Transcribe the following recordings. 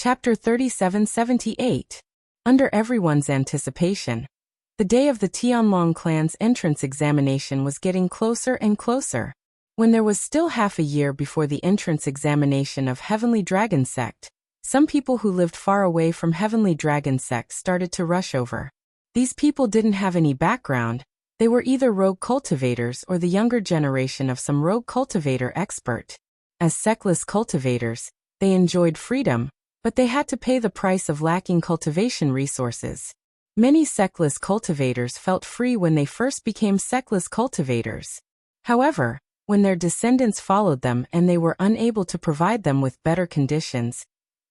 Chapter 3778. Under everyone's anticipation. The day of the Tianlong clan's entrance examination was getting closer and closer. When there was still half a year before the entrance examination of Heavenly Dragon Sect, some people who lived far away from Heavenly Dragon Sect started to rush over. These people didn't have any background. They were either rogue cultivators or the younger generation of some rogue cultivator expert. As sectless cultivators, they enjoyed freedom, but they had to pay the price of lacking cultivation resources. Many sectless cultivators felt free when they first became sectless cultivators. However, when their descendants followed them and they were unable to provide them with better conditions,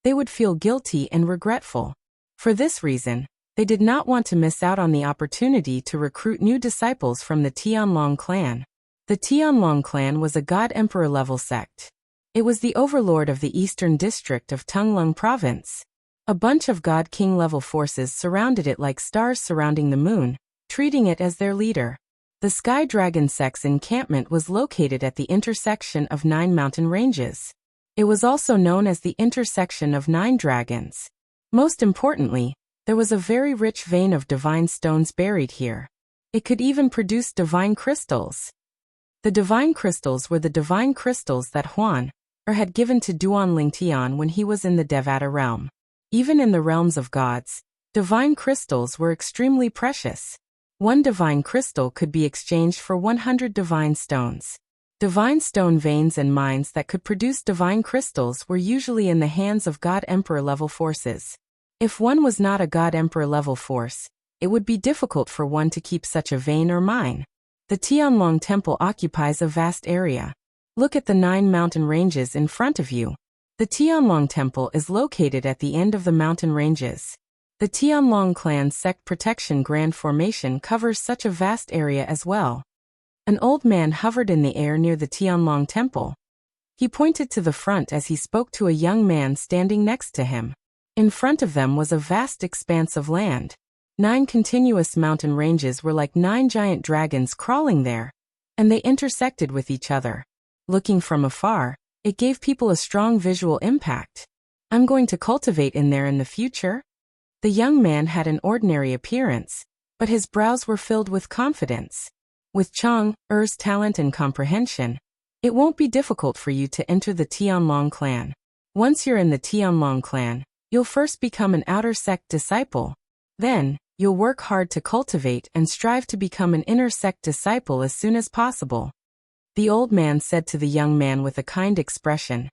they would feel guilty and regretful. For this reason, they did not want to miss out on the opportunity to recruit new disciples from the Tianlong clan. The Tianlong clan was a God Emperor level sect. It was the overlord of the eastern district of Tunglung province. A bunch of God King level forces surrounded it like stars surrounding the moon, treating it as their leader. The Sky Dragon sect's encampment was located at the intersection of 9 mountain ranges. It was also known as the intersection of 9 dragons. Most importantly, there was a very rich vein of divine stones buried here. It could even produce divine crystals. The divine crystals were the divine crystals that Huan, had given to Duan Lingtian when he was in the Devata realm. Even in the realms of gods, divine crystals were extremely precious. One divine crystal could be exchanged for 100 divine stones. Divine stone veins and mines that could produce divine crystals were usually in the hands of God Emperor level forces. If one was not a God Emperor level force, it would be difficult for one to keep such a vein or mine. The Tianlong Temple occupies a vast area. Look at the 9 mountain ranges in front of you. The Tianlong Temple is located at the end of the mountain ranges. The Tianlong Clan Sect Protection Grand Formation covers such a vast area as well. An old man hovered in the air near the Tianlong Temple. He pointed to the front as he spoke to a young man standing next to him. In front of them was a vast expanse of land. 9 continuous mountain ranges were like 9 giant dragons crawling there, and they intersected with each other. Looking from afar, it gave people a strong visual impact. I'm going to cultivate in there in the future. The young man had an ordinary appearance, but his brows were filled with confidence. With Chang Er's talent and comprehension, it won't be difficult for you to enter the Tianlong clan. Once you're in the Tianlong clan, you'll first become an outer sect disciple. Then, you'll work hard to cultivate and strive to become an inner sect disciple as soon as possible. The old man said to the young man with a kind expression.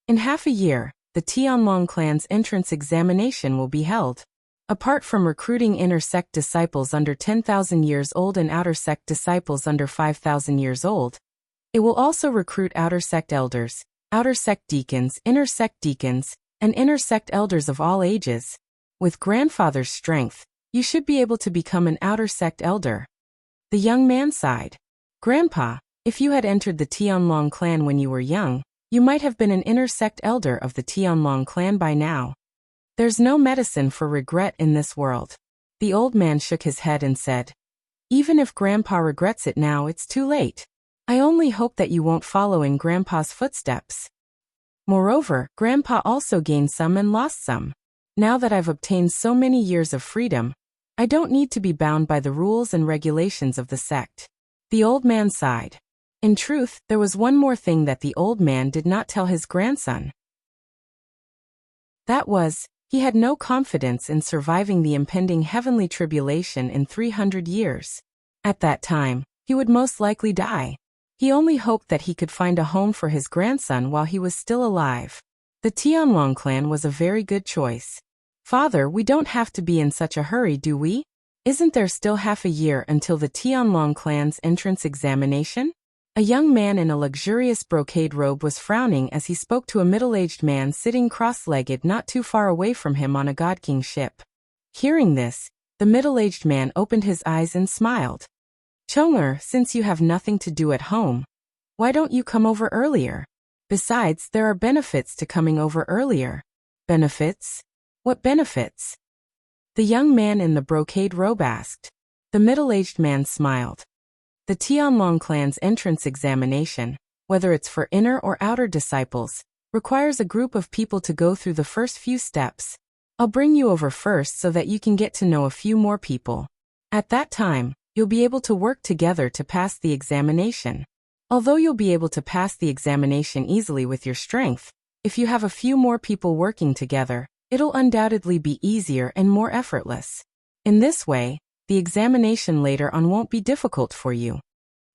In half a year, the Tianlong clan's entrance examination will be held. Apart from recruiting inner sect disciples under 10,000 years old and outer sect disciples under 5,000 years old, it will also recruit outer sect elders, outer sect deacons, and inner sect elders of all ages. With grandfather's strength, you should be able to become an outer sect elder. The young man sighed. Grandpa, if you had entered the Tianlong clan when you were young, you might have been an inner sect elder of the Tianlong clan by now. There's no medicine for regret in this world. The old man shook his head and said, even if Grandpa regrets it now, it's too late. I only hope that you won't follow in Grandpa's footsteps. Moreover, Grandpa also gained some and lost some. Now that I've obtained so many years of freedom, I don't need to be bound by the rules and regulations of the sect. The old man sighed. In truth, there was one more thing that the old man did not tell his grandson. That was, he had no confidence in surviving the impending heavenly tribulation in 300 years. At that time, he would most likely die. He only hoped that he could find a home for his grandson while he was still alive. The Tianlong clan was a very good choice. Father, we don't have to be in such a hurry, do we? Isn't there still half a year until the Tianlong clan's entrance examination? A young man in a luxurious brocade robe was frowning as he spoke to a middle-aged man sitting cross-legged not too far away from him on a God King ship. Hearing this, the middle-aged man opened his eyes and smiled. Chonger, since you have nothing to do at home, why don't you come over earlier? Besides, there are benefits to coming over earlier. Benefits? What benefits? The young man in the brocade robe asked. The middle-aged man smiled. The Tianlong clan's entrance examination, whether it's for inner or outer disciples, Requires a group of people to go through the first few steps. I'll bring you over first so that you can get to know a few more people. At that time, you'll be able to work together to pass the examination. Although you'll be able to pass the examination easily with your strength, if you have a few more people working together, it'll undoubtedly be easier and more effortless. In this way, the examination later on won't be difficult for you.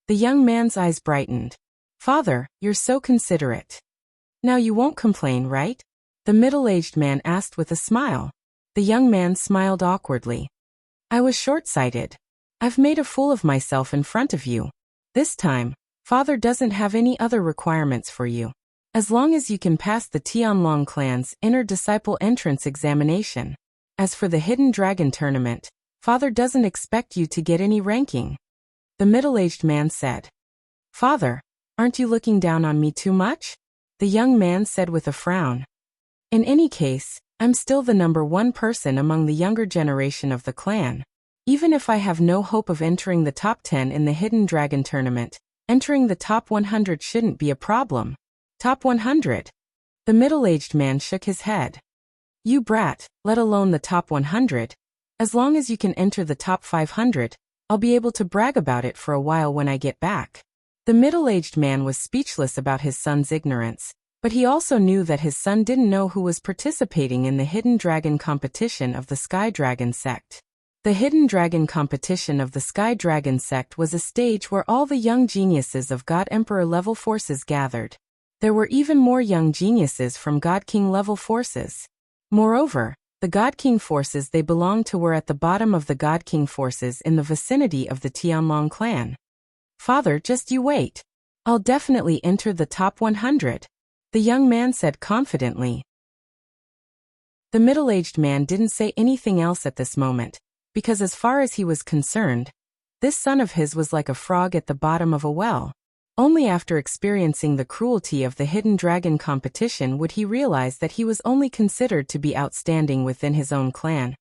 The young man's eyes brightened. Father, you're so considerate. Now you won't complain, right? The middle-aged man asked with a smile. The young man smiled awkwardly. I was short-sighted. I've made a fool of myself in front of you. This time, Father doesn't have any other requirements for you. As long as you can pass the Tianlong clan's inner disciple entrance examination. As for the Hidden Dragon tournament, Father doesn't expect you to get any ranking. The middle-aged man said. Father, aren't you looking down on me too much? The young man said with a frown. In any case, I'm still the number one person among the younger generation of the clan. Even if I have no hope of entering the top 10 in the Hidden Dragon tournament, entering the top 100 shouldn't be a problem. Top 100? The middle-aged man shook his head. You brat, let alone the top 100. As long as you can enter the top 500, I'll be able to brag about it for a while when I get back. The middle-aged man was speechless about his son's ignorance, but he also knew that his son didn't know who was participating in the Hidden Dragon competition of the Sky Dragon sect. The Hidden Dragon competition of the Sky Dragon sect was a stage where all the young geniuses of God Emperor level forces gathered. There were even more young geniuses from God King level forces. Moreover, the God King forces they belonged to were at the bottom of the God King forces in the vicinity of the Tianlong clan. Father, just you wait. I'll definitely enter the top 100. The young man said confidently. The middle-aged man didn't say anything else at this moment, because as far as he was concerned, this son of his was like a frog at the bottom of a well. Only after experiencing the cruelty of the Hidden Dragon competition would he realize that he was only considered to be outstanding within his own clan.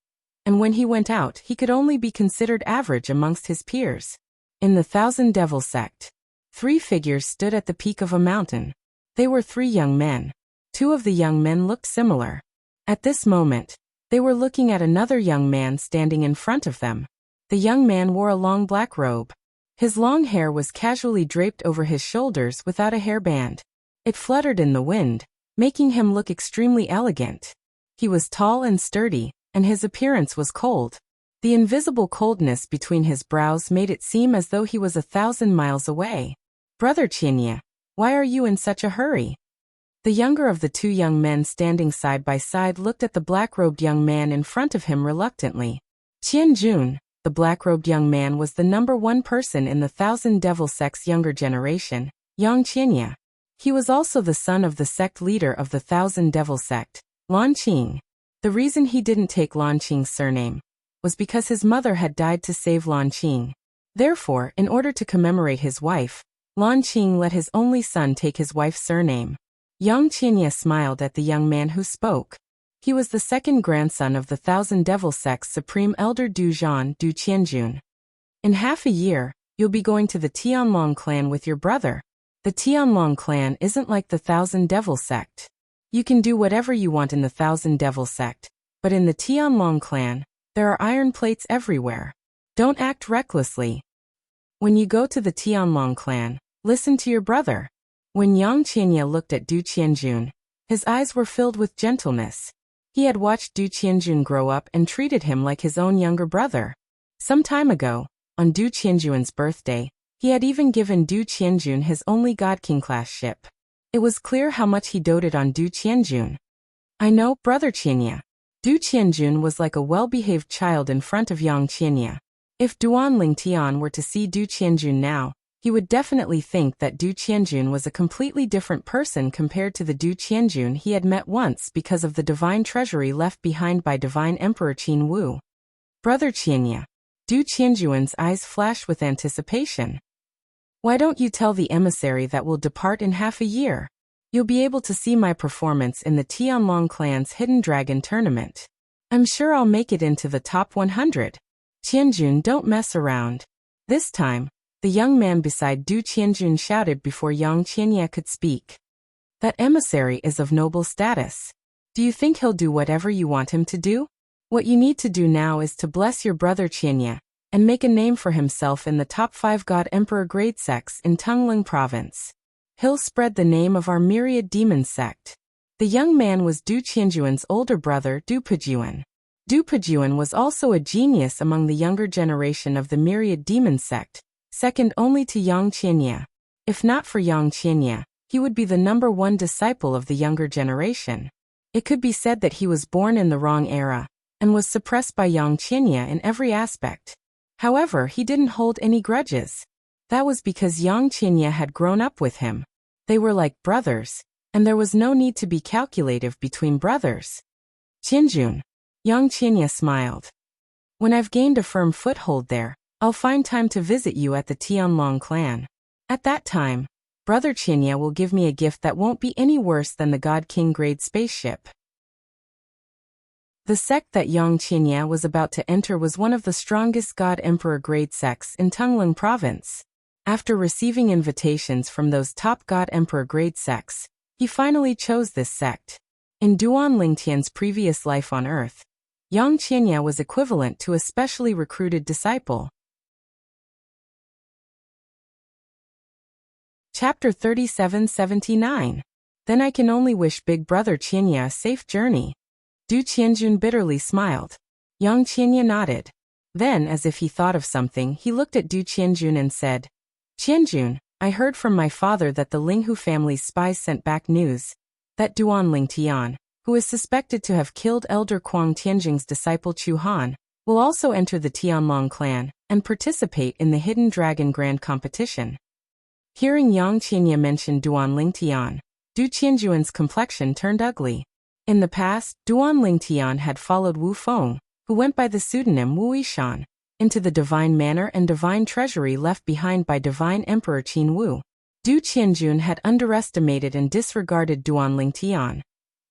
And when he went out, he could only be considered average amongst his peers. In the Thousand Devil sect, 3 figures stood at the peak of a mountain. They were 3 young men. 2 of the young men looked similar. At this moment, they were looking at another young man standing in front of them. The young man wore a long black robe. His long hair was casually draped over his shoulders without a hairband. It fluttered in the wind, making him look extremely elegant. He was tall and sturdy, and his appearance was cold. The invisible coldness between his brows made it seem as though he was 1,000 miles away. Brother Qianye, why are you in such a hurry? The younger of the 2 young men standing side by side looked at the black-robed young man in front of him reluctantly. Qianjun, the black-robed young man, was the number 1 person in the Thousand Devil sect's younger generation, Yang Qianye. He was also the son of the sect leader of the Thousand Devil sect, Lan Qing. The reason he didn't take Lan Qing's surname was because his mother had died to save Lan Qing. Therefore, in order to commemorate his wife, Lan Qing let his only son take his wife's surname. Yang Qianye smiled at the young man who spoke. He was the second grandson of the Thousand Devil sect's supreme elder Du Zhan Du Qianjun. In half a year, you'll be going to the Tianlong clan with your brother. The Tianlong clan isn't like the Thousand Devil sect. You can do whatever you want in the Thousand Devil sect, but in the Tianlong clan, there are iron plates everywhere. Don't act recklessly. When you go to the Tianlong clan, listen to your brother. When Yang Qianye looked at Du Qianjun, his eyes were filled with gentleness. He had watched Du Qianjun grow up and treated him like his own younger brother. Some time ago, on Du Qianjun's birthday, he had even given Du Qianjun his only God King class ship. It was clear how much he doted on Du Qianjun. I know, Brother Qianye. Du Qianjun was like a well-behaved child in front of Yang Qianye. If Duan Lingtian were to see Du Qianjun now, he would definitely think that Du Qianjun was a completely different person compared to the Du Qianjun he had met once because of the divine treasury left behind by Divine Emperor Qin Wu. Brother Qianye. Du Qianjun's eyes flashed with anticipation. Why don't you tell the emissary that we'll depart in half a year? You'll be able to see my performance in the Tianlong clan's Hidden Dragon tournament. I'm sure I'll make it into the top 100. Qianjun, don't mess around. This time, the young man beside Du Qianjun shouted before Yang Qianye could speak. That emissary is of noble status. Do you think he'll do whatever you want him to do? What you need to do now is to bless your brother Qianye and make a name for himself in the top 5 God Emperor grade sects in Tongling province. He'll spread the name of our myriad demon sect. The young man was Du Qianjuan's older brother, Du Pejuan. Du Pejuan was also a genius among the younger generation of the myriad demon sect, second only to Yang Qianye. If not for Yang Qianye, he would be the number 1 disciple of the younger generation. It could be said that he was born in the wrong era and was suppressed by Yang Qianye in every aspect. However, he didn't hold any grudges. That was because Yang Qianye had grown up with him. They were like brothers, and there was no need to be calculative between brothers. Qianjun. Yang Qianye smiled. When I've gained a firm foothold there, I'll find time to visit you at the Tianlong clan. At that time, Brother Qianye will give me a gift that won't be any worse than the God King grade spaceship. The sect that Yang Qianye was about to enter was one of the strongest God Emperor grade sects in Tongling province. After receiving invitations from those top God Emperor grade sects, he finally chose this sect. In Duan Lingtian's previous life on Earth, Yang Qianye was equivalent to a specially recruited disciple. Chapter 3779. Then I can only wish Big Brother Qianye a safe journey. Du Qianjun bitterly smiled. Yang Qianye nodded. Then, as if he thought of something, he looked at Du Qianjun and said, Qianjun, I heard from my father that the Linghu family's spies sent back news that Duan Lingtian, who is suspected to have killed Elder Kuang Tianjing's disciple Chu Han, will also enter the Tianlong clan and participate in the Hidden Dragon Grand Competition. Hearing Yang Qianye mention Duan Lingtian, Du Qianjuan's complexion turned ugly. In the past, Duan Lingtian had followed Wu Feng, who went by the pseudonym Wu Yishan, into the divine manor and divine treasury left behind by divine emperor Qin Wu. Du Qianjun had underestimated and disregarded Duan Lingtian,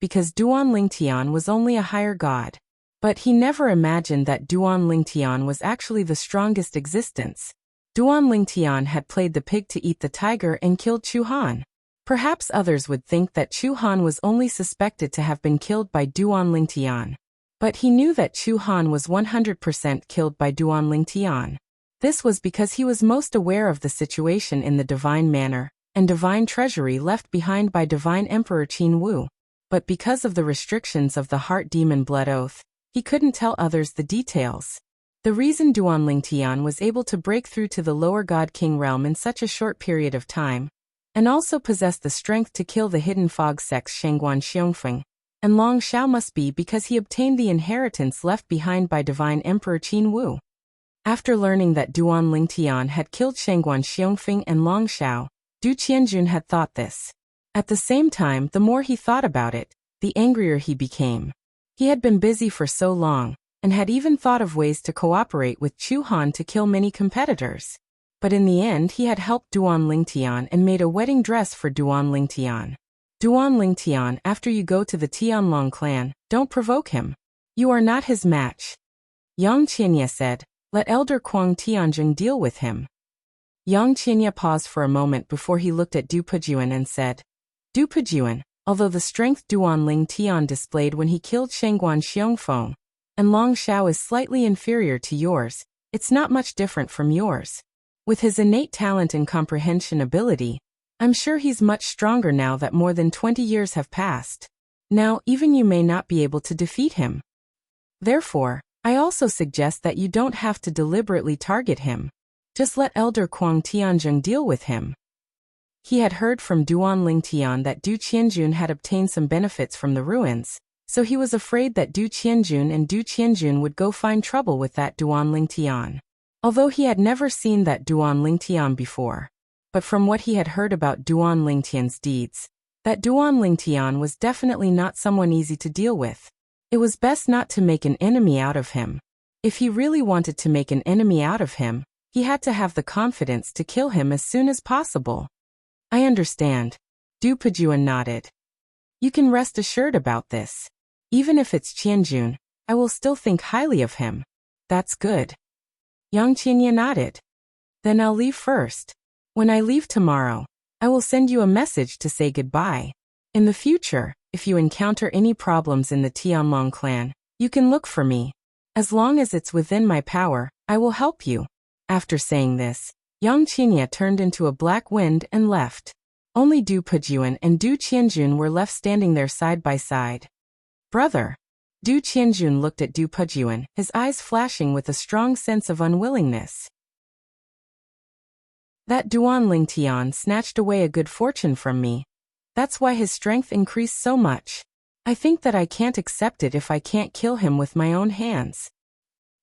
because Duan Lingtian was only a higher god. But he never imagined that Duan Lingtian was actually the strongest existence. Duan Lingtian had played the pig to eat the tiger and killed Chu Han. Perhaps others would think that Chu Han was only suspected to have been killed by Duan Lingtian. But he knew that Chu Han was 100% killed by Duan Lingtian. This was because he was most aware of the situation in the divine manor and divine treasury left behind by divine emperor Qin Wu. But because of the restrictions of the heart demon blood oath, he couldn't tell others the details. The reason Duan Lingtian was able to break through to the lower God King realm in such a short period of time, and also possessed the strength to kill the hidden fog sects Shengguan Xiongfeng and Long Xiao must be because he obtained the inheritance left behind by divine emperor Qin Wu. After learning that Duan Lingtian had killed Shengguan Xiongfeng and Long Xiao, Du Qianjun had thought this. At the same time, the more he thought about it, the angrier he became. He had been busy for so long, and had even thought of ways to cooperate with Chu Han to kill many competitors. But in the end he had helped Duan Lingtian and made a wedding dress for Duan Lingtian. Duan Lingtian, after you go to the Tianlong clan, don't provoke him. You are not his match. Yang Qianye said, let Elder Kuang Tianjing deal with him. Yang Qianye paused for a moment before he looked at Du Pejuan and said, Du Pejuan, although the strength Duan Lingtian displayed when he killed Shengguan Xiongfeng and Long Xiao is slightly inferior to yours, it's not much different from yours. With his innate talent and comprehension ability, I'm sure he's much stronger now that more than 20 years have passed. Now, even you may not be able to defeat him. Therefore, I also suggest that you don't have to deliberately target him. Just let Elder Kuang Tianjing deal with him. He had heard from Duan Lingtian that Du Qianjun had obtained some benefits from the ruins, so he was afraid that Du Qianjun and Du Qianjun would go find trouble with that Duan Lingtian. Although he had never seen that Duan Lingtian before. But from what he had heard about Duan Lingtian's deeds, that Duan Lingtian was definitely not someone easy to deal with. It was best not to make an enemy out of him. If he really wanted to make an enemy out of him, he had to have the confidence to kill him as soon as possible. I understand. Du Pejuan nodded. You can rest assured about this. Even if it's Qianjun, I will still think highly of him. That's good. Yang Qianye nodded. Then I'll leave first. When I leave tomorrow, I will send you a message to say goodbye. In the future, if you encounter any problems in the Tianlong clan, you can look for me. As long as it's within my power, I will help you." After saying this, Yang Qinya turned into a black wind and left. Only Du Pejun and Du Qianjun were left standing there side by side. "Brother." Du Qianjun looked at Du Pejun, his eyes flashing with a strong sense of unwillingness. "That Duan Tian snatched away a good fortune from me. That's why his strength increased so much. I think that I can't accept it if I can't kill him with my own hands."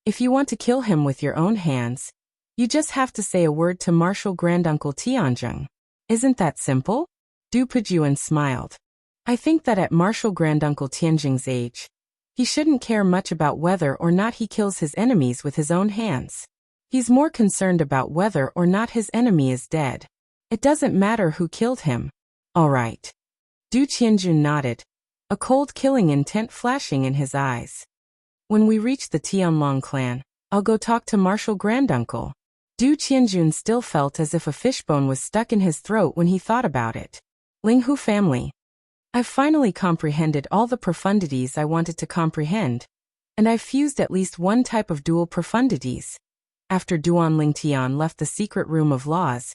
"If you want to kill him with your own hands, you just have to say a word to Martial Granduncle Tianzheng. Isn't that simple?" Du Pejun smiled. "I think that at Martial Granduncle Tianzheng's age, he shouldn't care much about whether or not he kills his enemies with his own hands. He's more concerned about whether or not his enemy is dead. It doesn't matter who killed him." "All right." Du Qianjun nodded, a cold killing intent flashing in his eyes. "When we reach the Tianlong clan, I'll go talk to Martial Granduncle." Du Qianjun still felt as if a fishbone was stuck in his throat when he thought about it. "Linghu family. I've finally comprehended all the profundities I wanted to comprehend, and I've fused at least one type of dual profundities." After Duan Lingtian left the secret room of laws,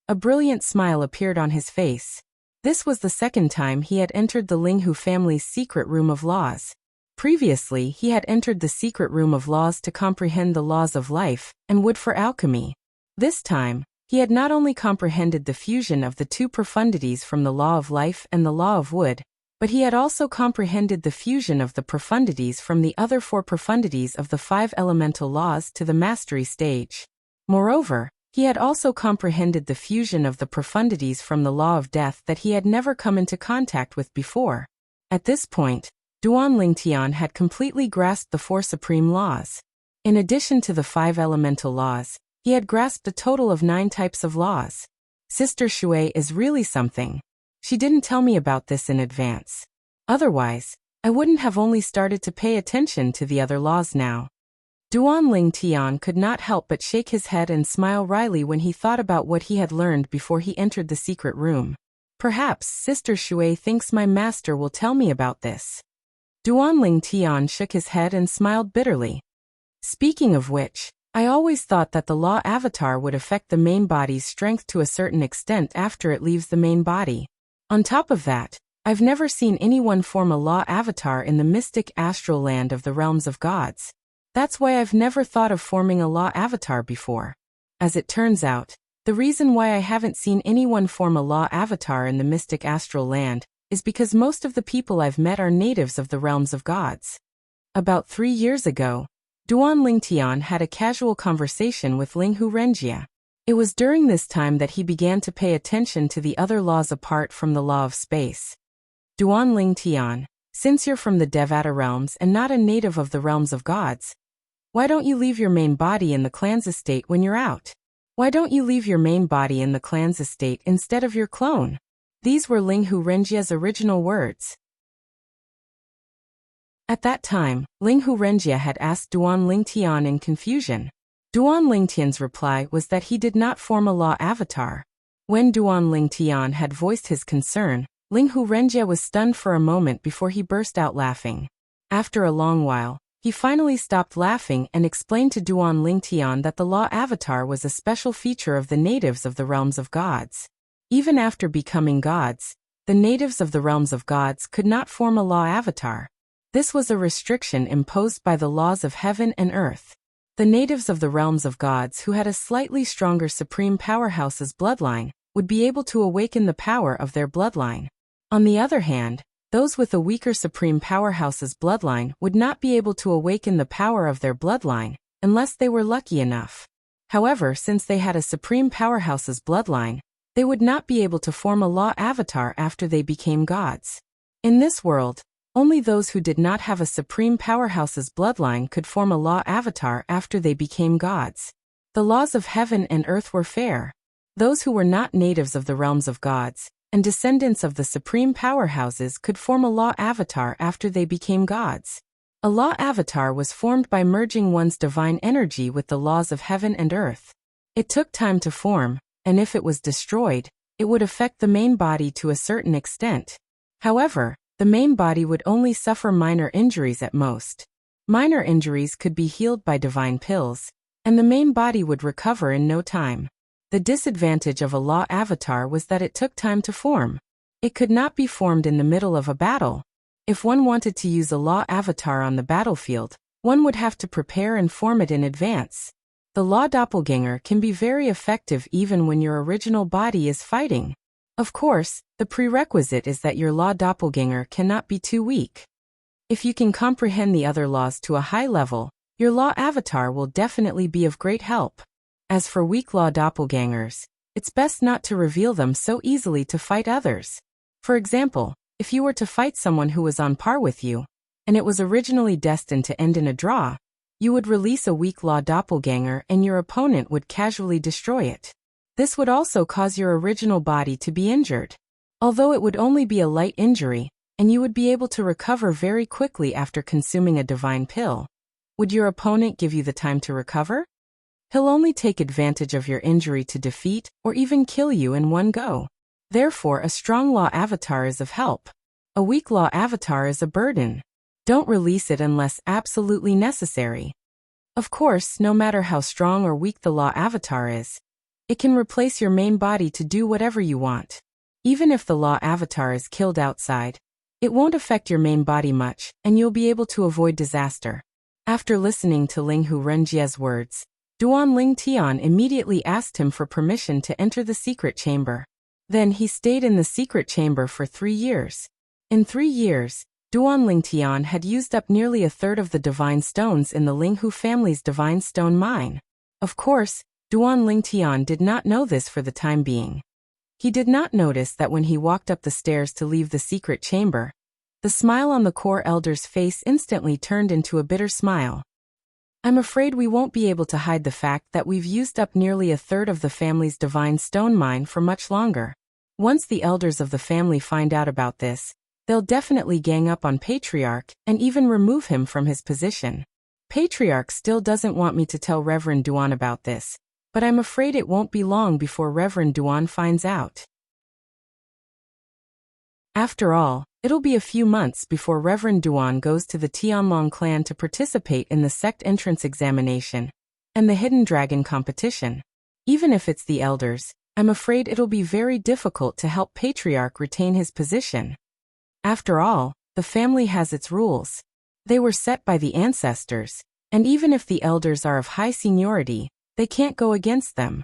a brilliant smile appeared on his face. This was the second time he had entered the Linghu family's secret room of laws. Previously, he had entered the secret room of laws to comprehend the laws of life and wood for alchemy. This time, he had not only comprehended the fusion of the two profundities from the law of life and the law of wood, but he had also comprehended the fusion of the profundities from the other four profundities of the 5 elemental laws to the mastery stage. Moreover, he had also comprehended the fusion of the profundities from the law of death that he had never come into contact with before. At this point, Duan Lingtian had completely grasped the 4 supreme laws. In addition to the 5 elemental laws, he had grasped a total of 9 types of laws. Sister Shui is really something. She didn't tell me about this in advance. Otherwise, I wouldn't have only started to pay attention to the other laws now. Duan Lingtian could not help but shake his head and smile wryly when he thought about what he had learned before he entered the secret room. Perhaps Sister Shui thinks my master will tell me about this. Duan Lingtian shook his head and smiled bitterly. Speaking of which, I always thought that the law avatar would affect the main body's strength to a certain extent after it leaves the main body. On top of that, I've never seen anyone form a law avatar in the mystic astral land of the realms of gods. That's why I've never thought of forming a law avatar before. As it turns out, the reason why I haven't seen anyone form a law avatar in the mystic astral land is because most of the people I've met are natives of the realms of gods. About 3 years ago, Duan Lingtian had a casual conversation with Linghu Renjia. It was during this time that he began to pay attention to the other laws apart from the law of space. Duan Lingtian, since you're from the Devata realms and not a native of the realms of gods, why don't you leave your main body in the clan's estate when you're out? Why don't you leave your main body in the clan's estate instead of your clone? These were Linghu Renjia's original words. At that time, Linghu Renjia had asked Duan Lingtian in confusion. Duan Lingtian's reply was that he did not form a law avatar. When Duan Lingtian had voiced his concern, Linghu Renjia was stunned for a moment before he burst out laughing. After a long while, he finally stopped laughing and explained to Duan Lingtian that the law avatar was a special feature of the natives of the realms of gods. Even after becoming gods, the natives of the realms of gods could not form a law avatar. This was a restriction imposed by the laws of heaven and earth. The natives of the realms of gods who had a slightly stronger supreme powerhouse's bloodline would be able to awaken the power of their bloodline. On the other hand, those with a weaker supreme powerhouse's bloodline would not be able to awaken the power of their bloodline unless they were lucky enough. However, since they had a supreme powerhouse's bloodline, they would not be able to form a law avatar after they became gods. In this world, only those who did not have a supreme powerhouse's bloodline could form a law avatar after they became gods. The laws of heaven and earth were fair. Those who were not natives of the realms of gods and descendants of the supreme powerhouses could form a law avatar after they became gods. A law avatar was formed by merging one's divine energy with the laws of heaven and earth. It took time to form, and if it was destroyed, it would affect the main body to a certain extent. However, the main body would only suffer minor injuries at most. Minor injuries could be healed by divine pills, and the main body would recover in no time. The disadvantage of a law avatar was that it took time to form. It could not be formed in the middle of a battle. If one wanted to use a law avatar on the battlefield, one would have to prepare and form it in advance. The law doppelganger can be very effective even when your original body is fighting. Of course, the prerequisite is that your law doppelganger cannot be too weak. If you can comprehend the other laws to a high level, your law avatar will definitely be of great help. As for weak law doppelgangers, it's best not to reveal them so easily to fight others. For example, if you were to fight someone who was on par with you, and it was originally destined to end in a draw, you would release a weak law doppelganger and your opponent would casually destroy it. This would also cause your original body to be injured. Although it would only be a light injury, and you would be able to recover very quickly after consuming a divine pill, would your opponent give you the time to recover? He'll only take advantage of your injury to defeat or even kill you in one go. Therefore, a strong law avatar is of help. A weak law avatar is a burden. Don't release it unless absolutely necessary. Of course, no matter how strong or weak the law avatar is, it can replace your main body to do whatever you want. Even if the law avatar is killed outside, it won't affect your main body much, and you'll be able to avoid disaster. After listening to Linghu Renjie's words, Duan Ling Tian immediately asked him for permission to enter the secret chamber. Then he stayed in the secret chamber for 3 years. In 3 years, Duan Ling Tian had used up nearly a third of the divine stones in the Linghu family's divine stone mine. Of course, Duan Ling Tian did not know this for the time being. He did not notice that when he walked up the stairs to leave the secret chamber, the smile on the core elder's face instantly turned into a bitter smile. I'm afraid we won't be able to hide the fact that we've used up nearly a third of the family's divine stone mine for much longer. Once the elders of the family find out about this, they'll definitely gang up on Patriarch and even remove him from his position. Patriarch still doesn't want me to tell Reverend Duan about this, but I'm afraid it won't be long before Reverend Duan finds out. After all, it'll be a few months before Reverend Duan goes to the Tianlong clan to participate in the sect entrance examination and the Hidden Dragon competition. Even if it's the elders, I'm afraid it'll be very difficult to help Patriarch retain his position. After all, the family has its rules. They were set by the ancestors, and even if the elders are of high seniority, they can't go against them.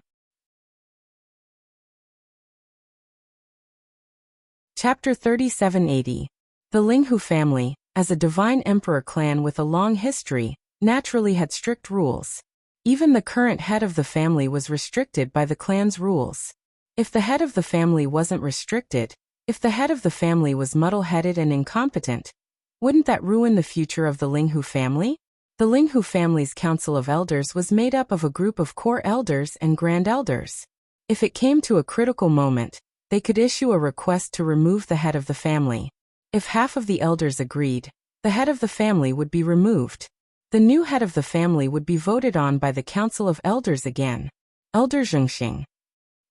Chapter 3780. The Linghu family, as a divine emperor clan with a long history, naturally had strict rules. Even the current head of the family was restricted by the clan's rules. If the head of the family wasn't restricted, if the head of the family was muddle-headed and incompetent, wouldn't that ruin the future of the Linghu family? The Linghu family's council of elders was made up of a group of core elders and grand elders. If it came to a critical moment, they could issue a request to remove the head of the family. If half of the elders agreed, the head of the family would be removed. The new head of the family would be voted on by the council of elders again. Elder Zhengxing.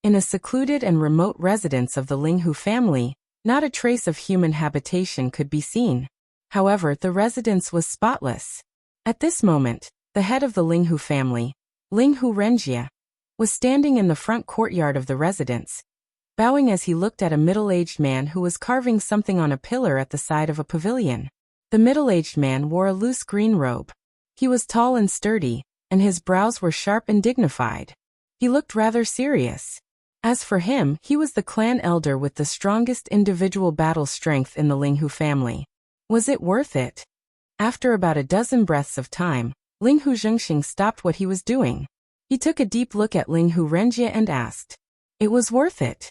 In a secluded and remote residence of the Linghu family, not a trace of human habitation could be seen. However, the residence was spotless. At this moment, the head of the Linghu family, Linghu Renjie, was standing in the front courtyard of the residence, bowing as he looked at a middle-aged man who was carving something on a pillar at the side of a pavilion. The middle-aged man wore a loose green robe. He was tall and sturdy, and his brows were sharp and dignified. He looked rather serious. As for him, he was the clan elder with the strongest individual battle strength in the Linghu family. Was it worth it? After about a dozen breaths of time, Linghu Zhengxing stopped what he was doing. He took a deep look at Linghu Renjie and asked, "It was worth it?"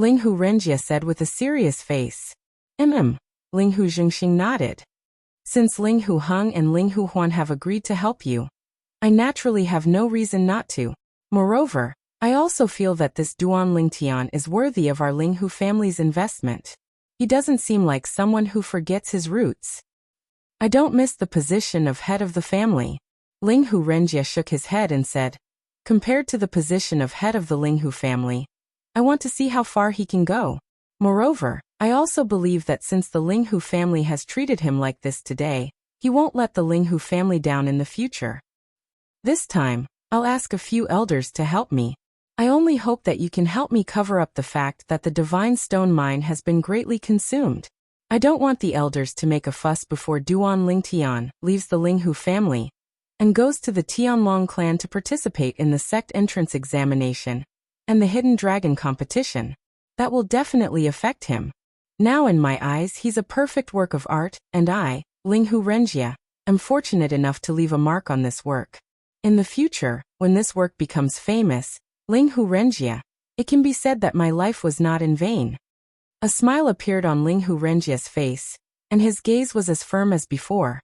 Linghu Renjie said with a serious face. Linghu Zhengxing nodded. "Since Linghu Heng and Linghu Huan have agreed to help you, I naturally have no reason not to. Moreover, I also feel that this Duan Ling Tian is worthy of our Linghu family's investment. He doesn't seem like someone who forgets his roots. I don't miss the position of head of the family." Linghu Renjie shook his head and said, "Compared to the position of head of the Linghu family, I want to see how far he can go. Moreover, I also believe that since the Linghu family has treated him like this today, he won't let the Linghu family down in the future. This time, I'll ask a few elders to help me. I only hope that you can help me cover up the fact that the divine stone mine has been greatly consumed. I don't want the elders to make a fuss before Duan Lingtian leaves the Linghu family and goes to the Tianlong clan to participate in the sect entrance examination and the hidden dragon competition. That will definitely affect him. Now in my eyes he's a perfect work of art, and I, Linghu Renjia, am fortunate enough to leave a mark on this work. In the future, when this work becomes famous, Linghu Renjia, it can be said that my life was not in vain. A smile appeared on Linghu Renjia's face, and his gaze was as firm as before.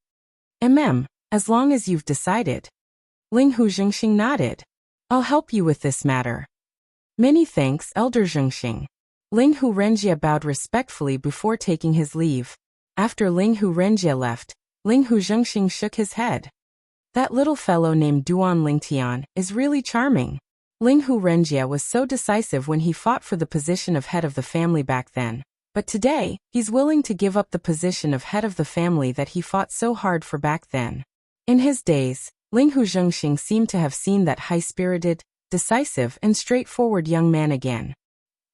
As long as you've decided. Linghu Zhengxing nodded. I'll help you with this matter. Many thanks, Elder Zhengxing. Linghu Renjia bowed respectfully before taking his leave. After Linghu Renjia left, Linghu Zhengxing shook his head. That little fellow named Duan Lingtian is really charming. Linghu Renjia was so decisive when he fought for the position of head of the family back then, but today, he's willing to give up the position of head of the family that he fought so hard for back then. In his days, Linghu Zhengxing seemed to have seen that high-spirited, decisive and straightforward young man again.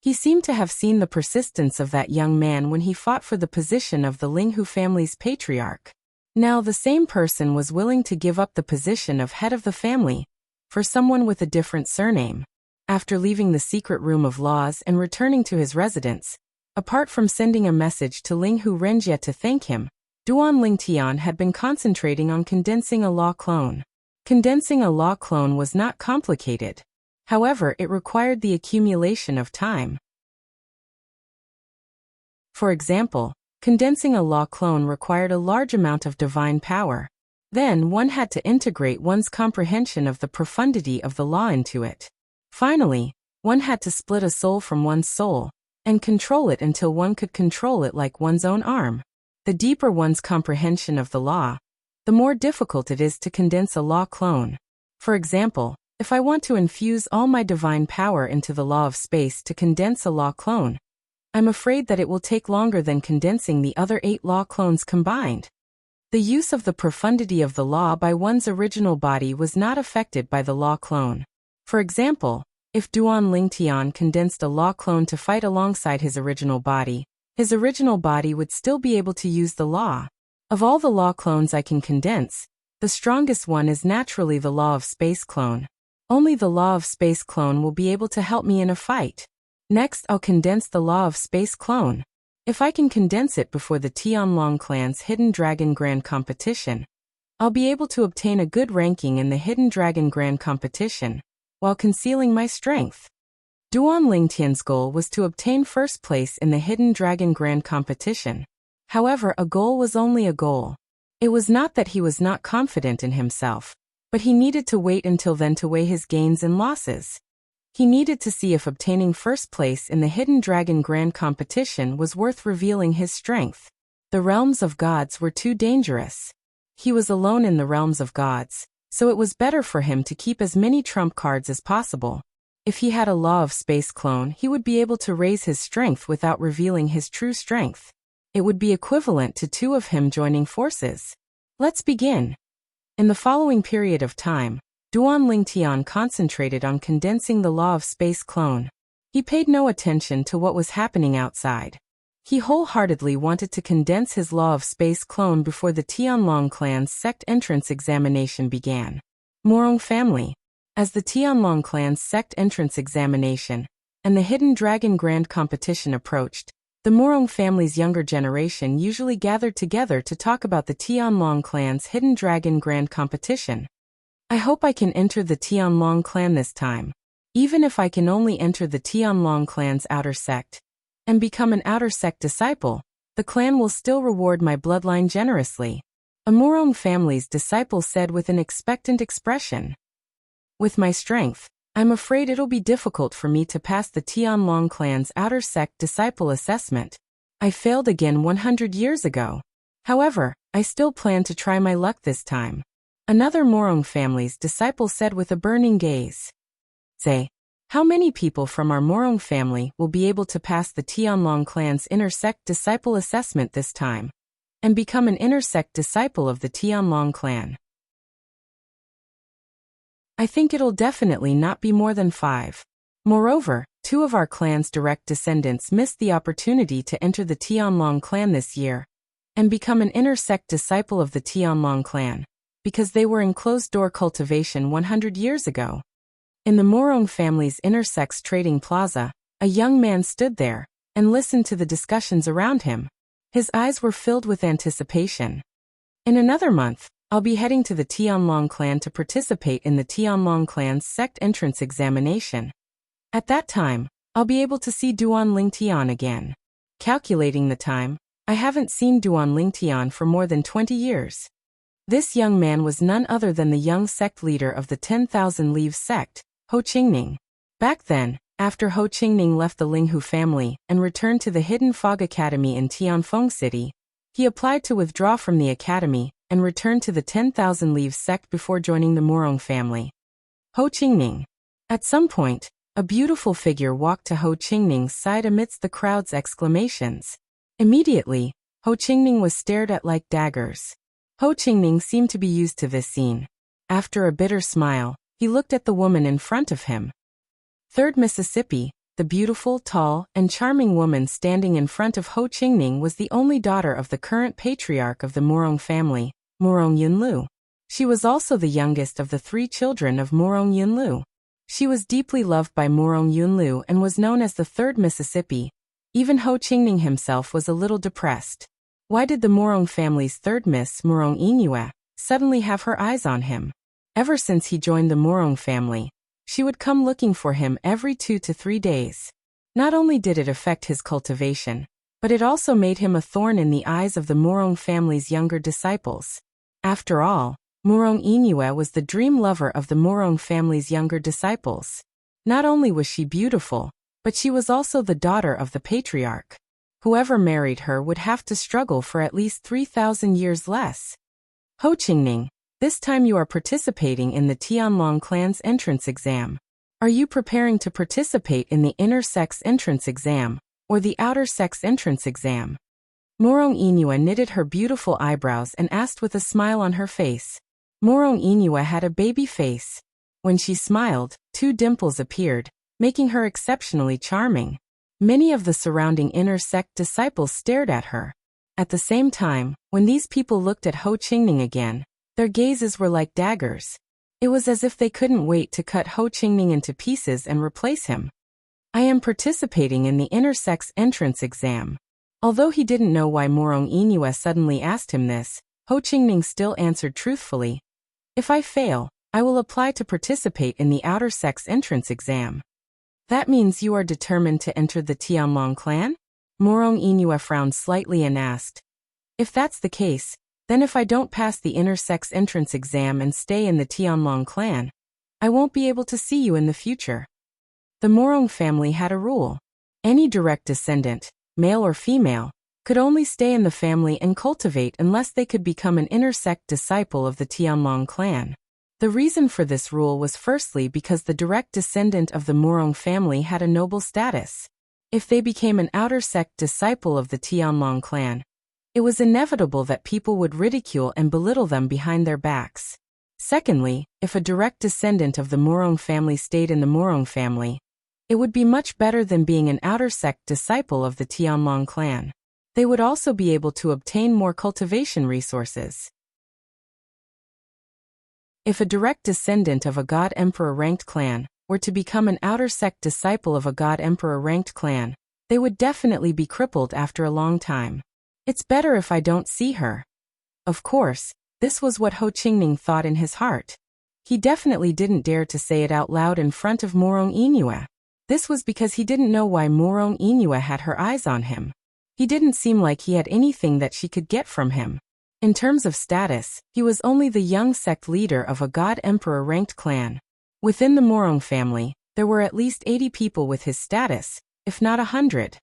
He seemed to have seen the persistence of that young man when he fought for the position of the Linghu family's patriarch. Now the same person was willing to give up the position of head of the family for someone with a different surname. After leaving the secret room of laws and returning to his residence, apart from sending a message to Linghu Renjia to thank him, Duan Lingtian had been concentrating on condensing a law clone. Condensing a law clone was not complicated. However, it required the accumulation of time. For example, condensing a law clone required a large amount of divine power. Then one had to integrate one's comprehension of the profundity of the law into it. Finally, one had to split a soul from one's soul and control it until one could control it like one's own arm. The deeper one's comprehension of the law, the more difficult it is to condense a law clone. For example, if I want to infuse all my divine power into the law of space to condense a law clone, I'm afraid that it will take longer than condensing the other 8 law clones combined. The use of the profundity of the law by one's original body was not affected by the law clone. For example, if Duan Lingtian condensed a law clone to fight alongside his original body would still be able to use the law. Of all the law clones I can condense, the strongest one is naturally the law of space clone. Only the law of space clone will be able to help me in a fight. Next, I'll condense the law of space clone. If I can condense it before the Tianlong clan's Hidden Dragon Grand Competition, I'll be able to obtain a good ranking in the Hidden Dragon Grand Competition, while concealing my strength. Duan Lingtian's goal was to obtain first place in the Hidden Dragon Grand Competition. However, a goal was only a goal. It was not that he was not confident in himself, but he needed to wait until then to weigh his gains and losses. He needed to see if obtaining first place in the Hidden Dragon Grand Competition was worth revealing his strength. The realms of gods were too dangerous. He was alone in the realms of gods, so it was better for him to keep as many trump cards as possible. If he had a law of space clone, he would be able to raise his strength without revealing his true strength. It would be equivalent to 2 of him joining forces. Let's begin. In the following period of time, Duan Lingtian concentrated on condensing the law of space clone. He paid no attention to what was happening outside. He wholeheartedly wanted to condense his law of space clone before the Tianlong clan's sect entrance examination began. Morong family. As the Tianlong clan's sect entrance examination and the Hidden Dragon Grand Competition approached, the Morong family's younger generation usually gathered together to talk about the Tianlong clan's Hidden Dragon Grand Competition. I hope I can enter the Tianlong clan this time. Even if I can only enter the Tianlong clan's outer sect and become an outer sect disciple, the clan will still reward my bloodline generously. A Morong family's disciple said with an expectant expression. With my strength, I'm afraid it'll be difficult for me to pass the Tianlong clan's outer sect disciple assessment. I failed again 100 years ago. However, I still plan to try my luck this time. Another Morong family's disciple said with a burning gaze. Say, How many people from our Morong family will be able to pass the Tianlong clan's inner sect disciple assessment this time and become an inner sect disciple of the Tianlong clan? I think it'll definitely not be more than 5. Moreover, 2 of our clan's direct descendants missed the opportunity to enter the Tianlong clan this year and become an inner sect disciple of the Tianlong clan because they were in closed-door cultivation 100 years ago. In the Morong family's intersex trading plaza, a young man stood there and listened to the discussions around him. His eyes were filled with anticipation. In another month, I'll be heading to the Tianlong clan to participate in the Tianlong clan's sect entrance examination. At that time, I'll be able to see Duan Lingtian again. Calculating the time, I haven't seen Duan Lingtian for more than 20 years. This young man was none other than the young sect leader of the 10,000 Leaves sect, Ho Qingning. Back then, after Ho Qingning left the Linghu family and returned to the Hidden Fog Academy in Tianfeng City, he applied to withdraw from the academy and returned to the 10,000 Leaves sect before joining the Morong family. Ho Qingning. At some point, a beautiful figure walked to Ho Qingning's side amidst the crowd's exclamations. Immediately, Ho Qingning was stared at like daggers. Ho Qingning seemed to be used to this scene. After a bitter smile, he looked at the woman in front of him. 3rd Mississippi, the beautiful, tall, and charming woman standing in front of Ho Qingning was the only daughter of the current patriarch of the Morong family, Morong Yunlu. She was also the youngest of the 3 children of Morong Yunlu. She was deeply loved by Morong Yunlu and was known as the 3rd Mississippi. Even Ho Qingning himself was a little depressed. Why did the Morong family's 3rd Miss, Morong Inue, suddenly have her eyes on him? Ever since he joined the Morong family, she would come looking for him every 2 to 3 days. Not only did it affect his cultivation, but it also made him a thorn in the eyes of the Morong family's younger disciples. After all, Morong Inue was the dream lover of the Morong family's younger disciples. Not only was she beautiful, but she was also the daughter of the patriarch. Whoever married her would have to struggle for at least 3,000 years less. Ho Qingning, this time you are participating in the Tianlong clan's entrance exam. Are you preparing to participate in the inner sex entrance exam, or the outer sex entrance exam? Morong Inue knitted her beautiful eyebrows and asked with a smile on her face. Morong Inue had a baby face. When she smiled, 2 dimples appeared, making her exceptionally charming. Many of the surrounding inner sect disciples stared at her. At the same time, when these people looked at Ho Qingning again, their gazes were like daggers. It was as if they couldn't wait to cut Ho Qingning into pieces and replace him. I am participating in the inner sex entrance exam. Although he didn't know why Morong Inue suddenly asked him this, Ho Qingning still answered truthfully. If I fail, I will apply to participate in the outer sex entrance exam. That means you are determined to enter the Tianlong clan? Morong Inue frowned slightly and asked. If that's the case, then if I don't pass the inner sex entrance exam and stay in the Tianlong clan, I won't be able to see you in the future. The Morong family had a rule. Any direct descendant, male or female, could only stay in the family and cultivate unless they could become an inner sect disciple of the Tianlong clan. The reason for this rule was firstly because the direct descendant of the Morong family had a noble status. If they became an outer sect disciple of the Tianlong clan, it was inevitable that people would ridicule and belittle them behind their backs. Secondly, if a direct descendant of the Morong family stayed in the Morong family, it would be much better than being an outer sect disciple of the Tianlong clan. They would also be able to obtain more cultivation resources. If a direct descendant of a God Emperor ranked clan were to become an outer sect disciple of a God Emperor ranked clan, they would definitely be crippled after a long time. It's better if I don't see her. Of course, this was what Ho Qingning thought in his heart. He definitely didn't dare to say it out loud in front of Morong Inue. This was because he didn't know why Morong Inue had her eyes on him. He didn't seem like he had anything that she could get from him. In terms of status, he was only the young sect leader of a God Emperor ranked clan. Within the Morong family, there were at least 80 people with his status, if not 100.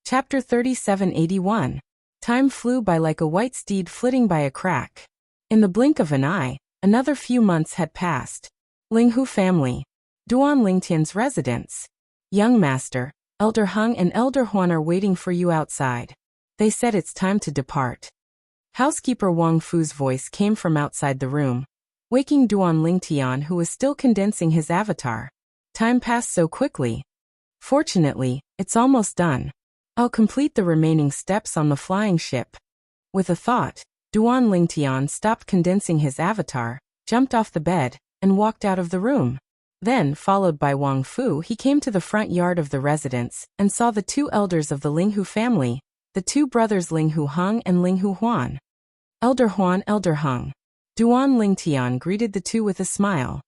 Chapter 3781. Time flew by like a white steed flitting by a crack. In the blink of an eye, Another few months had passed. Linghu family. Duan Lingtian's residence. Young master, Elder Hung and Elder Huan are waiting for you outside. They said it's time to depart. Housekeeper Wang Fu's voice came from outside the room, waking Duan Lingtian, who was still condensing his avatar. Time passed so quickly. Fortunately, it's almost done. I'll complete the remaining steps on the flying ship. With a thought, Duan Lingtian stopped condensing his avatar, jumped off the bed, and walked out of the room. Then, followed by Wang Fu, he came to the front yard of the residence and saw the two elders of the Linghu family, the two brothers Linghu Hung and Linghu Huan. Elder Huan, Elder Hung. Duan Lingtian greeted the two with a smile.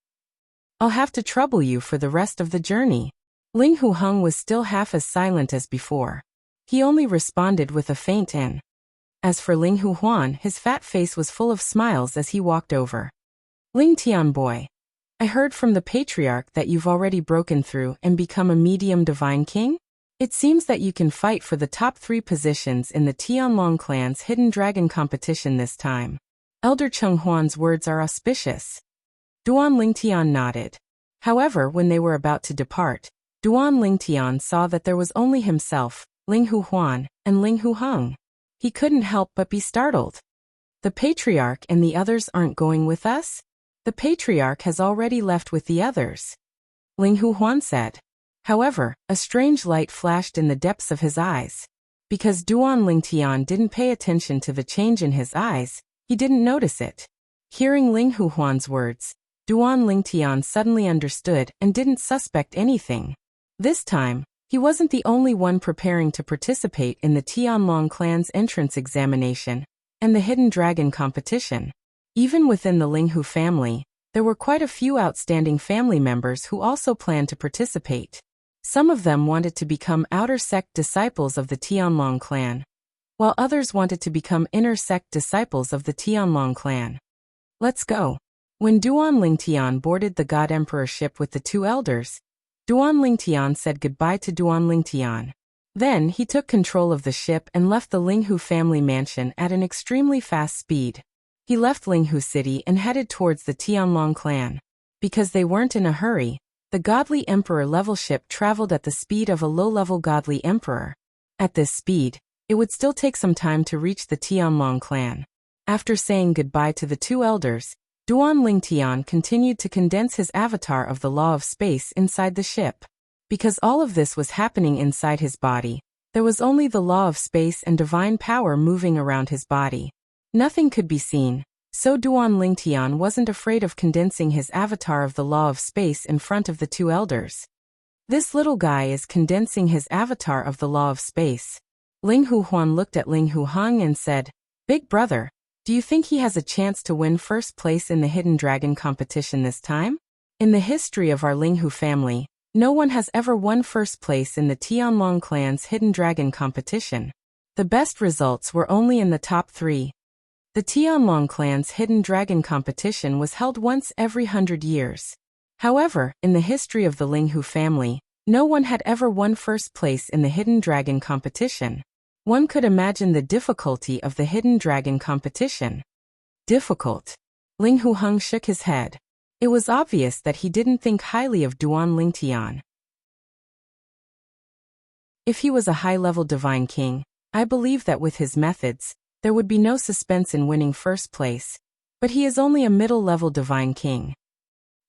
I'll have to trouble you for the rest of the journey. Linghu Hung was still half as silent as before. He only responded with a faint "n." As for Linghu Huan, his fat face was full of smiles as he walked over. Lingtian boy, I heard from the patriarch that you've already broken through and become a medium divine king? It seems that you can fight for the top 3 positions in the Tianlong clan's hidden dragon competition this time. Elder Cheng Huan's words are auspicious. Duan Lingtian nodded. However, when they were about to depart, Duan Lingtian saw that there was only himself, Linghu Huan, and Linghu Hung. He couldn't help but be startled. The patriarch and the others aren't going with us? The patriarch has already left with the others, Linghu Huan said. However, a strange light flashed in the depths of his eyes. Because Duan Lingtian didn't pay attention to the change in his eyes, he didn't notice it. Hearing Linghu Huan's words, Duan Lingtian suddenly understood and didn't suspect anything. This time, he wasn't the only one preparing to participate in the Tianlong clan's entrance examination and the hidden dragon competition. Even within the Linghu family, there were quite a few outstanding family members who also planned to participate. Some of them wanted to become outer sect disciples of the Tianlong clan, while others wanted to become inner sect disciples of the Tianlong clan. Let's go. When Duan Lingtian boarded the God Emperor ship with the two elders, Duan Lingtian said goodbye to Duan Lingtian. Then he took control of the ship and left the Linghu family mansion at an extremely fast speed. He left Linghu city and headed towards the Tianlong clan. Because they weren't in a hurry, the godly emperor level ship traveled at the speed of a low-level godly emperor. At this speed, it would still take some time to reach the Tianlong clan. After saying goodbye to the two elders, Duan Lingtian continued to condense his avatar of the law of space inside the ship. Because all of this was happening inside his body, there was only the law of space and divine power moving around his body. Nothing could be seen, so Duan Lingtian wasn't afraid of condensing his avatar of the law of space in front of the two elders. This little guy is condensing his avatar of the law of space. Linghu Huan looked at Linghu Hung and said, Big brother, do you think he has a chance to win first place in the hidden dragon competition this time? In the history of our Linghu family, no one has ever won first place in the Tianlong clan's hidden dragon competition. The best results were only in the top 3. The Tianlong clan's hidden dragon competition was held once every 100 years. However, in the history of the Linghu family, no one had ever won first place in the hidden dragon competition. One could imagine the difficulty of the hidden dragon competition. Difficult. Linghu Hung shook his head. It was obvious that he didn't think highly of Duan Lingtian. If he was a high-level divine king, I believe that with his methods, there would be no suspense in winning first place. But he is only a middle-level divine king.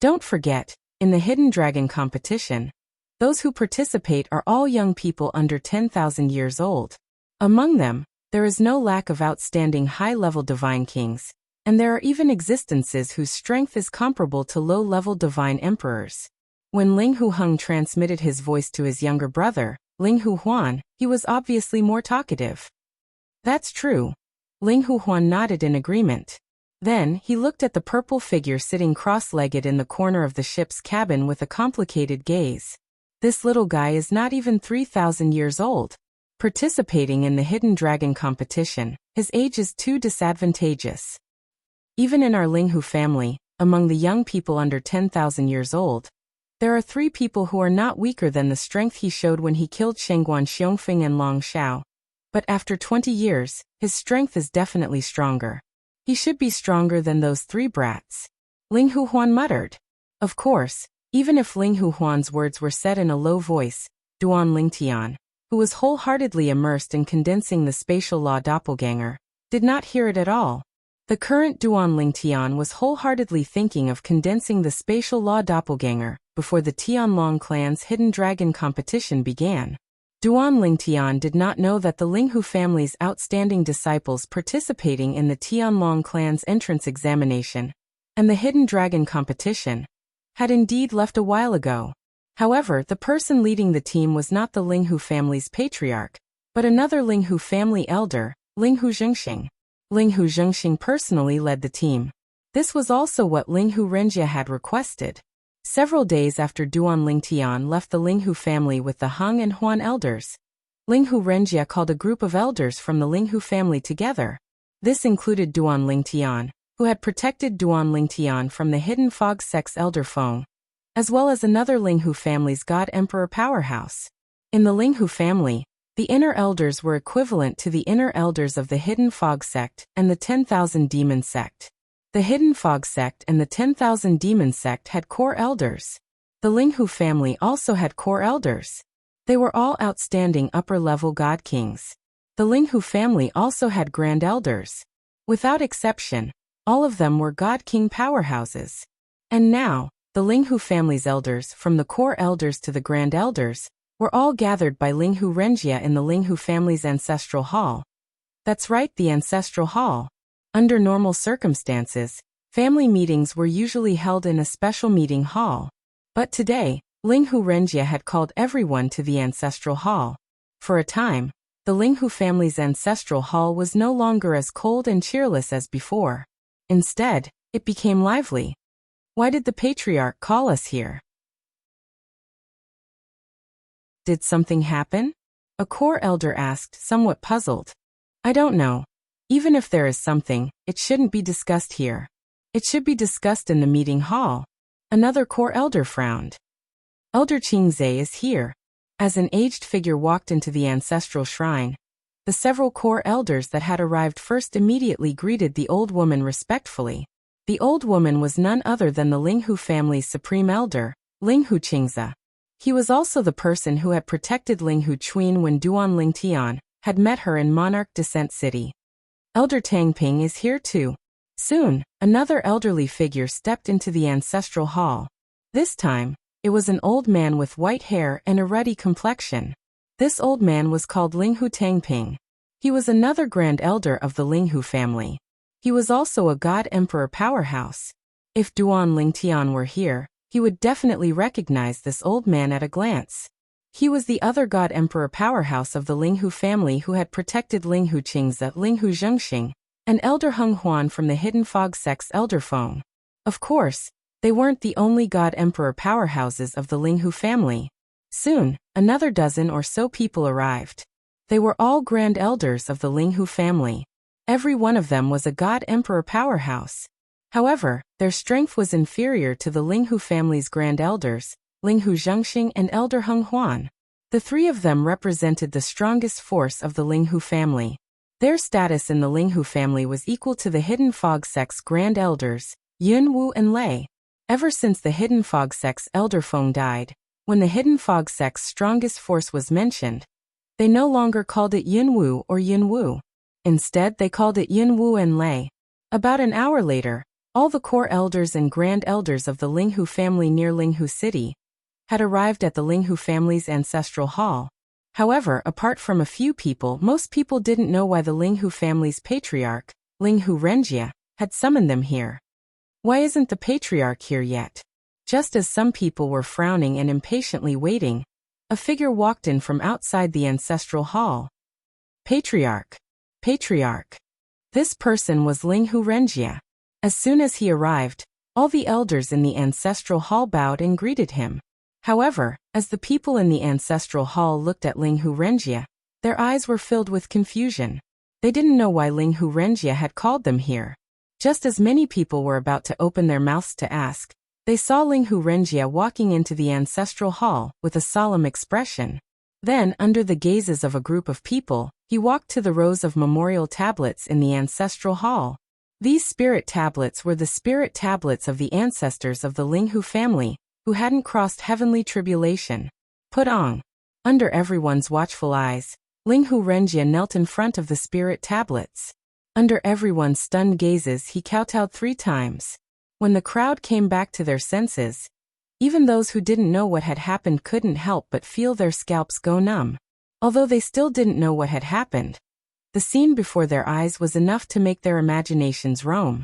Don't forget, in the hidden dragon competition, those who participate are all young people under 10,000 years old. Among them, there is no lack of outstanding high-level divine kings, and there are even existences whose strength is comparable to low-level divine emperors. When Linghu Hung transmitted his voice to his younger brother, Linghu Huan, he was obviously more talkative. That's true. Linghu Huan nodded in agreement. Then, he looked at the purple figure sitting cross-legged in the corner of the ship's cabin with a complicated gaze. This little guy is not even 3,000 years old. Participating in the hidden dragon competition, his age is too disadvantageous. Even in our Linghu family, among the young people under 10,000 years old, there are 3 people who are not weaker than the strength he showed when he killed Shengguan Xiongfeng and Long Xiao. But after 20 years, his strength is definitely stronger. He should be stronger than those 3 brats. Ling Huhuan muttered. Of course, even if Ling Huhuan's words were said in a low voice, Duan Lingtian, who was wholeheartedly immersed in condensing the spatial law doppelganger, did not hear it at all. The current Duan Lingtian was wholeheartedly thinking of condensing the spatial law doppelganger before the Tianlong clan's hidden dragon competition began. Duan Lingtian did not know that the Linghu family's outstanding disciples participating in the Tianlong clan's entrance examination and the hidden dragon competition had indeed left a while ago. However, the person leading the team was not the Linghu family's patriarch, but another Linghu family elder, Linghu Zhengxing. Linghu Zhengxing personally led the team. This was also what Linghu Renjia had requested. Several days after Duan Lingtian left the Linghu family with the Heng and Huan elders, Linghu Renjia called a group of elders from the Linghu family together. This included Duan Lingtian, who had protected Duan Lingtian from the hidden fog sect's elder Feng, as well as another Linghu family's God Emperor powerhouse. In the Linghu family, the inner elders were equivalent to the inner elders of the hidden fog sect and the 10,000 demon sect. The hidden fog sect and the 10,000 demon sect had core elders. The Linghu family also had core elders. They were all outstanding upper-level god kings. The Linghu family also had grand elders. Without exception, all of them were god king powerhouses. And now, the Linghu family's elders, from the core elders to the grand elders, were all gathered by Linghu Renjia in the Linghu family's ancestral hall. That's right, the ancestral hall. Under normal circumstances, family meetings were usually held in a special meeting hall. But today, Linghu Renjia had called everyone to the ancestral hall. For a time, the Linghu family's ancestral hall was no longer as cold and cheerless as before. Instead, it became lively. Why did the patriarch call us here? Did something happen? A core elder asked, somewhat puzzled. I don't know. Even if there is something, it shouldn't be discussed here. It should be discussed in the meeting hall. Another core elder frowned. Elder Qingzhe is here. As an aged figure walked into the ancestral shrine, the several core elders that had arrived first immediately greeted the old woman respectfully. The old woman was none other than the Linghu family's supreme elder, Linghu Qingze. He was also the person who had protected Linghu Chuin when Duan Lingtian had met her in Monarch Descent City. Elder Tangping is here too. Soon, another elderly figure stepped into the ancestral hall. This time, it was an old man with white hair and a ruddy complexion. This old man was called Linghu Tangping. He was another grand elder of the Linghu family. He was also a god emperor powerhouse. If Duan Lingtian were here, he would definitely recognize this old man at a glance. He was the other god emperor powerhouse of the Linghu family who had protected Linghu Qingze, Linghu Zhengxing, and Elder Heng Huan from the hidden fog sect's elder Feng. Of course, they weren't the only god emperor powerhouses of the Linghu family. Soon, another dozen or so people arrived. They were all grand elders of the Linghu family. Every one of them was a god emperor powerhouse. However, their strength was inferior to the Linghu family's grand elders, Linghu Zhengxing and Elder Heng Huan. The 3 of them represented the strongest force of the Linghu family. Their status in the Linghu family was equal to the Hidden Fog sect's grand elders, Yun Wu and Lei. Ever since the Hidden Fog sect's elder Feng died, when the Hidden Fog sect's strongest force was mentioned, they no longer called it Yun Wu or Yun Wu. Instead, they called it Yun Wu and Lei. About an hour later, all the core elders and grand elders of the Linghu family near Linghu City had arrived at the Linghu family's ancestral hall. However, apart from a few people, most people didn't know why the Linghu family's patriarch, Linghu Renjia, had summoned them here. Why isn't the patriarch here yet? Just as some people were frowning and impatiently waiting, a figure walked in from outside the ancestral hall. Patriarch. Patriarch. This person was Linghu Renjia. As soon as he arrived, all the elders in the ancestral hall bowed and greeted him. However, as the people in the ancestral hall looked at Linghu Renjia, their eyes were filled with confusion. They didn't know why Linghu Renjia had called them here. Just as many people were about to open their mouths to ask, they saw Linghu Renjia walking into the ancestral hall with a solemn expression. Then, under the gazes of a group of people, he walked to the rows of memorial tablets in the ancestral hall. These spirit tablets were the spirit tablets of the ancestors of the Linghu family, who hadn't crossed heavenly tribulation. Put on. Under everyone's watchful eyes, Linghu Renjia knelt in front of the spirit tablets. Under everyone's stunned gazes he kowtowed 3 times. When the crowd came back to their senses, even those who didn't know what had happened couldn't help but feel their scalps go numb. Although they still didn't know what had happened, the scene before their eyes was enough to make their imaginations roam.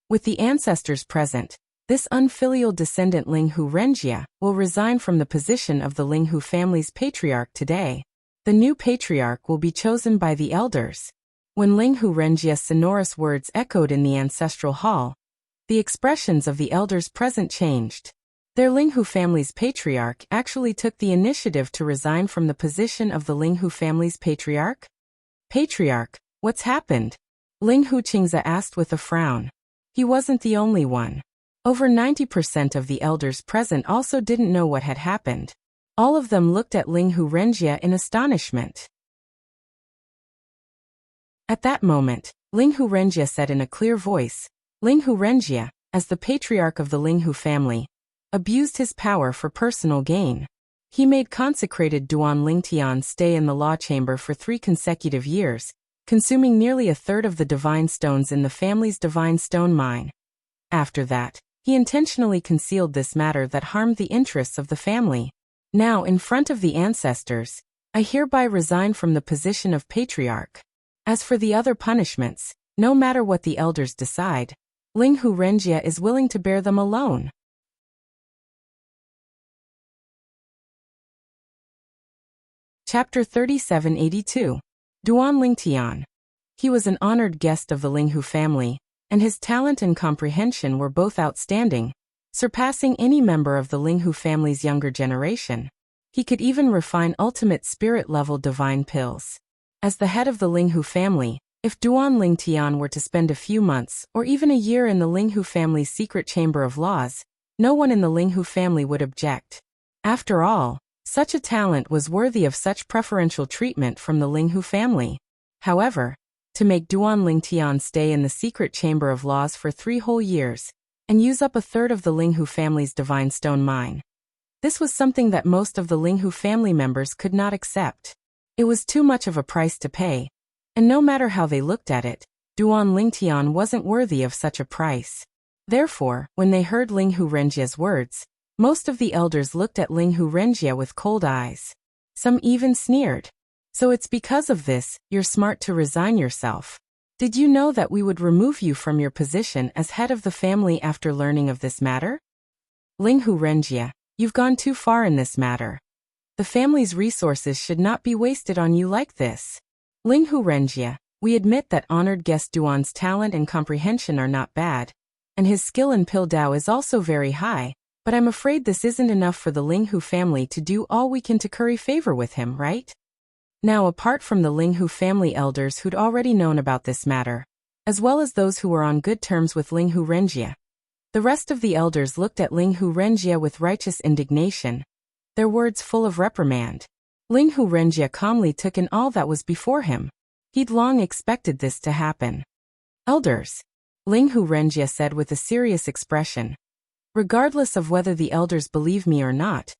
With the ancestors present, this unfilial descendant Linghu Renjia will resign from the position of the Linghu family's patriarch today. The new patriarch will be chosen by the elders. When Linghu Renjia's sonorous words echoed in the ancestral hall, the expressions of the elders present changed. Their Linghu family's patriarch actually took the initiative to resign from the position of the Linghu family's patriarch? Patriarch, what's happened? Linghu Qingze asked with a frown. He wasn't the only one. Over 90% of the elders present also didn't know what had happened. All of them looked at Linghu Renjia in astonishment. At that moment, Linghu Renjia said in a clear voice, Linghu Renjia, as the patriarch of the Linghu family, abused his power for personal gain. He made consecrated Duan Lingtian stay in the law chamber for 3 consecutive years, consuming nearly a third of the divine stones in the family's divine stone mine. After that, he intentionally concealed this matter that harmed the interests of the family. Now, in front of the ancestors, I hereby resign from the position of patriarch. As for the other punishments, no matter what the elders decide, Linghu Renjia is willing to bear them alone. Chapter 3782. Duan Lingtian. He was an honored guest of the Linghu family, and his talent and comprehension were both outstanding, surpassing any member of the Linghu family's younger generation. He could even refine ultimate spirit-level divine pills. As the head of the Linghu family, if Duan Lingtian were to spend a few months or even a year in the Linghu family's secret chamber of laws, no one in the Linghu family would object. After all, such a talent was worthy of such preferential treatment from the Linghu family. However, to make Duan Lingtian stay in the secret chamber of laws for 3 whole years, and use up a third of the Linghu family's divine stone mine, this was something that most of the Linghu family members could not accept. It was too much of a price to pay, and no matter how they looked at it, Duan Lingtian wasn't worthy of such a price. Therefore, when they heard Linghu Renjia's words, most of the elders looked at Linghu Renjia with cold eyes. Some even sneered. So it's because of this, you're smart to resign yourself. Did you know that we would remove you from your position as head of the family after learning of this matter? Linghu Renjia, you've gone too far in this matter. The family's resources should not be wasted on you like this. Linghu Renjia, we admit that honored guest Duan's talent and comprehension are not bad, and his skill in Pil Dao is also very high, but I'm afraid this isn't enough for the Linghu family to do all we can to curry favor with him, right? Now, apart from the Linghu family elders who'd already known about this matter, as well as those who were on good terms with Linghu Renjia, the rest of the elders looked at Linghu Renjia with righteous indignation, their words full of reprimand. Linghu Renjia calmly took in all that was before him. He'd long expected this to happen. Elders, Linghu Renjia said with a serious expression, regardless of whether the elders believe me or not,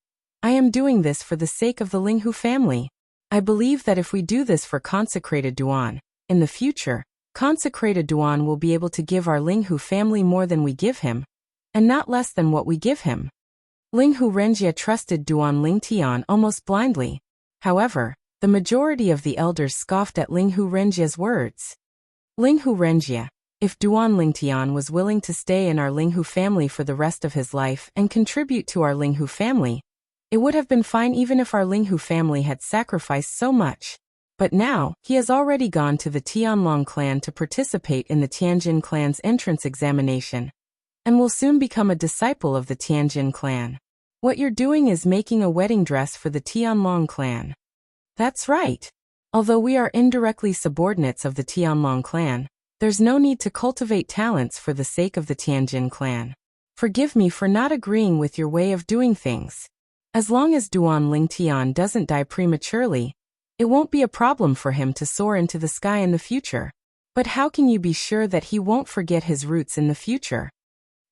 I am doing this for the sake of the Linghu family. I believe that if we do this for consecrated Duan, in the future, consecrated Duan will be able to give our Linghu family more than we give him, and not less than what we give him. Linghu Renjia trusted Duan Lingtian almost blindly. However, the majority of the elders scoffed at Linghu Renjia's words. Linghu Renjia, if Duan Lingtian was willing to stay in our Linghu family for the rest of his life and contribute to our Linghu family, it would have been fine even if our Linghu family had sacrificed so much. But now, he has already gone to the Tianlong clan to participate in the Tianjin clan's entrance examination, and will soon become a disciple of the Tianjin clan. What you're doing is making a wedding dress for the Tianlong clan. That's right. Although we are indirectly subordinates of the Tianlong clan, there's no need to cultivate talents for the sake of the Tianjin clan. Forgive me for not agreeing with your way of doing things. As long as Duan Lingtian doesn't die prematurely, it won't be a problem for him to soar into the sky in the future. But how can you be sure that he won't forget his roots in the future?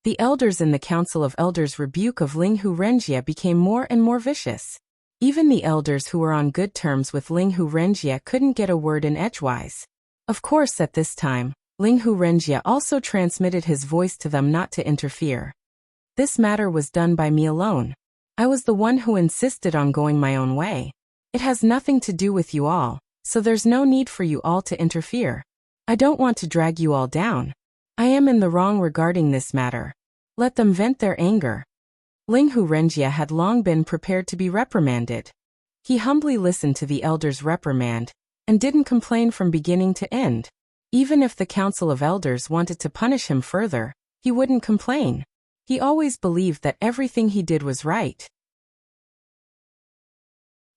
The elders in the Council of Elders' rebuke of Linghu Renjie became more and more vicious. Even the elders who were on good terms with Linghu Renjie couldn't get a word in edgewise. Of course, at this time, Linghu Renjie also transmitted his voice to them not to interfere. This matter was done by me alone. I was the one who insisted on going my own way. It has nothing to do with you all, so there's no need for you all to interfere. I don't want to drag you all down. I am in the wrong regarding this matter. Let them vent their anger. Linghu Renjie had long been prepared to be reprimanded. He humbly listened to the elders' reprimand, and didn't complain from beginning to end. Even if the Council of Elders wanted to punish him further, he wouldn't complain. He always believed that everything he did was right.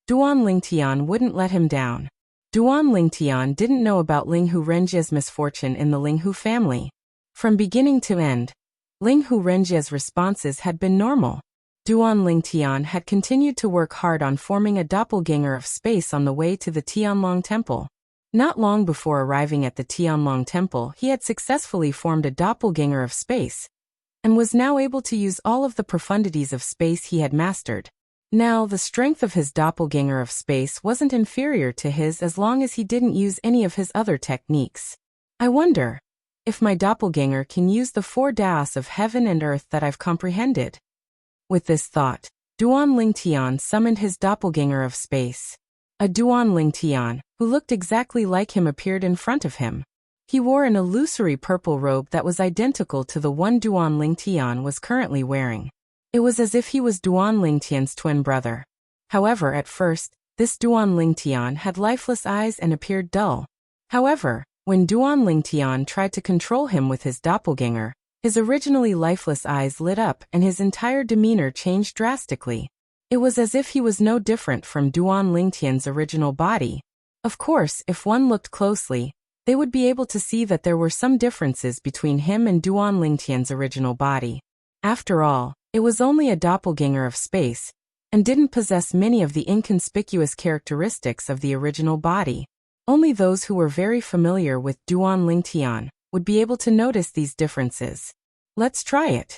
Duan Lingtian wouldn't let him down. Duan Lingtian didn't know about Linghu Renjie's misfortune in the Linghu family. From beginning to end, Linghu Renjie's responses had been normal. Duan Lingtian had continued to work hard on forming a doppelganger of space on the way to the Tianlong Temple. Not long before arriving at the Tianlong Temple, he had successfully formed a doppelganger of space, and was now able to use all of the profundities of space he had mastered. Now, the strength of his doppelganger of space wasn't inferior to his as long as he didn't use any of his other techniques. I wonder if my doppelganger can use the 4 Daos of heaven and earth that I've comprehended. With this thought, Duan Lingtian summoned his doppelganger of space. A Duan Lingtian, who looked exactly like him, appeared in front of him. He wore an illusory purple robe that was identical to the one Duan Lingtian was currently wearing. It was as if he was Duan Lingtian's twin brother. However, at first, this Duan Lingtian had lifeless eyes and appeared dull. However, when Duan Lingtian tried to control him with his doppelganger, his originally lifeless eyes lit up and his entire demeanor changed drastically. It was as if he was no different from Duan Lingtian's original body. Of course, if one looked closely, they would be able to see that there were some differences between him and Duan Lingtian's original body. After all, it was only a doppelganger of space, and didn't possess many of the inconspicuous characteristics of the original body. Only those who were very familiar with Duan Lingtian would be able to notice these differences. Let's try it.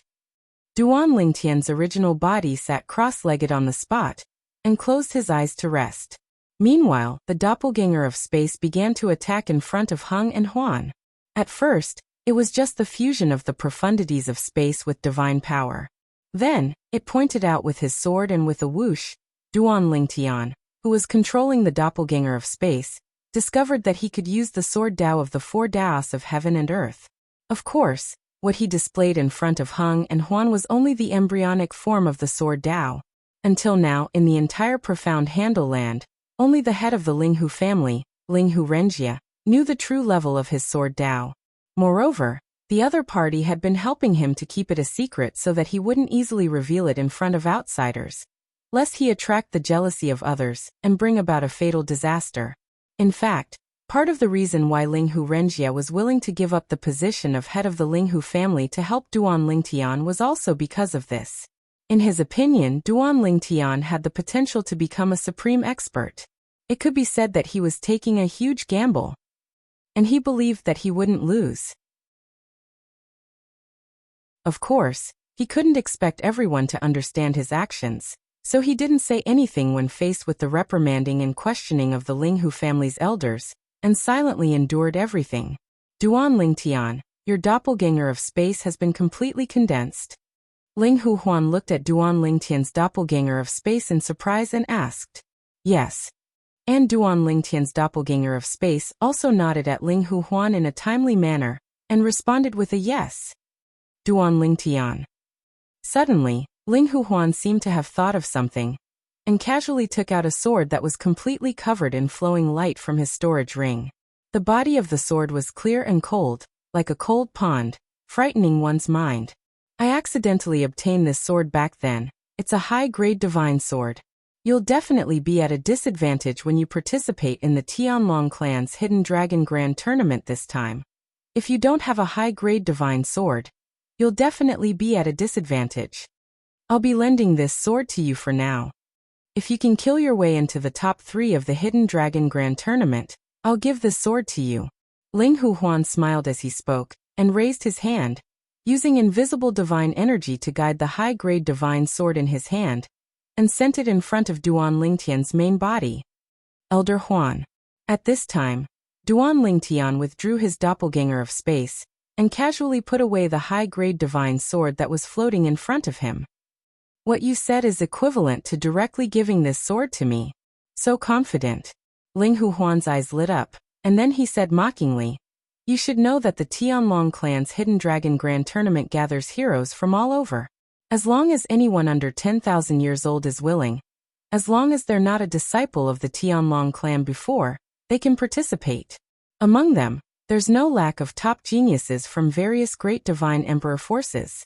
Duan Lingtian's original body sat cross-legged on the spot, and closed his eyes to rest. Meanwhile, the doppelganger of space began to attack in front of Hung and Huan. At first, it was just the fusion of the profundities of space with divine power. Then, it pointed out with his sword and with a whoosh, Duan Lingtian, who was controlling the doppelganger of space, discovered that he could use the sword Dao of the 4 Daos of heaven and earth. Of course, what he displayed in front of Hung and Huan was only the embryonic form of the sword Dao. Until now, in the entire profound Handle land, only the head of the Linghu family, Linghu Renjie, knew the true level of his sword Dao. Moreover, the other party had been helping him to keep it a secret so that he wouldn't easily reveal it in front of outsiders, lest he attract the jealousy of others and bring about a fatal disaster. In fact, part of the reason why Linghu Renjie was willing to give up the position of head of the Linghu family to help Duan Lingtian was also because of this. In his opinion, Duan Lingtian had the potential to become a supreme expert. It could be said that he was taking a huge gamble, and he believed that he wouldn't lose. Of course, he couldn't expect everyone to understand his actions, so he didn't say anything when faced with the reprimanding and questioning of the Linghu family's elders, and silently endured everything. Duan Lingtian, your doppelganger of space has been completely condensed. Linghu Huan looked at Duan Lingtian's doppelganger of space in surprise and asked, "Yes." And Duan Lingtian's doppelganger of space also nodded at Linghu Huan in a timely manner, and responded with a yes. Duan Lingtian. Suddenly, Linghu Huan seemed to have thought of something, and casually took out a sword that was completely covered in flowing light from his storage ring. The body of the sword was clear and cold, like a cold pond, frightening one's mind. I accidentally obtained this sword back then. It's a high-grade divine sword. You'll definitely be at a disadvantage when you participate in the Tianlong clan's Hidden Dragon Grand Tournament this time. If you don't have a high-grade divine sword, you'll definitely be at a disadvantage. I'll be lending this sword to you for now. If you can kill your way into the top 3 of the Hidden Dragon Grand Tournament, I'll give this sword to you. Ling Huan smiled as he spoke, and raised his hand, using invisible divine energy to guide the high-grade divine sword in his hand, and sent it in front of Duan Lingtian's main body. Elder Huan. At this time, Duan Lingtian withdrew his doppelganger of space, and casually put away the high-grade divine sword that was floating in front of him. What you said is equivalent to directly giving this sword to me. So confident. Ling Huan's eyes lit up, and then he said mockingly, "You should know that the Tianlong clan's Hidden Dragon Grand Tournament gathers heroes from all over. As long as anyone under 10,000 years old is willing, as long as they're not a disciple of the Tianlong clan before, they can participate. Among them, there's no lack of top geniuses from various great divine emperor forces.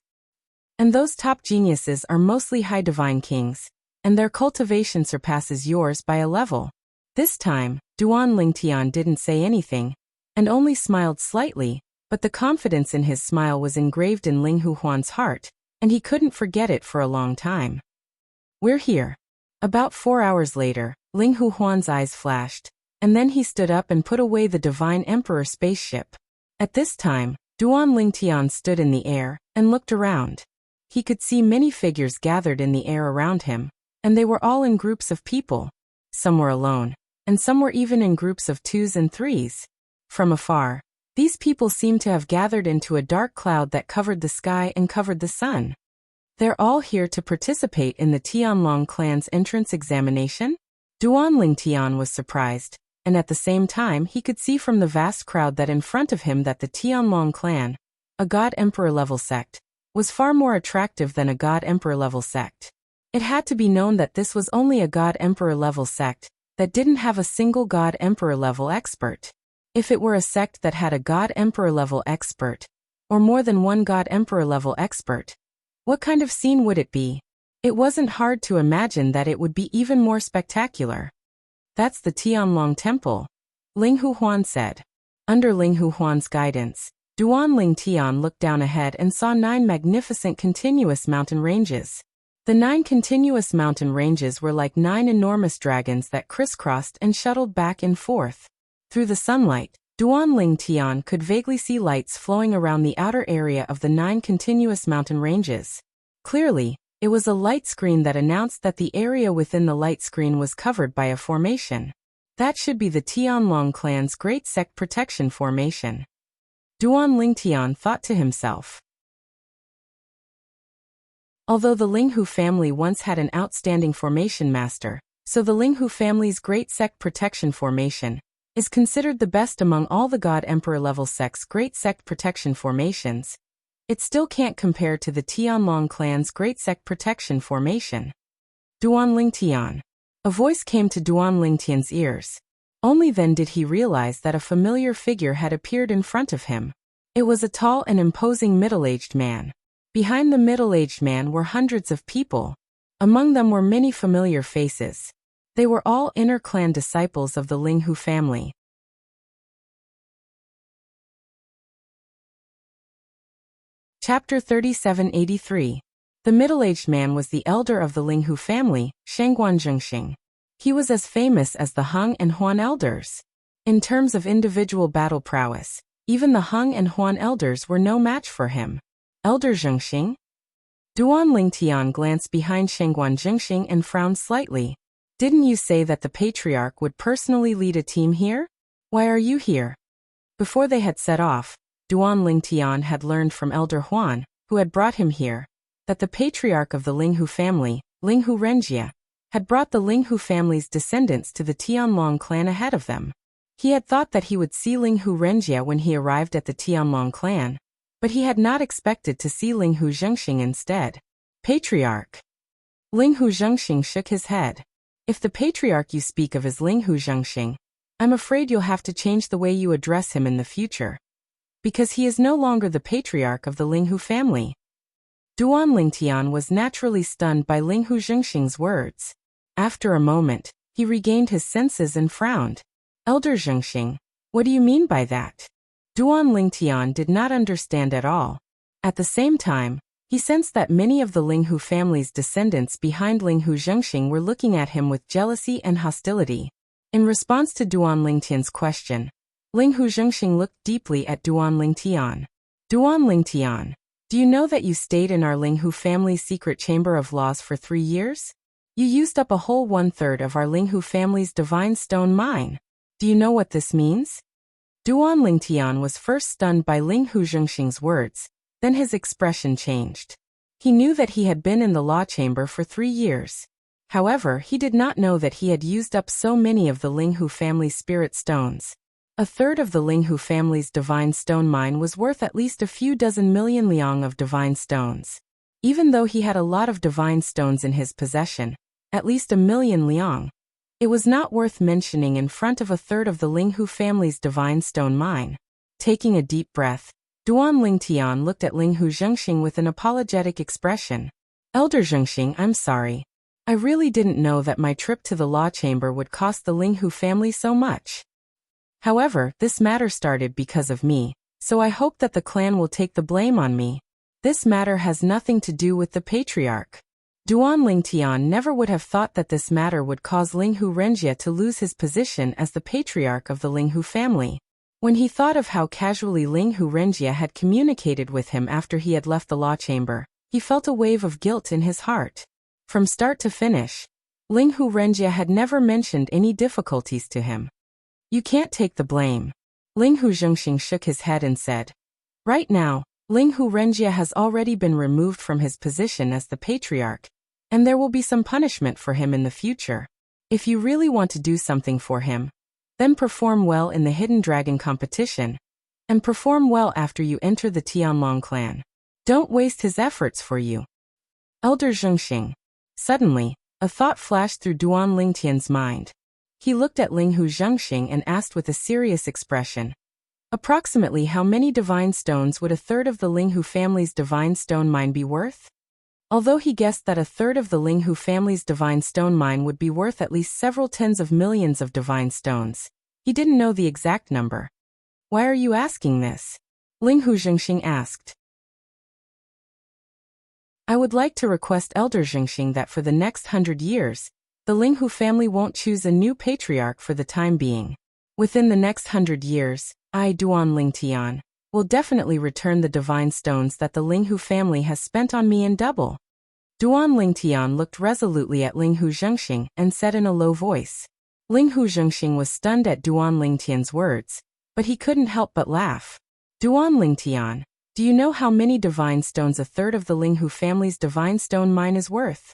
And those top geniuses are mostly high divine kings, and their cultivation surpasses yours by a level." This time, Duan Lingtian didn't say anything, and only smiled slightly, but the confidence in his smile was engraved in Ling Huan's heart, and he couldn't forget it for a long time. "We're here." About 4 hours later, Ling Huan's eyes flashed, and then he stood up and put away the Divine Emperor spaceship. At this time, Duan Lingtian stood in the air and looked around. He could see many figures gathered in the air around him, and they were all in groups of people. Some were alone, and some were even in groups of 2s and 3s. From afar, these people seemed to have gathered into a dark cloud that covered the sky and covered the sun. They're all here to participate in the Tianlong clan's entrance examination? Duan Lingtian was surprised, and at the same time he could see from the vast crowd that in front of him that the Tianlong clan, a God-Emperor level sect, was far more attractive than a God-Emperor level sect. It had to be known that this was only a God-Emperor level sect that didn't have a single God-Emperor level expert. If it were a sect that had a God-Emperor level expert, or more than one God-Emperor level expert, what kind of scene would it be? It wasn't hard to imagine that it would be even more spectacular. "That's the Tianlong Temple," Ling Huan said. Under Ling Huan's guidance, Duan Lingtian looked down ahead and saw 9 magnificent continuous mountain ranges. The 9 continuous mountain ranges were like 9 enormous dragons that crisscrossed and shuttled back and forth. Through the sunlight, Duan Lingtian could vaguely see lights flowing around the outer area of the 9 continuous mountain ranges. Clearly, it was a light screen that announced that the area within the light screen was covered by a formation. That should be the Tianlong clan's Great Sect Protection Formation. Duan Lingtian thought to himself. Although the Linghu family once had an outstanding formation master, so the Linghu family's Great Sect Protection Formation is considered the best among all the God-Emperor level sects' Great Sect Protection Formations, it still can't compare to the Tianlong clan's Great Sect Protection Formation. Duan Lingtian. A voice came to Duan Lingtian's ears. Only then did he realize that a familiar figure had appeared in front of him. It was a tall and imposing middle-aged man. Behind the middle-aged man were hundreds of people. Among them were many familiar faces. They were all inner clan disciples of the Linghu family. Chapter 3783. The middle-aged man was the elder of the Linghu family, Shangguan Zhengxing. He was as famous as the Hung and Huan elders. In terms of individual battle prowess, even the Hung and Huan elders were no match for him. Elder Zhengxing? Duan Lingtian glanced behind Shangguan Zhengxing and frowned slightly. Didn't you say that the patriarch would personally lead a team here? Why are you here? Before they had set off, Duan Lingtian had learned from Elder Huan, who had brought him here, that the patriarch of the Linghu family, Linghu Renjia, had brought the Linghu family's descendants to the Tianlong clan ahead of them. He had thought that he would see Linghu Renjia when he arrived at the Tianlong clan, but he had not expected to see Linghu Zhengxing instead. Patriarch. Linghu Zhengxing shook his head. If the patriarch you speak of is Linghu Zhengxing, I'm afraid you'll have to change the way you address him in the future. Because he is no longer the patriarch of the Linghu family. Duan Lingtian was naturally stunned by Linghu Zhengxing's words. After a moment, he regained his senses and frowned. Elder Zhengxing, what do you mean by that? Duan Lingtian did not understand at all. At the same time, he sensed that many of the Linghu family's descendants behind Linghu Zhengxing were looking at him with jealousy and hostility. In response to Duan Lingtian's question, Ling Hu Zhengxing looked deeply at Duan Lingtian. Duan Lingtian, do you know that you stayed in our Ling Hu family's secret chamber of laws for 3 years? You used up a whole 1/3 of our Ling Hu family's divine stone mine. Do you know what this means? Duan Lingtian was first stunned by Ling Hu Zhengxing's words, then his expression changed. He knew that he had been in the law chamber for 3 years. However, he did not know that he had used up so many of the Ling Hu family's spirit stones. 1/3 of the Ling Hu family's divine stone mine was worth at least a few dozen million liang of divine stones. Even though he had a lot of divine stones in his possession, at least 1,000,000 liang, it was not worth mentioning in front of 1/3 of the Ling Hu family's divine stone mine. Taking a deep breath, Duan Lingtian looked at Ling Hu Zhengxing with an apologetic expression. Elder Zhengxing, I'm sorry. I really didn't know that my trip to the law chamber would cost the Ling Hu family so much. However, this matter started because of me, so I hope that the clan will take the blame on me. This matter has nothing to do with the patriarch. Duan Lingtian never would have thought that this matter would cause Ling Hu Renjie to lose his position as the patriarch of the Ling Hu family. When he thought of how casually Ling Hu Renjie had communicated with him after he had left the law chamber, he felt a wave of guilt in his heart. From start to finish, Ling Hu Renjie had never mentioned any difficulties to him. You can't take the blame. Ling Hu Zhengxing shook his head and said, right now, Ling Hu Renjie has already been removed from his position as the patriarch, and there will be some punishment for him in the future. If you really want to do something for him, then perform well in the Hidden Dragon competition, and perform well after you enter the Tianlong clan. Don't waste his efforts for you. Elder Zhengxing. Suddenly, a thought flashed through Duan Lingtian's mind. He looked at Ling Hu Zhengxing and asked with a serious expression, approximately how many divine stones would 1/3 of the Ling Hu family's divine stone mine be worth? Although he guessed that 1/3 of the Ling Hu family's divine stone mine would be worth at least several tens of millions of divine stones, he didn't know the exact number. Why are you asking this? Ling Hu Zhengxing asked. I would like to request Elder Zhengxing that for the next 100 years, the Ling Hu family won't choose a new patriarch for the time being. Within the next 100 years, I, Duan Lingtian, will definitely return the divine stones that the Ling Hu family has spent on me in double. Duan Lingtian looked resolutely at Ling Hu Zhengxing and said in a low voice. Ling Hu Zhengxing was stunned at Duan Lingtian's words, but he couldn't help but laugh. Duan Lingtian, do you know how many divine stones 1/3 of the Ling Hu family's divine stone mine is worth?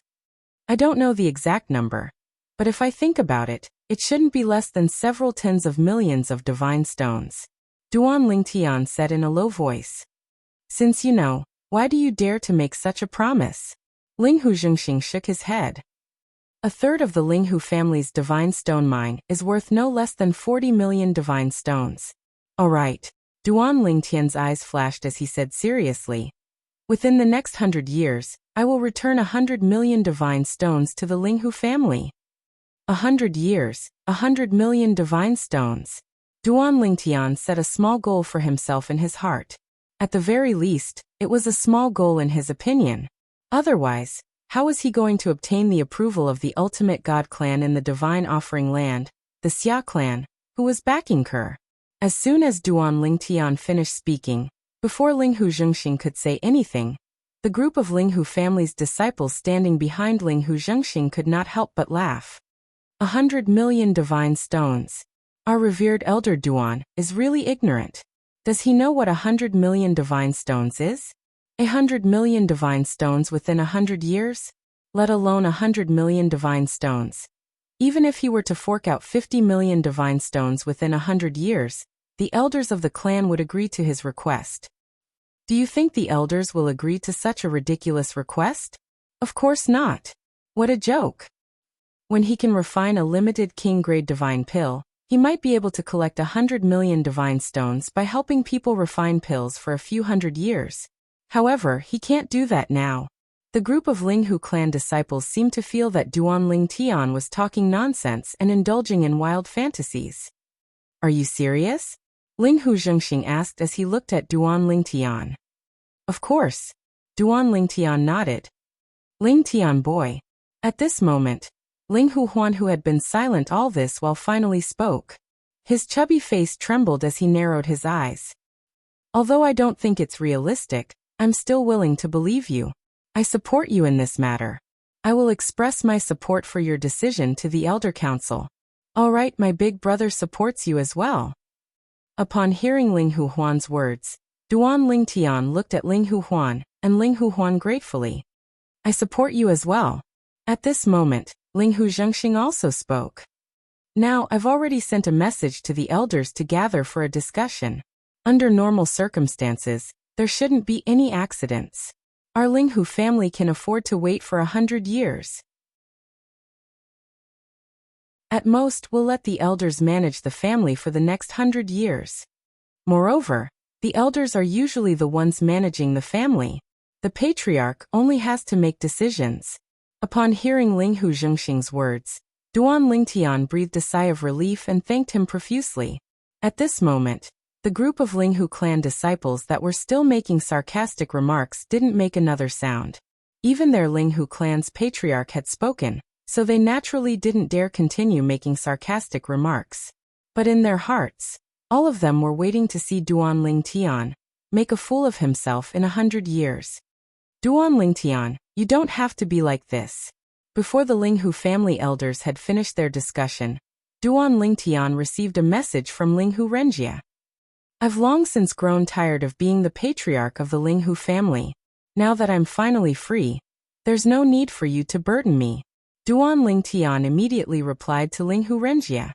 I don't know the exact number, but if I think about it, it shouldn't be less than several tens of millions of divine stones. Duan Lingtian said in a low voice. Since you know, why do you dare to make such a promise? Ling Hu Zhengxing shook his head. 1/3 of the Ling Hu family's divine stone mine is worth no less than 40 million divine stones. All right. Duan Lingtian's eyes flashed as he said seriously. Within the next 100 years, I will return 100 million divine stones to the Ling Hu family. 100 years, 100 million divine stones. Duan Lingtian set a small goal for himself in his heart. At the very least, it was a small goal in his opinion. Otherwise, how was he going to obtain the approval of the ultimate god clan in the divine offering land, the Xia clan, who was backing Kerr? As soon as Duan Lingtian finished speaking, before Ling Hu Zhengxing could say anything, the group of Ling Hu family's disciples standing behind Ling Hu Zhengxing could not help but laugh. 100 million divine stones. Our revered elder Duan is really ignorant. Does he know what 100 million divine stones is? 100 million divine stones within 100 years? Let alone 100 million divine stones. Even if he were to fork out 50 million divine stones within 100 years, the elders of the clan would agree to his request. Do you think the elders will agree to such a ridiculous request? Of course not. What a joke. When he can refine a limited king-grade divine pill, he might be able to collect 100 million divine stones by helping people refine pills for a few hundred years. However, he can't do that now. The group of Ling Hu clan disciples seemed to feel that Duan Lingtian was talking nonsense and indulging in wild fantasies. Are you serious? Ling Hu Zhengxing asked as he looked at Duan Lingtian. Of course. Duan Lingtian nodded. Lingtian boy. At this moment, Ling Hu Huan, who had been silent all this while, finally spoke. His chubby face trembled as he narrowed his eyes. Although I don't think it's realistic, I'm still willing to believe you. I support you in this matter. I will express my support for your decision to the Elder Council. All right, my big brother supports you as well. Upon hearing Ling Huhuan's words, Duan Lingtian looked at Ling Huhuan, and Ling Huhuan gratefully. I support you as well. At this moment, Ling Hu Zhengxing also spoke. Now, I've already sent a message to the elders to gather for a discussion. Under normal circumstances, there shouldn't be any accidents. Our Ling Hu family can afford to wait for 100 years. At most, we'll let the elders manage the family for the next 100 years. Moreover, the elders are usually the ones managing the family. The patriarch only has to make decisions. Upon hearing Ling Hu Zhengxing's words, Duan Lingtian breathed a sigh of relief and thanked him profusely. At this moment, the group of Ling Hu clan disciples that were still making sarcastic remarks didn't make another sound. Even their Ling Hu clan's patriarch had spoken, so they naturally didn't dare continue making sarcastic remarks. But in their hearts, all of them were waiting to see Duan Lingtian make a fool of himself in 100 years. Duan Lingtian, you don't have to be like this. Before the Ling Hu family elders had finished their discussion, Duan Lingtian received a message from Ling Hu Renjia. I've long since grown tired of being the patriarch of the Ling Hu family. Now that I'm finally free, there's no need for you to burden me. Duan Lingtian immediately replied to Ling Hu Renjia.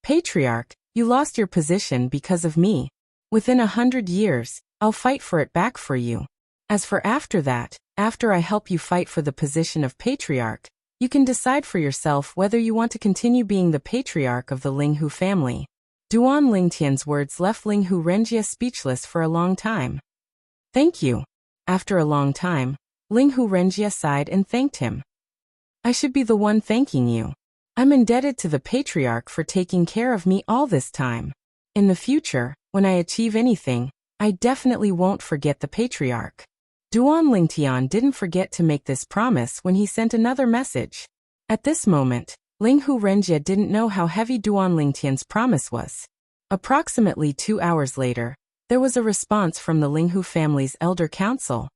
Patriarch, you lost your position because of me. Within 100 years, I'll fight for it back for you. As for after that, after I help you fight for the position of patriarch, you can decide for yourself whether you want to continue being the patriarch of the Ling Hu family. Duan Lingtian's words left Ling Hu Renjia speechless for a long time. Thank you. After a long time, Ling Hu Renjia sighed and thanked him. I should be the one thanking you. I'm indebted to the patriarch for taking care of me all this time. In the future, when I achieve anything, I definitely won't forget the patriarch. Duan Lingtian didn't forget to make this promise when he sent another message. At this moment, Ling Hu Renjia didn't know how heavy Duan Lingtian's promise was. Approximately 2 hours later, there was a response from the Ling Hu family's elder council.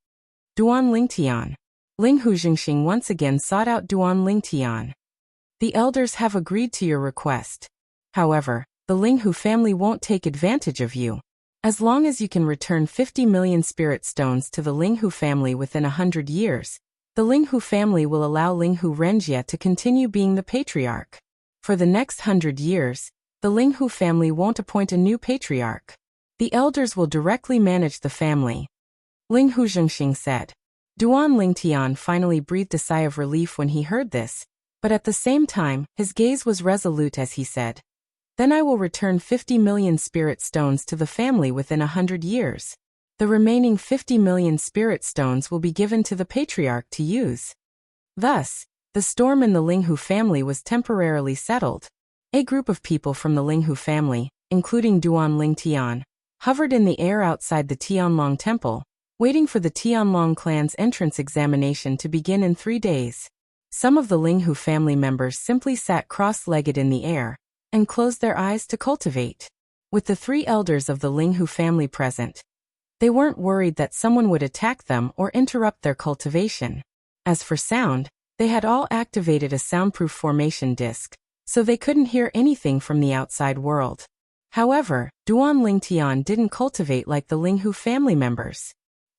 Duan Lingtian. Ling Hu Zhengxing once again sought out Duan Lingtian. The elders have agreed to your request. However, the Ling Hu family won't take advantage of you. As long as you can return 50 million spirit stones to the Ling Hu family within 100 years, the Ling Hu family will allow Ling Hu Renjia to continue being the patriarch. For the next 100 years, the Ling Hu family won't appoint a new patriarch. The elders will directly manage the family. Ling Hu Zhengxing said. Duan Lingtian finally breathed a sigh of relief when he heard this, but at the same time, his gaze was resolute as he said, Then I will return 50 million spirit stones to the family within 100 years. The remaining 50 million spirit stones will be given to the patriarch to use. Thus, the storm in the Ling Hu family was temporarily settled. A group of people from the Ling Hu family, including Duan Lingtian, hovered in the air outside the Tianlong temple, waiting for the Tianlong clan's entrance examination to begin in 3 days. Some of the Ling Hu family members simply sat cross-legged in the air and closed their eyes to cultivate. With the 3 elders of the Ling Hu family present, they weren't worried that someone would attack them or interrupt their cultivation. As for sound, they had all activated a soundproof formation disc, so they couldn't hear anything from the outside world. However, Duan Lingtian didn't cultivate like the Ling Hu family members.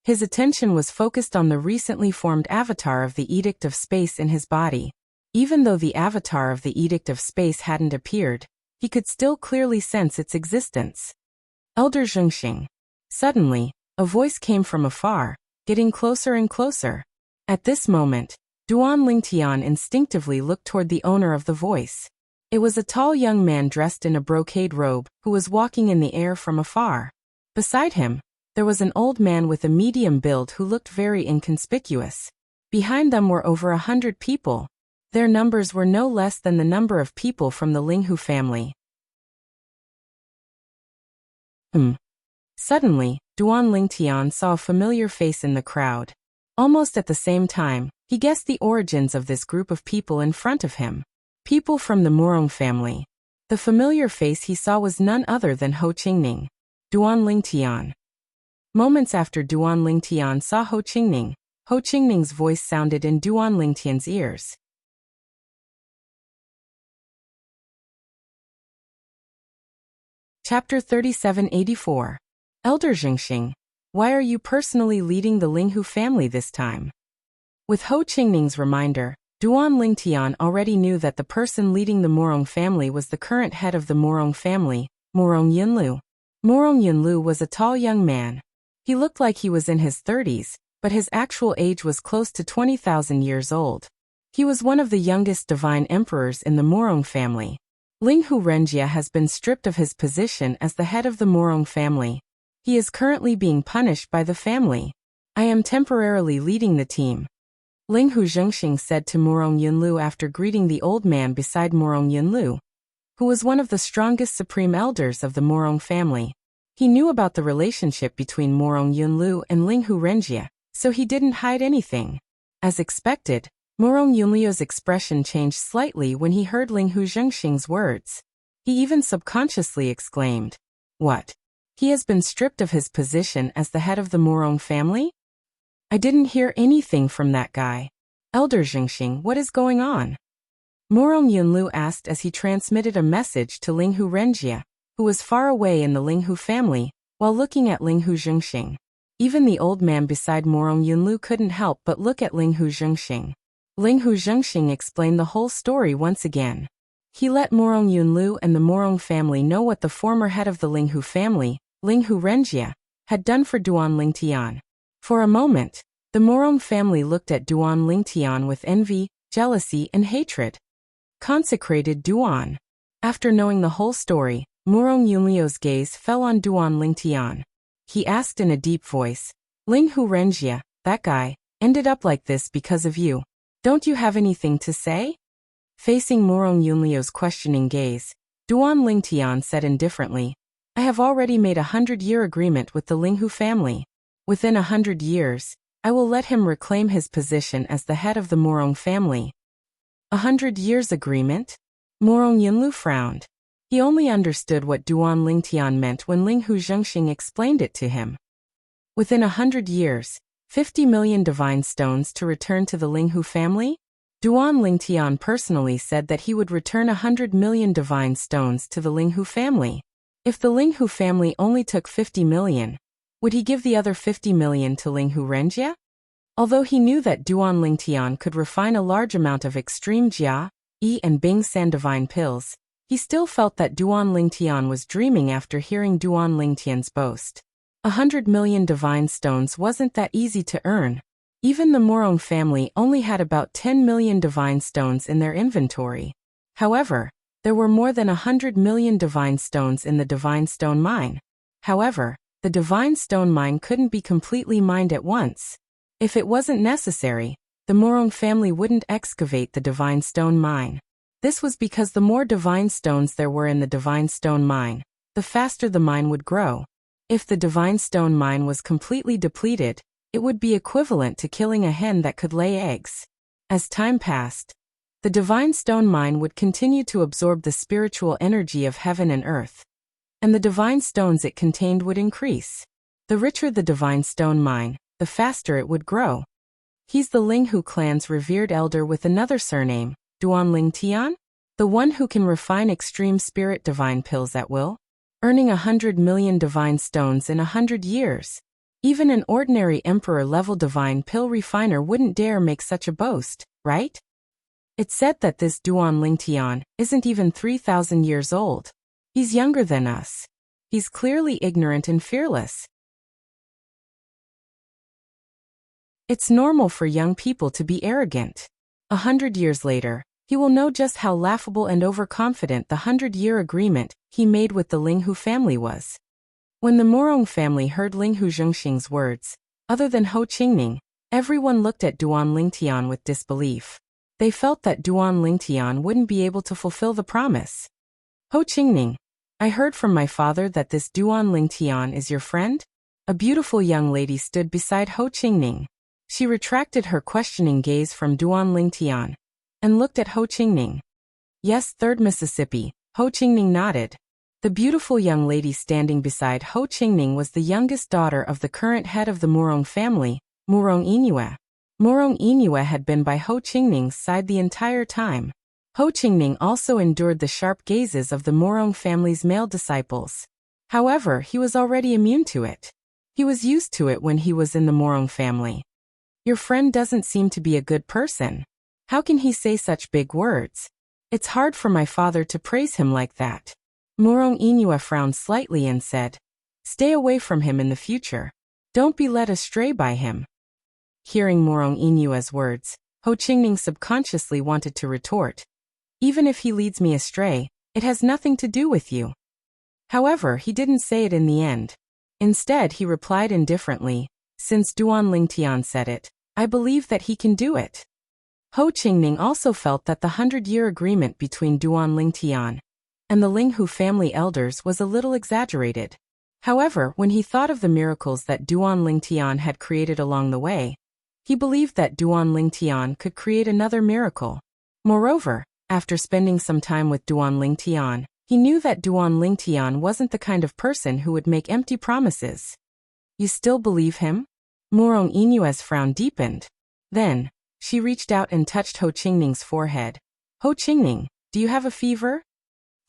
His attention was focused on the recently formed avatar of the Edict of Space in his body. Even though the avatar of the Edict of Space hadn't appeared, he could still clearly sense its existence. Elder Zhengxing. Suddenly, a voice came from afar, getting closer and closer. At this moment, Duan Lingtian instinctively looked toward the owner of the voice. It was a tall young man dressed in a brocade robe who was walking in the air from afar. Beside him, there was an old man with a medium build who looked very inconspicuous. Behind them were over 100 people. Their numbers were no less than the number of people from the Ling Hu family. Suddenly, Duan Lingtian saw a familiar face in the crowd. Almost at the same time, he guessed the origins of this group of people in front of him. People from the Murong family. The familiar face he saw was none other than Ho Qingning. Duan Lingtian. Moments after Duan Lingtian saw Ho Qingning's voice sounded in Duan Lingtian's ears. Chapter 3784. Elder Xingxing, why are you personally leading the Linghu family this time? With Ho Qingning's reminder, Duan Lingtian already knew that the person leading the Morong family was the current head of the Morong family, Morong Yunlu. Morong Yunlu was a tall young man. He looked like he was in his 30s, but his actual age was close to 20,000 years old. He was one of the youngest divine emperors in the Morong family. Linghu Renjia has been stripped of his position as the head of the Morong family. He is currently being punished by the family. I am temporarily leading the team. Linghu Zhengxing said to Morong Yunlu after greeting the old man beside Morong Yunlu, who was one of the strongest supreme elders of the Morong family. He knew about the relationship between Morong Yunlu and Linghu Renjia, so he didn't hide anything. As expected, Morong Yunlu's expression changed slightly when he heard Linghu Zhengxing's words. He even subconsciously exclaimed, "What? He has been stripped of his position as the head of the Morong family? I didn't hear anything from that guy. Elder Zhengxing, what is going on?" Morong Yunlu asked as he transmitted a message to Linghu Renjia, who was far away in the Linghu family, while looking at Linghu Zhengxing. Even the old man beside Morong Yunlu couldn't help but look at Linghu Zhengxing. Linghu Zhengxing explained the whole story once again. He let Morong Yunlu and the Morong family know what the former head of the Linghu family, Linghu Renjia, had done for Duan Lingtian. For a moment, the Morong family looked at Duan Lingtian with envy, jealousy, and hatred. Consecrated Duan. After knowing the whole story, Morong Yunlu's gaze fell on Duan Lingtian. He asked in a deep voice, "Linghu Renjia, that guy, ended up like this because of you. Don't you have anything to say?" Facing Morong Yunlu's questioning gaze, Duan Lingtian said indifferently, "I have already made a 100-year agreement with the Linghu family. Within 100 years, I will let him reclaim his position as the head of the Morong family." 100 years agreement? Morong Yunlu frowned. He only understood what Duan Lingtian meant when Linghu Zhengxing explained it to him. Within 100 years, 50 million divine stones to return to the Linghu family? Duan Lingtian personally said that he would return 100 million divine stones to the Linghu family. If the Linghu family only took 50 million, would he give the other 50 million to Linghu Renjia? Although he knew that Duan Lingtian could refine a large amount of extreme Jia, Yi and Bing San divine pills, he still felt that Duan Lingtian was dreaming after hearing Duan Lingtian's boast. 100 million divine stones wasn't that easy to earn. Even the Morong family only had about 10 million divine stones in their inventory. However, there were more than 100 million divine stones in the divine stone mine. However, the divine stone mine couldn't be completely mined at once. If it wasn't necessary, the Morong family wouldn't excavate the divine stone mine. This was because the more divine stones there were in the divine stone mine, the faster the mine would grow. If the divine stone mine was completely depleted, it would be equivalent to killing a hen that could lay eggs. As time passed, the divine stone mine would continue to absorb the spiritual energy of heaven and earth, and the divine stones it contained would increase. The richer the divine stone mine, the faster it would grow. He's the Linghu clan's revered elder with another surname, Duan Lingtian, the one who can refine extreme spirit divine pills at will, earning 100 million divine stones in 100 years. Even an ordinary emperor-level divine pill refiner wouldn't dare make such a boast, right? It's said that this Duan Lingtian isn't even 3,000 years old. He's younger than us. He's clearly ignorant and fearless. It's normal for young people to be arrogant. 100 years later, he will know just how laughable and overconfident the 100-year agreement he made with the Linghu family was. When the Morong family heard Linghu Zhengxing's words, other than Ho Qingning, everyone looked at Duan Lingtian with disbelief. They felt that Duan Lingtian wouldn't be able to fulfill the promise. "Ho Qingning, I heard from my father that this Duan Lingtian is your friend?" A beautiful young lady stood beside Ho Qingning. She retracted her questioning gaze from Duan Lingtian and looked at Ho Qingning. "Yes, 3rd Mississippi," Ho Qingning nodded. The beautiful young lady standing beside Ho Qingning was the youngest daughter of the current head of the Murong family, Murong Inue. Murong Inue had been by Ho Qingning's side the entire time. Ho Qingning also endured the sharp gazes of the Murong family's male disciples. However, he was already immune to it. He was used to it when he was in the Murong family. Your friend doesn't seem to be a good person. How can he say such big words? It's hard for my father to praise him like that. Murong Inue frowned slightly and said, Stay away from him in the future. Don't be led astray by him. Hearing Murong Inue's words, Ho Qingning subconsciously wanted to retort. Even if he leads me astray, it has nothing to do with you. However, he didn't say it in the end. Instead, he replied indifferently, Since Duan Lingtian said it, I believe that he can do it. Ho Qingning also felt that the 100-year agreement between Duan Lingtian and the Linghu family elders was a little exaggerated. However, when he thought of the miracles that Duan Lingtian had created along the way, he believed that Duan Lingtian could create another miracle. Moreover, after spending some time with Duan Lingtian, he knew that Duan Lingtian wasn't the kind of person who would make empty promises. You still believe him? Murong Inue's frown deepened. Then, she reached out and touched Ho Qingning's forehead. Ho Qingning, do you have a fever?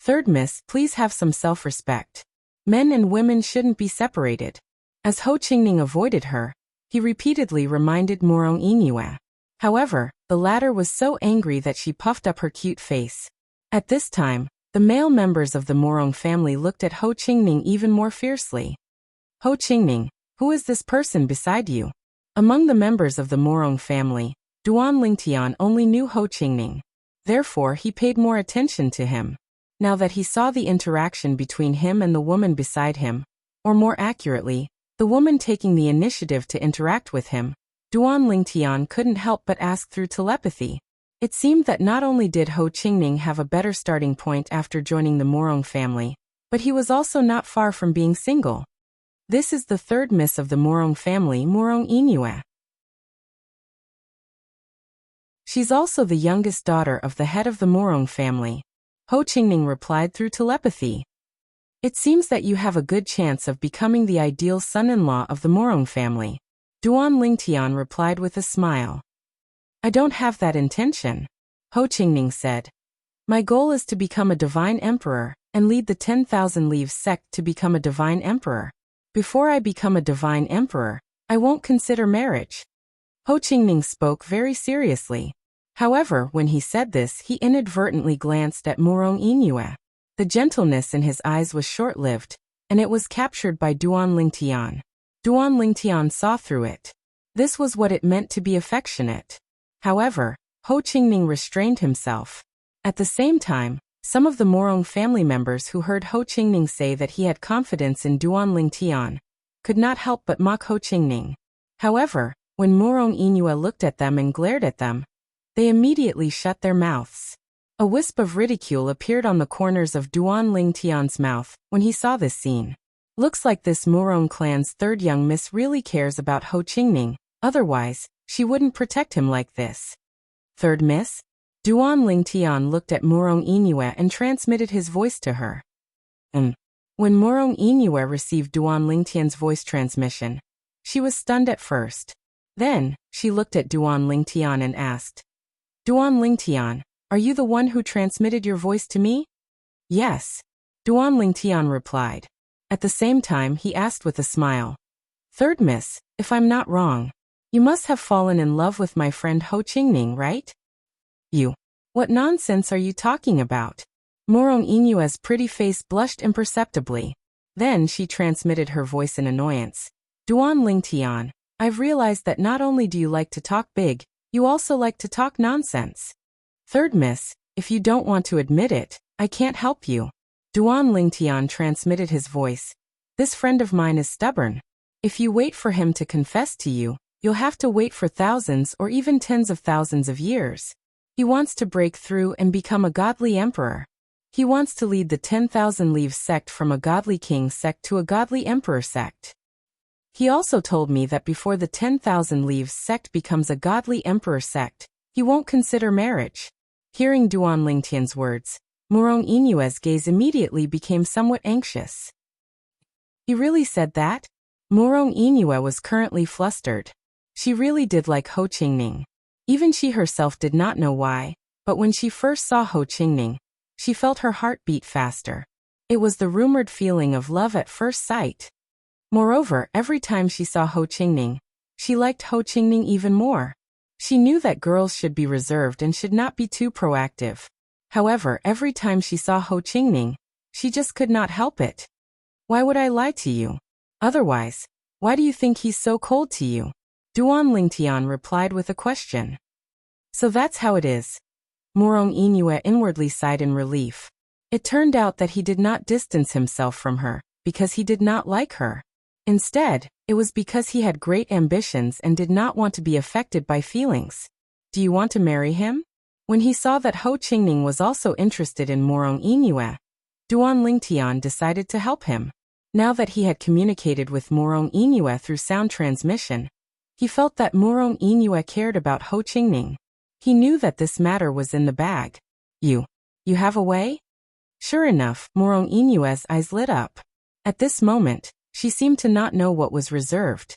Third miss, please have some self-respect. Men and women shouldn't be separated. As Ho Qingning avoided her, he repeatedly reminded Murong Inue. However, the latter was so angry that she puffed up her cute face. At this time, the male members of the Murong family looked at Ho Qingning even more fiercely. Ho Qingning, who is this person beside you? Among the members of the Murong family, Duan Lingtian only knew Ho Qingning. Therefore, he paid more attention to him. Now that he saw the interaction between him and the woman beside him, or more accurately, the woman taking the initiative to interact with him, Duan Lingtian couldn't help but ask through telepathy. It seemed that not only did Ho Qingning have a better starting point after joining the Murong family, but he was also not far from being single. This is the third miss of the Murong family, Murong Inue. She's also the youngest daughter of the head of the Murong family. Ho Qingning replied through telepathy. It seems that you have a good chance of becoming the ideal son-in-law of the Murong family. Duan Lingtian replied with a smile. I don't have that intention. Ho Qingning said. My goal is to become a divine emperor and lead the 10,000 Leaves sect to become a divine emperor. Before I become a divine emperor, I won't consider marriage. Ho Qingning spoke very seriously. However, when he said this, he inadvertently glanced at Murong Inue. The gentleness in his eyes was short-lived, and it was captured by Duan Lingtian. Duan Lingtian saw through it. This was what it meant to be affectionate. However, Ho Qingning restrained himself. At the same time, some of the Murong family members who heard Ho Qingning say that he had confidence in Duan Lingtian could not help but mock Ho Qingning. However, when Murong Inue looked at them and glared at them, they immediately shut their mouths. A wisp of ridicule appeared on the corners of Duan Lingtian's mouth when he saw this scene. Looks like this Murong clan's third young miss really cares about Ho Qingning, otherwise, she wouldn't protect him like this. Third miss? Duan Lingtian looked at Murong Inue and transmitted his voice to her. When Murong Inue received Duan Lingtian's voice transmission, she was stunned at first. Then, she looked at Duan Lingtian and asked, Duan Lingtian, are you the one who transmitted your voice to me? Yes. Duan Lingtian replied. At the same time, he asked with a smile. Third miss, if I'm not wrong, you must have fallen in love with my friend Ho Qingning, right? You. What nonsense are you talking about? Murong Inue's pretty face blushed imperceptibly. Then she transmitted her voice in annoyance. Duan Lingtian, I've realized that not only do you like to talk big, you also like to talk nonsense. Third miss, if you don't want to admit it, I can't help you. Duan Lingtian transmitted his voice. This friend of mine is stubborn. If you wait for him to confess to you, you'll have to wait for thousands or even tens of thousands of years. He wants to break through and become a godly emperor. He wants to lead the 10,000 Leaves sect from a godly king sect to a godly emperor sect. He also told me that before the 10,000 Leaves sect becomes a godly emperor sect, he won't consider marriage. Hearing Duan Lingtian's words, Morong Inue's gaze immediately became somewhat anxious. He really said that? Morong Inue was currently flustered. She really did like Ho Qingning. Even she herself did not know why, but when she first saw Ho Qingning, she felt her heart beat faster. It was the rumored feeling of love at first sight. Moreover, every time she saw Ho Qingning, she liked Ho Qingning even more. She knew that girls should be reserved and should not be too proactive. However, every time she saw Ho Qingning, she just could not help it. Why would I lie to you? Otherwise, why do you think he's so cold to you? Duan Lingtian replied with a question. So that's how it is. Morong Inue inwardly sighed in relief. It turned out that he did not distance himself from her, because he did not like her. Instead, it was because he had great ambitions and did not want to be affected by feelings. Do you want to marry him? When he saw that Ho Qingning was also interested in Morong Inue, Duan Lingtian decided to help him. Now that he had communicated with Morong Inue through sound transmission, he felt that Morong Inue cared about Ho Qingning. He knew that this matter was in the bag. You have a way? Sure enough, Morong Inue's eyes lit up. At this moment, she seemed to not know what was reserved.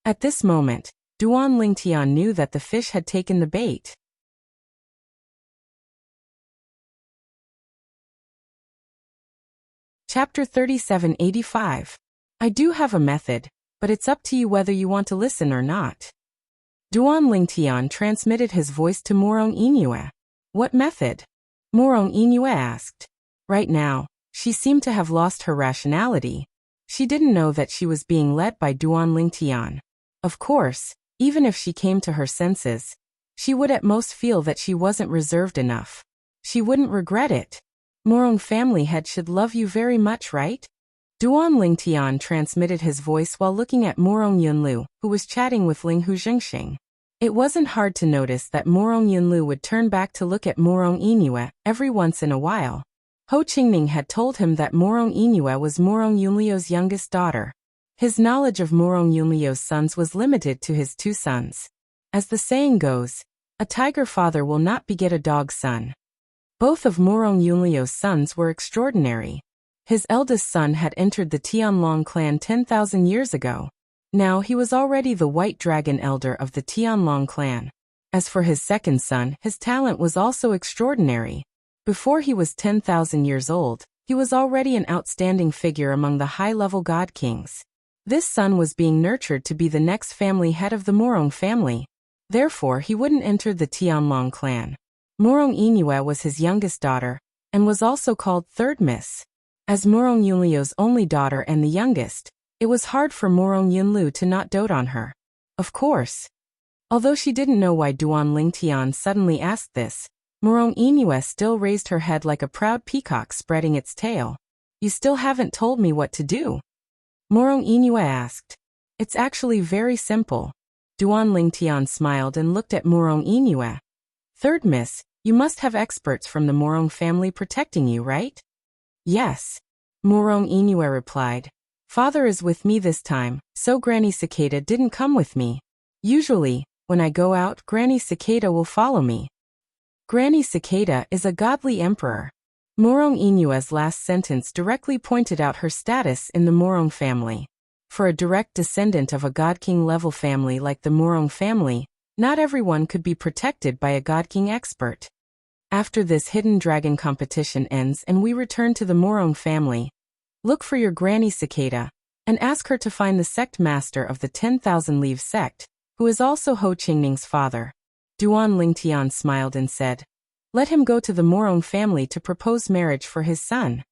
At this moment, Duan Lingtian knew that the fish had taken the bait. Chapter 3785. I do have a method, but it's up to you whether you want to listen or not. Duan Lingtian transmitted his voice to Morong Inue. What method? Morong Inue asked. Right now, she seemed to have lost her rationality. She didn't know that she was being led by Duan Lingtian. Of course, even if she came to her senses, she would at most feel that she wasn't reserved enough. She wouldn't regret it. Morong family head should love you very much, right? Duan Lingtian transmitted his voice while looking at Morong Yunlu, who was chatting with Ling Hu Jingxing. It wasn't hard to notice that Morong Yunlu would turn back to look at Morong Inue every once in a while. Ho Qingning had told him that Morong Inue was Morong Yunluo's youngest daughter. His knowledge of Morong Yunluo's sons was limited to his 2 sons. As the saying goes, a tiger father will not beget a dog son. Both of Morong Yunluo's sons were extraordinary. His eldest son had entered the Tianlong clan 10,000 years ago. Now he was already the White Dragon elder of the Tianlong clan. As for his second son, his talent was also extraordinary. Before he was 10,000 years old, he was already an outstanding figure among the high-level god kings. This son was being nurtured to be the next family head of the Morong family. Therefore, he wouldn't enter the Tianlong clan. Morong Inue was his youngest daughter, and was also called Third Miss. As Morong Yunluo's only daughter and the youngest, it was hard for Morong Yunlu to not dote on her. Of course. Although she didn't know why Duan Lingtian suddenly asked this, Morong Inue still raised her head like a proud peacock spreading its tail. You still haven't told me what to do? Morong Inue asked. It's actually very simple. Duan Lingtian smiled and looked at Morong Inue. Third Miss, you must have experts from the Morong family protecting you, right? Yes. Morong Inue replied. Father is with me this time, so Granny Cicada didn't come with me. Usually, when I go out, Granny Cicada will follow me. Granny Cicada is a godly emperor. Morong Inue's last sentence directly pointed out her status in the Morong family. For a direct descendant of a God King level family like the Morong family, not everyone could be protected by a God King expert. After this hidden dragon competition ends and we return to the Morong family, look for your Granny Cicada, and ask her to find the sect master of the 10,000 Leaves sect, who is also Ho Qingning's father. Duan Lingtian smiled and said, let him go to the Morong family to propose marriage for his son.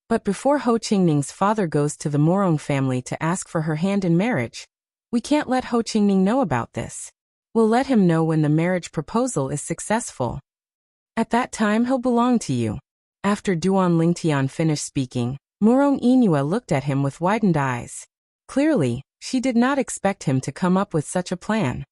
But before Ho Qingning's father goes to the Morong family to ask for her hand in marriage, we can't let Ho Qingning know about this. We'll let him know when the marriage proposal is successful. At that time he'll belong to you. After Duan Lingtian finished speaking, Morong Inue looked at him with widened eyes. Clearly, she did not expect him to come up with such a plan.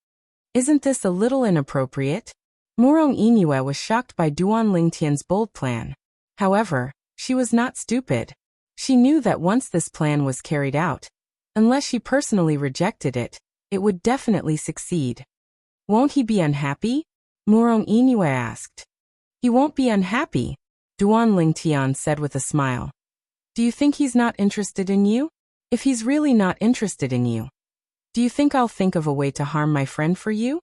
Isn't this a little inappropriate? Morong Inue was shocked by Duan Lingtian's bold plan. However, she was not stupid. She knew that once this plan was carried out, unless she personally rejected it, it would definitely succeed. Won't he be unhappy? Morong Inue asked. He won't be unhappy. Duan Lingtian said with a smile. Do you think he's not interested in you? If he's really not interested in you, do you think I'll think of a way to harm my friend for you?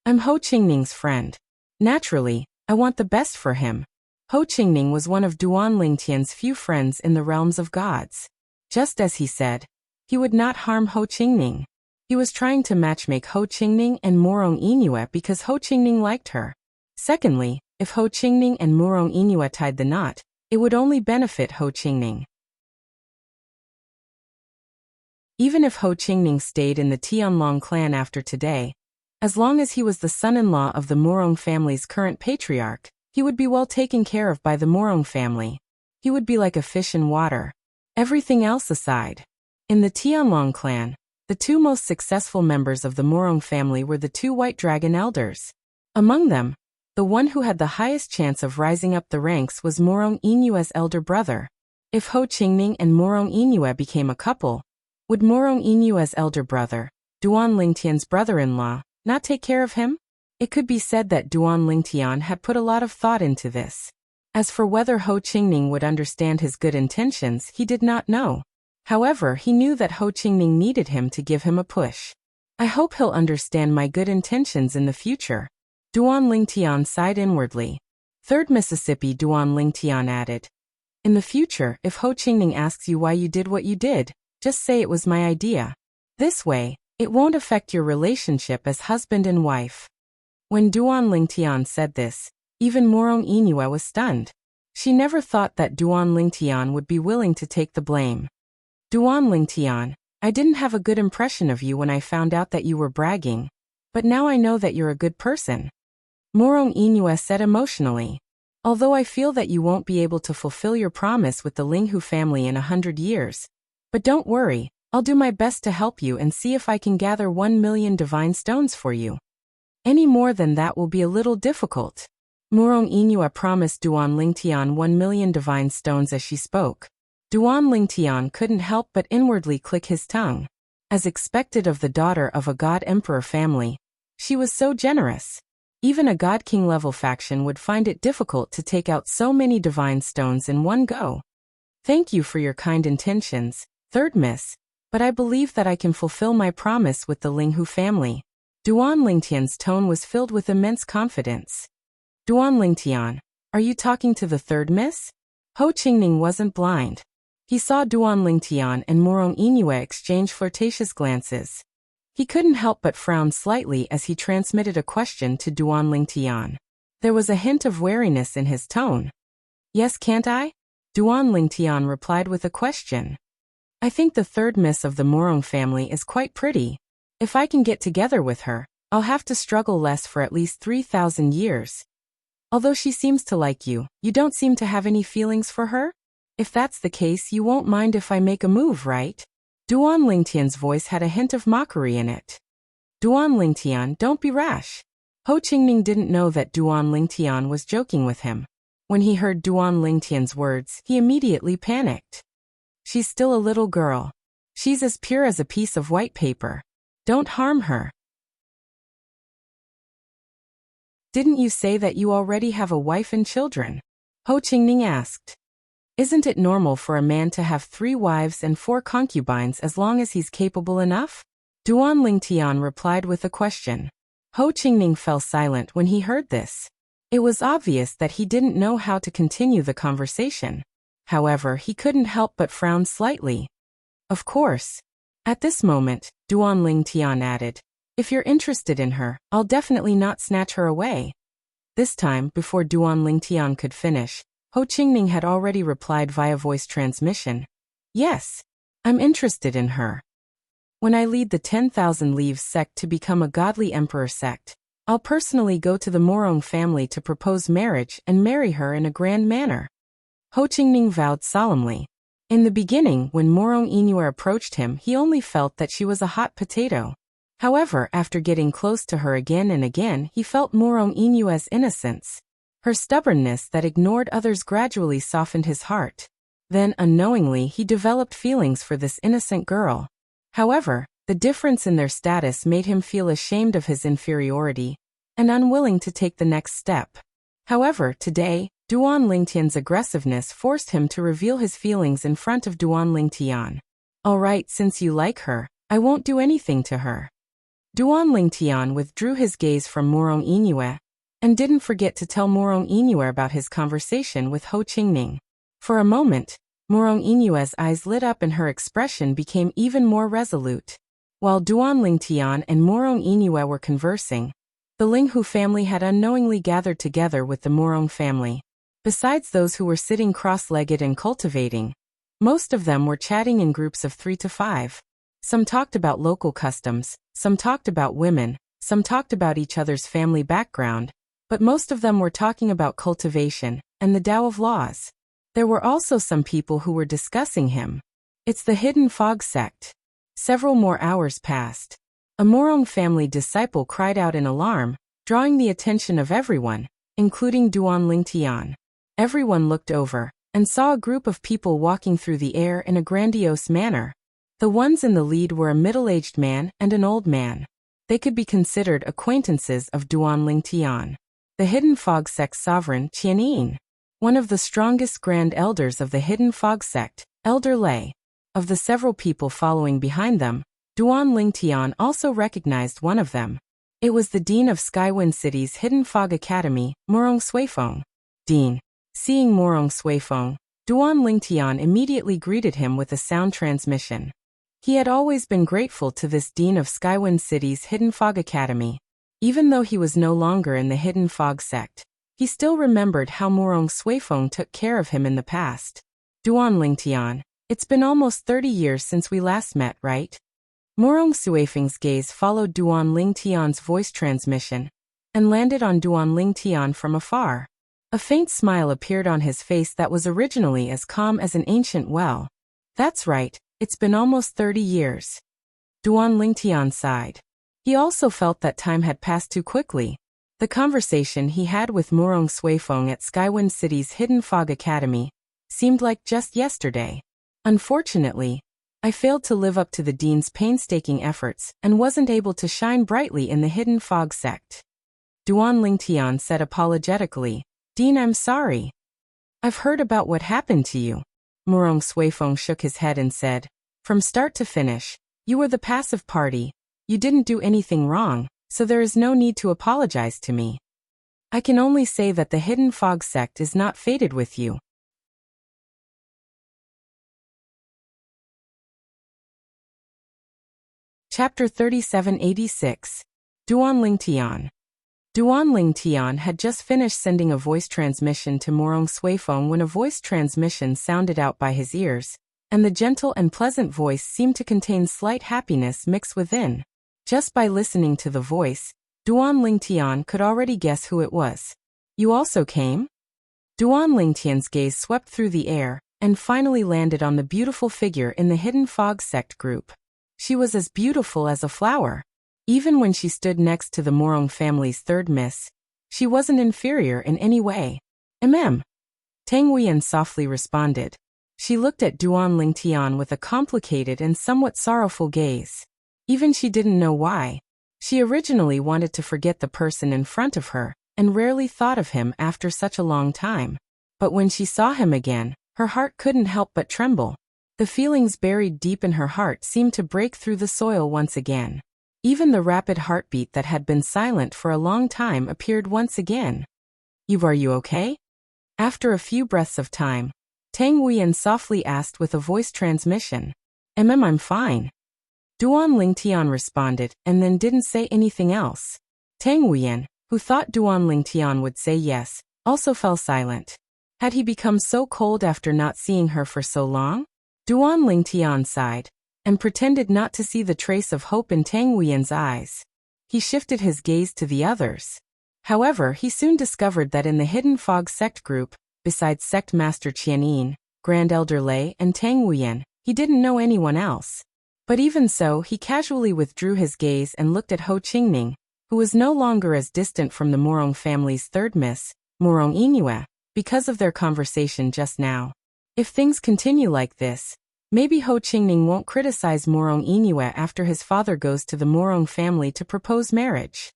I'm Ho Qingning's friend. Naturally, I want the best for him. Ho Qingning was one of Duan Lingtian's few friends in the realms of gods. Just as he said, he would not harm Ho Qingning. He was trying to matchmake Ho Qingning and Murong Inue because Ho Qingning liked her. Secondly, if Ho Qingning and Murong Inue tied the knot, it would only benefit Ho Qingning. Even if Ho Qingning stayed in the Tianlong clan after today, as long as he was the son-in-law of the Murong family's current patriarch, he would be well taken care of by the Murong family. He would be like a fish in water. Everything else aside. In the Tianlong clan, the two most successful members of the Murong family were the two White Dragon elders. Among them, the one who had the highest chance of rising up the ranks was Murong Inue's elder brother. If Ho Qingning and Murong Inue became a couple, would Murong Inue's elder brother, Duan Lingtian's brother-in-law, not take care of him? It could be said that Duan Lingtian had put a lot of thought into this. As for whether Ho Qingning would understand his good intentions, he did not know. However, he knew that Ho Qingning needed him to give him a push. I hope he'll understand my good intentions in the future. Duan Lingtian sighed inwardly. 3rd Mississippi Duan Lingtian added. In the future, if Ho Qingning asks you why you did what you did, just say it was my idea. This way, it won't affect your relationship as husband and wife. When Duan Lingtian said this, even Murong Inue was stunned. She never thought that Duan Lingtian would be willing to take the blame. Duan Lingtian, I didn't have a good impression of you when I found out that you were bragging, but now I know that you're a good person. Murong Inue said emotionally. Although I feel that you won't be able to fulfill your promise with the Linghu family in 100 years, but don't worry, I'll do my best to help you and see if I can gather 1 million divine stones for you. Any more than that will be a little difficult. Murong Inue promised Duan Lingtian 1 million divine stones as she spoke. Duan Lingtian couldn't help but inwardly click his tongue. As expected of the daughter of a god-emperor family, she was so generous. Even a god-king level faction would find it difficult to take out so many divine stones in one go. Thank you for your kind intentions, 3rd Miss, but I believe that I can fulfill my promise with the Linghu family. Duan Lingtian's tone was filled with immense confidence. Duan Lingtian, are you talking to the 3rd Miss? Ho Qingning wasn't blind. He saw Duan Lingtian and Murong Inue exchange flirtatious glances. He couldn't help but frown slightly as he transmitted a question to Duan Lingtian. There was a hint of wariness in his tone. Yes, can't I? Duan Lingtian replied with a question. I think the 3rd Miss of the Murong family is quite pretty. If I can get together with her, I'll have to struggle less for at least 3,000 years. Although she seems to like you, you don't seem to have any feelings for her? If that's the case, you won't mind if I make a move, right? Duan Lingtian's voice had a hint of mockery in it. Duan Lingtian, don't be rash. Ho Qingning didn't know that Duan Lingtian was joking with him. When he heard Duan Lingtian's words, he immediately panicked. She's still a little girl. She's as pure as a piece of white paper. Don't harm her. Didn't you say that you already have a wife and children? Ho Qingning asked. Isn't it normal for a man to have 3 wives and 4 concubines as long as he's capable enough? Duan Lingtian replied with a question. Ho Qingning fell silent when he heard this. It was obvious that he didn't know how to continue the conversation. However, he couldn't help but frown slightly. Of course. At this moment, Duan Lingtian added, if you're interested in her, I'll definitely not snatch her away. This time, before Duan Lingtian could finish, Ho Qingning had already replied via voice transmission. Yes, I'm interested in her. When I lead the 10,000 Leaves sect to become a godly emperor sect, I'll personally go to the Murong family to propose marriage and marry her in a grand manner. Ho Qingning vowed solemnly. In the beginning, when Murong Inue approached him, he only felt that she was a hot potato. However, after getting close to her again and again, he felt Murong Inue's innocence. Her stubbornness that ignored others gradually softened his heart. Then, unknowingly, he developed feelings for this innocent girl. However, the difference in their status made him feel ashamed of his inferiority and unwilling to take the next step. However, today, Duan Lingtian's aggressiveness forced him to reveal his feelings in front of Duan Lingtian. All right, since you like her, I won't do anything to her. Duan Lingtian withdrew his gaze from Morong Inue and didn't forget to tell Morong Inue about his conversation with Ho Qingning. For a moment, Morong Inue's eyes lit up and her expression became even more resolute. While Duan Lingtian and Morong Inue were conversing, the Linghu family had unknowingly gathered together with the Morong family. Besides those who were sitting cross-legged and cultivating, most of them were chatting in groups of 3 to 5. Some talked about local customs, some talked about women, some talked about each other's family background, but most of them were talking about cultivation and the Tao of laws. There were also some people who were discussing him. It's the Hidden Fog sect. Several more hours passed. A Morong family disciple cried out in alarm, drawing the attention of everyone, including Duan Lingtian. Everyone looked over and saw a group of people walking through the air in a grandiose manner. The ones in the lead were a middle-aged man and an old man. They could be considered acquaintances of Duan Lingtian. The Hidden Fog sect sovereign Qianin, one of the strongest grand elders of the Hidden Fog sect, Elder Lei. Of the several people following behind them, Duan Lingtian also recognized one of them. It was the Dean of Skywind City's Hidden Fog Academy, Morong Suifeng. Dean. Seeing Morong Suifeng, Duan Lingtian immediately greeted him with a sound transmission. He had always been grateful to this Dean of Skywind City's Hidden Fog Academy. Even though he was no longer in the Hidden Fog sect, he still remembered how Morong Suifeng took care of him in the past. Duan Lingtian, it's been almost 30 years since we last met, right? Morong Suifeng's gaze followed Duan Lingtian's voice transmission and landed on Duan Lingtian from afar. A faint smile appeared on his face that was originally as calm as an ancient well. That's right, it's been almost 30 years. Duan Lingtian sighed. He also felt that time had passed too quickly. The conversation he had with Morong Suifeng at Skywind City's Hidden Fog Academy seemed like just yesterday. Unfortunately, I failed to live up to the Dean's painstaking efforts and wasn't able to shine brightly in the Hidden Fog sect. Duan Lingtian said apologetically, Dean, I'm sorry. I've heard about what happened to you. Morong Suifeng shook his head and said, from start to finish, you were the passive party. You didn't do anything wrong, so there is no need to apologize to me. I can only say that the Hidden Fog sect is not fated with you. Chapter 3786. Duan Lingtian. Duan Lingtian had just finished sending a voice transmission to Morong Suifeng when a voice transmission sounded out by his ears, and the gentle and pleasant voice seemed to contain slight happiness mixed within. Just by listening to the voice, Duan Lingtian could already guess who it was. You also came? Duan Lingtian's gaze swept through the air and finally landed on the beautiful figure in the Hidden Fog sect group. She was as beautiful as a flower. Even when she stood next to the Morong family's third miss, she wasn't inferior in any way. Tang Huiyan softly responded. She looked at Duan Lingtian with a complicated and somewhat sorrowful gaze. Even she didn't know why. She originally wanted to forget the person in front of her, and rarely thought of him after such a long time. But when she saw him again, her heart couldn't help but tremble. The feelings buried deep in her heart seemed to break through the soil once again. Even the rapid heartbeat that had been silent for a long time appeared once again. Are you okay? After a few breaths of time, Tang Huiyan softly asked with a voice transmission. I'm fine. Duan Lingtian responded and then didn't say anything else. Tang Huiyan, who thought Duan Lingtian would say yes, also fell silent. Had he become so cold after not seeing her for so long? Duan Lingtian sighed and pretended not to see the trace of hope in Tang Huiyan's eyes. He shifted his gaze to the others. However, he soon discovered that in the Hidden Fog sect group, besides Sect Master Qianin, Grand Elder Lei, and Tang Huiyan, he didn't know anyone else. But even so, he casually withdrew his gaze and looked at Ho Qingning, who was no longer as distant from the Morong family's third miss, Morong Inue, because of their conversation just now. If things continue like this, maybe Ho Qingning won't criticize Morong Inue after his father goes to the Morong family to propose marriage.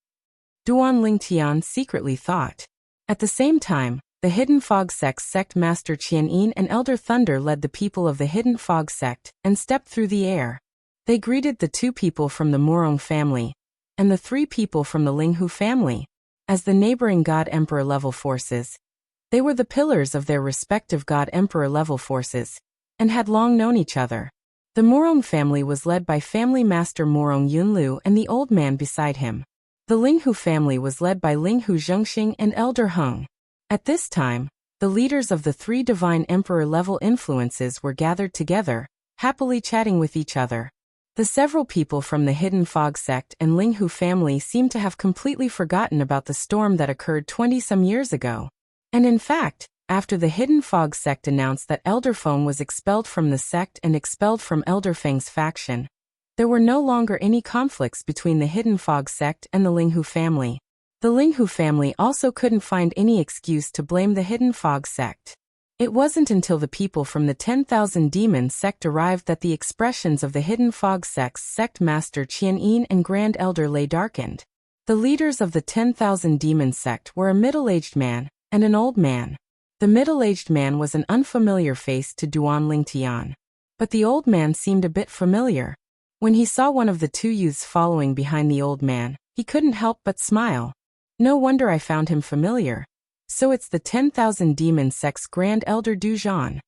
Duan Lingtian secretly thought. At the same time, The Hidden Fog Sect's sect master Qianyin and Elder Thunder led the people of the Hidden Fog Sect and stepped through the air. They greeted the 2 people from the Murong family and the 3 people from the Linghu family as the neighboring God-Emperor level forces. They were the pillars of their respective God-Emperor level forces and had long known each other. The Murong family was led by Family Master Murong Yunlu and the old man beside him. The Linghu family was led by Linghu Zhengxing and Elder Heng. At this time, the leaders of the 3 divine emperor-level influences were gathered together, happily chatting with each other. The several people from the Hidden Fog Sect and Linghu family seemed to have completely forgotten about the storm that occurred 20-some years ago. And in fact, after the Hidden Fog Sect announced that Elder Feng was expelled from the sect and expelled from Elder Feng's faction, there were no longer any conflicts between the Hidden Fog Sect and the Linghu family. The Linghu family also couldn't find any excuse to blame the Hidden Fog Sect. It wasn't until the people from the 10,000 Demons sect arrived that the expressions of the Hidden Fog Sect's sect master Qianyin and Grand Elder Lei darkened. The leaders of the 10,000 Demons sect were a middle-aged man and an old man. The middle-aged man was an unfamiliar face to Duan Lingtian, but the old man seemed a bit familiar. When he saw one of the 2 youths following behind the old man, he couldn't help but smile. No wonder I found him familiar. So it's the 10,000 Demon sect's Grand Elder Du Zhan.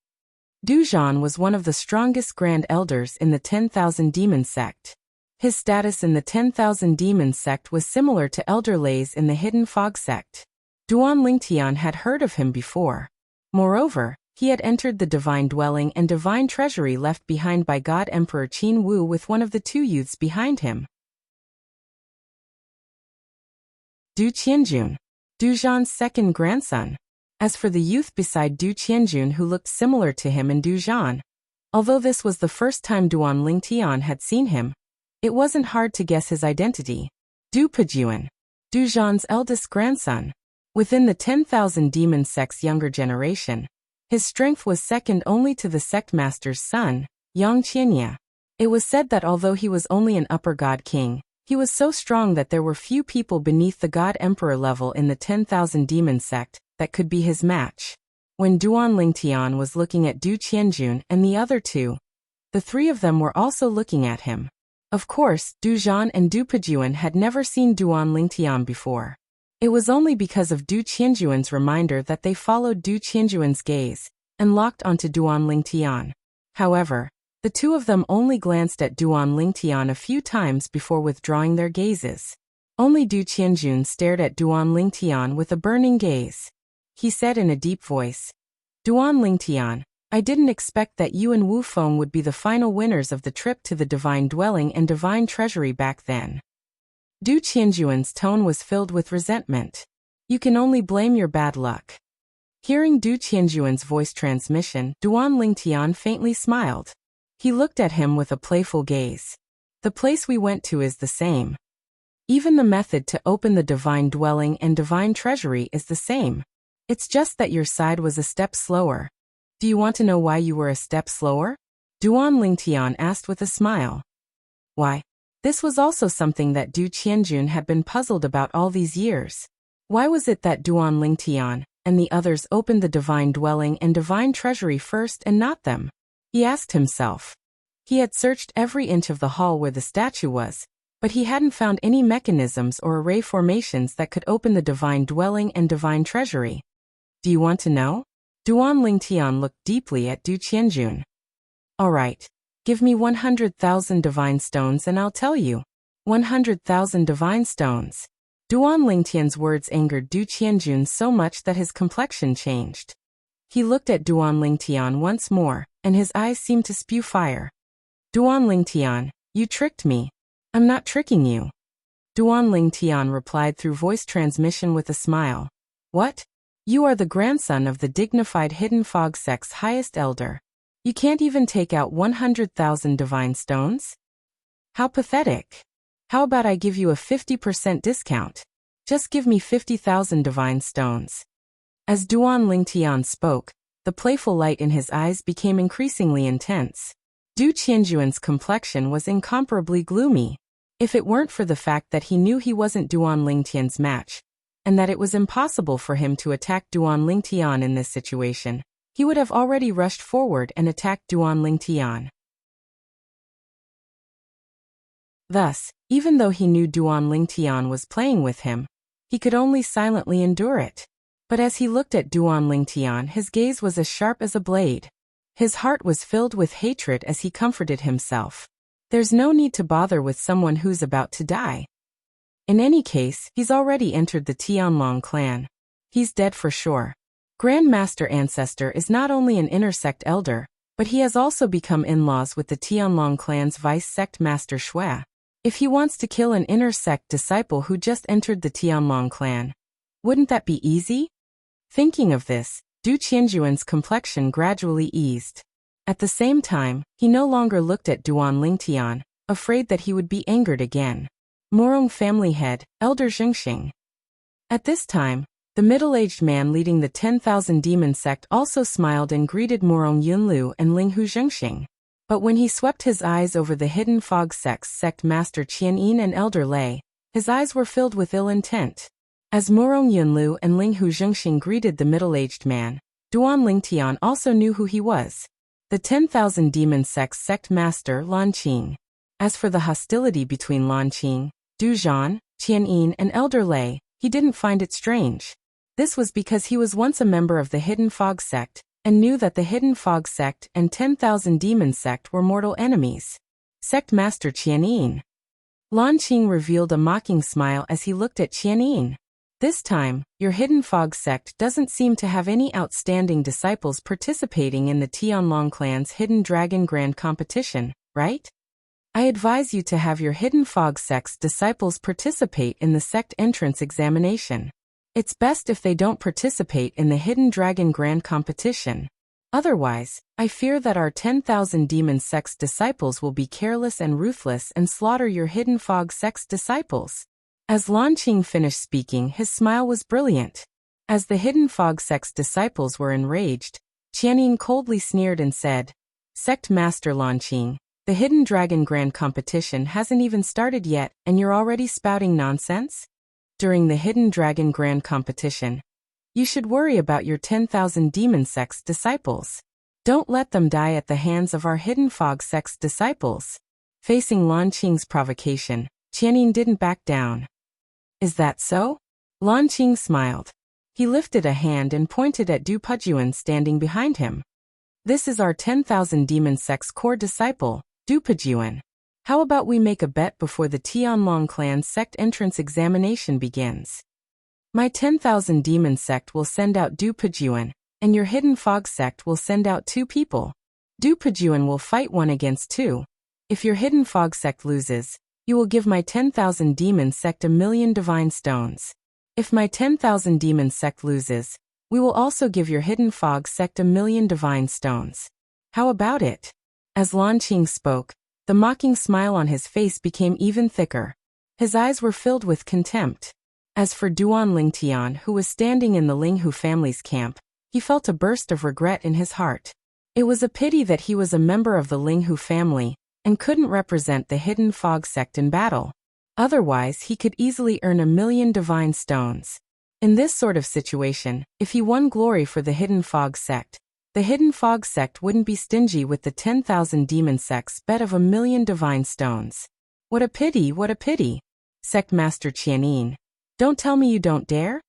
Du Zhan was one of the strongest Grand Elders in the 10,000 Demon sect. His status in the 10,000 Demon sect was similar to Elder Lei's in the Hidden Fog sect. Duan Lingtian had heard of him before. Moreover, he had entered the Divine Dwelling and Divine Treasury left behind by God Emperor Qin Wu with one of the 2 youths behind him. Du Qianjun, Du Zhan's second grandson. As for the youth beside Du Qianjun who looked similar to him and Du Zhan, although this was the first time Duan Lingtian had seen him, it wasn't hard to guess his identity. Du Pejuan, Du Zhan's eldest grandson. Within the 10,000 Demon sect's younger generation, his strength was second only to the sect master's son, Yang Qianya. It was said that although he was only an upper god king, he was so strong that there were few people beneath the God Emperor level in the 10,000 Demon sect that could be his match. When Duan Lingtian was looking at Du Qianjun and the other 2, the 3 of them were also looking at him. Of course, Du Zhan and Du Pejuan had never seen Duan Lingtian before. It was only because of Du Qianjuan's reminder that they followed Du Qianjuan's gaze and locked onto Duan Lingtian. However, the 2 of them only glanced at Duan Lingtian a few times before withdrawing their gazes. Only Du Qianjun stared at Duan Lingtian with a burning gaze. He said in a deep voice, "Duan Lingtian, I didn't expect that you and Wu Feng would be the final winners of the trip to the Divine Dwelling and Divine Treasury back then." Du Qianjuan's tone was filled with resentment. "You can only blame your bad luck." Hearing Du Qianjuan's voice transmission, Duan Lingtian faintly smiled. He looked at him with a playful gaze. "The place we went to is the same. Even the method to open the Divine Dwelling and Divine Treasury is the same. It's just that your side was a step slower. Do you want to know why you were a step slower?" Duan Lingtian asked with a smile. Why? This was also something that Du Qianjun had been puzzled about all these years. Why was it that Duan Lingtian and the others opened the Divine Dwelling and Divine Treasury first and not them? He asked himself. He had searched every inch of the hall where the statue was, but he hadn't found any mechanisms or array formations that could open the Divine Dwelling and Divine Treasury. Do you want to know? Duan Lingtian looked deeply at Du Qianjun. All right, give me 100,000 divine stones and I'll tell you. 100,000 divine stones. Duan Lingtian's words angered Du Qianjun so much that his complexion changed. He looked at Duan Lingtian once more, and his eyes seemed to spew fire. Duan Lingtian, you tricked me. I'm not tricking you. Duan Lingtian replied through voice transmission with a smile. What? You are the grandson of the dignified Hidden Fog Sect's highest elder. You can't even take out 100,000 divine stones? How pathetic. How about I give you a 50% discount? Just give me 50,000 divine stones. As Duan Lingtian spoke, the playful light in his eyes became increasingly intense. Du Qianjuan's complexion was incomparably gloomy. If it weren't for the fact that he knew he wasn't Duan Lingtian's match, and that it was impossible for him to attack Duan Lingtian in this situation. He would have already rushed forward and attacked Duan Lingtian. Thus, even though he knew Duan Lingtian was playing with him, he could only silently endure it. But as he looked at Duan Lingtian, his gaze was as sharp as a blade. His heart was filled with hatred as he comforted himself. There's no need to bother with someone who's about to die. In any case, he's already entered the Tianlong clan. He's dead for sure. Grandmaster Ancestor is not only an inner-sect elder, but he has also become in-laws with the Tianlong clan's vice-sect master Shui. If he wants to kill an inner-sect disciple who just entered the Tianlong clan, wouldn't that be easy? Thinking of this, Du Qianjuan's complexion gradually eased. At the same time, he no longer looked at Duan Lingtian, afraid that he would be angered again. Morong family head, Elder Zhengxing. At this time, the middle-aged man leading the 10,000 demon sect also smiled and greeted Morong Yunlu and Linghu Zhengxing. But when he swept his eyes over the hidden fog sect's sect master Qianyin and Elder Lei, his eyes were filled with ill intent. As Morong Yunlu and Linghu Zhengxing greeted the middle-aged man, Duan Lingtian also knew who he was. The 10,000 demon sect's sect master Lan Qing. As for the hostility between Lan Qing, Du Zhan, Qianyin and Elder Lei, he didn't find it strange. This was because he was once a member of the Hidden Fog sect, and knew that the Hidden Fog sect and 10,000 demon sect were mortal enemies. Sect master Qianyin. Lan Qing revealed a mocking smile as he looked at Qianyin. This time, your Hidden Fog sect doesn't seem to have any outstanding disciples participating in the Tianlong clan's Hidden Dragon Grand Competition, right? I advise you to have your Hidden Fog sect's disciples participate in the sect entrance examination. It's best if they don't participate in the Hidden Dragon Grand Competition. Otherwise, I fear that our 10,000 demon sect's disciples will be careless and ruthless and slaughter your Hidden Fog sect's disciples. As Lan Qing finished speaking, his smile was brilliant. As the Hidden Fog sect's disciples were enraged, Qianyin coldly sneered and said, "Sect Master Lan Qing, the Hidden Dragon Grand Competition hasn't even started yet, and you're already spouting nonsense? During the Hidden Dragon Grand Competition, you should worry about your 10,000 demon sect's disciples. Don't let them die at the hands of our Hidden Fog sect's disciples." Facing Lan Qing's provocation, Qianyin didn't back down. "Is that so?" Lan Qing smiled. He lifted a hand and pointed at Du Pujuan standing behind him. "This is our 10,000 demon sect's core disciple, Du Pujuan. How about we make a bet before the Tianlong clan's sect entrance examination begins? My 10,000 demon sect will send out Du Pujuan, and your Hidden Fog sect will send out 2 people. Du Pujuan will fight 1 against 2. If your Hidden Fog sect loses, you will give my 10,000 demon sect 1,000,000 divine stones. If my 10,000 demon sect loses, we will also give your Hidden Fog sect 1,000,000 divine stones. How about it?" As Lan Qing spoke, the mocking smile on his face became even thicker. His eyes were filled with contempt. As for Duan Lingtian, who was standing in the Linghu family's camp, he felt a burst of regret in his heart. It was a pity that he was a member of the Linghu family, and couldn't represent the Hidden Fog sect in battle. Otherwise, he could easily earn 1,000,000 divine stones. In this sort of situation, if he won glory for the Hidden Fog sect, the Hidden Fog sect wouldn't be stingy with the 10,000 demon sect's bet of 1,000,000 divine stones. What a pity, what a pity. Sect Master Qianyin, don't tell me you don't dare?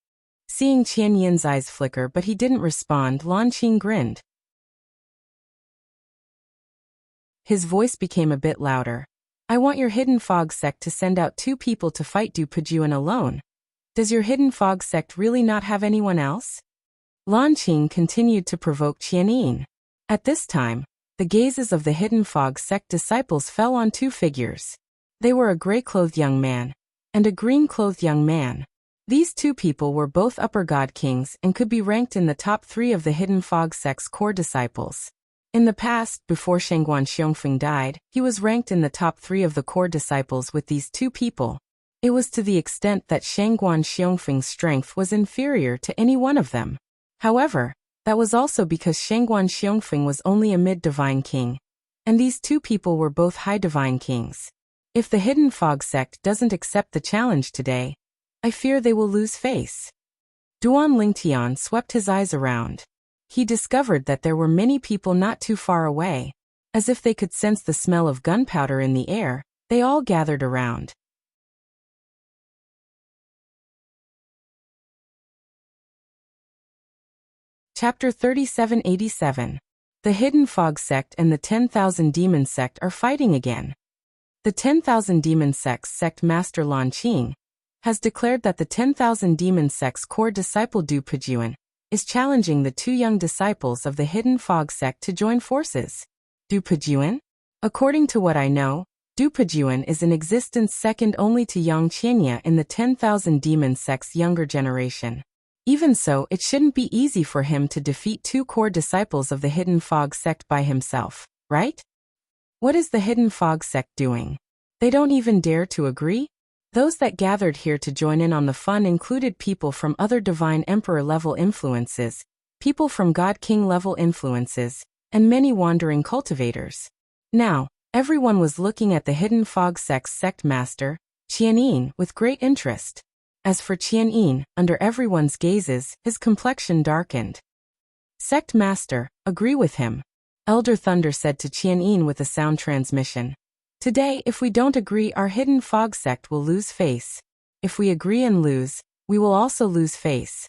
Seeing Qianyin's eyes flicker but he didn't respond, Lan Qing grinned. His voice became a bit louder. "I want your Hidden Fog sect to send out 2 people to fight Du Pujuan alone. Does your Hidden Fog sect really not have anyone else?" Lan Qing continued to provoke Qianyin. At this time, the gazes of the Hidden Fog sect disciples fell on 2 figures. They were a gray-clothed young man and a green-clothed young man. These 2 people were both upper god kings and could be ranked in the top 3 of the Hidden Fog sect's core disciples. In the past, before Shangguan Xiongfeng died, he was ranked in the top 3 of the core disciples with these 2 people. It was to the extent that Shangguan Xiongfeng's strength was inferior to any one of them. However, that was also because Shangguan Xiongfeng was only a mid-divine king, and these 2 people were both high divine kings. If the Hidden Fog sect doesn't accept the challenge today, I fear they will lose face. Duan Lingtian swept his eyes around. He discovered that there were many people not too far away. As if they could sense the smell of gunpowder in the air, they all gathered around. Chapter 3787. The Hidden Fog Sect and the 10,000 Demon Sect are fighting again. The 10,000 Demon Sect's sect master Lan Qing has declared that the 10,000 Demon Sect's core disciple Du Pejuan is challenging the two young disciples of the Hidden Fog Sect to join forces. Du Pejuan? According to what I know, Du Pejuan is in existence second only to Yang Qianya in the 10,000 Demon Sect's younger generation. Even so, it shouldn't be easy for him to defeat two core disciples of the Hidden Fog Sect by himself, right? What is the Hidden Fog Sect doing? They don't even dare to agree? Those that gathered here to join in on the fun included people from other Divine Emperor-level influences, people from God King-level influences, and many wandering cultivators. Now, everyone was looking at the Hidden Fog Sect's sect master, Qianyin, with great interest. As for Qianyin, under everyone's gazes, his complexion darkened. Sect master, agree with him. Elder Thunder said to Qianyin with a sound transmission. Today, if we don't agree, our Hidden Fog Sect will lose face. If we agree and lose, we will also lose face.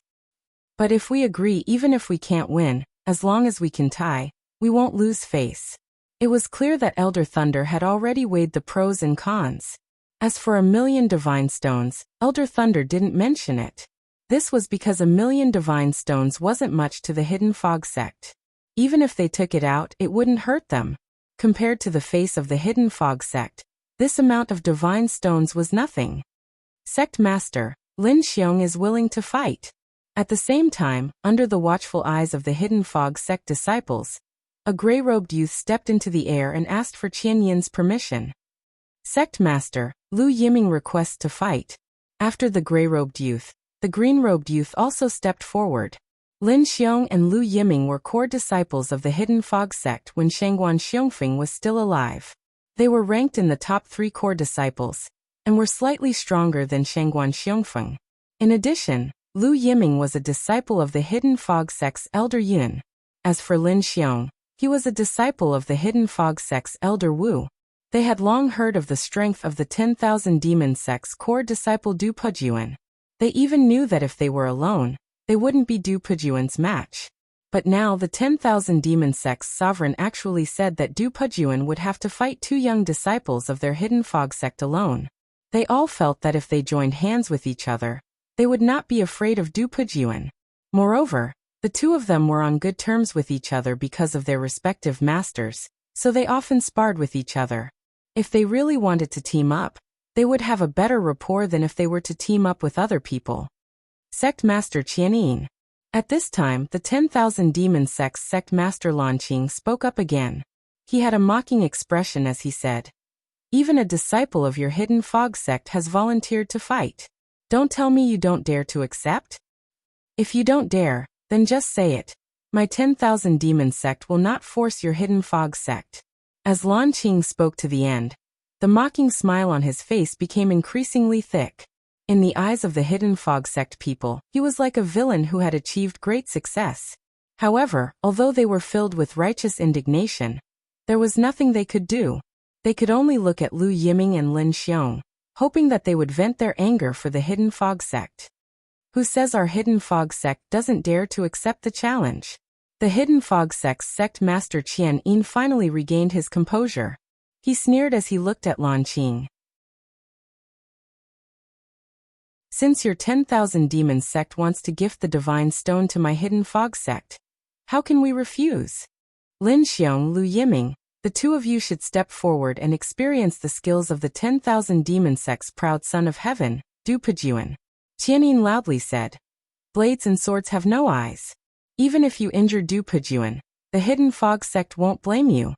But if we agree, even if we can't win, as long as we can tie, we won't lose face. It was clear that Elder Thunder had already weighed the pros and cons. As for 1,000,000 divine stones, Elder Thunder didn't mention it. This was because 1,000,000 divine stones wasn't much to the Hidden Fog Sect. Even if they took it out, it wouldn't hurt them. Compared to the face of the Hidden Fog Sect, this amount of divine stones was nothing. Sect Master, Lin Xiong is willing to fight. At the same time, under the watchful eyes of the Hidden Fog Sect disciples, a gray-robed youth stepped into the air and asked for Qianyin's permission. Sect Master, Lu Yiming requests to fight. After the gray-robed youth, the green-robed youth also stepped forward. Lin Xiong and Lu Yiming were core disciples of the Hidden Fog Sect when Shangguan Xiongfeng was still alive. They were ranked in the top 3 core disciples, and were slightly stronger than Shangguan Xiongfeng. In addition, Lu Yiming was a disciple of the Hidden Fog Sect's Elder Yun. As for Lin Xiong, he was a disciple of the Hidden Fog Sect's Elder Wu. They had long heard of the strength of the 10,000 Demon Sect's core disciple Du Pejuan. They even knew that if they were alone, they wouldn't be Du Pejuan's match. But now the 10,000 Demon Sect's sovereign actually said that Du Pejuan would have to fight two young disciples of their Hidden Fog Sect alone. They all felt that if they joined hands with each other, they would not be afraid of Du Pejuan. Moreover, the two of them were on good terms with each other because of their respective masters, so they often sparred with each other. If they really wanted to team up, they would have a better rapport than if they were to team up with other people. Sect Master Qianyin. At this time, the 10,000 Demon Sect's sect master Lan Qing spoke up again. He had a mocking expression as he said, "Even a disciple of your Hidden Fog Sect has volunteered to fight. Don't tell me you don't dare to accept? If you don't dare, then just say it. My 10,000 Demon Sect will not force your Hidden Fog Sect." As Lan Qing spoke to the end, the mocking smile on his face became increasingly thick. In the eyes of the Hidden Fog Sect people, he was like a villain who had achieved great success. However, although they were filled with righteous indignation, there was nothing they could do. They could only look at Lu Yiming and Lin Xiong, hoping that they would vent their anger for the Hidden Fog Sect. Who says our Hidden Fog Sect doesn't dare to accept the challenge? The Hidden Fog Sect's sect master Qianyin finally regained his composure. He sneered as he looked at Lan Qing. Since your 10,000 Demon Sect wants to gift the Divine Stone to my Hidden Fog Sect, how can we refuse? Lin Xiong, Lu Yiming, the two of you should step forward and experience the skills of the 10,000 Demon Sect's proud son of heaven, Du Pejuan. Qianyin loudly said, "Blades and swords have no eyes. Even if you injure Du Pejuan, the Hidden Fog Sect won't blame you."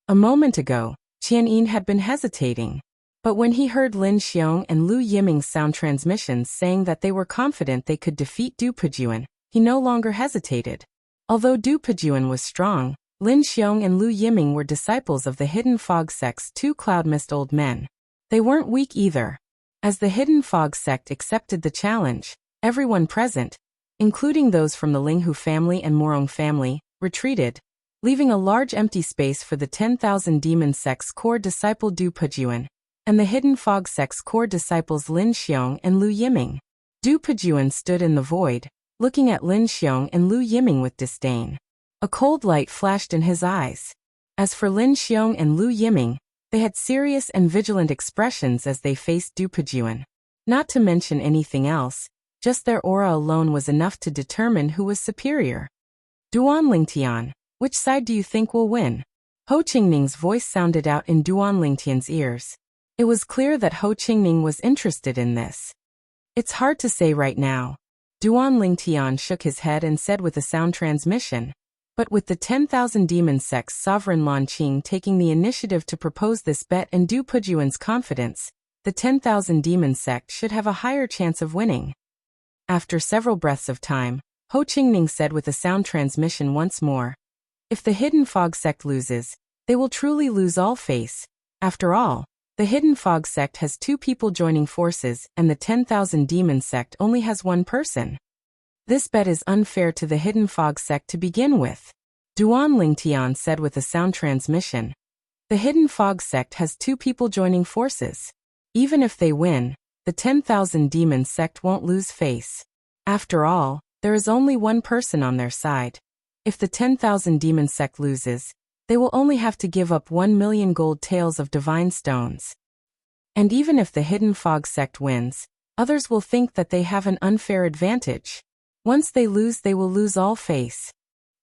A moment ago, Qianyin had been hesitating. But when he heard Lin Xiong and Lu Yiming's sound transmissions saying that they were confident they could defeat Du Pejuan, he no longer hesitated. Although Du Pejuan was strong, Lin Xiong and Lu Yiming were disciples of the Hidden Fog Sect's two cloud mist old men. They weren't weak either. As the Hidden Fog sect accepted the challenge, everyone present, including those from the Linghu family and Morong family, retreated, leaving a large empty space for the 10,000 Demon sect's core disciple Du Pejuan and the Hidden Fog sect's core disciples Lin Xiong and Lu Yiming. Du Pejuan stood in the void, looking at Lin Xiong and Lu Yiming with disdain. A cold light flashed in his eyes. As for Lin Xiong and Lu Yiming, they had serious and vigilant expressions as they faced Du Pejuan. Not to mention anything else, just their aura alone was enough to determine who was superior. Duan Lingtian, which side do you think will win? Ho Qingning's voice sounded out in Duan Lingtian's ears. It was clear that Ho Qingning was interested in this. It's hard to say right now. Duan Lingtian shook his head and said with a sound transmission. But with the 10,000 Demon sect's sovereign Lan Qing taking the initiative to propose this bet and Du Pejuan's confidence, the 10,000 Demon sect should have a higher chance of winning. After several breaths of time, Ho Qingning said with a sound transmission once more. If the Hidden Fog sect loses, they will truly lose all face. After all, the Hidden Fog sect has 2 people joining forces and the 10,000 Demon sect only has 1 person. This bet is unfair to the Hidden Fog sect to begin with. Duan Lingtian said with a sound transmission. The Hidden Fog sect has 2 people joining forces. Even if they win, the 10,000 Demon sect won't lose face. After all, there is only 1 person on their side. If the 10,000 Demon sect loses, they will only have to give up 1 million gold taels of divine stones. And even if the Hidden Fog sect wins, others will think that they have an unfair advantage. Once they will lose all face.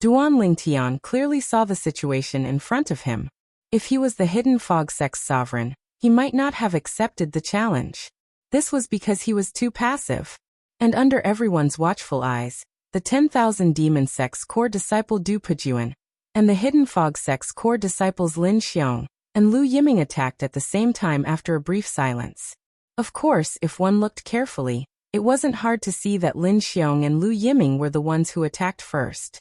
Duan Lingtian clearly saw the situation in front of him. If he was the Hidden Fog sect's sovereign, he might not have accepted the challenge. This was because he was too passive. And under everyone's watchful eyes, the 10,000 Demon sect's core disciple Du Pejuan and the Hidden Fog sect's core disciples Lin Xiong and Lu Yiming attacked at the same time after a brief silence. Of course, if one looked carefully, it wasn't hard to see that Lin Xiong and Lu Yiming were the ones who attacked first.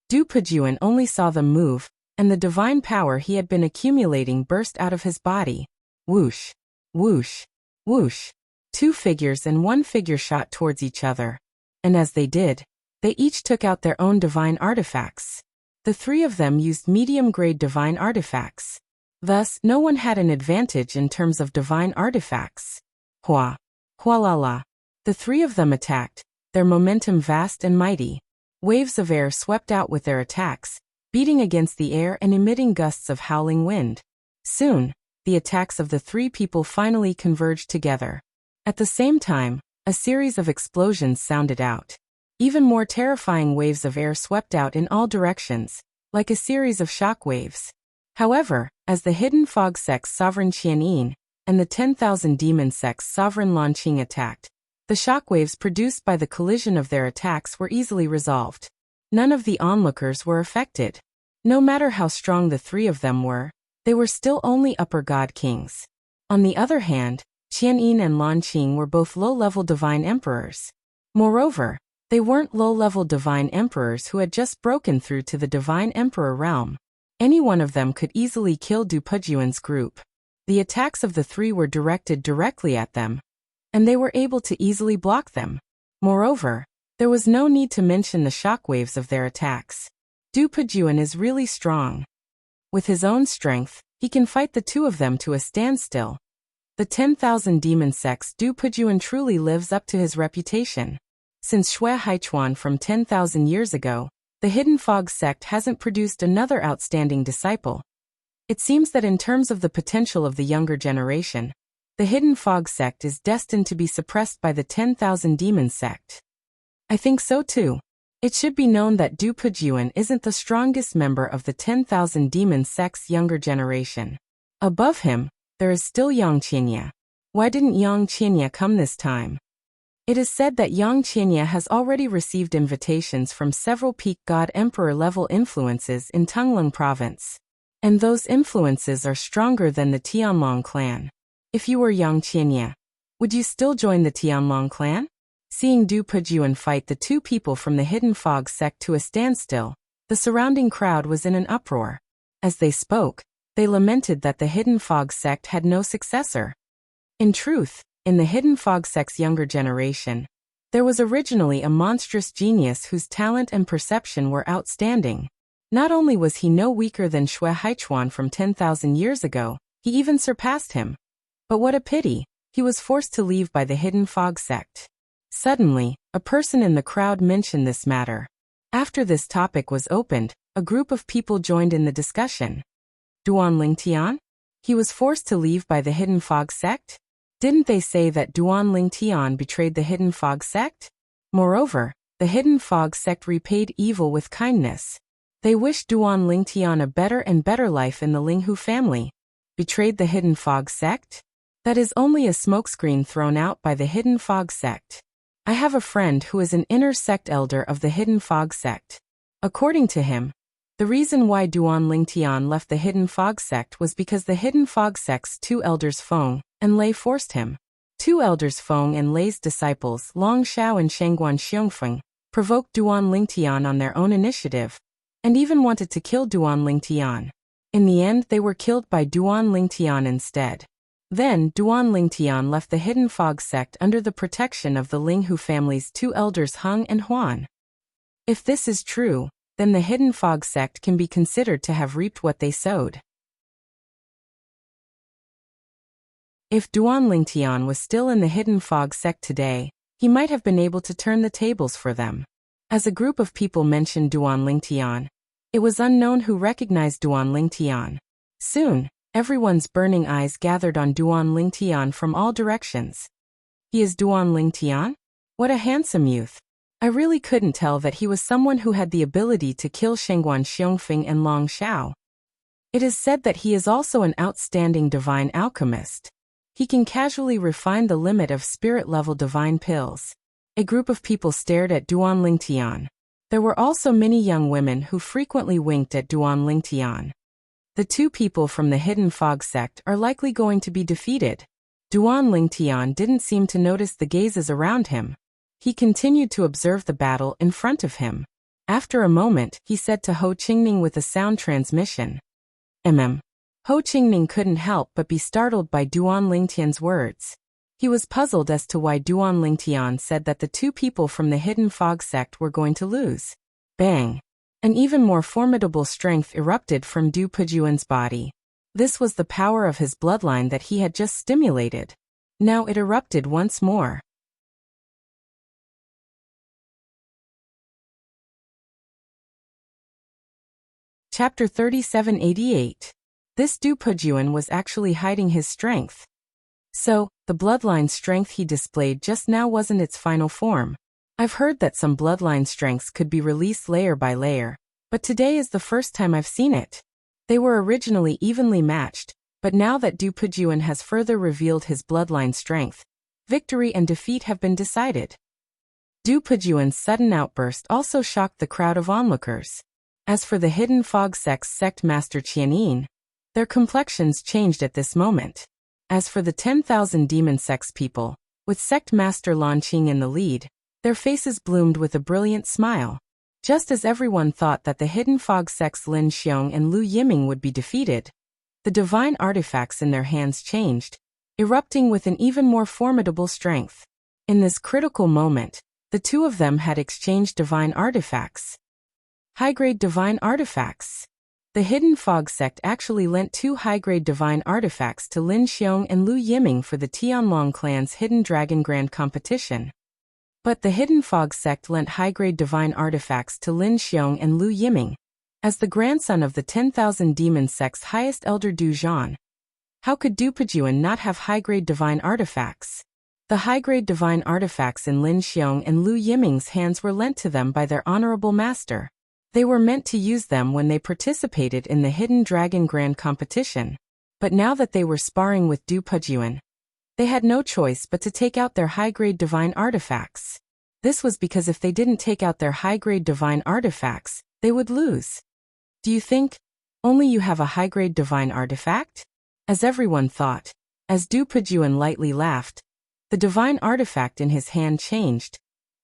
Du Pejuan only saw them move, and the divine power he had been accumulating burst out of his body. Whoosh, whoosh, whoosh. 2 figures and 1 figure shot towards each other. And as they did, they each took out their own divine artifacts. The 3 of them used medium-grade divine artifacts. Thus, no one had an advantage in terms of divine artifacts. Hua, hualala. The 3 of them attacked, their momentum vast and mighty. Waves of air swept out with their attacks, beating against the air and emitting gusts of howling wind. Soon, the attacks of the 3 people finally converged together. At the same time, a series of explosions sounded out. Even more terrifying waves of air swept out in all directions, like a series of shock waves. However, as the Hidden Fog sect's sovereign Qianyin and the 10,000 Demon sect's sovereign Lan Qing attacked, the shockwaves produced by the collision of their attacks were easily resolved. None of the onlookers were affected. No matter how strong the 3 of them were, they were still only upper god kings. On the other hand, Qianyin and Lan Qing were both low-level divine emperors. Moreover, they weren't low-level divine emperors who had just broken through to the divine emperor realm. Any one of them could easily kill Du Pejuan's group. The attacks of the 3 were directed directly at them, and they were able to easily block them. Moreover, there was no need to mention the shockwaves of their attacks. Du Pejuan is really strong. With his own strength, he can fight the 2 of them to a standstill. The 10,000 Demon sect's Du Pejuan truly lives up to his reputation. Since Xue Haichuan from 10,000 years ago, the Hidden Fog sect hasn't produced another outstanding disciple. It seems that in terms of the potential of the younger generation, the Hidden Fog sect is destined to be suppressed by the 10,000 Demon sect. I think so too. It should be known that Du Pejuan isn't the strongest member of the 10,000 Demon sect's younger generation. Above him, there is still Yang Qinya. Why didn't Yang Qinya come this time? It is said that Yang Qinya has already received invitations from several peak god emperor level influences in Tunglong province. And those influences are stronger than the Tianlong clan. If you were Yang Qinya, would you still join the Tianlong clan? Seeing Du Pejuan fight the 2 people from the Hidden Fog sect to a standstill, the surrounding crowd was in an uproar. As they spoke, They lamented that the Hidden Fog sect had no successor. In truth, in the Hidden Fog sect's younger generation, there was originally a monstrous genius whose talent and perception were outstanding. Not only was he no weaker than Shui Haichuan from 10,000 years ago, he even surpassed him. But what a pity, he was forced to leave by the Hidden Fog sect. Suddenly, a person in the crowd mentioned this matter. After this topic was opened, a group of people joined in the discussion. Duan Lingtian? He was forced to leave by the Hidden Fog sect? Didn't they say that Duan Lingtian betrayed the Hidden Fog sect? Moreover, the Hidden Fog sect repaid evil with kindness. They wished Duan Lingtian a better and better life in the Linghu family. Betrayed the Hidden Fog sect? That is only a smokescreen thrown out by the Hidden Fog sect. I have a friend who is an inner sect elder of the Hidden Fog sect. According to him, the reason why Duan Lingtian left the Hidden Fog sect was because the Hidden Fog sect's two elders Feng and Lei forced him. Two elders Feng and Lei's disciples Long Shao and Shangguan Xiongfeng provoked Duan Lingtian on their own initiative, and even wanted to kill Duan Lingtian. In the end they were killed by Duan Lingtian instead. Then Duan Lingtian left the Hidden Fog sect under the protection of the Linghu family's two elders Heng and Huan. If this is true, then the Hidden Fog sect can be considered to have reaped what they sowed. If Duan Lingtian was still in the Hidden Fog sect today, he might have been able to turn the tables for them. As a group of people mentioned Duan Lingtian, it was unknown who recognized Duan Lingtian. Soon, everyone's burning eyes gathered on Duan Lingtian from all directions. He is Duan Lingtian? What a handsome youth. I really couldn't tell that he was someone who had the ability to kill Shangguan Xiongfeng and Long Shao. It is said that he is also an outstanding divine alchemist. He can casually refine the limit of spirit-level divine pills. A group of people stared at Duan Lingtian. There were also many young women who frequently winked at Duan Lingtian. The two people from the Hidden Fog sect are likely going to be defeated. Duan Lingtian didn't seem to notice the gazes around him. He continued to observe the battle in front of him. After a moment, he said to Ho Qingning with a sound transmission. Ho Qingning couldn't help but be startled by Duan Lingtian's words. He was puzzled as to why Duan Lingtian said that the two people from the Hidden Fog sect were going to lose. Bang! An even more formidable strength erupted from Du Pejuan's body. This was the power of his bloodline that he had just stimulated. Now it erupted once more. Chapter 3788. This Du Pejuan was actually hiding his strength. So, the bloodline strength he displayed just now wasn't its final form. I've heard that some bloodline strengths could be released layer by layer, but today is the first time I've seen it. They were originally evenly matched, but now that Du Pejuan has further revealed his bloodline strength, victory and defeat have been decided. Du Pejuan's sudden outburst also shocked the crowd of onlookers. As for the Hidden Fog sect's sect master Qianyin, their complexions changed at this moment. As for the 10,000 demon sect's people, with sect master Lan Qing in the lead, their faces bloomed with a brilliant smile. Just as everyone thought that the Hidden Fog sect's Lin Xiong and Lu Yiming would be defeated, the divine artifacts in their hands changed, erupting with an even more formidable strength. In this critical moment, the two of them had exchanged divine artifacts. High-grade divine artifacts. The Hidden Fog sect actually lent two high-grade divine artifacts to Lin Xiong and Lu Yiming for the Tianlong clan's Hidden Dragon Grand competition. But the Hidden Fog sect lent high-grade divine artifacts to Lin Xiong and Lu Yiming, as the grandson of the 10,000 demon sect's highest elder Du Zhan. How could Du Pejuan not have high-grade divine artifacts? The high-grade divine artifacts in Lin Xiong and Lu Yiming's hands were lent to them by their honorable master. They were meant to use them when they participated in the Hidden Dragon Grand competition. But now that they were sparring with Du Pejuan, they had no choice but to take out their high-grade divine artifacts. This was because if they didn't take out their high-grade divine artifacts, they would lose. Do you think only you have a high-grade divine artifact? As everyone thought, as Du Pejuan lightly laughed, the divine artifact in his hand changed,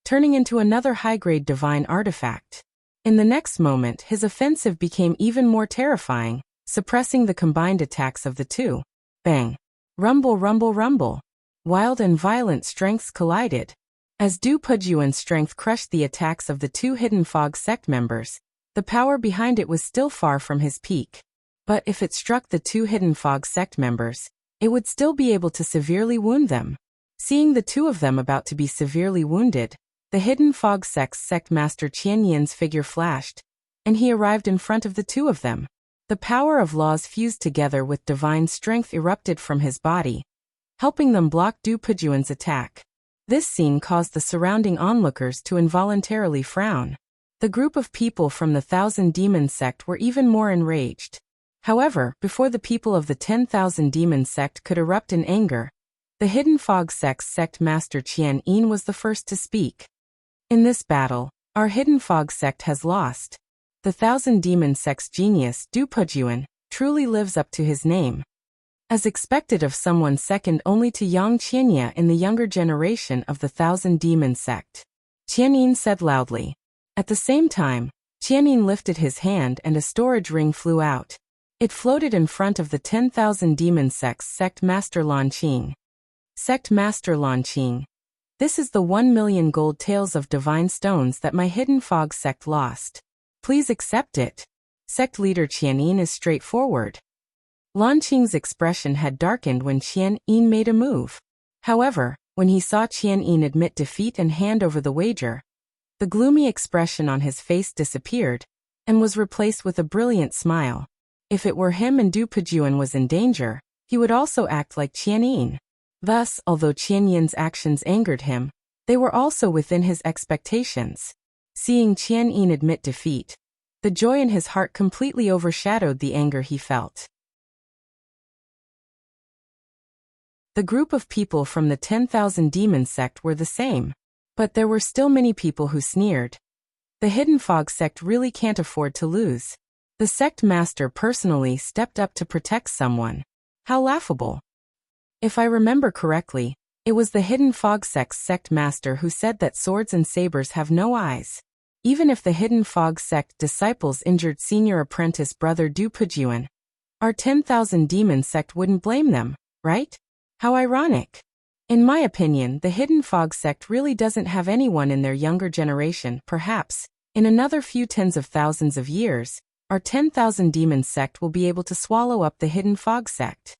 turning into another high-grade divine artifact. In the next moment, his offensive became even more terrifying. suppressing the combined attacks of the two. Bang! Rumble, rumble, rumble. Wild and violent strengths collided. As Du Pujuan's strength crushed the attacks of the two Hidden Fog sect members, the power behind it was still far from his peak. But if it struck the two Hidden Fog sect members, it would still be able to severely wound them. Seeing the two of them about to be severely wounded, the Hidden Fog sect's sect master Qian Yin's figure flashed, and he arrived in front of the two of them. The power of laws fused together with divine strength erupted from his body, helping them block Du Pujuan's attack. This scene caused the surrounding onlookers to involuntarily frown. The group of people from the Thousand Demon sect were even more enraged. However, before the people of the 10,000 Demon sect could erupt in anger, the Hidden Fog sect's sect master Qian Yin was the first to speak. In this battle, our Hidden Fog sect has lost. The Thousand Demon sect's genius, Du Pujuan, truly lives up to his name. As expected of someone second only to Yang Qianya in the younger generation of the Thousand Demon sect, Qian Yin said loudly. At the same time, Qian Yin lifted his hand and a storage ring flew out. It floated in front of the 10,000 Demon sect's sect master Lan Qing. Sect master Lan Qing. This is the 1,000,000 gold taels of divine stones that my Hidden Fog sect lost. Please accept it. Sect leader Qian Yin is straightforward. Lan Qing's expression had darkened when Qian Yin made a move. However, when he saw Qian Yin admit defeat and hand over the wager, the gloomy expression on his face disappeared and was replaced with a brilliant smile. If it were him and Du Pujuan was in danger, he would also act like Qian Yin. Thus, although Qian Yin's actions angered him, they were also within his expectations. Seeing Qian Yin admit defeat, the joy in his heart completely overshadowed the anger he felt. The group of people from the 10,000 Demon sect were the same, but there were still many people who sneered. The Hidden Fog sect really can't afford to lose. The sect master personally stepped up to protect someone. How laughable. If I remember correctly, it was the Hidden Fog sect's sect master who said that swords and sabers have no eyes. Even if the Hidden Fog sect disciples injured senior apprentice brother Du Pujuan, our 10,000 Demon sect wouldn't blame them, right? How ironic. In my opinion, the Hidden Fog sect really doesn't have anyone in their younger generation. Perhaps, in another few tens of thousands of years, our 10,000 Demon sect will be able to swallow up the Hidden Fog sect.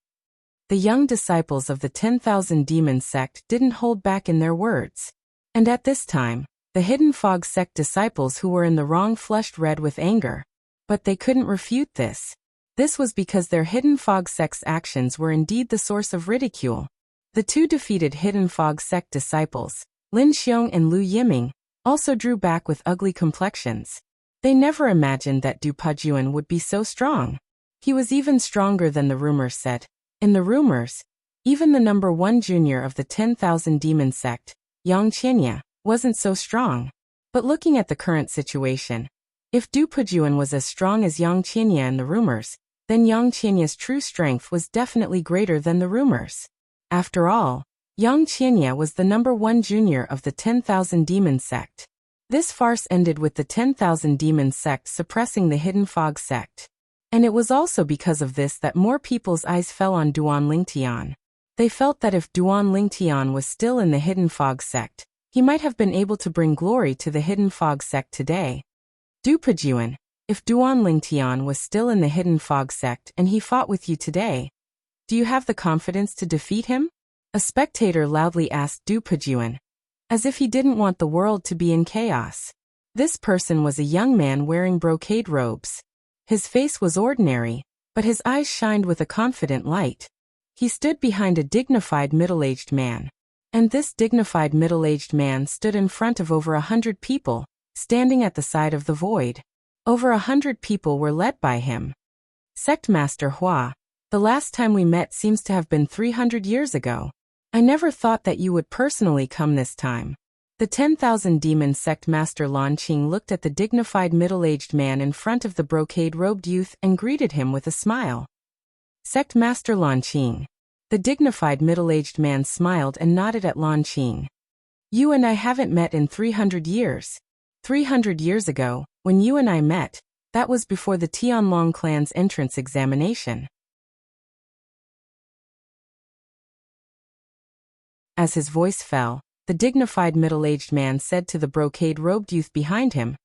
The young disciples of the 10,000 Demon sect didn't hold back in their words. And at this time, the Hidden Fog sect disciples who were in the wrong flushed red with anger. But they couldn't refute this. This was because their Hidden Fog sect's actions were indeed the source of ridicule. The two defeated Hidden Fog sect disciples, Lin Xiong and Lu Yiming, also drew back with ugly complexions. They never imagined that Du Pujuan would be so strong. He was even stronger than the rumors said. In the rumors, even the number 1 junior of the 10,000 Demon sect, Yang Qianya, wasn't so strong. But looking at the current situation, if Du Pujuan was as strong as Yang Qianya in the rumors, then Yang Qianya's true strength was definitely greater than the rumors. After all, Yang Qianya was the number 1 junior of the 10,000 Demon sect. This farce ended with the 10,000 Demon sect suppressing the Hidden Fog sect. And it was also because of this that more people's eyes fell on Duan Lingtian. They felt that if Duan Lingtian was still in the Hidden Fog sect, he might have been able to bring glory to the Hidden Fog sect today. Du Pujuan, if Duan Lingtian was still in the Hidden Fog sect and he fought with you today, do you have the confidence to defeat him? A spectator loudly asked Du Pujuan, as if he didn't want the world to be in chaos. This person was a young man wearing brocade robes. His face was ordinary, but his eyes shined with a confident light. He stood behind a dignified middle-aged man. And this dignified middle-aged man stood in front of over 100 people, standing at the side of the void. Over 100 people were led by him. Sect Master Hua, the last time we met seems to have been 300 years ago. I never thought that you would personally come this time. The 10,000 Demon sect master Lan Qing looked at the dignified middle-aged man in front of the brocade-robed youth and greeted him with a smile. Sect master Lan Qing. The dignified middle-aged man smiled and nodded at Lan Qing. You and I haven't met in 300 years. 300 years ago, when you and I met, That was before the Tianlong clan's entrance examination. As his voice fell, the dignified middle-aged man said to the brocade-robed youth behind him,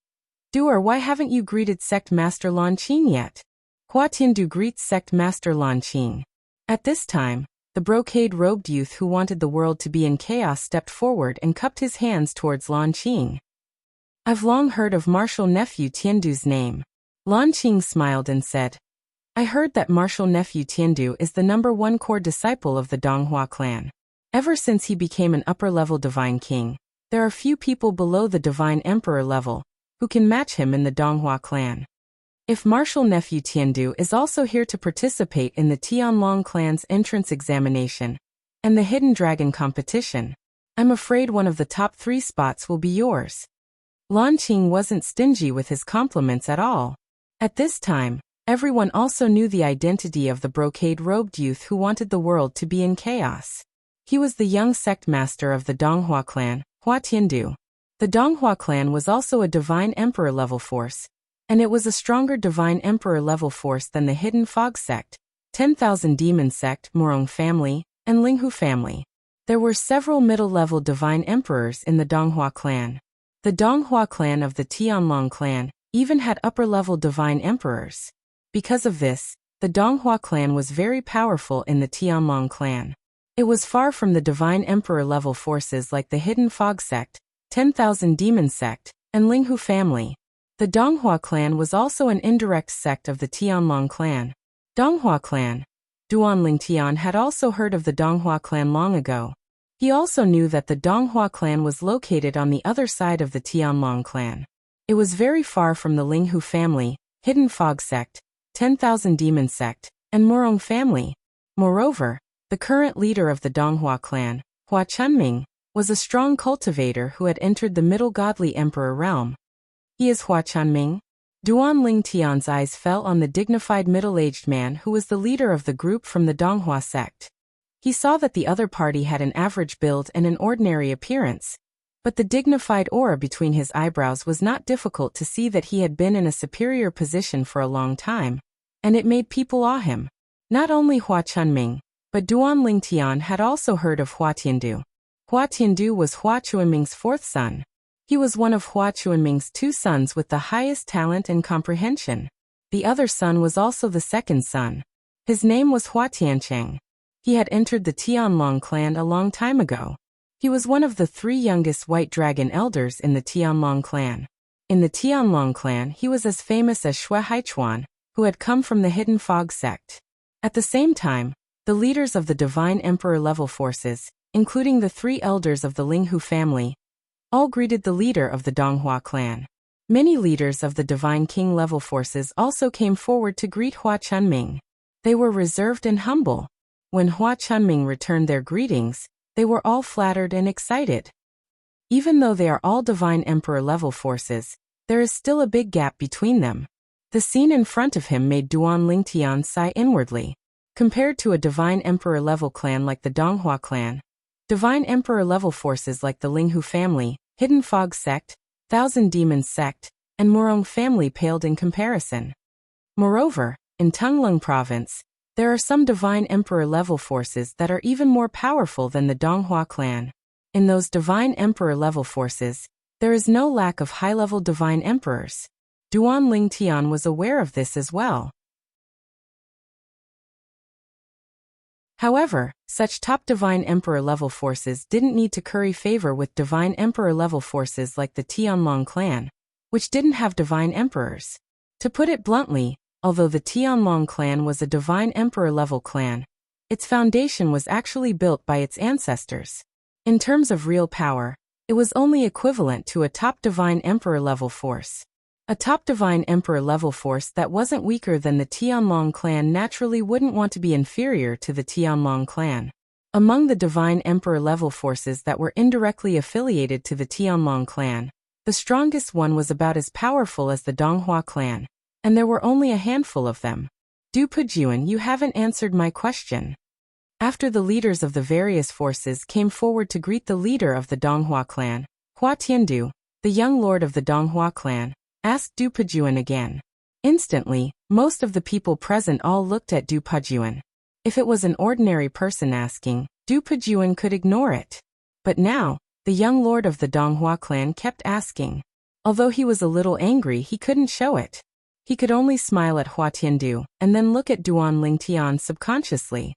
"Duer, why haven't you greeted Sect Master Lan Qing yet?" Hua Tiandu greets Sect Master Lan Qing. At this time, the brocade-robed youth who wanted the world to be in chaos stepped forward and cupped his hands towards Lan Qing. "I've long heard of Martial Nephew Tiandu's name." Lan Qing smiled and said, "I heard that Martial Nephew Tiandu is the #1 core disciple of the Donghua clan. Ever since he became an upper-level divine king, there are few people below the divine emperor level who can match him in the Donghua clan. If Martial Nephew Tiandu is also here to participate in the Tianlong clan's entrance examination and the Hidden Dragon competition, I'm afraid one of the top 3 spots will be yours." Lan Qing wasn't stingy with his compliments at all. At this time, everyone also knew the identity of the brocade-robed youth who wanted the world to be in chaos. He was the young sect master of the Donghua clan, Hua Tiandu. The Donghua clan was also a divine emperor level force, and it was a stronger divine emperor level force than the Hidden Fog sect, 10,000 Demon sect, Morong family, and Linghu family. There were several middle-level divine emperors in the Donghua clan. The Donghua clan of the Tianlong clan even had upper-level divine emperors. Because of this, the Donghua clan was very powerful in the Tianlong clan. It was far from the divine emperor level forces like the Hidden Fog sect, 10,000 Demon sect, and Linghu family. The Donghua clan was also an indirect sect of the Tianlong clan. Donghua clan. Duan Tian had also heard of the Donghua clan long ago. He also knew that the Donghua clan was located on the other side of the Tianlong clan. It was very far from the Linghu family, Hidden Fog sect, 10,000 Demon sect, and Morong family. Moreover, the current leader of the Donghua clan, Hua Chunming, was a strong cultivator who had entered the Middle Godly Emperor realm. "He is Hua Chunming?" Duan Lingtian's eyes fell on the dignified middle-aged man who was the leader of the group from the Donghua sect. He saw that the other party had an average build and an ordinary appearance, but the dignified aura between his eyebrows was not difficult to see that he had been in a superior position for a long time, and it made people awe him. Not only Hua Chunming, but Duan Lingtian had also heard of Hua Tiandu. Hua Tiandu was Hua Chuanming's 4th son. He was one of Hua Chuanming's 2 sons with the highest talent and comprehension. The other son was also the 2nd son. His name was Hua Tiancheng. He had entered the Tianlong clan a long time ago. He was one of the 3 youngest White Dragon elders in the Tianlong clan. In the Tianlong clan, he was as famous as Shui Haichuan, who had come from the Hidden Fog sect. At the same time, the leaders of the Divine Emperor level forces, including the 3 elders of the Linghu family, all greeted the leader of the Donghua clan. Many leaders of the Divine King level forces also came forward to greet Hua Chunming. They were reserved and humble. When Hua Chunming returned their greetings, they were all flattered and excited. Even though they are all Divine Emperor level forces, there is still a big gap between them. The scene in front of him made Duan Lingtian sigh inwardly. Compared to a Divine Emperor level clan like the Donghua clan, Divine Emperor level forces like the Linghu family, Hidden Fog sect, Thousand Demons sect, and Morong family paled in comparison. Moreover, in Tunglung province, there are some Divine Emperor level forces that are even more powerful than the Donghua clan. In those Divine Emperor level forces, there is no lack of high-level Divine Emperors. Duan Lingtian was aware of this as well. However, such top Divine Emperor level forces didn't need to curry favor with Divine Emperor level forces like the Tianlong clan, which didn't have Divine Emperors. To put it bluntly, although the Tianlong clan was a Divine Emperor level clan, its foundation was actually built by its ancestors. In terms of real power, it was only equivalent to a top Divine Emperor level force. A top Divine Emperor level force that wasn't weaker than the Tianlong clan naturally wouldn't want to be inferior to the Tianlong clan. Among the Divine Emperor level forces that were indirectly affiliated to the Tianlong clan, the strongest one was about as powerful as the Donghua clan, and there were only a handful of them. Du Pujuan, you haven't answered my question. After the leaders of the various forces came forward to greet the leader of the Donghua clan, Hua Tiandu, the young lord of the Donghua clan, asked Du Pujuan again. Instantly, most of the people present all looked at Du Pujuan. If it was an ordinary person asking, Du Pujuan could ignore it. But now, the young lord of the Donghua clan kept asking. Although he was a little angry, he couldn't show it. He could only smile at Hua Tiandu, and then look at Duan Lingtian subconsciously.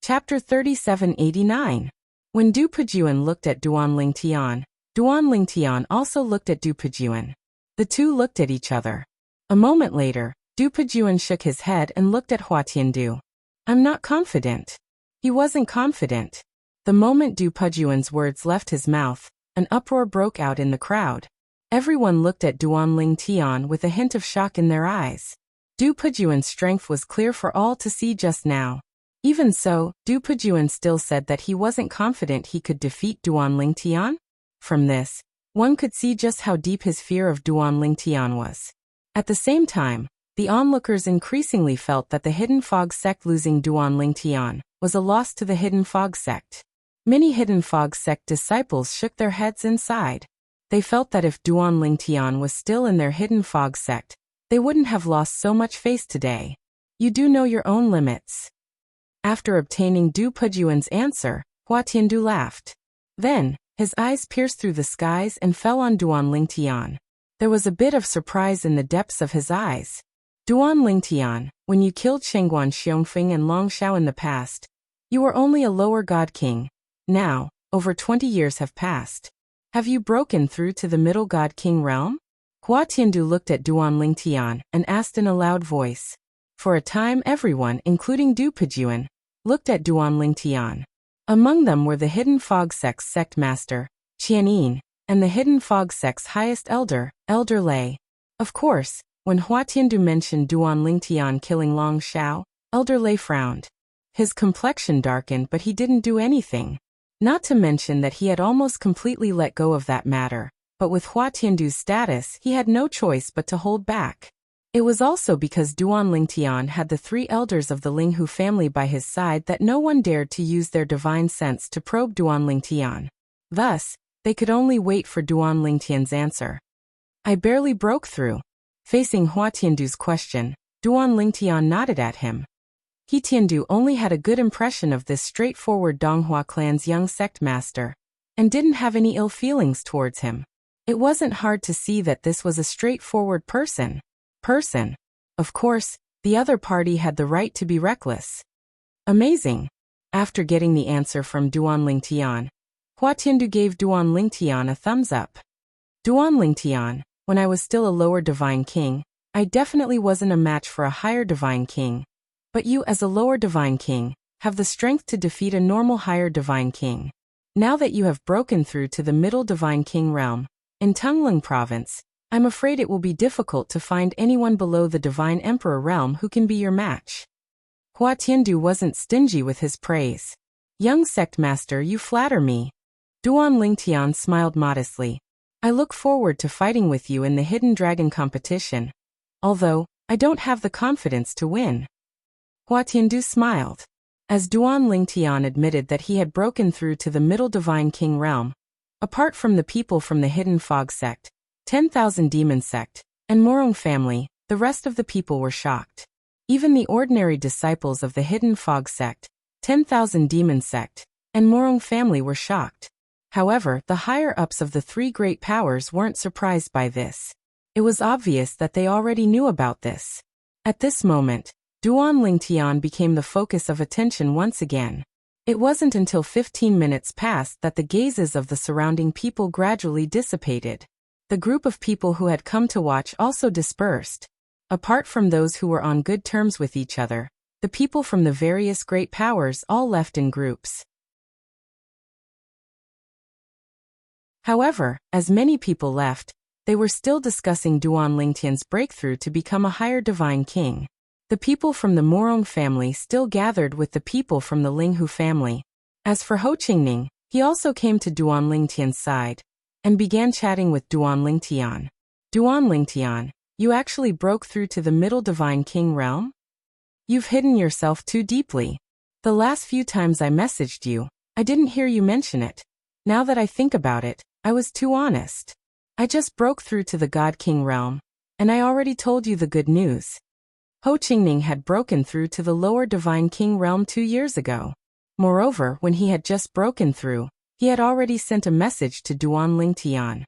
Chapter 3789. When Du Pujuan looked at Duan Lingtian also looked at Du Pujuan. The two looked at each other. A moment later, Du Pujuan shook his head and looked at Hua Tiandu. I'm not confident. He wasn't confident. The moment Du Pujuan's words left his mouth, an uproar broke out in the crowd. Everyone looked at Duan Lingtian with a hint of shock in their eyes. Du Pujuan's strength was clear for all to see just now. Even so, Du Pujuan still said that he wasn't confident he could defeat Duan Lingtian. From this, one could see just how deep his fear of Duan Lingtian was. At the same time, the onlookers increasingly felt that the Hidden Fog sect losing Duan Lingtian was a loss to the Hidden Fog sect. Many Hidden Fog sect disciples shook their heads inside. They felt that if Duan Lingtian was still in their Hidden Fog sect, they wouldn't have lost so much face today. You do know your own limits. After obtaining Du Pujuan's answer, Hua Tiandu laughed. Then, his eyes pierced through the skies and fell on Duan Lingtian. There was a bit of surprise in the depths of his eyes. Duan Lingtian, when you killed Shengguan Xiongfeng and Long Shao in the past, you were only a lower god king. Now, over 20 years have passed. Have you broken through to the middle god king realm? Hua Tiandu looked at Duan Lingtian and asked in a loud voice. For a time everyone, including Du Pujuan, looked at Duan Lingtian. Among them were the Hidden Fog sect's sect master, Qianyin, and the Hidden Fog sect's highest elder, Elder Lei. Of course, when Hua Tiandu mentioned Duan Lingtian killing Long Shao, Elder Lei frowned. His complexion darkened, but he didn't do anything. Not to mention that he had almost completely let go of that matter, but with Hua Tiandu's status he had no choice but to hold back. It was also because Duan Lingtian had the three elders of the Linghu family by his side that no one dared to use their divine sense to probe Duan Lingtian. Thus, they could only wait for Duan Lingtian's answer. I barely broke through. Facing Hua Tiandu's question, Duan Lingtian nodded at him. He Tiandu only had a good impression of this straightforward Donghua clan's young sect master, and didn't have any ill feelings towards him. It wasn't hard to see that this was a straightforward person. Of course, the other party had the right to be reckless. Amazing. After getting the answer from Duan Lingtian, Hua Tiandu gave Duan Lingtian a thumbs up. Duan Lingtian, when I was still a lower divine king, I definitely wasn't a match for a higher divine king. But you as a lower divine king, have the strength to defeat a normal higher divine king. Now that you have broken through to the middle divine king realm, in Tungling province, I'm afraid it will be difficult to find anyone below the divine emperor realm who can be your match. Hua Tiandu wasn't stingy with his praise. Young sect master, you flatter me. Duan Lingtian smiled modestly. I look forward to fighting with you in the Hidden Dragon competition. Although, I don't have the confidence to win. Hua Tiandu smiled. As Duan Lingtian admitted that he had broken through to the middle divine king realm, apart from the people from the Hidden Fog sect, 10,000 Demon sect, and Morong family, the rest of the people were shocked. Even the ordinary disciples of the Hidden Fog sect, 10,000 Demon sect, and Morong family were shocked. However, the higher-ups of the three great powers weren't surprised by this. It was obvious that they already knew about this. At this moment, Duan Lingtian became the focus of attention once again. It wasn't until 15 minutes passed that the gazes of the surrounding people gradually dissipated. The group of people who had come to watch also dispersed. Apart from those who were on good terms with each other, the people from the various great powers all left in groups. However, as many people left, they were still discussing Duan Lingtian's breakthrough to become a higher divine king. The people from the Morong family still gathered with the people from the Linghu family. As for Ho Qingning, he also came to Duan Lingtian's side, and began chatting with Duan Lingtian. Duan Lingtian, you actually broke through to the middle divine king realm? You've hidden yourself too deeply. The last few times I messaged you, I didn't hear you mention it. Now that I think about it, I was too honest. I just broke through to the God King realm, and I already told you the good news. Ho Qingning had broken through to the lower Divine King realm 2 years ago. Moreover, when he had just broken through, he had already sent a message to Duan Lingtian.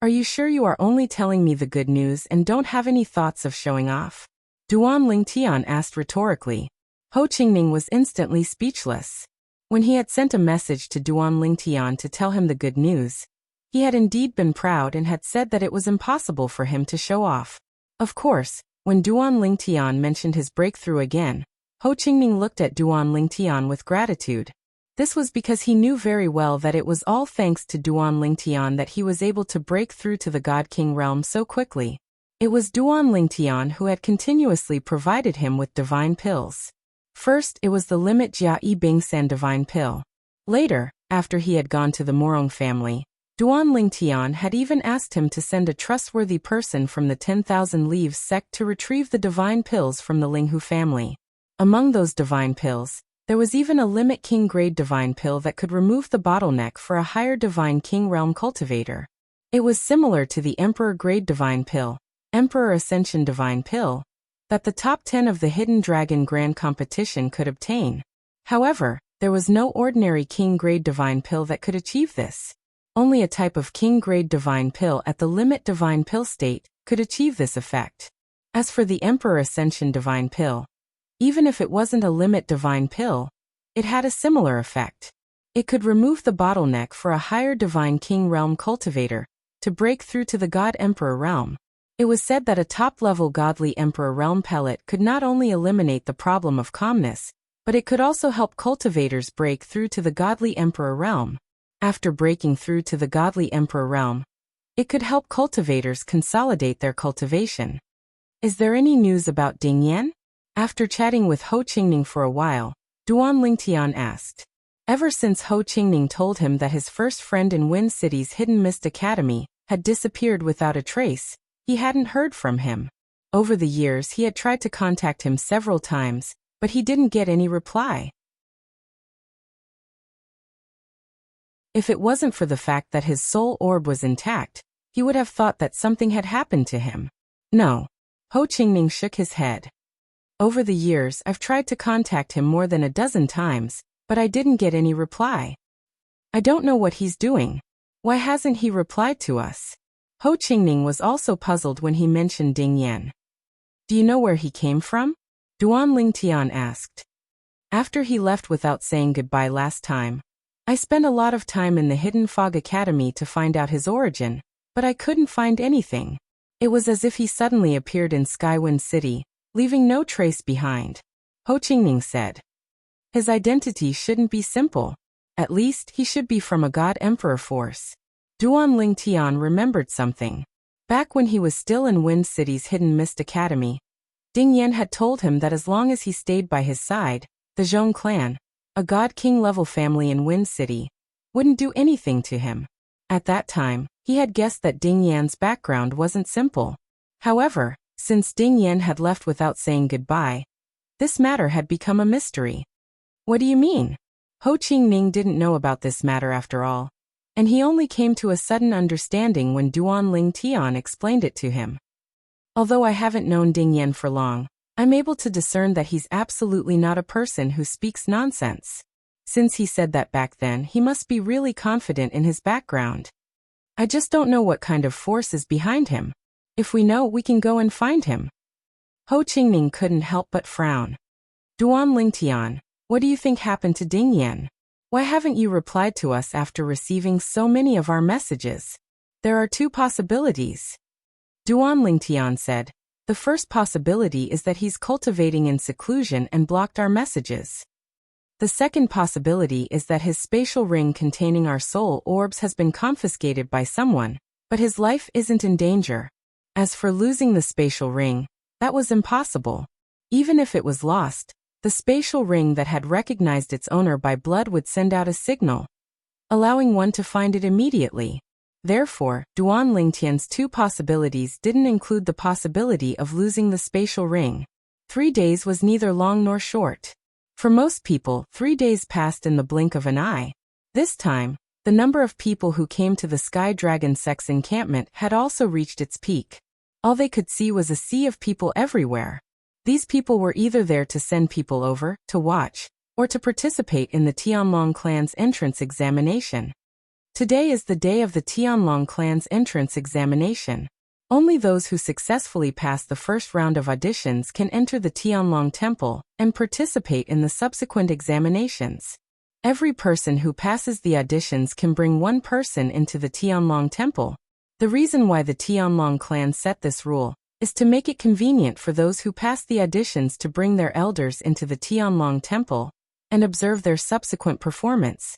Are you sure you are only telling me the good news and don't have any thoughts of showing off? Duan Lingtian asked rhetorically. Ho Qingning was instantly speechless. When he had sent a message to Duan Lingtian to tell him the good news, he had indeed been proud and had said that it was impossible for him to show off. Of course, when Duan Lingtian mentioned his breakthrough again, Ho Qingning looked at Duan Lingtian with gratitude. This was because he knew very well that it was all thanks to Duan Lingtian that he was able to break through to the God King realm so quickly. It was Duan Lingtian who had continuously provided him with divine pills. First, it was the Limit Jia Yi Bing San divine pill. Later, after he had gone to the Morong family, Duan Lingtian had even asked him to send a trustworthy person from the 10,000 Leaves sect to retrieve the divine pills from the Linghu family. Among those divine pills, there was even a Limit King grade divine pill that could remove the bottleneck for a higher Divine King realm cultivator. It was similar to the Emperor grade divine pill, Emperor Ascension divine pill, that the top 10 of the Hidden Dragon Grand Competition could obtain. However, there was no ordinary King grade divine pill that could achieve this. Only a type of King grade divine pill at the Limit divine pill state could achieve this effect. As for the Emperor Ascension divine pill, even if it wasn't a Limit divine pill, it had a similar effect. It could remove the bottleneck for a higher Divine King realm cultivator to break through to the God Emperor realm. It was said that a top-level Godly Emperor realm pellet could not only eliminate the problem of calmness, but it could also help cultivators break through to the Godly Emperor realm. After breaking through to the Godly Emperor realm, it could help cultivators consolidate their cultivation. Is there any news about Ding Yan? After chatting with Ho Qingning for a while, Duan Lingtian asked. Ever since Ho Qingning told him that his first friend in Wind City's Hidden Mist Academy had disappeared without a trace, he hadn't heard from him. Over the years he had tried to contact him several times, but he didn't get any reply. If it wasn't for the fact that his soul orb was intact, he would have thought that something had happened to him. No. Ho Qingning shook his head. Over the years I've tried to contact him more than a dozen times, but I didn't get any reply. I don't know what he's doing. Why hasn't he replied to us? Ho Qingning was also puzzled when he mentioned Ding Yan. Do you know where he came from? Duan Lingtian asked. After he left without saying goodbye last time, I spent a lot of time in the Hidden Fog Academy to find out his origin, but I couldn't find anything. It was as if he suddenly appeared in Skywind City, leaving no trace behind. Ho Qingning said. His identity shouldn't be simple. At least, he should be from a God Emperor force. Duan Lingtian remembered something. Back when he was still in Wind City's Hidden Mist Academy, Ding Yan had told him that as long as he stayed by his side, the Zhong clan, a God King level family in Wind City, wouldn't do anything to him. At that time, he had guessed that Ding Yan's background wasn't simple. However, since Ding Yan had left without saying goodbye, this matter had become a mystery. What do you mean? Ho Qingning didn't know about this matter after all, and he only came to a sudden understanding when Duan Lingtian explained it to him. Although I haven't known Ding Yan for long, I'm able to discern that he's absolutely not a person who speaks nonsense. Since he said that back then, he must be really confident in his background. I just don't know what kind of force is behind him. If we know, we can go and find him. Ho Qingning couldn't help but frown. Duan Lingtian, what do you think happened to Ding Yan? Why haven't you replied to us after receiving so many of our messages? There are 2 possibilities. Duan Lingtian said. The first possibility is that he's cultivating in seclusion and blocked our messages. The second possibility is that his spatial ring containing our soul orbs has been confiscated by someone, but his life isn't in danger. As for losing the spatial ring, that was impossible. Even if it was lost, the spatial ring that had recognized its owner by blood would send out a signal, allowing one to find it immediately. Therefore, Duan Lingtian's 2 possibilities didn't include the possibility of losing the spatial ring. 3 days was neither long nor short. For most people, 3 days passed in the blink of an eye. This time, The number of people who came to the Sky Dragon Sect's encampment had also reached its peak. All they could see was a sea of people everywhere. These people were either there to send people over, to watch, or to participate in the Tianlong clan's entrance examination. Today is the day of the Tianlong clan's entrance examination. Only those who successfully pass the first round of auditions can enter the Tianlong temple and participate in the subsequent examinations. Every person who passes the auditions can bring one person into the Tianlong temple. The reason why the Tianlong clan set this rule is to make it convenient for those who pass the auditions to bring their elders into the Tianlong temple and observe their subsequent performance.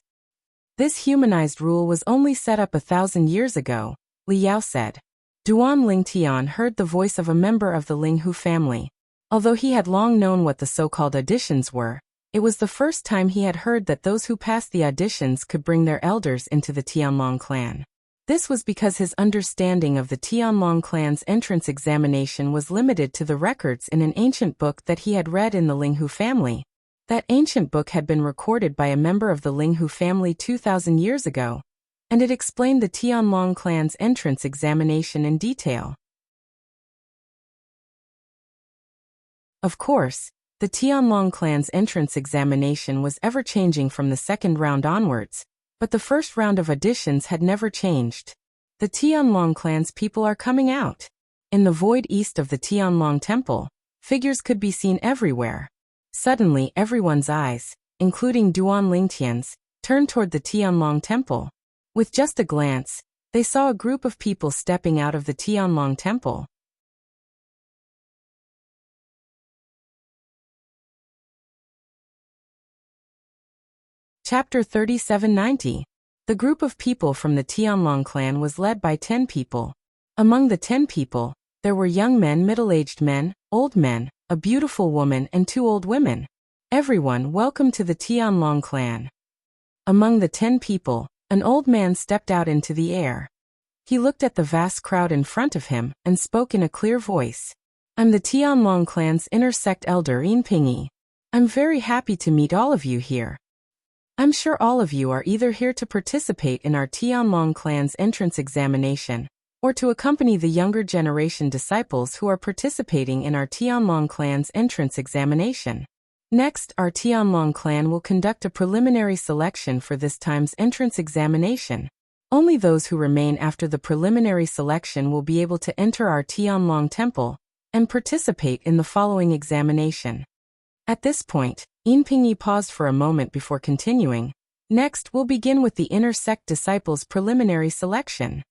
This humanized rule was only set up 1,000 years ago, Li Yao said. Duan Lingtian heard the voice of a member of the Linghu family. Although he had long known what the so-called auditions were, it was the first time he had heard that those who passed the auditions could bring their elders into the Tianlong clan. This was because his understanding of the Tianlong clan's entrance examination was limited to the records in an ancient book that he had read in the Linghu family. That ancient book had been recorded by a member of the Linghu family 2,000 years ago, and it explained the Tianlong clan's entrance examination in detail. Of course, the Tianlong clan's entrance examination was ever-changing from the second round onwards, but the first round of auditions had never changed. The Tianlong clan's people are coming out. In the void east of the Tianlong temple, figures could be seen everywhere. Suddenly everyone's eyes, including Duan Lingtian's, turned toward the Tianlong temple. With just a glance, they saw a group of people stepping out of the Tianlong temple. Chapter 3790. The group of people from the Tianlong clan was led by 10 people. Among the 10 people, there were young men, middle-aged men, old men, a beautiful woman and 2 old women. Everyone welcome to the Tianlong clan. Among the 10 people, an old man stepped out into the air. He looked at the vast crowd in front of him and spoke in a clear voice. I'm the Tianlong clan's inner sect elder Yinpingyi. I'm very happy to meet all of you here. I'm sure all of you are either here to participate in our Tianlong clan's entrance examination, or to accompany the younger generation disciples who are participating in our Tianlong clan's entrance examination. Next, our Tianlong clan will conduct a preliminary selection for this time's entrance examination. Only those who remain after the preliminary selection will be able to enter our Tianlong temple and participate in the following examination. At this point, Yinpingyi paused for a moment before continuing. Next, we'll begin with the inner sect disciples' preliminary selection.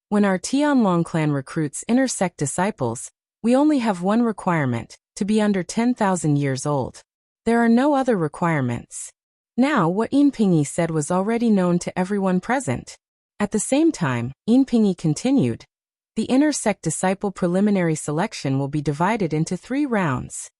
When our Tianlong clan recruits inner sect disciples, we only have one requirement, to be under 10,000 years old. There are no other requirements. Now, what Yinpingyi said was already known to everyone present. At the same time, Yinpingyi continued. The inner sect disciple preliminary selection will be divided into 3 rounds.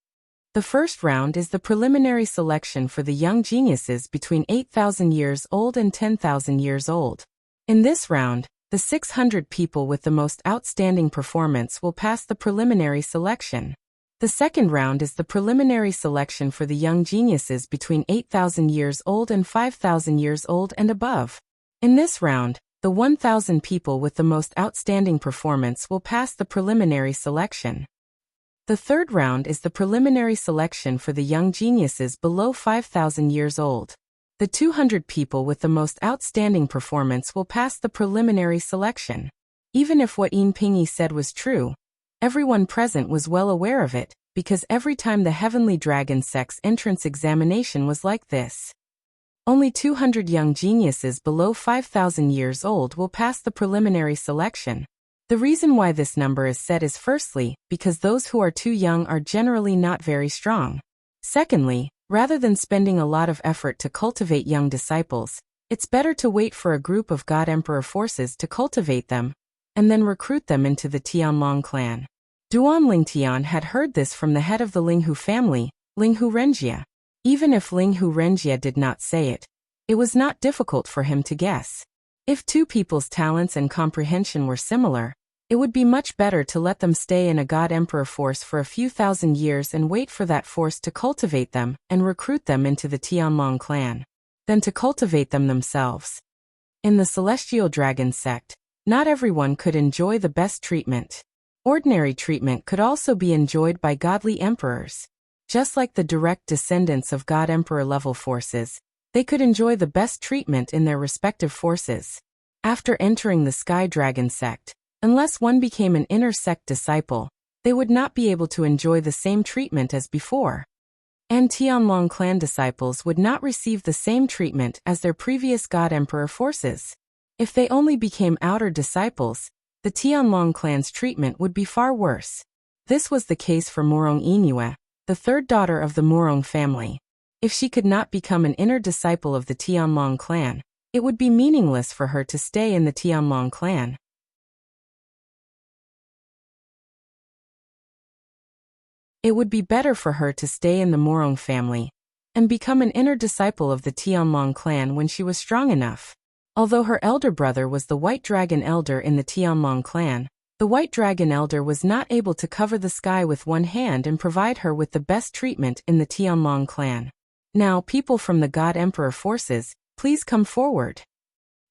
The first round is the preliminary selection for the young geniuses between 8,000 years old and 10,000 years old. In this round, the 600 people with the most outstanding performance will pass the preliminary selection. The second round is the preliminary selection for the young geniuses between 8,000 years old and 5,000 years old and above. In this round, the 1,000 people with the most outstanding performance will pass the preliminary selection. The third round is the preliminary selection for the young geniuses below 5,000 years old. The 200 people with the most outstanding performance will pass the preliminary selection. Even if what Yinpingyi said was true, everyone present was well aware of it, because every time the Heavenly Dragon Sect's entrance examination was like this. Only 200 young geniuses below 5,000 years old will pass the preliminary selection. The reason why this number is set is firstly, because those who are too young are generally not very strong. Secondly, rather than spending a lot of effort to cultivate young disciples, it's better to wait for a group of God Emperor forces to cultivate them, and then recruit them into the Tianlong clan. Duan Lingtian had heard this from the head of the Linghu family, Linghu Renjia. Even if Linghu Renjia did not say it, it was not difficult for him to guess. If 2 people's talents and comprehension were similar, it would be much better to let them stay in a God Emperor force for a few thousand years and wait for that force to cultivate them and recruit them into the Tianlong clan, than to cultivate them themselves. In the celestial dragon sect, not everyone could enjoy the best treatment. Ordinary treatment could also be enjoyed by godly emperors. Just like the direct descendants of God Emperor level forces, they could enjoy the best treatment in their respective forces. After entering the Sky Dragon sect, unless one became an inner sect disciple, they would not be able to enjoy the same treatment as before. And Tianlong clan disciples would not receive the same treatment as their previous God Emperor forces. If they only became outer disciples, the Tianlong clan's treatment would be far worse. This was the case for Morong Inue, the third daughter of the Morong family. If she could not become an inner disciple of the Tianlong clan, it would be meaningless for her to stay in the Tianlong clan. It would be better for her to stay in the Morong family and become an inner disciple of the Tianlong clan when she was strong enough. Although her elder brother was the White Dragon Elder in the Tianlong clan, the White Dragon Elder was not able to cover the sky with one hand and provide her with the best treatment in the Tianlong clan. Now, people from the God Emperor forces, please come forward.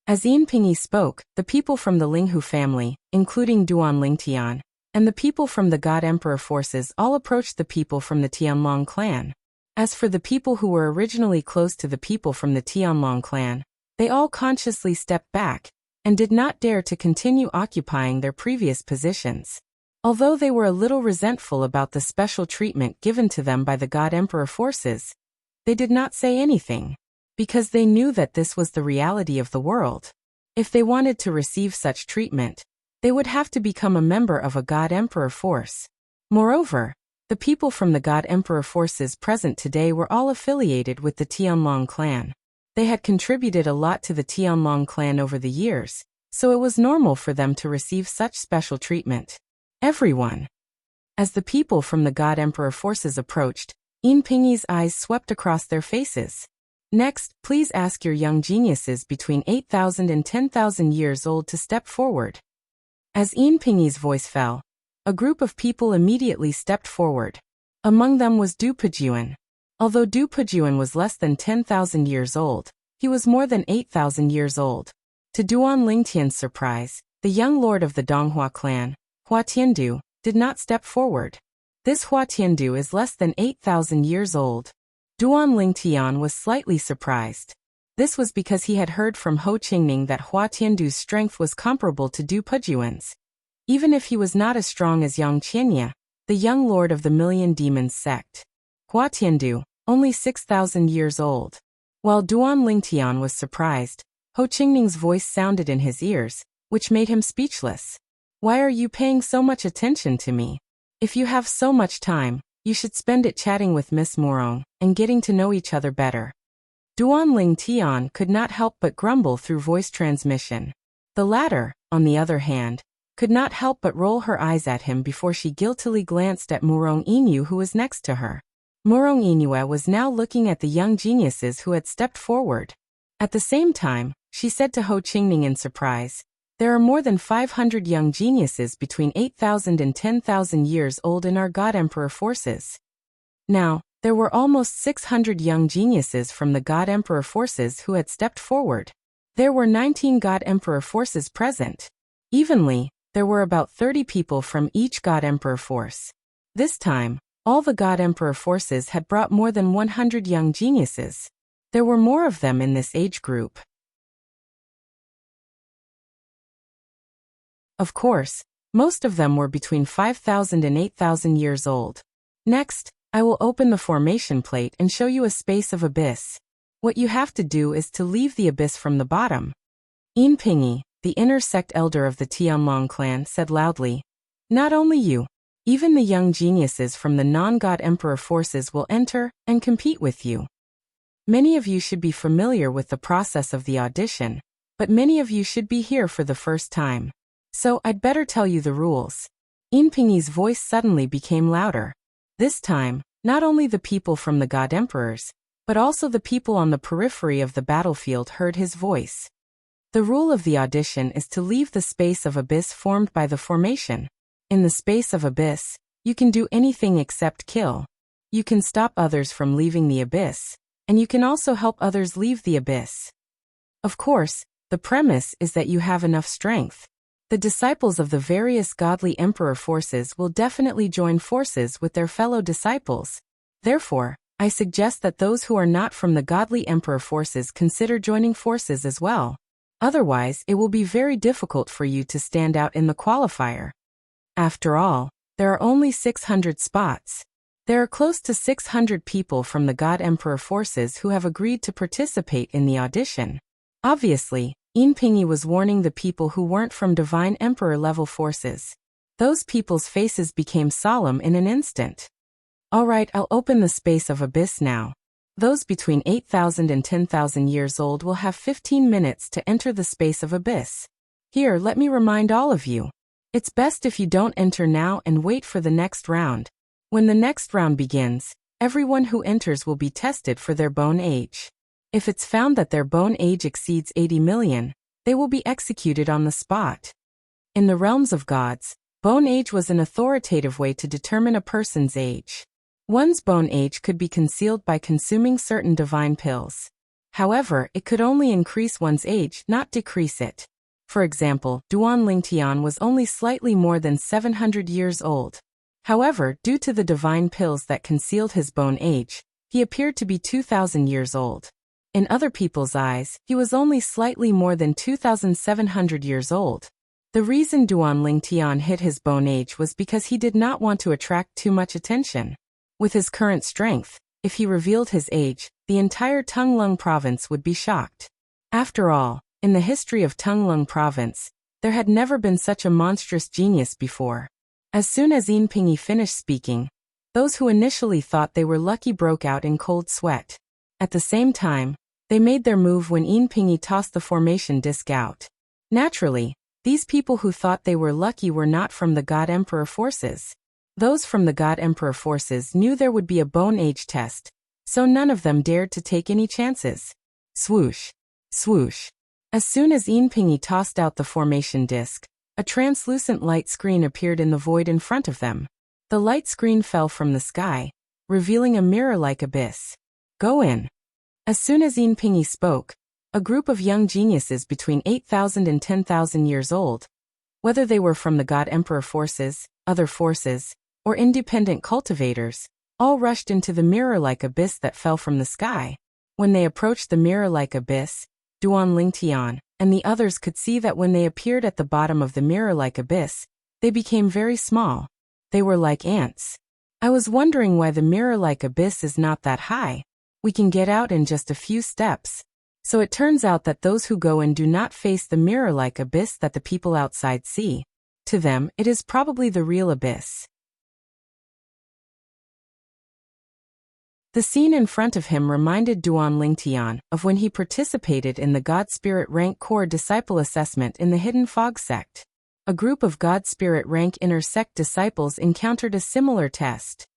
As Yinpingyi spoke, the people from the Linghu family, including Duan Lingtian, and the people from the God Emperor forces all approached the people from the Tianlong clan. As for the people who were originally close to the people from the Tianlong clan, they all consciously stepped back and did not dare to continue occupying their previous positions. Although they were a little resentful about the special treatment given to them by the God Emperor forces, they did not say anything, because they knew that this was the reality of the world. If they wanted to receive such treatment, they would have to become a member of a God Emperor force. Moreover, the people from the God Emperor forces present today were all affiliated with the Tianlong clan. They had contributed a lot to the Tianlong clan over the years, so it was normal for them to receive such special treatment. Everyone. As the people from the God Emperor forces approached, Yinpingyi's eyes swept across their faces. Next, please ask your young geniuses between 8,000 and 10,000 years old to step forward. As Yinpingyi's voice fell, a group of people immediately stepped forward. Among them was Du Pejuan. Although Du Pejuan was less than 10,000 years old, he was more than 8,000 years old. To Duan Lingtian's surprise, the young lord of the Donghua clan, Hua Tiandu, did not step forward. This Hua Tiandu is less than 8,000 years old. Duan Lingtian was slightly surprised. This was because he had heard from Ho Qingning that Hua Tiandu's strength was comparable to Du Pejuan's. Even if he was not as strong as Yang Qianye, the young lord of the Million Demons sect. Hua Tiandu, only 6,000 years old. While Duan Lingtian was surprised, Ho Qingning's voice sounded in his ears, which made him speechless. Why are you paying so much attention to me? If you have so much time, you should spend it chatting with Miss Morong and getting to know each other better. Duan Lingtian could not help but grumble through voice transmission. The latter, on the other hand, could not help but roll her eyes at him before she guiltily glanced at Morong Inu, who was next to her. Morong Inue was now looking at the young geniuses who had stepped forward. At the same time, she said to Ho Qingning in surprise, "There are more than 500 young geniuses between 8,000 and 10,000 years old in our God Emperor forces." Now, there were almost 600 young geniuses from the God Emperor forces who had stepped forward. There were 19 God Emperor forces present. Evenly, there were about 30 people from each God Emperor force. This time, all the God Emperor forces had brought more than 100 young geniuses. There were more of them in this age group. Of course, most of them were between 5,000 and 8,000 years old. Next, I will open the formation plate and show you a space of abyss. What you have to do is to leave the abyss from the bottom. Yinpingyi, the inner sect elder of the Tianlong clan, said loudly, "Not only you. Even the young geniuses from the non-God Emperor forces will enter and compete with you. Many of you should be familiar with the process of the audition, but many of you should be here for the first time. So I'd better tell you the rules." Yinpingyi's voice suddenly became louder. This time, not only the people from the God Emperors, but also the people on the periphery of the battlefield heard his voice. The rule of the audition is to leave the space of abyss formed by the formation. In the space of abyss, you can do anything except kill. You can stop others from leaving the abyss, and you can also help others leave the abyss. Of course, The premise is that you have enough strength. The disciples of the various godly emperor forces will definitely join forces with their fellow disciples. Therefore, I suggest that those who are not from the godly emperor forces consider joining forces as well. Otherwise, it will be very difficult for you to stand out in the qualifier. After all, there are only 600 spots. There are close to 600 people from the God Emperor forces who have agreed to participate in the audition. Obviously, Yinpinyi was warning the people who weren't from Divine Emperor level forces. Those people's faces became solemn in an instant. Alright, I'll open the space of abyss now. Those between 8,000 and 10,000 years old will have 15 minutes to enter the space of abyss. Here, let me remind all of you. It's best if you don't enter now and wait for the next round. When the next round begins, everyone who enters will be tested for their bone age. If it's found that their bone age exceeds 80 million, they will be executed on the spot. In the realms of gods, bone age was an authoritative way to determine a person's age. One's bone age could be concealed by consuming certain divine pills. However, it could only increase one's age, not decrease it. For example, Duan Lingtian was only slightly more than 700 years old. However, due to the divine pills that concealed his bone age, he appeared to be 2,000 years old. In other people's eyes, he was only slightly more than 2,700 years old. The reason Duan Lingtian hid his bone age was because he did not want to attract too much attention. With his current strength, if he revealed his age, the entire Tunglung province would be shocked. After all, in the history of Tunglung province, there had never been such a monstrous genius before. As soon as Yinpinyi finished speaking, those who initially thought they were lucky broke out in cold sweat. At the same time, they made their move when Yinpinyi tossed the formation disc out. Naturally, these people who thought they were lucky were not from the God Emperor forces. Those from the God Emperor forces knew there would be a bone age test, so none of them dared to take any chances. Swoosh! Swoosh! As soon as Yinpinyi tossed out the formation disc, a translucent light screen appeared in the void in front of them. The light screen fell from the sky, revealing a mirror-like abyss. Go in. As soon as Yinpinyi spoke, a group of young geniuses between 8,000 and 10,000 years old, whether they were from the God Emperor forces, other forces, or independent cultivators, all rushed into the mirror-like abyss that fell from the sky. When they approached the mirror-like abyss, Duan Lingtian and the others could see that when they appeared at the bottom of the mirror-like abyss, they became very small. They were like ants. I was wondering why the mirror-like abyss is not that high. We can get out in just a few steps. So it turns out that those who go in do not face the mirror-like abyss that the people outside see. To them, it is probably the real abyss. The scene in front of him reminded Duan Lingtian of when he participated in the God Spirit Rank Core Disciple Assessment in the Hidden Fog Sect. A group of God Spirit Rank Inner Sect disciples encountered a similar test.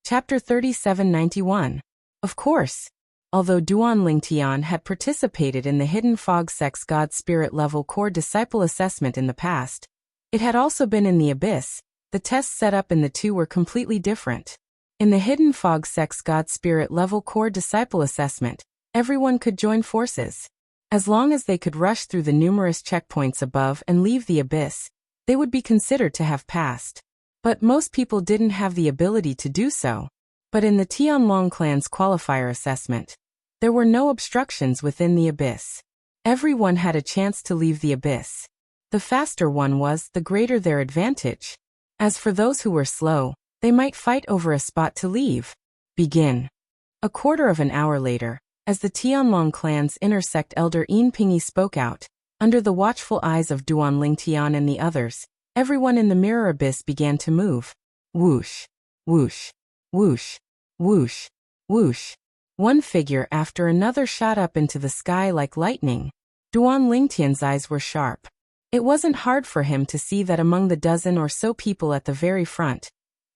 Chapter 3791. Of course. Although Duan Lingtian had participated in the Hidden Fog Sect's God Spirit Level Core Disciple Assessment in the past, it had also been in the Abyss. The tests set up in the two were completely different. In the Hidden Fog Sect's God Spirit Level Core Disciple Assessment, everyone could join forces. As long as they could rush through the numerous checkpoints above and leave the Abyss, they would be considered to have passed. But most people didn't have the ability to do so. But in the Tianlong clan's qualifier assessment, there were no obstructions within the Abyss. Everyone had a chance to leave the Abyss. The faster one was, the greater their advantage. As for those who were slow, they might fight over a spot to leave. Begin. A quarter of an hour later, as the Tianlong clan's intersect elder Yinpinyi spoke out, under the watchful eyes of Duan Lingtian and the others, everyone in the mirror abyss began to move. Whoosh, whoosh, whoosh, whoosh, whoosh. One figure after another shot up into the sky like lightning. Duan Lingtian's eyes were sharp. It wasn't hard for him to see that among the dozen or so people at the very front,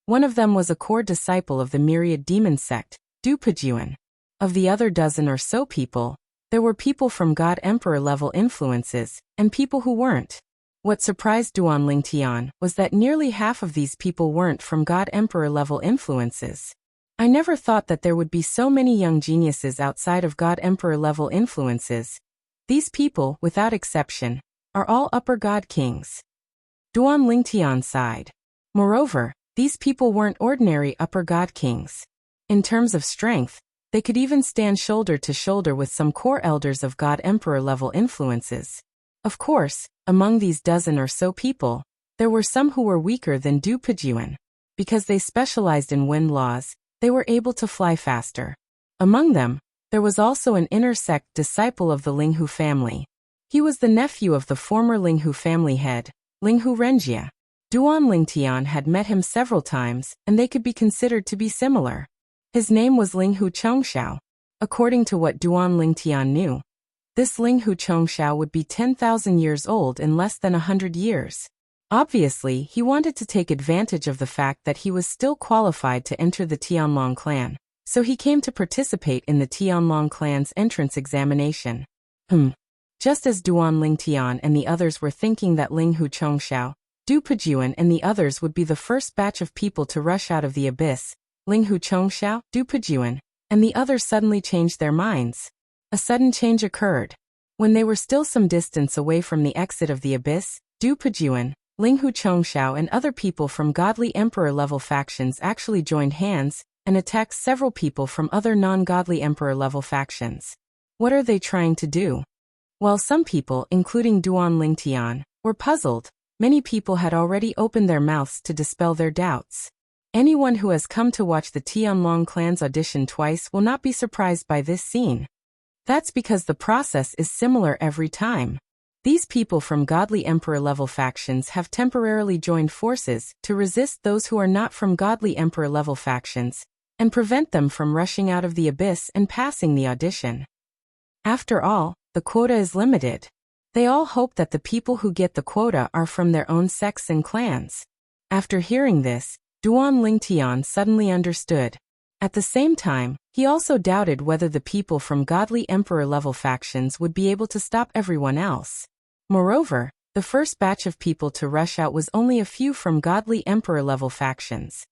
one of them was a core disciple of the myriad demon sect, Dupajuan. Of the other dozen or so people, there were people from God Emperor level influences, and people who weren't. What surprised Duan Lingtian was that nearly half of these people weren't from God Emperor level influences. I never thought that there would be so many young geniuses outside of God Emperor level influences. These people, without exception, are all upper God kings. Duan Lingtian sighed. Moreover, these people weren't ordinary upper God kings. In terms of strength, they could even stand shoulder to shoulder with some core elders of God Emperor level influences. Of course, among these dozen or so people, there were some who were weaker than Du Pejuan. Because they specialized in wind laws, they were able to fly faster. Among them, there was also an inner sect disciple of the Linghu family. He was the nephew of the former Linghu family head, Linghu Renjia. Duan Lingtian had met him several times, and they could be considered to be similar. His name was Linghu Chongxiao. According to what Duan Lingtian knew, this Linghu Chongxiao would be 10,000 years old in less than 100 years. Obviously, he wanted to take advantage of the fact that he was still qualified to enter the Tianlong clan, so he came to participate in the Tianlong clan's entrance examination. Just as Duan Lingtian and the others were thinking that Linghu Chongxiao, Du Pejuan and the others would be the first batch of people to rush out of the abyss, Linghu Chongxiao, Du Pejuan, and the others suddenly changed their minds. A sudden change occurred. When they were still some distance away from the exit of the abyss, Du Pejuan, Linghu Chongxiao and other people from godly emperor-level factions actually joined hands and attacked several people from other non-godly emperor-level factions. What are they trying to do? While some people, including Duan Lingtian, were puzzled, many people had already opened their mouths to dispel their doubts. Anyone who has come to watch the Tianlong clan's audition twice will not be surprised by this scene. That's because the process is similar every time. These people from godly emperor-level factions have temporarily joined forces to resist those who are not from godly emperor-level factions, and prevent them from rushing out of the abyss and passing the audition. After all, the quota is limited. They all hope that the people who get the quota are from their own sects and clans. After hearing this, Duan Lingtian suddenly understood. At the same time, he also doubted whether the people from godly emperor-level factions would be able to stop everyone else. Moreover, the first batch of people to rush out was only a few from godly emperor-level factions.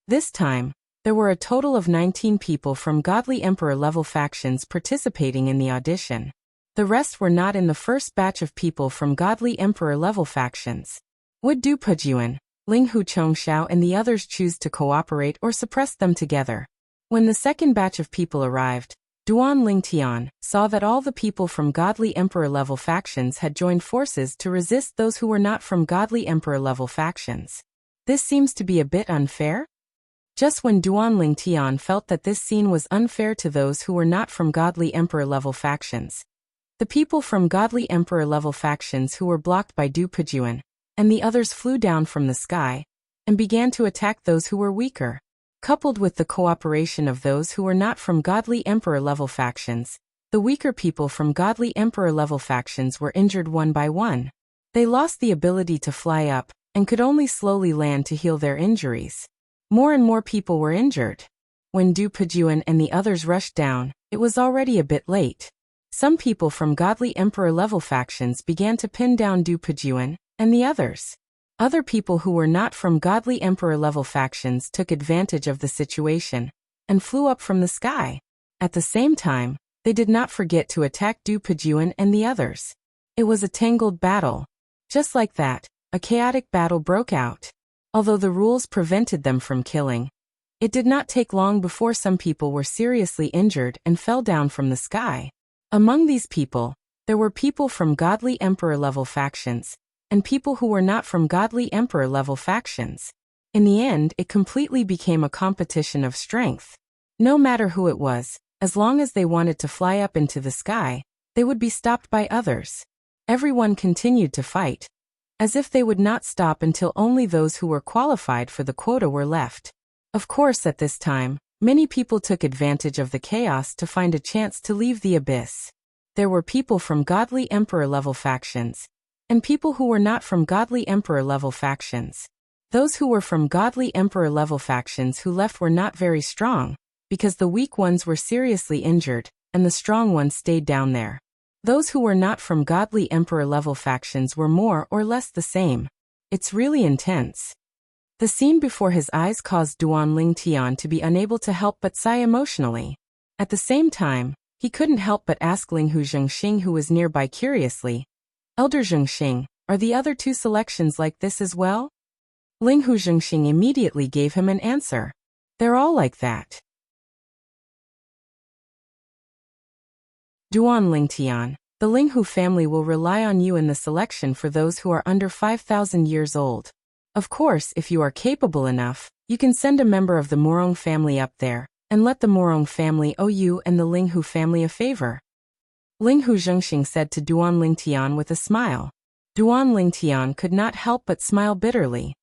This time, there were a total of 19 people from godly emperor-level factions participating in the audition. The rest were not in the first batch of people from godly emperor-level factions. Would Du Pejuan, Linghu Chongxiao and the others choose to cooperate or suppress them together? When the second batch of people arrived, Duan Lingtian saw that all the people from godly emperor-level factions had joined forces to resist those who were not from godly emperor-level factions. This seems to be a bit unfair? Just when Duan Lingtian felt that this scene was unfair to those who were not from godly emperor-level factions, the people from godly emperor-level factions who were blocked by Du Pejuan and the others flew down from the sky and began to attack those who were weaker. Coupled with the cooperation of those who were not from godly emperor-level factions, the weaker people from godly emperor-level factions were injured one by one. They lost the ability to fly up and could only slowly land to heal their injuries. More and more people were injured. When Du Pejuan and the others rushed down, it was already a bit late. Some people from godly emperor-level factions began to pin down Du Pejuan and the others. Other people who were not from godly emperor-level factions took advantage of the situation and flew up from the sky. At the same time, they did not forget to attack Du Pejuan and the others. It was a tangled battle. Just like that, a chaotic battle broke out. Although the rules prevented them from killing, it did not take long before some people were seriously injured and fell down from the sky. Among these people, there were people from godly emperor-level factions, and people who were not from godly emperor-level factions. In the end, it completely became a competition of strength. No matter who it was, as long as they wanted to fly up into the sky, they would be stopped by others. Everyone continued to fight, as if they would not stop until only those who were qualified for the quota were left. Of course, at this time, many people took advantage of the chaos to find a chance to leave the abyss. There were people from godly emperor-level factions, and people who were not from godly emperor-level factions. Those who were from godly emperor-level factions who left were not very strong, because the weak ones were seriously injured, and the strong ones stayed down there. Those who were not from godly emperor-level factions were more or less the same. It's really intense. The scene before his eyes caused Duan Lingtian to be unable to help but sigh emotionally. At the same time, he couldn't help but ask Linghu Zhengxing, who was nearby, curiously, "Elder Zhengxing, are the other two selections like this as well?" Linghu Zhengxing immediately gave him an answer. "They're all like that." Duan Lingtian, the Linghu family will rely on you in the selection for those who are under 5,000 years old. Of course, if you are capable enough, you can send a member of the Morong family up there, and let the Morong family owe you and the Linghu family a favor. Linghu Zhengxing said to Duan Lingtian with a smile. Duan Lingtian could not help but smile bitterly.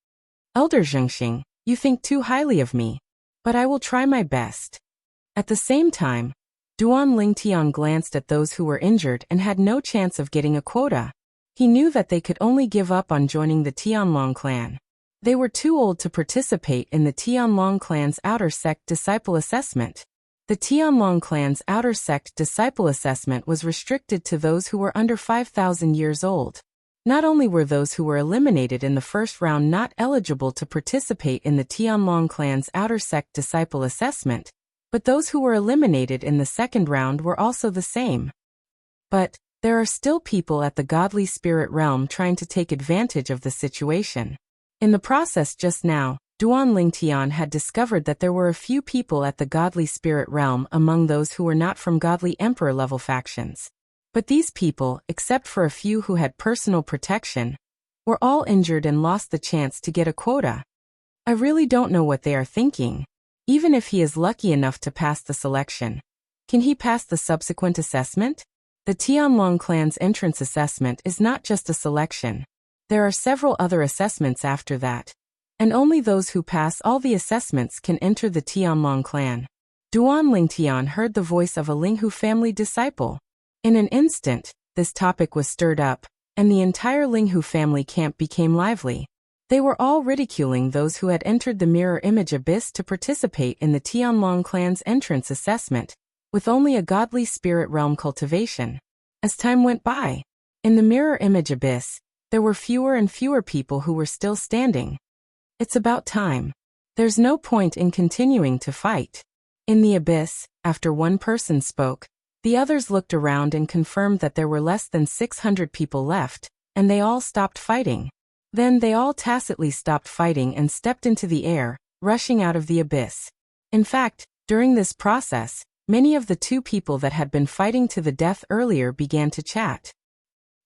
"Elder Zhengxing, you think too highly of me. But I will try my best." At the same time, Duan Lingtian glanced at those who were injured and had no chance of getting a quota. He knew that they could only give up on joining the Tianlong clan. They were too old to participate in the Tianlong clan's outer sect disciple assessment. The Tianlong clan's outer sect disciple assessment was restricted to those who were under 5,000 years old. Not only were those who were eliminated in the first round not eligible to participate in the Tianlong clan's outer sect disciple assessment, but those who were eliminated in the second round were also the same. But there are still people at the godly spirit realm trying to take advantage of the situation. In the process just now, Duan Lingtian had discovered that there were a few people at the godly spirit realm among those who were not from godly emperor-level factions. But these people, except for a few who had personal protection, were all injured and lost the chance to get a quota. I really don't know what they are thinking. Even if he is lucky enough to pass the selection, can he pass the subsequent assessment? The Tianlong clan's entrance assessment is not just a selection. There are several other assessments after that, and only those who pass all the assessments can enter the Tianlong clan. Duan Lingtian heard the voice of a Linghu family disciple. In an instant, this topic was stirred up, and the entire Linghu family camp became lively. They were all ridiculing those who had entered the mirror image abyss to participate in the Tianlong clan's entrance assessment, with only a godly spirit realm cultivation. As time went by, in the mirror image abyss, there were fewer and fewer people who were still standing. It's about time. There's no point in continuing to fight. In the abyss, after one person spoke, the others looked around and confirmed that there were less than 600 people left, and they all stopped fighting. Then they all tacitly stopped fighting and stepped into the air, rushing out of the abyss. In fact, during this process, many of the two people that had been fighting to the death earlier began to chat.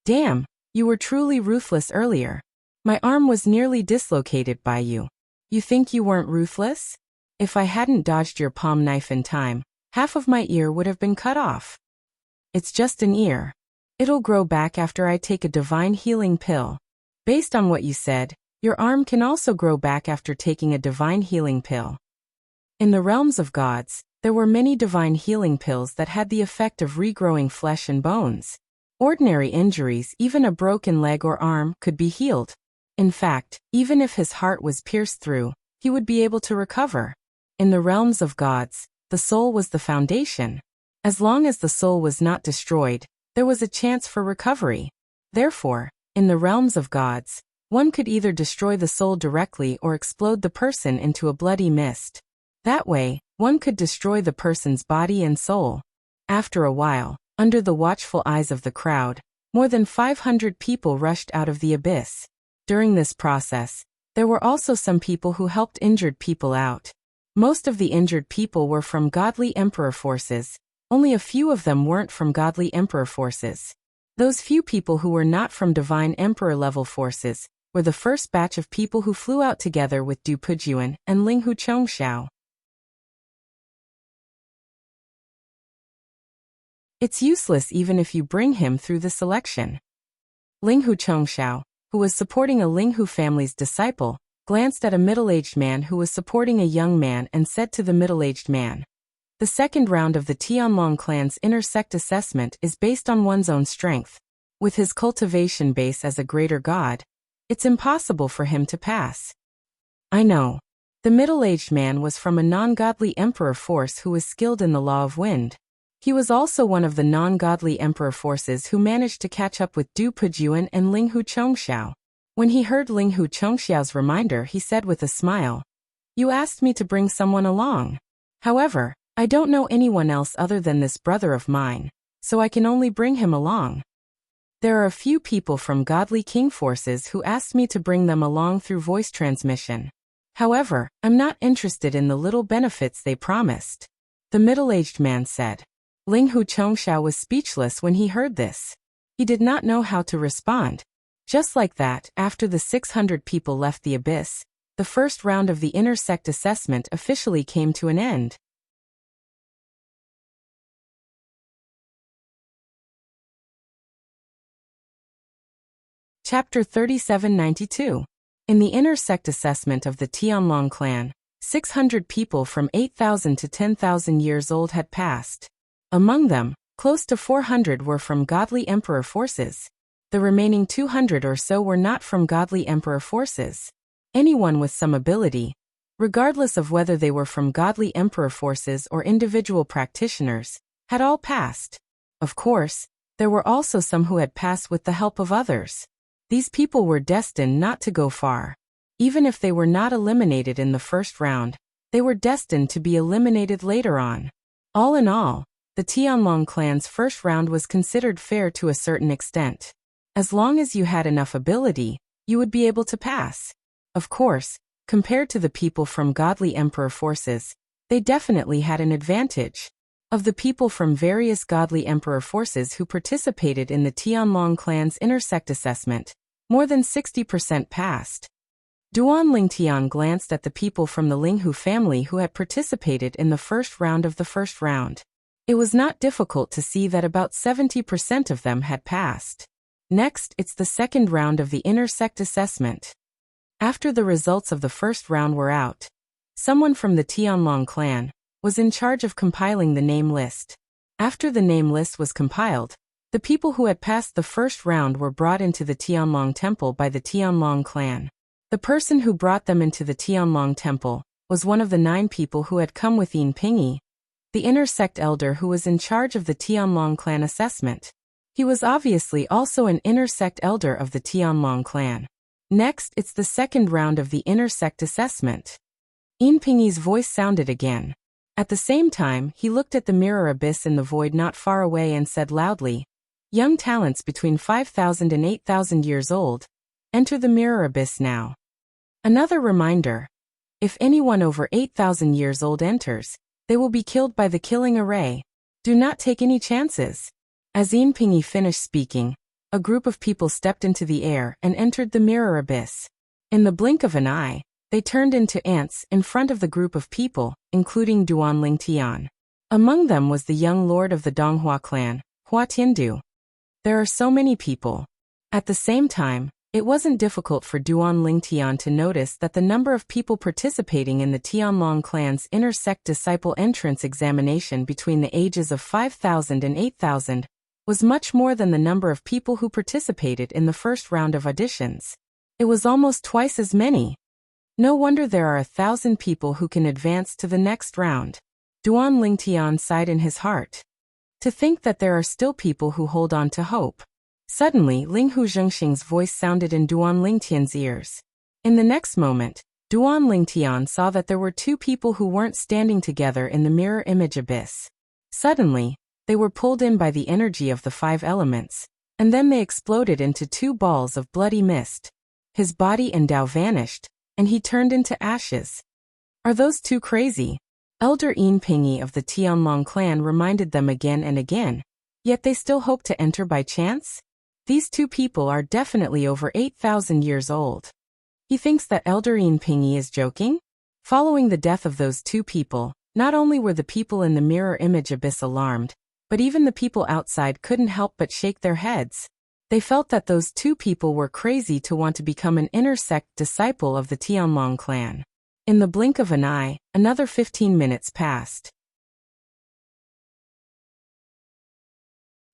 "Damn, you were truly ruthless earlier. My arm was nearly dislocated by you. You think you weren't ruthless? If I hadn't dodged your palm knife in time, half of my ear would have been cut off. It's just an ear. It'll grow back after I take a divine healing pill. Based on what you said, your arm can also grow back after taking a divine healing pill." In the realms of gods, there were many divine healing pills that had the effect of regrowing flesh and bones. Ordinary injuries, even a broken leg or arm, could be healed. In fact, even if his heart was pierced through, he would be able to recover. In the realms of gods, the soul was the foundation. As long as the soul was not destroyed, there was a chance for recovery. Therefore, in the realms of gods, one could either destroy the soul directly or explode the person into a bloody mist. That way, one could destroy the person's body and soul. After a while, under the watchful eyes of the crowd, more than 500 people rushed out of the abyss. During this process, there were also some people who helped injured people out. Most of the injured people were from godly emperor forces. Only a few of them weren't from godly emperor forces. Those few people who were not from divine emperor-level forces were the first batch of people who flew out together with Du Pujuan and Linghu Chongxiao. It's useless even if you bring him through the selection. Linghu Chongxiao, who was supporting a Linghu family's disciple, glanced at a middle-aged man who was supporting a young man and said to the middle-aged man, "The second round of the Tianlong clan's intersect assessment is based on one's own strength. With his cultivation base as a greater god, it's impossible for him to pass." "I know." The middle-aged man was from a non-godly emperor force who was skilled in the law of wind. He was also one of the non-godly emperor forces who managed to catch up with Du Pujuan and Ling Hu Chongxiao. When he heard Ling Hu Chongxiao's reminder, he said with a smile, "You asked me to bring someone along. However, I don't know anyone else other than this brother of mine, so I can only bring him along. There are a few people from godly king forces who asked me to bring them along through voice transmission. However, I'm not interested in the little benefits they promised," the middle-aged man said. Ling Hu Chongxiao was speechless when he heard this. He did not know how to respond. Just like that, after the 600 people left the abyss, the first round of the inner sect assessment officially came to an end. Chapter 3792. In the inner sect assessment of the Tianlong clan, 600 people from 8,000 to 10,000 years old had passed. Among them, close to 400 were from godly emperor forces. The remaining 200 or so were not from godly emperor forces. Anyone with some ability, regardless of whether they were from godly emperor forces or individual practitioners, had all passed. Of course, there were also some who had passed with the help of others. These people were destined not to go far. Even if they were not eliminated in the first round, they were destined to be eliminated later on. All in all, the Tianlong clan's first round was considered fair to a certain extent. As long as you had enough ability, you would be able to pass. Of course, compared to the people from godly emperor forces, they definitely had an advantage. Of the people from various godly emperor forces who participated in the Tianlong clan's intersect assessment, more than 60% passed. Duan Lingtian glanced at the people from the Linghu family who had participated in the first round of the first round. It was not difficult to see that about 70% of them had passed. Next, it's the second round of the intersect assessment. After the results of the first round were out, someone from the Tianlong clan was in charge of compiling the name list. After the name list was compiled, the people who had passed the first round were brought into the Tianlong temple by the Tianlong clan. The person who brought them into the Tianlong temple was one of the 9 people who had come with Yin Pingyi, the intersect elder who was in charge of the Tianlong clan assessment. He was obviously also an intersect elder of the Tianlong clan. Next, it's the second round of the intersect assessment. Yin Pingyi's voice sounded again. At the same time, he looked at the mirror abyss in the void not far away and said loudly, "Young talents between 5,000 and 8,000 years old, enter the mirror abyss now." Another reminder. If anyone over 8,000 years old enters, they will be killed by the killing array. Do not take any chances. As Yin Pingyi finished speaking, a group of people stepped into the air and entered the mirror abyss. In the blink of an eye, they turned into ants in front of the group of people, including Duan Lingtian. Among them was the young lord of the Donghua clan, Hua Tiandu. There are so many people. At the same time, it wasn't difficult for Duan Lingtian to notice that the number of people participating in the Tianlong clan's intersect disciple entrance examination between the ages of 5,000 and 8,000 was much more than the number of people who participated in the first round of auditions. It was almost twice as many. No wonder there are 1,000 people who can advance to the next round. Duan Lingtian sighed in his heart. To think that there are still people who hold on to hope. Suddenly, Ling Hu Zhengxing's voice sounded in Duan Lingtian's ears. In the next moment, Duan Lingtian saw that there were 2 people who weren't standing together in the mirror image abyss. Suddenly, they were pulled in by the energy of the 5 elements, and then they exploded into 2 balls of bloody mist. His body and Dao vanished, and he turned into ashes. Are those 2 crazy? Elder Yin Pingyi of the Tianlong clan reminded them again and again, yet they still hope to enter by chance? These 2 people are definitely over 8,000 years old. He thinks that Elder Yin Pingyi is joking? Following the death of those 2 people, not only were the people in the mirror image abyss alarmed, but even the people outside couldn't help but shake their heads. They felt that those 2 people were crazy to want to become an intersect disciple of the Tianlong clan. In the blink of an eye, another 15 minutes passed.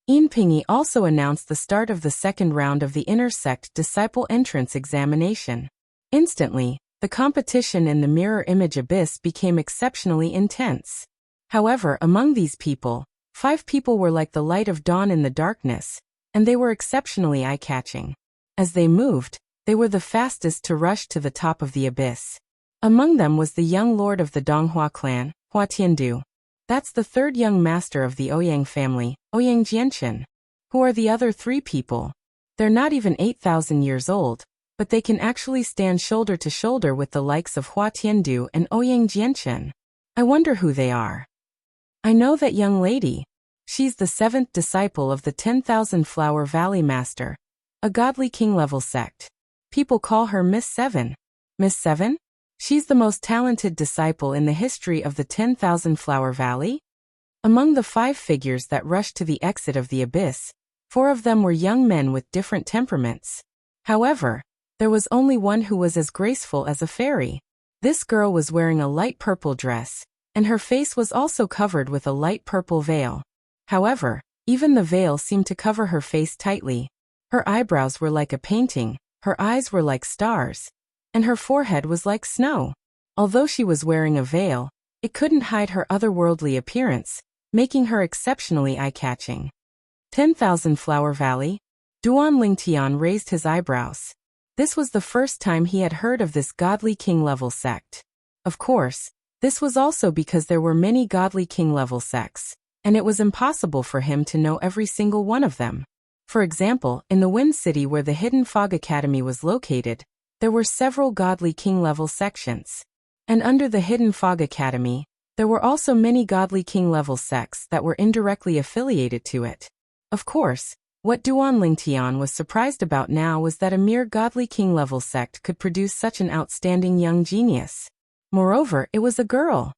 Yin Pingyi also announced the start of the second round of the intersect disciple entrance examination. Instantly, the competition in the mirror image abyss became exceptionally intense. However, among these people, 5 people were like the light of dawn in the darkness, and they were exceptionally eye-catching. As they moved, they were the fastest to rush to the top of the abyss. Among them was the young lord of the Donghua clan, Hua Tiandu. That's the third young master of the Ouyang family, Ouyang Jianchen. Who are the other 3 people? They're not even 8,000 years old, but they can actually stand shoulder to shoulder with the likes of Hua Tiandu and Ouyang Jianchen. I wonder who they are. I know that young lady. She's the 7th disciple of the 10,000 Flower Valley Master, a godly king-level sect. People call her Miss 7. Miss 7? She's the most talented disciple in the history of the 10,000 Flower Valley? Among the 5 figures that rushed to the exit of the abyss, 4 of them were young men with different temperaments. However, there was only one who was as graceful as a fairy. This girl was wearing a light purple dress, and her face was also covered with a light purple veil. However, even the veil seemed to cover her face tightly. Her eyebrows were like a painting, her eyes were like stars, and her forehead was like snow. Although she was wearing a veil, it couldn't hide her otherworldly appearance, making her exceptionally eye-catching. 10,000 Flower Valley? Duan Lingtian raised his eyebrows. This was the first time he had heard of this godly king-level sect. Of course, this was also because there were many godly king-level sects, and it was impossible for him to know every single one of them. For example, in the Wind City where the Hidden Fog Academy was located, there were several godly king-level sections. And under the Hidden Fog Academy, there were also many godly king-level sects that were indirectly affiliated to it. Of course, what Duan Lingtian was surprised about now was that a mere godly king-level sect could produce such an outstanding young genius. Moreover, it was a girl.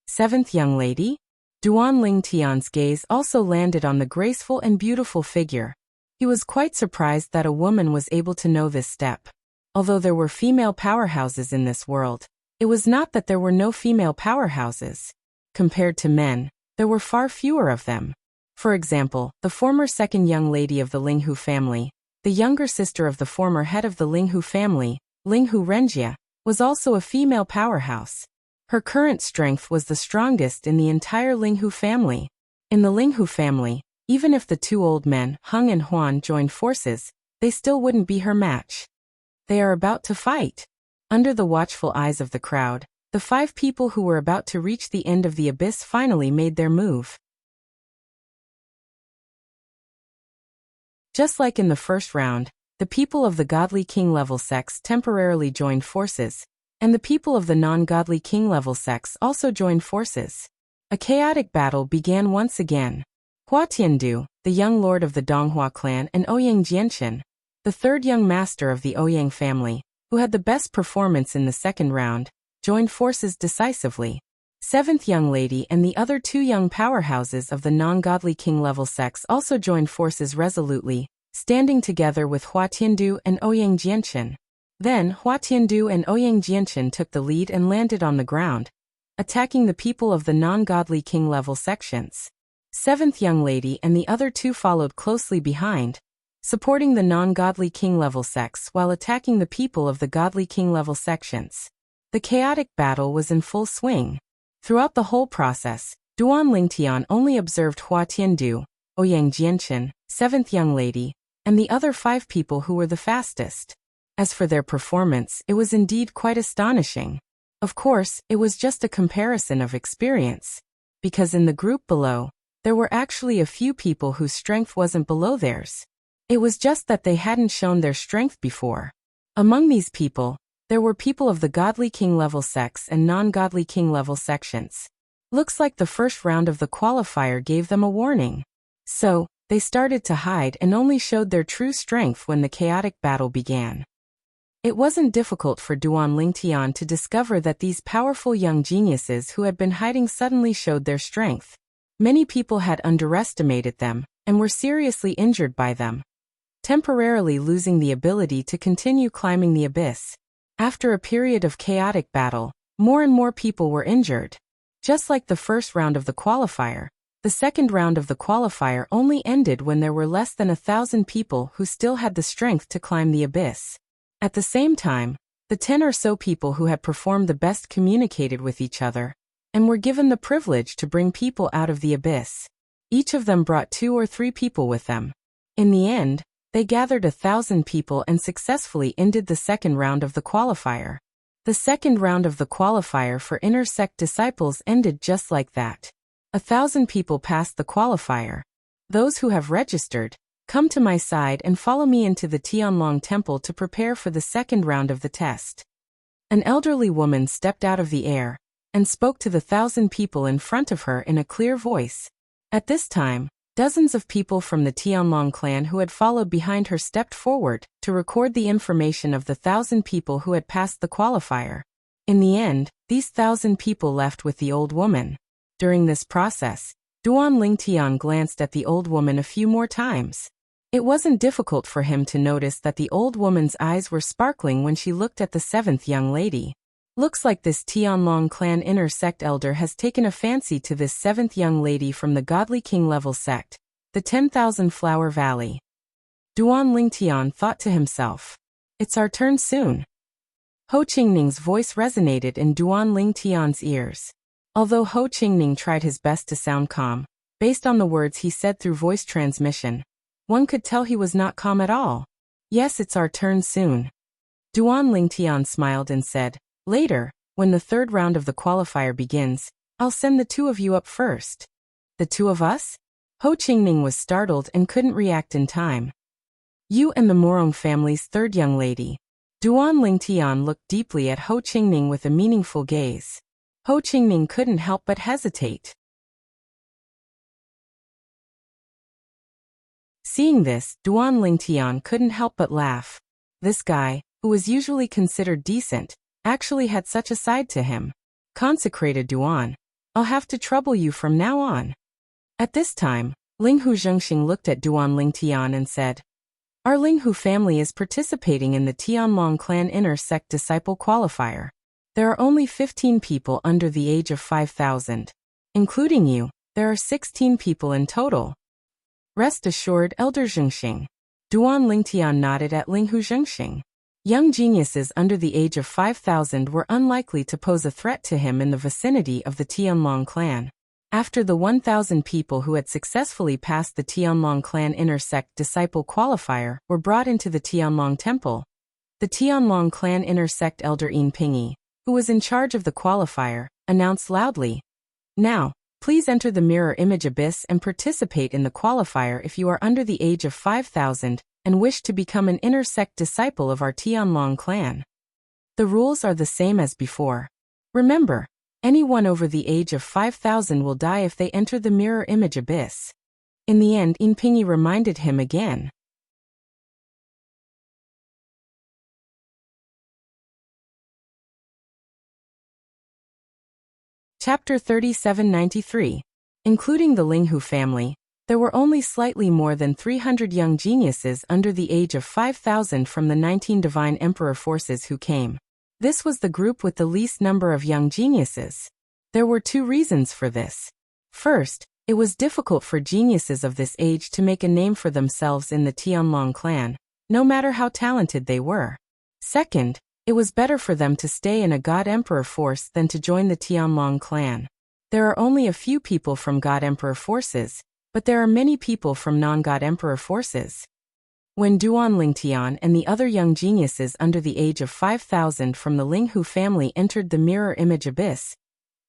7th young lady? Duan Lingtian's gaze also landed on the graceful and beautiful figure. He was quite surprised that a woman was able to know this step. Although there were female powerhouses in this world, it was not that there were no female powerhouses. Compared to men, there were far fewer of them. For example, the former 2nd young lady of the Linghu family, the younger sister of the former head of the Linghu family, Linghu Renjia, was also a female powerhouse. Her current strength was the strongest in the entire Linghu family. In the Linghu family, even if the 2 old men, Hung and Huan, joined forces, they still wouldn't be her match. They are about to fight. Under the watchful eyes of the crowd, the 5 people who were about to reach the end of the abyss finally made their move. Just like in the first round, the people of the godly king-level sects temporarily joined forces, and the people of the non-godly king-level sects also joined forces. A chaotic battle began once again. Hua Tiandu, the young lord of the Donghua clan, and Ouyang Jianchen, the 3rd young master of the Ouyang family, who had the best performance in the second round, joined forces decisively. 7th young lady and the other 2 young powerhouses of the non-godly king-level sects also joined forces resolutely, standing together with Hua Tiandu and Ouyang Jianchen. Then Hua Tiandu and Ouyang Jianchen took the lead and landed on the ground, attacking the people of the non-godly king-level sections. 7th young lady and the other 2 followed closely behind, supporting the non-godly king-level sects while attacking the people of the godly king-level sections. The chaotic battle was in full swing. Throughout the whole process, Duan Lingtian only observed Hua Tiandu, Ouyang Jianchen, 7th young lady, and the other 5 people who were the fastest. As for their performance, it was indeed quite astonishing. Of course, it was just a comparison of experience. Because in the group below, there were actually a few people whose strength wasn't below theirs. It was just that they hadn't shown their strength before. Among these people, there were people of the godly king-level sects and non-godly king-level sections. Looks like the first round of the qualifier gave them a warning. So, they started to hide and only showed their true strength when the chaotic battle began. It wasn't difficult for Duan Lingtian to discover that these powerful young geniuses who had been hiding suddenly showed their strength. Many people had underestimated them, and were seriously injured by them, temporarily losing the ability to continue climbing the abyss. After a period of chaotic battle, more and more people were injured. Just like the first round of the qualifier, the second round of the qualifier only ended when there were less than 1,000 people who still had the strength to climb the abyss. At the same time, the 10 or so people who had performed the best communicated with each other, and were given the privilege to bring people out of the abyss. Each of them brought 2 or 3 people with them. In the end, they gathered 1,000 people and successfully ended the second round of the qualifier. The second round of the qualifier for inner sect disciples ended just like that. 1,000 people passed the qualifier. Those who have registered, come to my side and follow me into the Tianlong temple to prepare for the second round of the test. An elderly woman stepped out of the air and spoke to the 1,000 people in front of her in a clear voice. At this time, dozens of people from the Tianlong clan who had followed behind her stepped forward to record the information of the 1,000 people who had passed the qualifier. In the end, these 1,000 people left with the old woman. During this process, Duan Lingtian glanced at the old woman a few more times. It wasn't difficult for him to notice that the old woman's eyes were sparkling when she looked at the 7th young lady. Looks like this Tianlong clan inner sect elder has taken a fancy to this 7th young lady from the Godly King level sect, the 10,000 Flower Valley. Duan Lingtian thought to himself, "It's our turn soon." Ho Qingning's voice resonated in Duan Lingtian's ears. Although Ho Qingning tried his best to sound calm, based on the words he said through voice transmission, one could tell he was not calm at all. "Yes, it's our turn soon." Duan Lingtian smiled and said, "Later, when the third round of the qualifier begins, I'll send the 2 of you up first." "The 2 of us?" Ho Qingning was startled and couldn't react in time. "You and the Morong family's 3rd young lady." Duan Lingtian looked deeply at Ho Qingning with a meaningful gaze. Ho Qingning couldn't help but hesitate. Seeing this, Duan Lingtian couldn't help but laugh. This guy, who was usually considered decent, actually had such a side to him. Consecrated Duan, I'll have to trouble you from now on. At this time, Linghu Zhengxing looked at Duan Lingtian and said, "Our Linghu family is participating in the Tianlong clan inner sect disciple qualifier. There are only 15 people under the age of 5,000. Including you, there are 16 people in total. Rest assured, Elder Zhengxing." Duan Lingtian nodded at Linghu Zhengxing. Young geniuses under the age of 5,000 were unlikely to pose a threat to him in the vicinity of the Tianlong clan. After the 1,000 people who had successfully passed the Tianlong clan inner sect disciple qualifier were brought into the Tianlong temple, the Tianlong clan inner sect elder Yin Pingyi, who was in charge of the qualifier, announced loudly, "Now, please enter the mirror image abyss and participate in the qualifier if you are under the age of 5,000 and wish to become an inner sect disciple of our Tianlong clan. The rules are the same as before. Remember, anyone over the age of 5,000 will die if they enter the mirror image abyss." In the end, Yin Pingyi reminded him again. Chapter 3793. Including the Linghu family, there were only slightly more than 300 young geniuses under the age of 5,000 from the 19 divine emperor forces who came. This was the group with the least number of young geniuses. There were 2 reasons for this. First, it was difficult for geniuses of this age to make a name for themselves in the Tianlong clan, no matter how talented they were. Second, it was better for them to stay in a God Emperor force than to join the Tianlong clan. There are only a few people from God Emperor forces, but there are many people from non-God Emperor forces. When Duan Lingtian and the other young geniuses under the age of 5,000 from the Linghu family entered the mirror image abyss,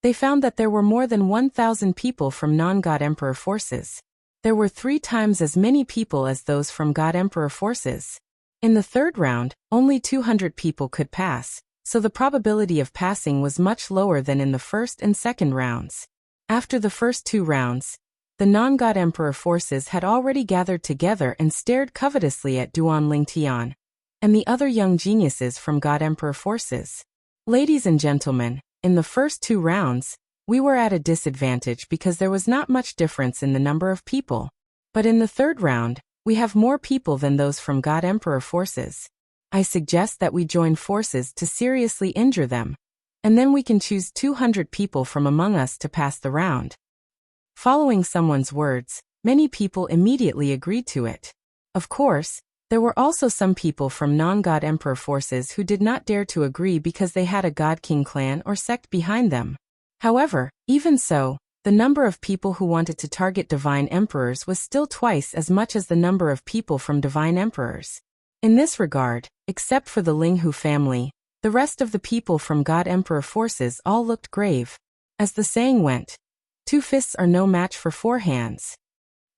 they found that there were more than 1,000 people from non-God Emperor forces. There were 3 times as many people as those from God Emperor forces. In the third round, only 200 people could pass, so the probability of passing was much lower than in the first and second rounds. After the first 2 rounds, the non-God Emperor forces had already gathered together and stared covetously at Duan Lingtian and the other young geniuses from God Emperor forces. "Ladies and gentlemen, in the first 2 rounds, we were at a disadvantage because there was not much difference in the number of people. But in the third round, we have more people than those from God Emperor forces. I suggest that we join forces to seriously injure them, and then we can choose 200 people from among us to pass the round." Following someone's words, many people immediately agreed to it. Of course, there were also some people from non-God Emperor forces who did not dare to agree because they had a God King clan or sect behind them. However, even so, The number of people who wanted to target divine emperors was still twice as much as the number of people from divine emperors. In this regard, except for the Linghu family, the rest of the people from God Emperor forces all looked grave. As the saying went, 2 fists are no match for 4 hands.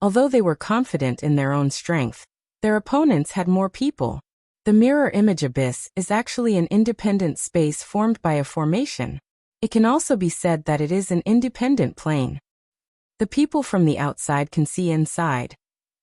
Although they were confident in their own strength, their opponents had more people. The mirror image abyss is actually an independent space formed by a formation. It can also be said that it is an independent plane. The people from the outside can see inside,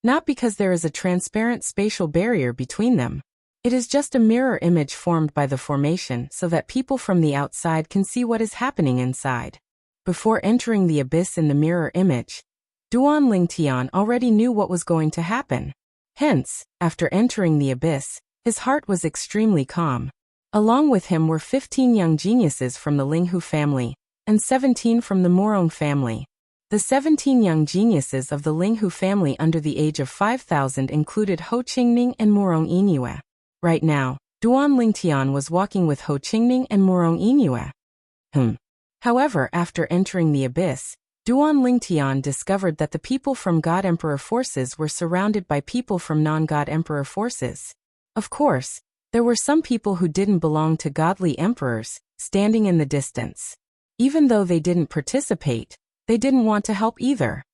not because there is a transparent spatial barrier between them. It is just a mirror image formed by the formation so that people from the outside can see what is happening inside. Before entering the abyss in the mirror image, Duan Lingtian already knew what was going to happen. Hence, after entering the abyss, his heart was extremely calm. Along with him were 15 young geniuses from the Linghu family, and 17 from the Morong family. The 17 young geniuses of the Linghu family under the age of 5,000 included Ho Qingning and Morong Yingyue. Right now, Duan Lingtian was walking with Ho Qingning and Morong Yingyue. However, after entering the abyss, Duan Lingtian discovered that the people from God Emperor forces were surrounded by people from non-God Emperor forces. Of course, there were some people who didn't belong to godly emperors, standing in the distance. Even though they didn't participate, they didn't want to help either.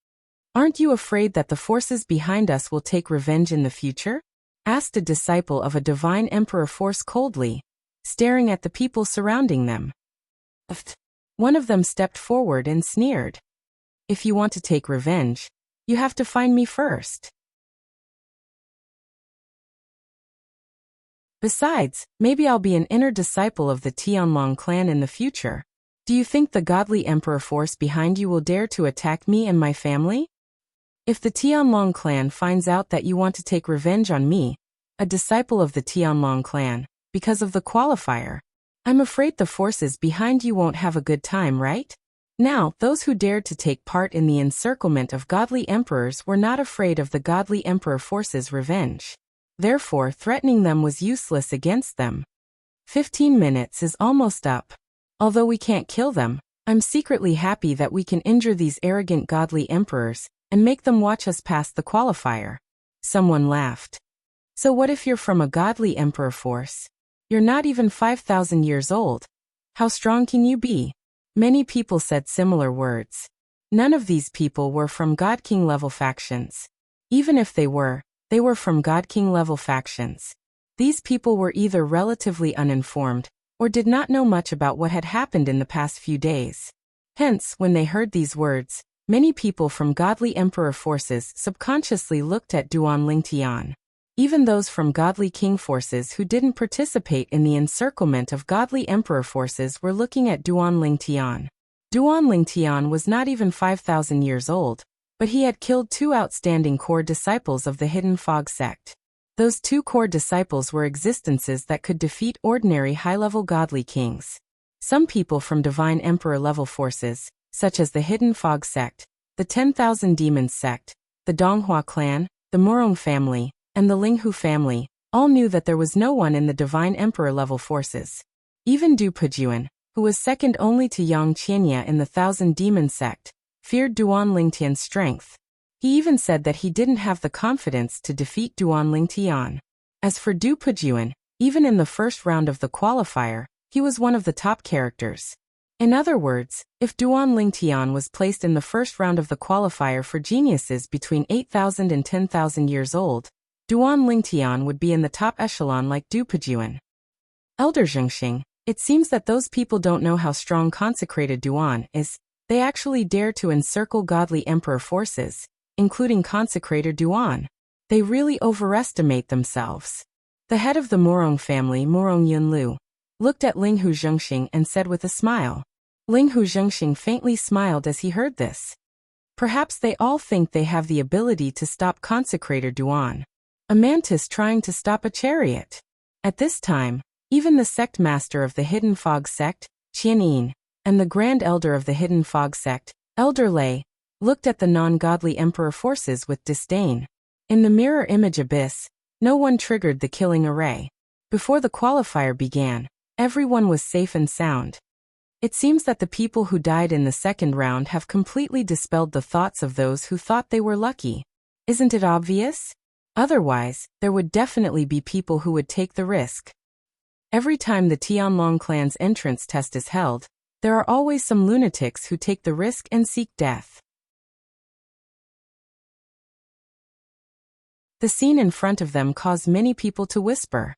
"Aren't you afraid that the forces behind us will take revenge in the future?" asked a disciple of a divine emperor force coldly, staring at the people surrounding them. One of them stepped forward and sneered. "If you want to take revenge, you have to find me first. Besides, maybe I'll be an inner disciple of the Tianlong clan in the future. Do you think the godly emperor force behind you will dare to attack me and my family? If the Tianlong clan finds out that you want to take revenge on me, a disciple of the Tianlong clan, because of the qualifier, I'm afraid the forces behind you won't have a good time, right?" Now, those who dared to take part in the encirclement of godly emperors were not afraid of the godly emperor force's revenge. Therefore, threatening them was useless against them. 15 minutes is almost up. Although we can't kill them, I'm secretly happy that we can injure these arrogant godly emperors and make them watch us pass the qualifier. Someone laughed. "So what if you're from a godly emperor force? You're not even 5,000 years old. How strong can you be?" Many people said similar words. None of these people were from God King level factions. Even if they were from God King level factions. These people were either relatively uninformed, or did not know much about what had happened in the past few days. Hence, when they heard these words, many people from godly emperor forces subconsciously looked at Duan Lingtian. Even those from godly king forces who didn't participate in the encirclement of godly emperor forces were looking at Duan Lingtian. Duan Lingtian was not even 5,000 years old, but he had killed 2 outstanding core disciples of the Hidden Fog sect. Those 2 core disciples were existences that could defeat ordinary high-level godly kings. Some people from divine emperor level forces, such as the Hidden Fog sect, the 10,000 Demons sect, the Donghua clan, the Morong family, and the Linghu family, all knew that there was no one in the divine emperor level forces. Even Du Pejuan, who was second only to Yang Qianya in the 1,000 Demon sect, feared Duan Lingtian's strength. He even said that he didn't have the confidence to defeat Duan Lingtian. As for Du Pejuan, even in the first round of the qualifier, he was one of the top characters. In other words, if Duan Lingtian was placed in the first round of the qualifier for geniuses between 8,000 and 10,000 years old, Duan Lingtian would be in the top echelon like Du Pejuan. Elder Zhengxing, it seems that those people don't know how strong consecrated Duan is. They actually dare to encircle godly emperor forces, including consecrator Duan. They really overestimate themselves. The head of the Morong family, Morong Yunlu, looked at Linghu Zhengxing and said with a smile. Linghu Zhengxing faintly smiled as he heard this. Perhaps they all think they have the ability to stop consecrator Duan. A mantis trying to stop a chariot. At this time, even the sect master of the Hidden Fog sect, Qian Yin, and the Grand Elder of the Hidden Fog sect, Elder Lei, looked at the non-godly emperor forces with disdain. In the mirror image abyss, no one triggered the killing array. Before the qualifier began, everyone was safe and sound. It seems that the people who died in the second round have completely dispelled the thoughts of those who thought they were lucky. Isn't it obvious? Otherwise, there would definitely be people who would take the risk. Every time the Tianlong clan's entrance test is held, there are always some lunatics who take the risk and seek death. The scene in front of them caused many people to whisper,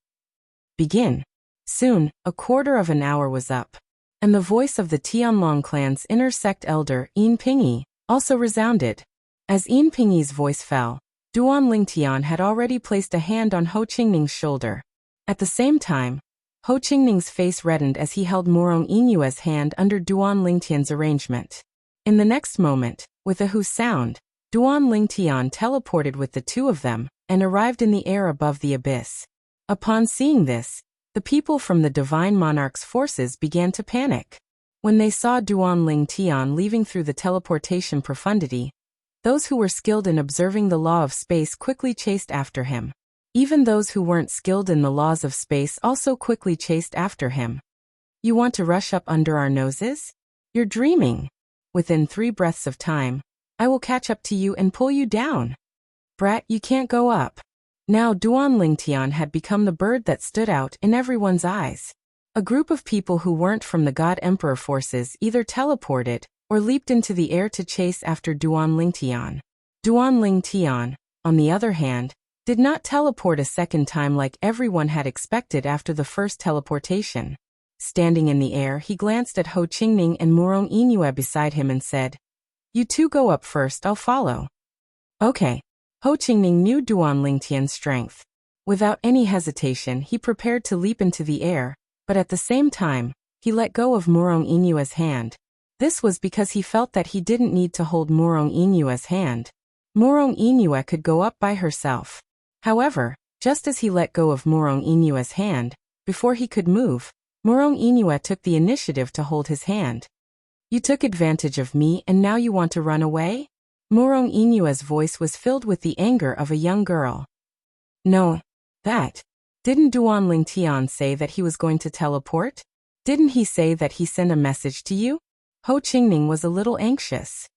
"Begin." Soon, a quarter of an hour was up, and the voice of the Tianlong clan's inner sect elder, Yin Pingyi, also resounded. As Yin Pingyi's voice fell, Duan Lingtian had already placed a hand on Ho Qingning's shoulder. At the same time, Ho Qingning's face reddened as he held Murong Yinyue's hand under Duan Lingtian's arrangement. In the next moment, with a hu sound, Duan Lingtian teleported with the two of them and arrived in the air above the abyss. Upon seeing this, the people from the Divine Monarch's forces began to panic. When they saw Duan Lingtian leaving through the teleportation profundity, those who were skilled in observing the law of space quickly chased after him. Even those who weren't skilled in the laws of space also quickly chased after him. You want to rush up under our noses? You're dreaming. Within 3 breaths of time, I will catch up to you and pull you down. Brat, you can't go up. Now Duan Lingtian had become the bird that stood out in everyone's eyes. A group of people who weren't from the God Emperor forces either teleported or leaped into the air to chase after Duan Lingtian. Duan Lingtian, on the other hand, did not teleport a second time like everyone had expected after the first teleportation. Standing in the air, he glanced at Ho Qingning and Murong Yinyue beside him and said, "You two go up first, I'll follow." Okay. Ho Qingning knew Duan Lingtian's strength. Without any hesitation, he prepared to leap into the air, but at the same time, he let go of Murong Yinyue's hand. This was because he felt that he didn't need to hold Murong Yinyue's hand. Murong Yinyue could go up by herself. However, just as he let go of Murong Yinyue's hand, before he could move, Murong Yinyue took the initiative to hold his hand. "You took advantage of me and now you want to run away?" Murong Yinyue's voice was filled with the anger of a young girl. "No. That. Didn't Duan Lingtian say that he was going to teleport? Didn't he say that he sent a message to you?" Ho Qingning was a little anxious.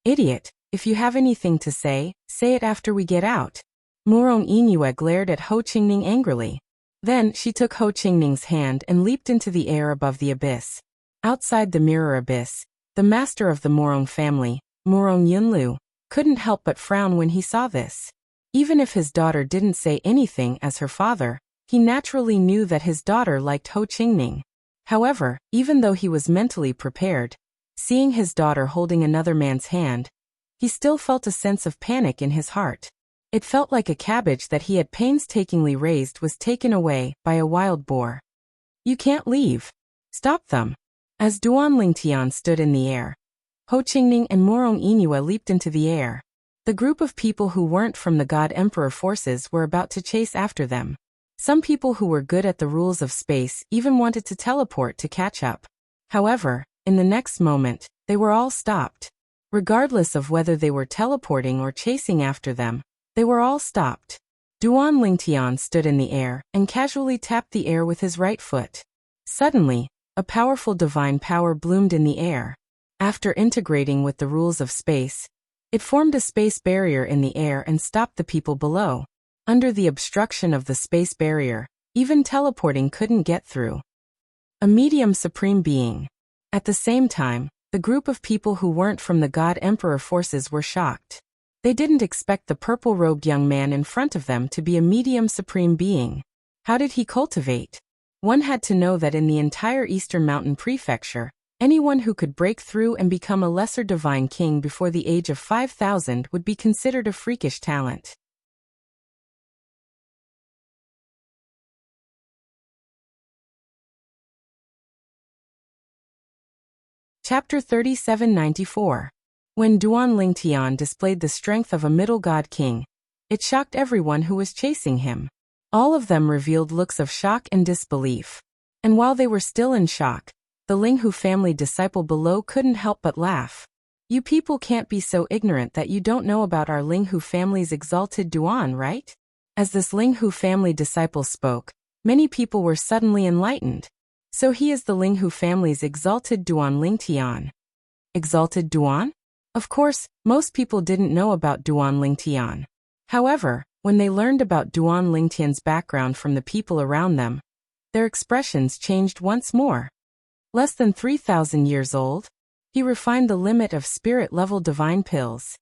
"Idiot, if you have anything to say it after we get out." Murong Yinyue glared at Ho Qingning angrily. Then she took Ho Qingning's hand and leaped into the air above the abyss. Outside the mirror abyss, the master of the Murong family, Murong Yunlu, couldn't help but frown when he saw this. Even if his daughter didn't say anything as her father, he naturally knew that his daughter liked Ho Qingning. However, even though he was mentally prepared, seeing his daughter holding another man's hand, he still felt a sense of panic in his heart. It felt like a cabbage that he had painstakingly raised was taken away by a wild boar. "You can't leave. Stop them." As Duan Lingtian stood in the air, Ho Qingning and Murong Yinyue leaped into the air. The group of people who weren't from the God Emperor forces were about to chase after them. Some people who were good at the rules of space even wanted to teleport to catch up. However, in the next moment, they were all stopped. Regardless of whether they were teleporting or chasing after them, they were all stopped. Duan Lingtian stood in the air and casually tapped the air with his right foot. Suddenly, a powerful divine power bloomed in the air. After integrating with the rules of space, it formed a space barrier in the air and stopped the people below. Under the obstruction of the space barrier, even teleporting couldn't get through. A medium supreme being. At the same time, the group of people who weren't from the God Emperor forces were shocked. They didn't expect the purple-robed young man in front of them to be a medium supreme being. How did he cultivate? One had to know that in the entire Eastern Mountain Prefecture, anyone who could break through and become a lesser divine king before the age of 5,000 would be considered a freakish talent. Chapter 3794. When Duan Lingtian displayed the strength of a middle god king, it shocked everyone who was chasing him. All of them revealed looks of shock and disbelief. And while they were still in shock, the Linghu family disciple below couldn't help but laugh. "You people can't be so ignorant that you don't know about our Linghu family's exalted Duan, right?" As this Linghu family disciple spoke, many people were suddenly enlightened. So he is the Linghu family's exalted Duan Lingtian. Exalted Duan? Of course, most people didn't know about Duan Lingtian. However, when they learned about Duan Lingtian's background from the people around them, their expressions changed once more. Less than 3,000 years old? He refined the limit of spirit-level divine pills.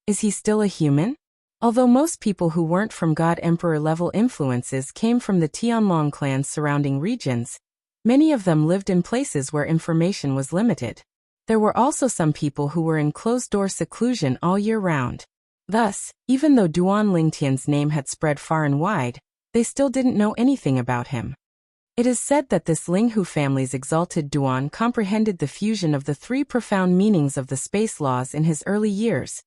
Is he still a human? Although most people who weren't from God Emperor level influences came from the Tianlong clan's surrounding regions, many of them lived in places where information was limited. There were also some people who were in closed-door seclusion all year round. Thus, even though Duan Lingtian's name had spread far and wide, they still didn't know anything about him. It is said that this Linghu family's exalted Duan comprehended the fusion of the three profound meanings of the space laws in his early years.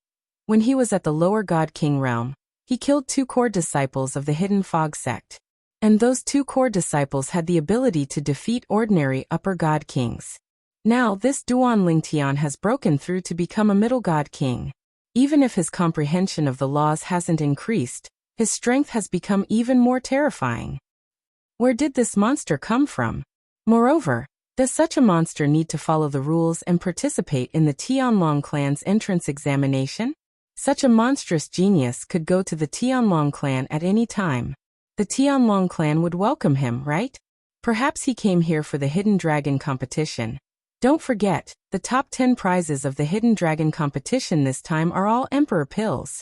When he was at the lower God King realm, he killed 2 core disciples of the Hidden Fog sect. And those 2 core disciples had the ability to defeat ordinary upper God Kings. Now this Duan Lingtian has broken through to become a middle God King. Even if his comprehension of the laws hasn't increased, his strength has become even more terrifying. Where did this monster come from? Moreover, does such a monster need to follow the rules and participate in the Tianlong clan's entrance examination? Such a monstrous genius could go to the Tianlong clan at any time. The Tianlong clan would welcome him, right? Perhaps he came here for the Hidden Dragon competition. Don't forget, the top 10 prizes of the Hidden Dragon competition this time are all Emperor pills.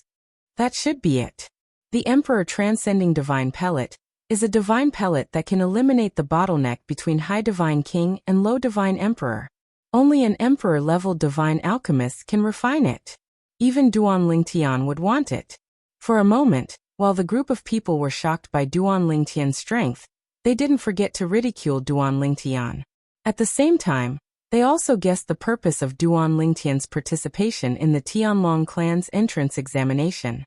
That should be it. The Emperor Transcending Divine Pellet is a divine pellet that can eliminate the bottleneck between High Divine King and Low Divine Emperor. Only an Emperor-level Divine Alchemist can refine it. Even Duan Lingtian would want it. For a moment, while the group of people were shocked by Duan Lingtian's strength, they didn't forget to ridicule Duan Lingtian. At the same time, they also guessed the purpose of Duan Lingtian's participation in the Tianlong clan's entrance examination.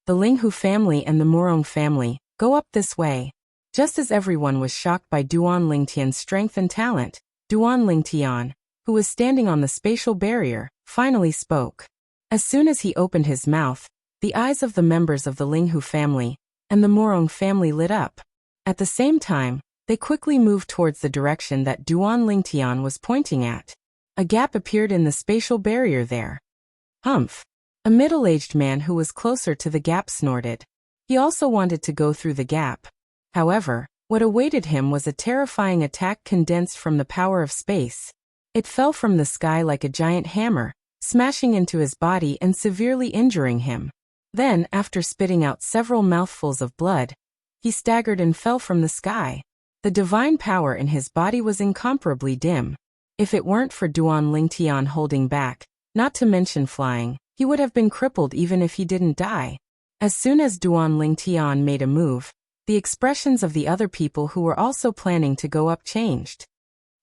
The Linghu family and the Murong family go up this way. Just as everyone was shocked by Duan Lingtian's strength and talent, Duan Lingtian, who was standing on the spatial barrier, finally spoke. As soon as he opened his mouth, the eyes of the members of the Linghu family and the Murong family lit up. At the same time, they quickly moved towards the direction that Duan Lingtian was pointing at. A gap appeared in the spatial barrier there. Humph! A middle-aged man who was closer to the gap snorted. He also wanted to go through the gap. However, what awaited him was a terrifying attack condensed from the power of space. It fell from the sky like a giant hammer, smashing into his body and severely injuring him. Then, after spitting out several mouthfuls of blood, he staggered and fell from the sky. The divine power in his body was incomparably dim. If it weren't for Duan Lingtian holding back, not to mention flying, he would have been crippled even if he didn't die. As soon as Duan Lingtian made a move, the expressions of the other people who were also planning to go up changed.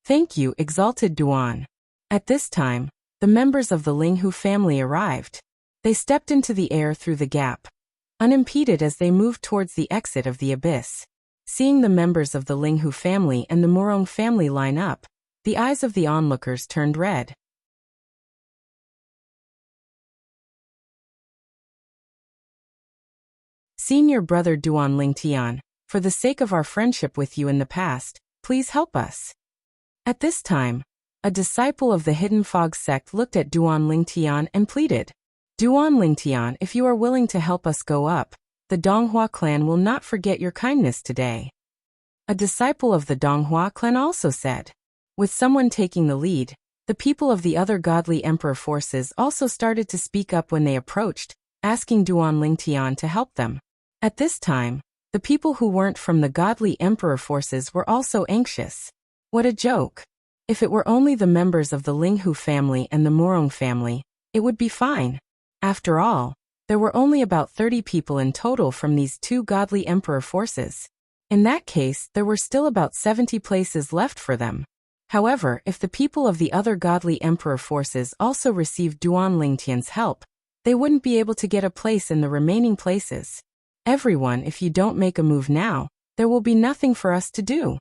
Thank you, exalted Duan. At this time, the members of the Linghu family arrived. They stepped into the air through the gap, unimpeded as they moved towards the exit of the abyss. Seeing the members of the Linghu family and the Murong family line up, the eyes of the onlookers turned red. Senior brother Duan Lingtian, for the sake of our friendship with you in the past, please help us. At this time, a disciple of the Hidden Fog sect looked at Duan Lingtian and pleaded, Duan Lingtian, if you are willing to help us go up, the Donghua clan will not forget your kindness today. A disciple of the Donghua clan also said. With someone taking the lead, the people of the other godly emperor forces also started to speak up when they approached, asking Duan Lingtian to help them. At this time, the people who weren't from the godly emperor forces were also anxious. What a joke! If it were only the members of the Linghu family and the Murong family, it would be fine. After all, there were only about 30 people in total from these 2 godly emperor forces. In that case, there were still about 70 places left for them. However, if the people of the other godly emperor forces also received Duan Lingtian's help, they wouldn't be able to get a place in the remaining places. Everyone, if you don't make a move now, there will be nothing for us to do.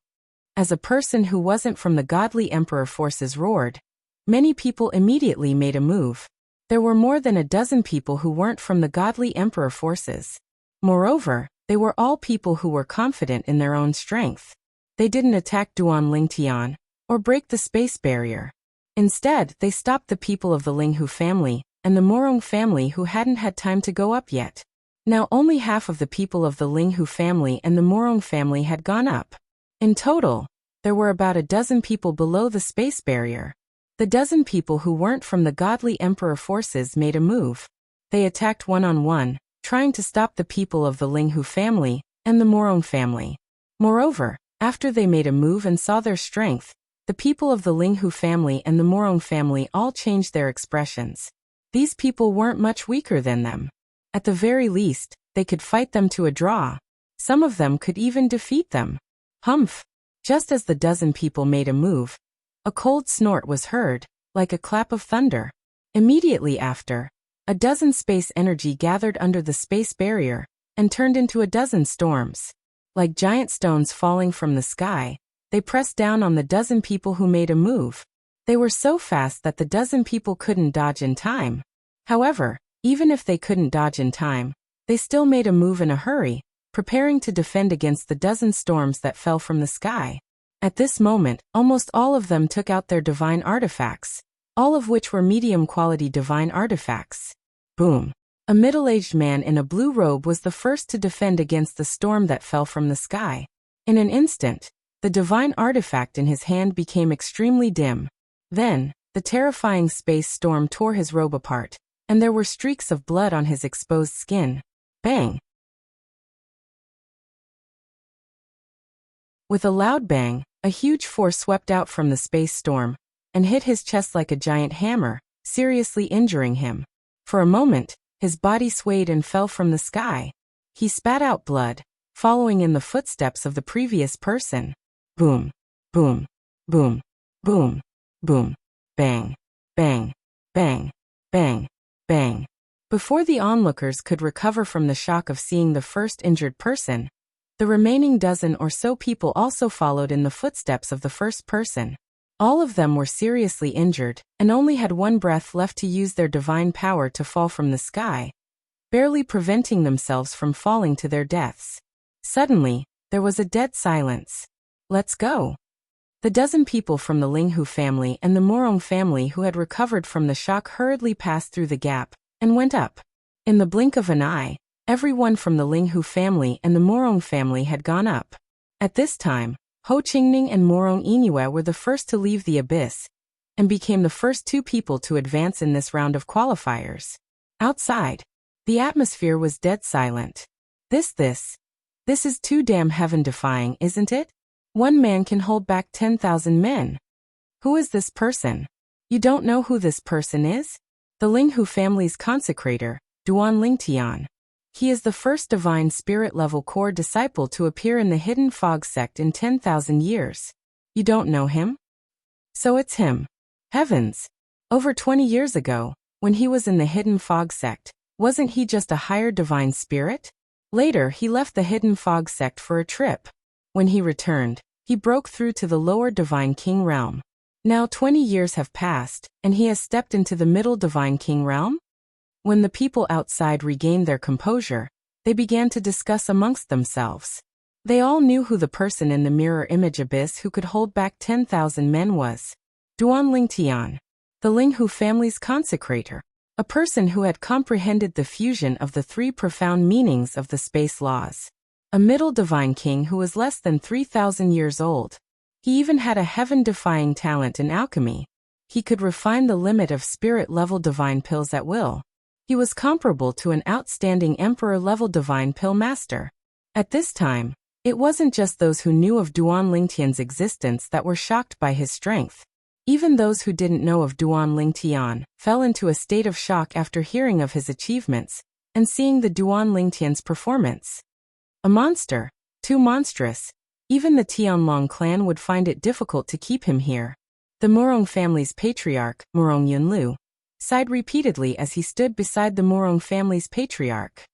As a person who wasn't from the godly emperor forces roared, many people immediately made a move. There were more than a dozen people who weren't from the godly emperor forces. Moreover, they were all people who were confident in their own strength. They didn't attack Duan Lingtian or break the space barrier. Instead, they stopped the people of the Linghu family and the Morong family who hadn't had time to go up yet. Now only half of the people of the Linghu family and the Morong family had gone up. In total, there were about a dozen people below the space barrier. The dozen people who weren't from the godly emperor forces made a move. They attacked one-on-one, trying to stop the people of the Linghu family and the Morong family. Moreover, after they made a move and saw their strength, the people of the Linghu family and the Morong family all changed their expressions. These people weren't much weaker than them. At the very least, they could fight them to a draw. Some of them could even defeat them. Humph! Just as the dozen people made a move, a cold snort was heard, like a clap of thunder. Immediately after, a dozen space energy gathered under the space barrier and turned into a dozen storms. Like giant stones falling from the sky, they pressed down on the dozen people who made a move. They were so fast that the dozen people couldn't dodge in time. However, even if they couldn't dodge in time, they still made a move in a hurry, preparing to defend against the dozen storms that fell from the sky. At this moment, almost all of them took out their divine artifacts, all of which were medium-quality divine artifacts. Boom! A middle-aged man in a blue robe was the first to defend against the storm that fell from the sky. In an instant, the divine artifact in his hand became extremely dim. Then, the terrifying space storm tore his robe apart, and there were streaks of blood on his exposed skin. Bang! With a loud bang, a huge force swept out from the space storm and hit his chest like a giant hammer, seriously injuring him. For a moment, his body swayed and fell from the sky. He spat out blood, following in the footsteps of the previous person. Boom! Boom! Boom! Boom! Boom! Bang! Bang! Bang! Bang! Bang! Before the onlookers could recover from the shock of seeing the first injured person, the remaining dozen or so people also followed in the footsteps of the first person. All of them were seriously injured and only had one breath left to use their divine power to fall from the sky, barely preventing themselves from falling to their deaths. Suddenly, there was a dead silence. Let's go! The dozen people from the Linghu family and the Morong family who had recovered from the shock hurriedly passed through the gap and went up. In the blink of an eye, everyone from the Linghu family and the Morong family had gone up. At this time, Ho Qingning and Morong Inue were the first to leave the abyss and became the first two people to advance in this round of qualifiers. Outside, the atmosphere was dead silent. This is too damn heaven-defying, isn't it? One man can hold back 10,000 men. Who is this person? You don't know who this person is? The Linghu family's consecrator, Duan Lingtian. He is the first divine spirit-level core disciple to appear in the Hidden Fog sect in 10,000 years. You don't know him? So it's him. Heavens! Over 20 years ago, when he was in the Hidden Fog sect, wasn't he just a higher divine spirit? Later, he left the Hidden Fog sect for a trip. When he returned, he broke through to the lower Divine King realm. Now 20 years have passed, and he has stepped into the middle Divine King realm? When the people outside regained their composure, they began to discuss amongst themselves. They all knew who the person in the mirror image abyss who could hold back 10,000 men was. Duan Lingtian, the Linghu family's consecrator, a person who had comprehended the fusion of the three profound meanings of the space laws. A middle divine king who was less than 3,000 years old. He even had a heaven-defying talent in alchemy. He could refine the limit of spirit-level divine pills at will. He was comparable to an outstanding emperor-level divine pill master. At this time, it wasn't just those who knew of Duan Lingtian's existence that were shocked by his strength. Even those who didn't know of Duan Lingtian fell into a state of shock after hearing of his achievements and seeing the Duan Lingtian's performance. A monster, too monstrous. Even the Tianlong clan would find it difficult to keep him here. The Morong family's patriarch, Morong Yunlu, sighed repeatedly as he stood beside the Morong family's patriarch.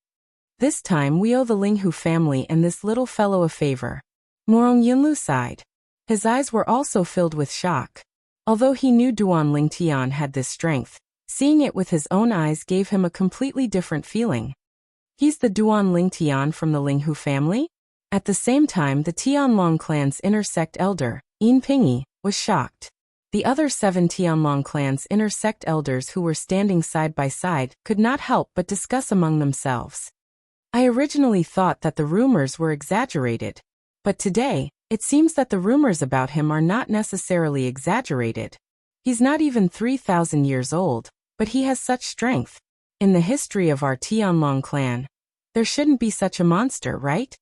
This time we owe the Linghu family and this little fellow a favor. Morong Yunlu sighed. His eyes were also filled with shock. Although he knew Duan Lingtian had this strength, seeing it with his own eyes gave him a completely different feeling. He's the Duan Lingtian from the Linghu family? At the same time, the Tianlong clan's inner sect elder, Yin Pingyi, was shocked. The other 7 Tianlong clan's inner sect elders who were standing side by side could not help but discuss among themselves. I originally thought that the rumors were exaggerated. But today, it seems that the rumors about him are not necessarily exaggerated. He's not even 3,000 years old, but he has such strength. In the history of our Tianlong clan, there shouldn't be such a monster, right?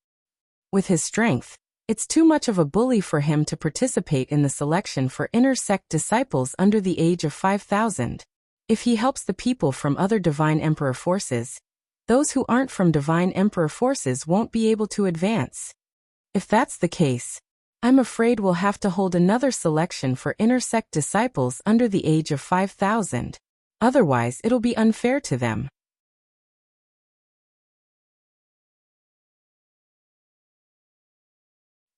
With his strength, it's too much of a bully for him to participate in the selection for inner sect disciples under the age of 5,000. If he helps the people from other Divine Emperor forces, those who aren't from Divine Emperor forces won't be able to advance. If that's the case, I'm afraid we'll have to hold another selection for inner sect disciples under the age of 5,000. Otherwise, it'll be unfair to them.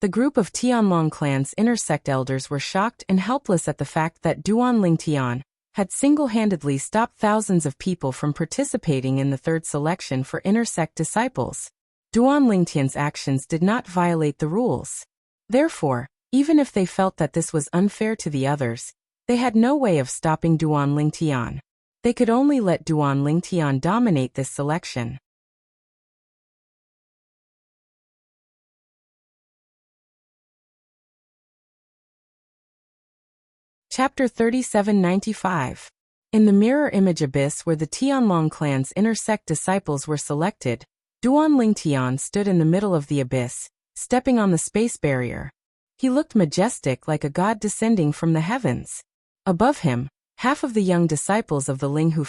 The group of Tianlong clan's inner sect elders were shocked and helpless at the fact that Duan Lingtian had single-handedly stopped thousands of people from participating in the third selection for inner sect disciples. Duan Lingtian's actions did not violate the rules. Therefore, even if they felt that this was unfair to the others, they had no way of stopping Duan Lingtian. They could only let Duan Lingtian dominate this selection. Chapter 3795. In the mirror image abyss where the Tianlong clan's inner sect disciples were selected, Duan Lingtian stood in the middle of the abyss, stepping on the space barrier. He looked majestic like a god descending from the heavens. Above him, half of the young disciples of the Linghu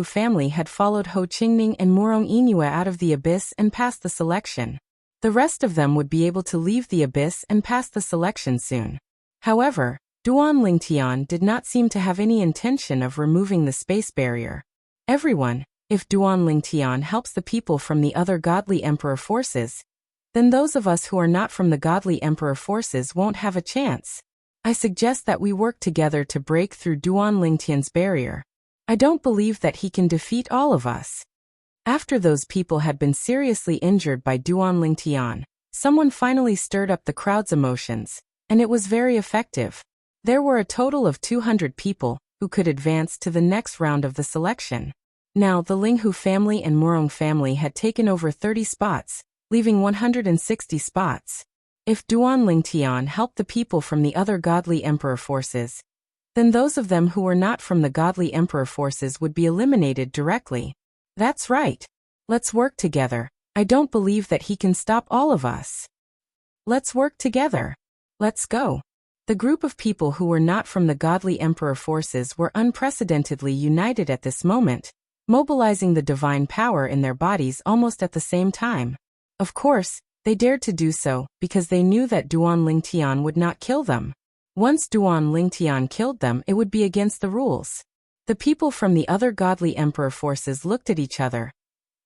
family had followed Ho Qingning and Murong Yingyue out of the abyss and passed the selection. The rest of them would be able to leave the abyss and pass the selection soon. However, Duan Lingtian did not seem to have any intention of removing the space barrier. Everyone, if Duan Lingtian helps the people from the other godly emperor forces, then those of us who are not from the godly emperor forces won't have a chance. I suggest that we work together to break through Duan Lingtian's barrier. I don't believe that he can defeat all of us. After those people had been seriously injured by Duan Lingtian, someone finally stirred up the crowd's emotions, and it was very effective. There were a total of 200 people who could advance to the next round of the selection. Now, the Linghu family and Murong family had taken over 30 spots, leaving 160 spots. If Duan Lingtian helped the people from the other godly emperor forces, then those of them who were not from the godly emperor forces would be eliminated directly. That's right. Let's work together. I don't believe that he can stop all of us. Let's work together. Let's go. The group of people who were not from the godly emperor forces were unprecedentedly united at this moment, mobilizing the divine power in their bodies almost at the same time. Of course, they dared to do so because they knew that Duan Lingtian would not kill them. Once Duan Lingtian killed them, it would be against the rules. The people from the other godly emperor forces looked at each other,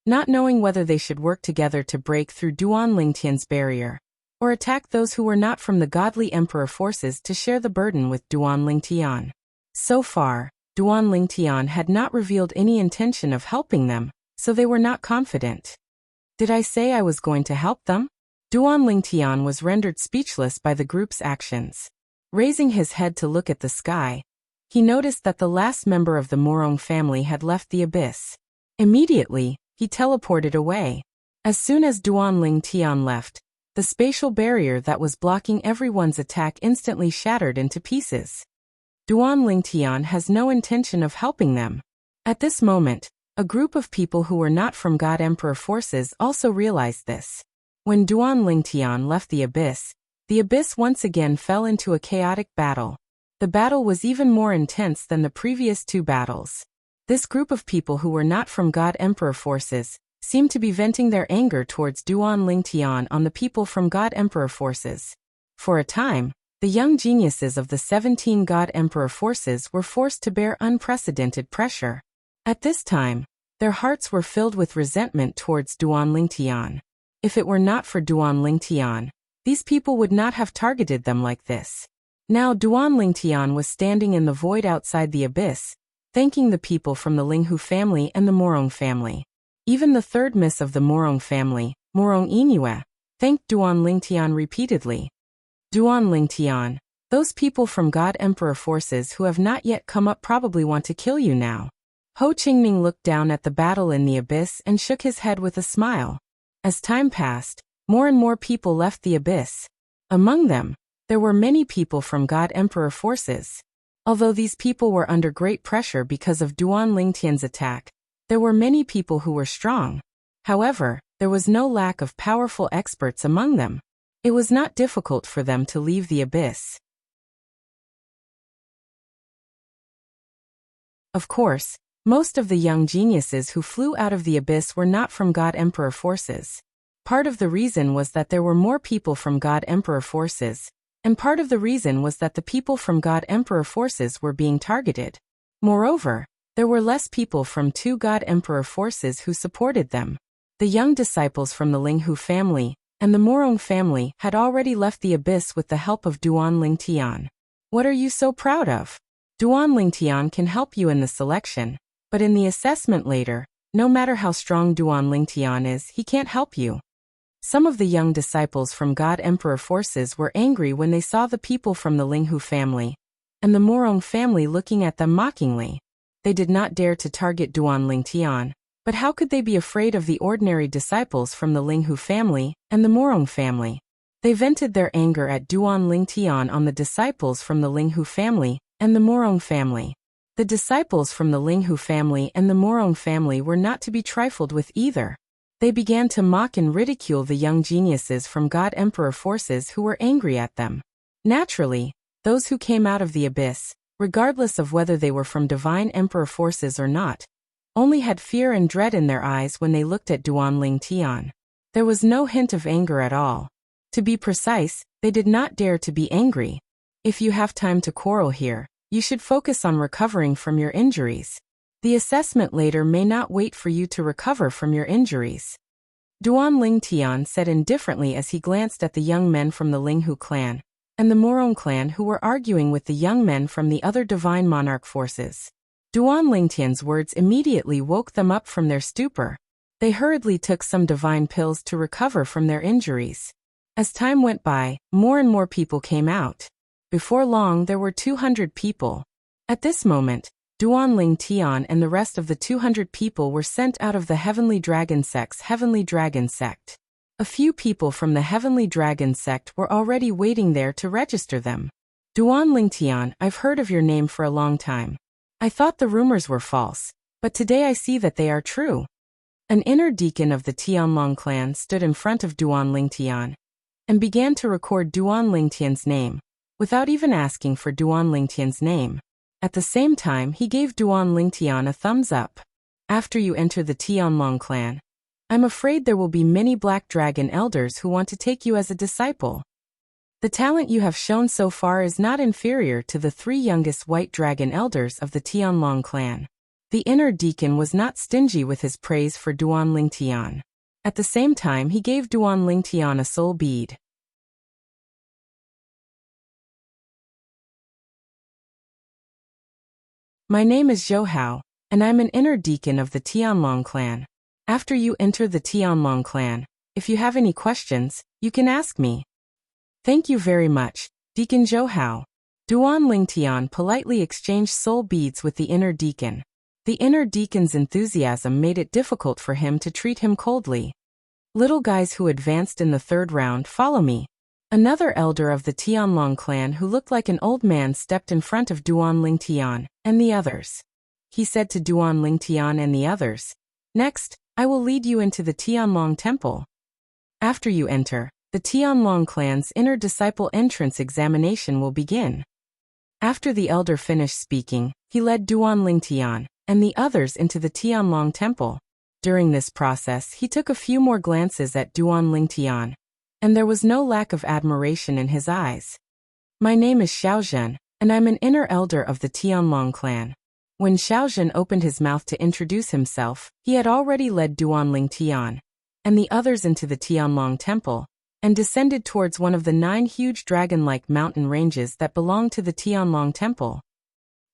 not knowing whether they should work together to break through Duan Lingtian's barrier, or attack those who were not from the godly emperor forces to share the burden with Duan Lingtian. So far, Duan Lingtian had not revealed any intention of helping them, so they were not confident. Did I say I was going to help them? Duan Lingtian was rendered speechless by the group's actions. Raising his head to look at the sky, he noticed that the last member of the Murong family had left the abyss. Immediately, he teleported away. As soon as Duan Lingtian left, the spatial barrier that was blocking everyone's attack instantly shattered into pieces. Duan Lingtian has no intention of helping them. At this moment, a group of people who were not from God Emperor forces also realized this. When Duan Lingtian left the abyss once again fell into a chaotic battle. The battle was even more intense than the previous 2 battles. This group of people who were not from God Emperor forces seemed to be venting their anger towards Duan Lingtian on the people from God Emperor forces. For a time, the young geniuses of the 17 God Emperor forces were forced to bear unprecedented pressure. At this time, their hearts were filled with resentment towards Duan Lingtian. If it were not for Duan Lingtian, these people would not have targeted them like this. Now Duan Lingtian was standing in the void outside the abyss, thanking the people from the Linghu family and the Murong family. Even the third miss of the Murong family, Murong Yingyue, thanked Duan Lingtian repeatedly. Duan Lingtian, those people from God Emperor forces who have not yet come up probably want to kill you now. Ho Qingming looked down at the battle in the abyss and shook his head with a smile. As time passed, more and more people left the abyss. Among them, there were many people from God Emperor forces. Although these people were under great pressure because of Duan Lingtian's attack, there were many people who were strong. However, there was no lack of powerful experts among them. It was not difficult for them to leave the abyss. Of course, most of the young geniuses who flew out of the abyss were not from God Emperor forces. Part of the reason was that there were more people from God Emperor forces, and part of the reason was that the people from God Emperor forces were being targeted. Moreover, there were less people from two God Emperor forces who supported them. The young disciples from the Linghu family and the Morong family had already left the abyss with the help of Duan Lingtian. What are you so proud of? Duan Lingtian can help you in the selection, but in the assessment later, no matter how strong Duan Lingtian is, he can't help you. Some of the young disciples from God Emperor forces were angry when they saw the people from the Linghu family and the Morong family looking at them mockingly. They did not dare to target Duan Lingtian, but how could they be afraid of the ordinary disciples from the Linghu family and the Morong family? They vented their anger at Duan Lingtian on the disciples from the Linghu family and the Morong family. The disciples from the Linghu family and the Morong family were not to be trifled with either. They began to mock and ridicule the young geniuses from God Emperor forces who were angry at them. Naturally, those who came out of the abyss, regardless of whether they were from Divine Emperor forces or not, only had fear and dread in their eyes when they looked at Duan Lingtian. There was no hint of anger at all. To be precise, they did not dare to be angry. If you have time to quarrel here, you should focus on recovering from your injuries. The assessment later may not wait for you to recover from your injuries. Duan Lingtian said indifferently as he glanced at the young men from the Linghu clan and the Morong clan who were arguing with the young men from the other divine monarch forces. Duan Lingtian's words immediately woke them up from their stupor. They hurriedly took some divine pills to recover from their injuries. As time went by, more and more people came out. Before long there were 200 people. At this moment, Duan Lingtian and the rest of the 200 people were sent out of the Heavenly Dragon Sect's Heavenly Dragon Sect. A few people from the Heavenly Dragon Sect were already waiting there to register them. Duan Lingtian, I've heard of your name for a long time. I thought the rumors were false, but today I see that they are true. An inner deacon of the Tianlong clan stood in front of Duan Lingtian and began to record Duan Lingtian's name, without even asking for Duan Lingtian's name. At the same time, he gave Duan Lingtian a thumbs up. After you enter the Tianlong clan, I'm afraid there will be many Black Dragon elders who want to take you as a disciple. The talent you have shown so far is not inferior to the 3 youngest White Dragon elders of the Tianlong clan. The inner deacon was not stingy with his praise for Duan Lingtian. At the same time, he gave Duan Lingtian a soul bead. My name is Zhou Hao, and I'm an inner deacon of the Tianlong clan. After you enter the Tianlong clan, if you have any questions, you can ask me. Thank you very much, Deacon Zhou Hao. Duan Lingtian politely exchanged soul beads with the inner deacon. The inner deacon's enthusiasm made it difficult for him to treat him coldly. Little guys who advanced in the 3rd round, follow me. Another elder of the Tianlong clan who looked like an old man stepped in front of Duan Lingtian and the others. He said to Duan Lingtian and the others, "Next, I will lead you into the Tianlong temple. After you enter, the Tianlong clan's inner disciple entrance examination will begin." After the elder finished speaking, he led Duan Lingtian and the others into the Tianlong temple. During this process, he took a few more glances at Duan Lingtian, and there was no lack of admiration in his eyes. My name is Xiaozhen, and I'm an inner elder of the Tianlong clan. When Xiaozhen opened his mouth to introduce himself, he had already led Duan Lingtian and the others into the Tianlong temple, and descended towards one of the 9 huge dragon-like mountain ranges that belong to the Tianlong temple.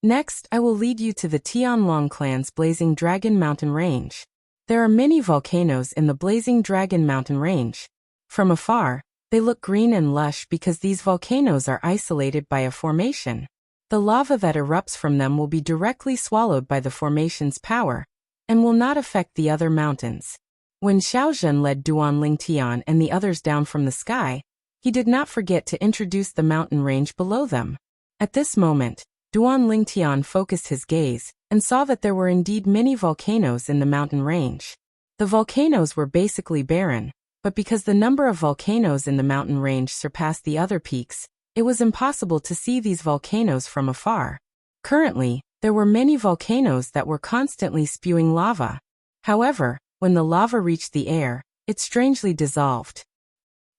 Next, I will lead you to the Tianlong clan's Blazing Dragon Mountain Range. There are many volcanoes in the Blazing Dragon Mountain Range. From afar, they look green and lush because these volcanoes are isolated by a formation. The lava that erupts from them will be directly swallowed by the formation's power, and will not affect the other mountains. When Xiaozhen led Duan Lingtian and the others down from the sky, he did not forget to introduce the mountain range below them. At this moment, Duan Lingtian focused his gaze, and saw that there were indeed many volcanoes in the mountain range. The volcanoes were basically barren, but because the number of volcanoes in the mountain range surpassed the other peaks, it was impossible to see these volcanoes from afar. Currently, there were many volcanoes that were constantly spewing lava. However, when the lava reached the air, it strangely dissolved.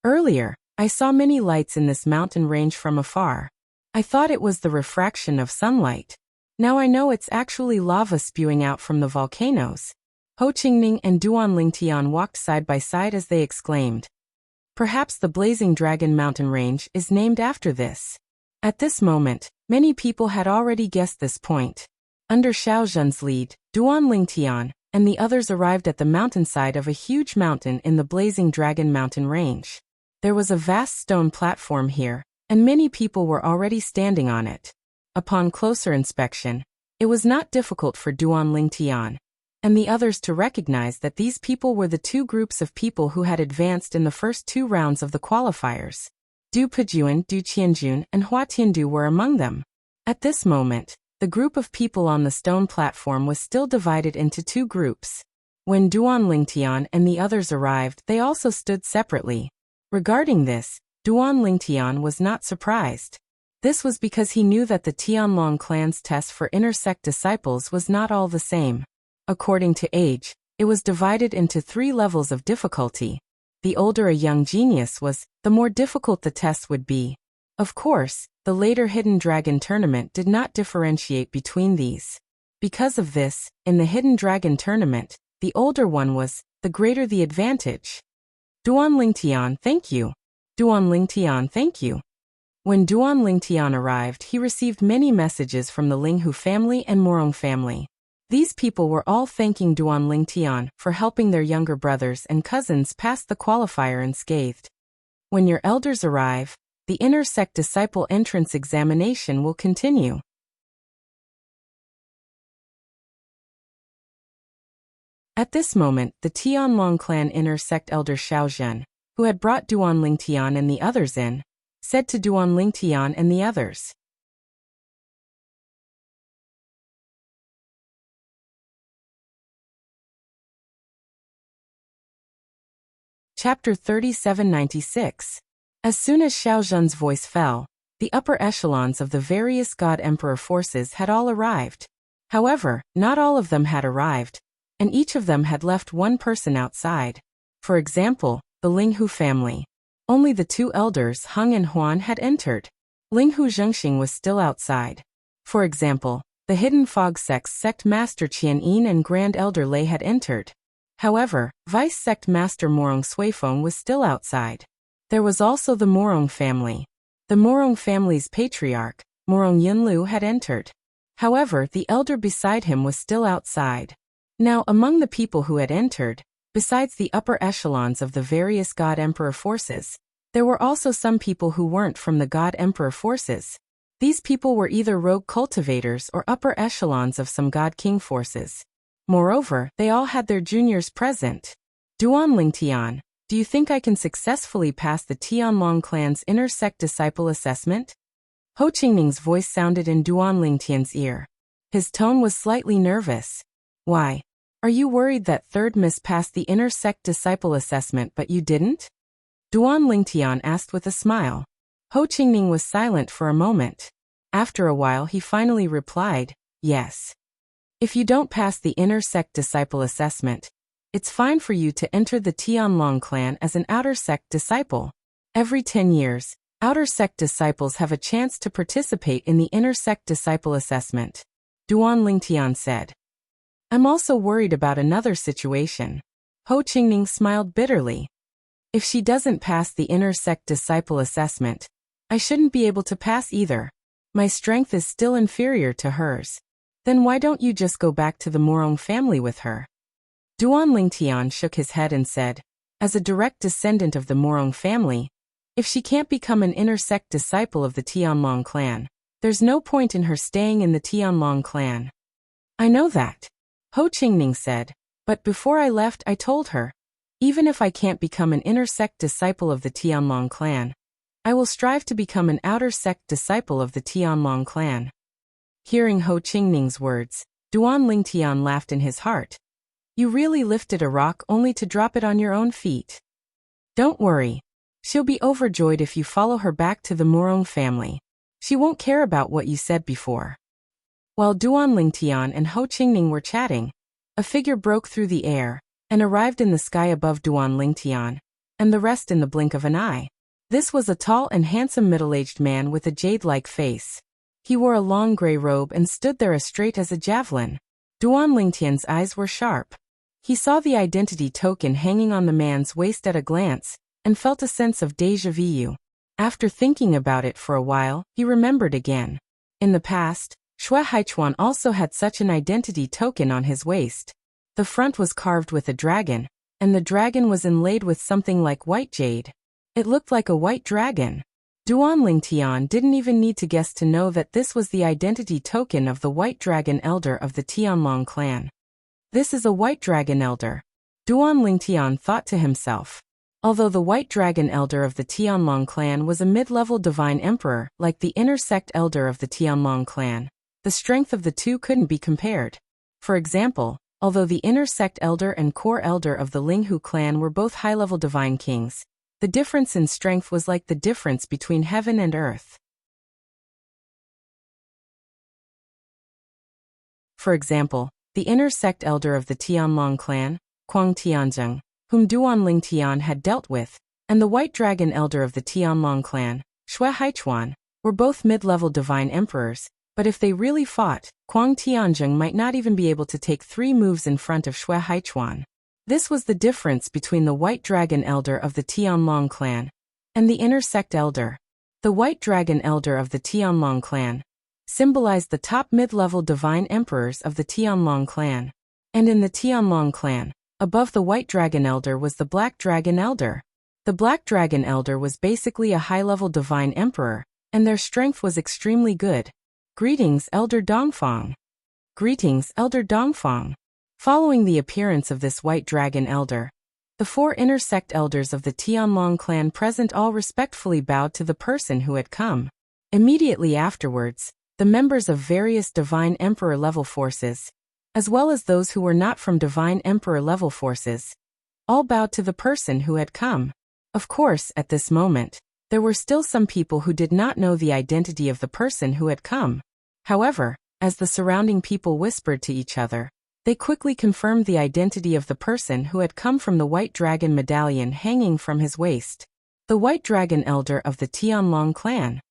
Earlier, I saw many lights in this mountain range from afar. I thought it was the refraction of sunlight. Now I know it's actually lava spewing out from the volcanoes. Ho Qingning and Duan Lingtian walked side by side as they exclaimed. Perhaps the Blazing Dragon mountain range is named after this. At this moment, many people had already guessed this point. Under Xiaozhen's lead, Duan Lingtian and the others arrived at the mountainside of a huge mountain in the Blazing Dragon mountain range. There was a vast stone platform here, and many people were already standing on it. Upon closer inspection, it was not difficult for Duan Lingtian and the others to recognize that these people were the two groups of people who had advanced in the first two rounds of the qualifiers. Du Pejuan, Du Qianjun, and Hua Tiandu were among them. At this moment, the group of people on the stone platform was still divided into two groups. When Duan Lingtian and the others arrived, they also stood separately. Regarding this, Duan Lingtian was not surprised. This was because he knew that the Tianlong clan's test for inner sect disciples was not all the same. According to age, it was divided into 3 levels of difficulty. The older a young genius was, the more difficult the test would be. Of course, the later Hidden Dragon tournament did not differentiate between these. Because of this, in the Hidden Dragon tournament, the older one was, the greater the advantage. Duan Lingtian, thank you. Duan Lingtian, thank you. When Duan Lingtian arrived, he received many messages from the Linghu family and Morong family. These people were all thanking Duan Lingtian for helping their younger brothers and cousins pass the qualifier unscathed. When your elders arrive, the inner sect disciple entrance examination will continue. At this moment, the Tianlong clan inner sect elder Xiaozhen, who had brought Duan Lingtian and the others in, said to Duan Lingtian and the others. Chapter 3796. As soon as Xiaozhen's voice fell, the upper echelons of the various God-Emperor forces had all arrived. However, not all of them had arrived, and each of them had left one person outside. For example, the Linghu family. Only the 2 elders Heng and Huan had entered. Linghu Zhengxing was still outside. For example, the Hidden Fog Sect's Sect Master Qian Yin and Grand Elder Lei had entered. However, Vice Sect Master Morong Suifeng was still outside. There was also the Morong family. The Morong family's patriarch, Morong Yinlu, had entered. However, the elder beside him was still outside. Now, among the people who had entered, besides the upper echelons of the various God-Emperor forces, there were also some people who weren't from the God-Emperor forces. These people were either rogue cultivators or upper echelons of some God-King forces. Moreover, they all had their juniors present. Duan Lingtian, do you think I can successfully pass the Tianlong clan's inner sect disciple assessment? Ho Qingning's voice sounded in Duan Lingtian's ear. His tone was slightly nervous. Why? Are you worried that third miss passed the inner sect disciple assessment but you didn't? Duan Lingtian asked with a smile. Ho Qingning was silent for a moment. After a while he finally replied, yes. If you don't pass the inner sect disciple assessment, it's fine for you to enter the Tianlong clan as an outer sect disciple. Every 10 years, outer sect disciples have a chance to participate in the inner sect disciple assessment. Duan Lingtian said. I'm also worried about another situation. Ho Qingning smiled bitterly. If she doesn't pass the inner sect disciple assessment, I shouldn't be able to pass either. My strength is still inferior to hers. Then why don't you just go back to the Morong family with her? Duan Lingtian shook his head and said, as a direct descendant of the Morong family, if she can't become an inner sect disciple of the Tianlong clan, there's no point in her staying in the Tianlong clan. I know that, Ho Qingning said, but before I left I told her, even if I can't become an inner sect disciple of the Tianlong clan, I will strive to become an outer sect disciple of the Tianlong clan. Hearing Ho Qingning's words, Duan Lingtian laughed in his heart. You really lifted a rock only to drop it on your own feet. Don't worry. She'll be overjoyed if you follow her back to the Morong family. She won't care about what you said before. While Duan Lingtian and Ho Qingning were chatting, a figure broke through the air and arrived in the sky above Duan Lingtian, and the rest in the blink of an eye. This was a tall and handsome middle-aged man with a jade-like face. He wore a long gray robe and stood there as straight as a javelin. Duan Lingtian's eyes were sharp. He saw the identity token hanging on the man's waist at a glance, and felt a sense of déjà vu. After thinking about it for a while, he remembered again. In the past, Shui Haichuan also had such an identity token on his waist. The front was carved with a dragon, and the dragon was inlaid with something like white jade. It looked like a white dragon. Duan Lingtian didn't even need to guess to know that this was the identity token of the White Dragon Elder of the Tianlong clan. This is a White Dragon Elder, Duan Lingtian thought to himself. Although the White Dragon Elder of the Tianlong clan was a mid-level divine emperor like the inner sect elder of the Tianlong clan, the strength of the two couldn't be compared. For example, although the inner sect elder and core elder of the Linghu clan were both high-level divine kings, the difference in strength was like the difference between heaven and earth. For example, the inner sect elder of the Tianlong clan, Kuang Tianzheng, whom Duan Lingtian had dealt with, and the White Dragon Elder of the Tianlong clan, Shui Haichuan, were both mid-level divine emperors, but if they really fought, Kuang Tianzheng might not even be able to take 3 moves in front of Shui Haichuan. This was the difference between the White Dragon Elder of the Tianlong clan and the inner sect elder. The White Dragon Elder of the Tianlong clan symbolized the top mid-level divine emperors of the Tianlong clan. And in the Tianlong clan, above the White Dragon Elder was the Black Dragon Elder. The Black Dragon Elder was basically a high-level divine emperor, and their strength was extremely good. Greetings, Elder Dongfang. Greetings, Elder Dongfang. Following the appearance of this White Dragon Elder, the 4 inner sect elders of the Tianlong clan present all respectfully bowed to the person who had come. Immediately afterwards, the members of various divine emperor level forces, as well as those who were not from divine emperor level forces, all bowed to the person who had come. Of course, at this moment, there were still some people who did not know the identity of the person who had come. However, as the surrounding people whispered to each other, they quickly confirmed the identity of the person who had come from the White Dragon medallion hanging from his waist. The White Dragon Elder of the Tianlong clan.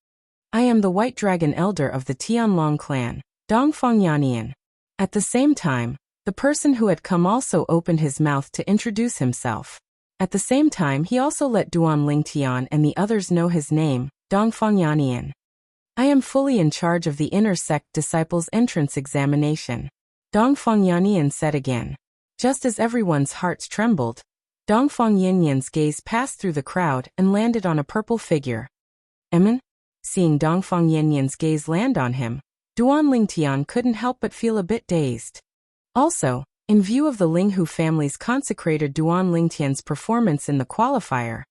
I am the White Dragon Elder of the Tianlong clan, Dongfang Yannian. At the same time, the person who had come also opened his mouth to introduce himself. At the same time he also let Duan Lingtian and the others know his name, Dongfang Yannian. I am fully in charge of the inner sect disciples entrance examination, Dongfang Yannian said again. Just as everyone's hearts trembled, Dongfang Yannian's gaze passed through the crowd and landed on a purple figure. Emin? Seeing Dongfang Yannian's gaze land on him, Duan Lingtian couldn't help but feel a bit dazed. Also, in view of the Linghu family's consecrated Duan Lingtian's performance in the qualifier,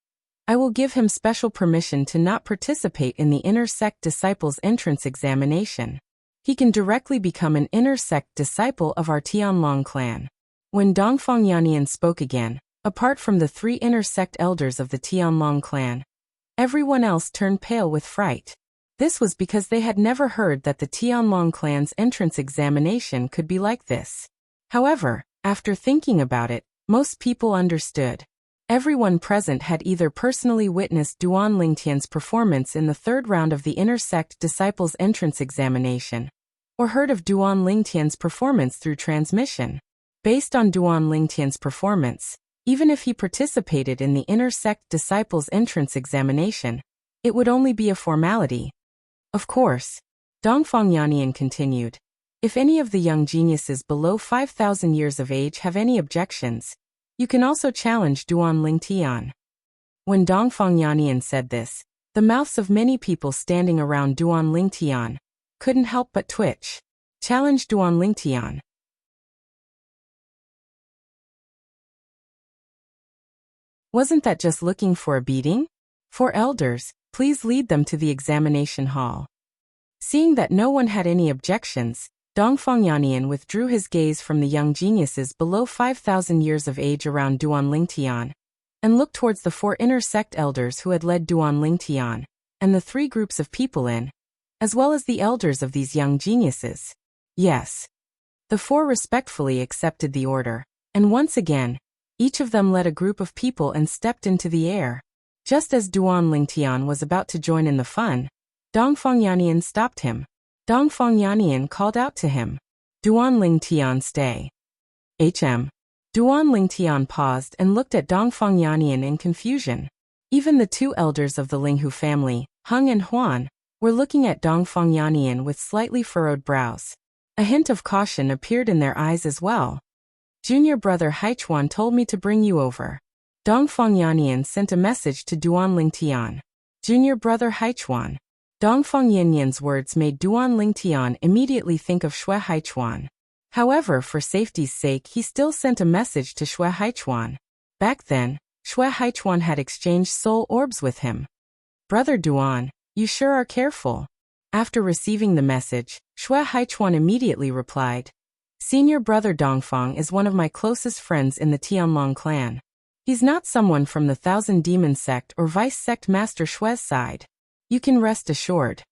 I will give him special permission to not participate in the inner sect disciples entrance examination. He can directly become an inner sect disciple of our Tianlong clan. When Dongfang Yannian spoke again, apart from the 3 inner sect elders of the Tianlong clan, everyone else turned pale with fright. This was because they had never heard that the Tianlong clan's entrance examination could be like this. However, after thinking about it, most people understood. Everyone present had either personally witnessed Duan Lingtian's performance in the 3rd round of the inner sect disciples entrance examination, or heard of Duan Lingtian's performance through transmission. Based on Duan Lingtian's performance, even if he participated in the inner sect disciples entrance examination, it would only be a formality. Of course, Dongfang Yannian continued, if any of the young geniuses below 5,000 years of age have any objections, You can also challenge Duan Lingtian. When Dongfang Yannian said this, the mouths of many people standing around Duan Lingtian couldn't help but twitch. Challenge Duan Lingtian. Wasn't that just looking for a beating? 4 elders, please lead them to the examination hall. Seeing that no one had any objections, Dongfang Yannian withdrew his gaze from the young geniuses below 5,000 years of age around Duan Lingtian, and looked towards the 4 inner sect elders who had led Duan Lingtian, and the 3 groups of people in, as well as the elders of these young geniuses. Yes. The 4 respectfully accepted the order, and once again, each of them led a group of people and stepped into the air. Just as Duan Lingtian was about to join in the fun, Dongfang Yannian stopped him. Dongfang Yannian called out to him, "Duan Lingtian, stay." Duan Lingtian paused and looked at Dongfang Yannian in confusion. Even the 2 elders of the Linghu family, Heng and Huan, were looking at Dongfang Yannian with slightly furrowed brows. A hint of caution appeared in their eyes as well. "Junior brother Haichuan told me to bring you over." Dongfang Yannian sent a message to Duan Lingtian. "Junior brother Haichuan." Dongfang Yannian's words made Duan Lingtian immediately think of Shui Haichuan. However, for safety's sake, he still sent a message to Shui Haichuan. Back then, Shui Haichuan had exchanged soul orbs with him. "Brother Duan, you sure are careful." After receiving the message, Shui Haichuan immediately replied, "Senior brother Dongfang is one of my closest friends in the Tianlong clan. He's not someone from the Thousand Demon sect or Vice sect Master Shui's side. You can rest assured.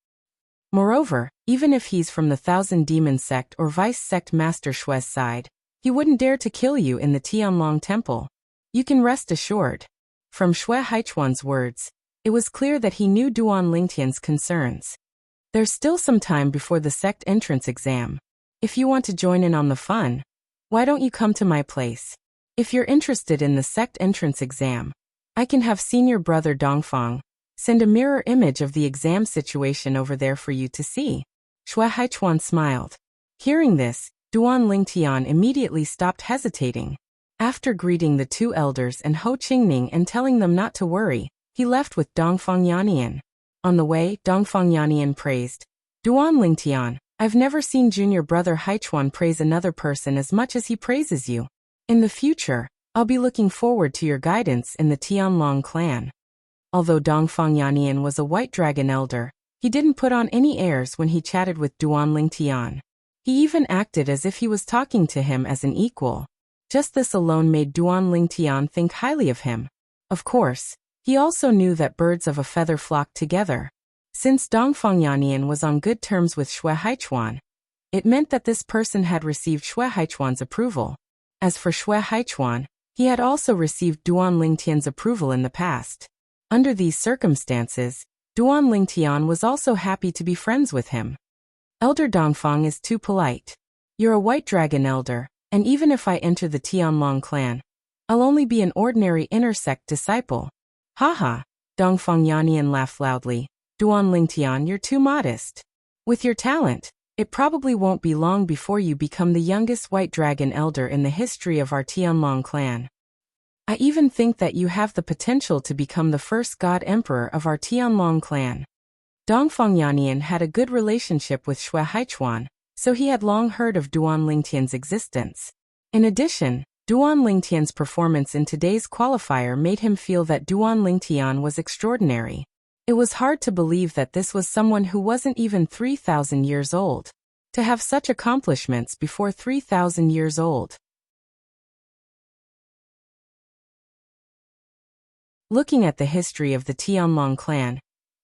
Moreover, even if he's from the Thousand Demon sect or Vice sect Master Shui's side, he wouldn't dare to kill you in the Tianlong temple. You can rest assured." From Shui Haichuan's words, it was clear that he knew Duan Lingtian's concerns. "There's still some time before the sect entrance exam. If you want to join in on the fun, why don't you come to my place? If you're interested in the sect entrance exam, I can have senior brother Dongfang send a mirror image of the exam situation over there for you to see." Shui Haichuan smiled. Hearing this, Duan Lingtian immediately stopped hesitating. After greeting the 2 elders and Ho Qingning and telling them not to worry, he left with Dongfang Yannian. On the way, Dongfang Yannian praised, "Duan Lingtian, I've never seen junior brother Haichuan praise another person as much as he praises you. In the future, I'll be looking forward to your guidance in the Tianlong clan." Although Dongfang Yannian was a White Dragon elder, he didn't put on any airs when he chatted with Duan Lingtian. He even acted as if he was talking to him as an equal. Just this alone made Duan Lingtian think highly of him. Of course, he also knew that birds of a feather flock together. Since Dongfang Yannian was on good terms with Shui Haichuan, it meant that this person had received Shui Haichuan's approval. As for Shui Haichuan, he had also received Duan Lingtian's approval in the past. Under these circumstances, Duan Lingtian was also happy to be friends with him. "Elder Dongfang is too polite. You're a White Dragon elder, and even if I enter the Tianlong clan, I'll only be an ordinary inner sect disciple." "Haha," Dongfang Yannian laughed loudly. "Duan Lingtian, you're too modest. With your talent, it probably won't be long before you become the youngest White Dragon elder in the history of our Tianlong clan. I even think that you have the potential to become the first God Emperor of our Tianlong clan." Dongfang Yannian had a good relationship with Shui Haichuan, so he had long heard of Duan Lingtian's existence. In addition, Duan Lingtian's performance in today's qualifier made him feel that Duan Lingtian was extraordinary. It was hard to believe that this was someone who wasn't even 3,000 years old. To have such accomplishments before 3,000 years old. Looking at the history of the Tianlong clan,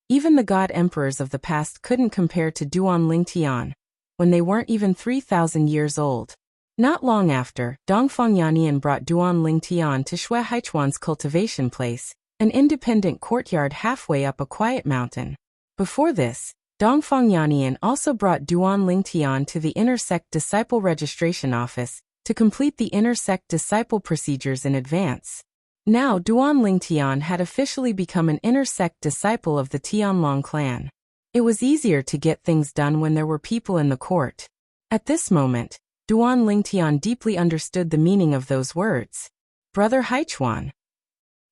even the God Emperors of the past couldn't compare to Duan Lingtian, when they weren't even 3,000 years old. Not long after, Dongfang Yannian brought Duan Lingtian to Shui Haichuan's cultivation place, an independent courtyard halfway up a quiet mountain. Before this, Dongfang Yannian also brought Duan Lingtian to the Inner Sect Disciple Registration Office to complete the Inner Sect Disciple procedures in advance. Now Duan Lingtian had officially become an Inner Sect disciple of the Tianlong clan. It was easier to get things done when there were people in the court. At this moment, Duan Lingtian deeply understood the meaning of those words. Brother Haichuan.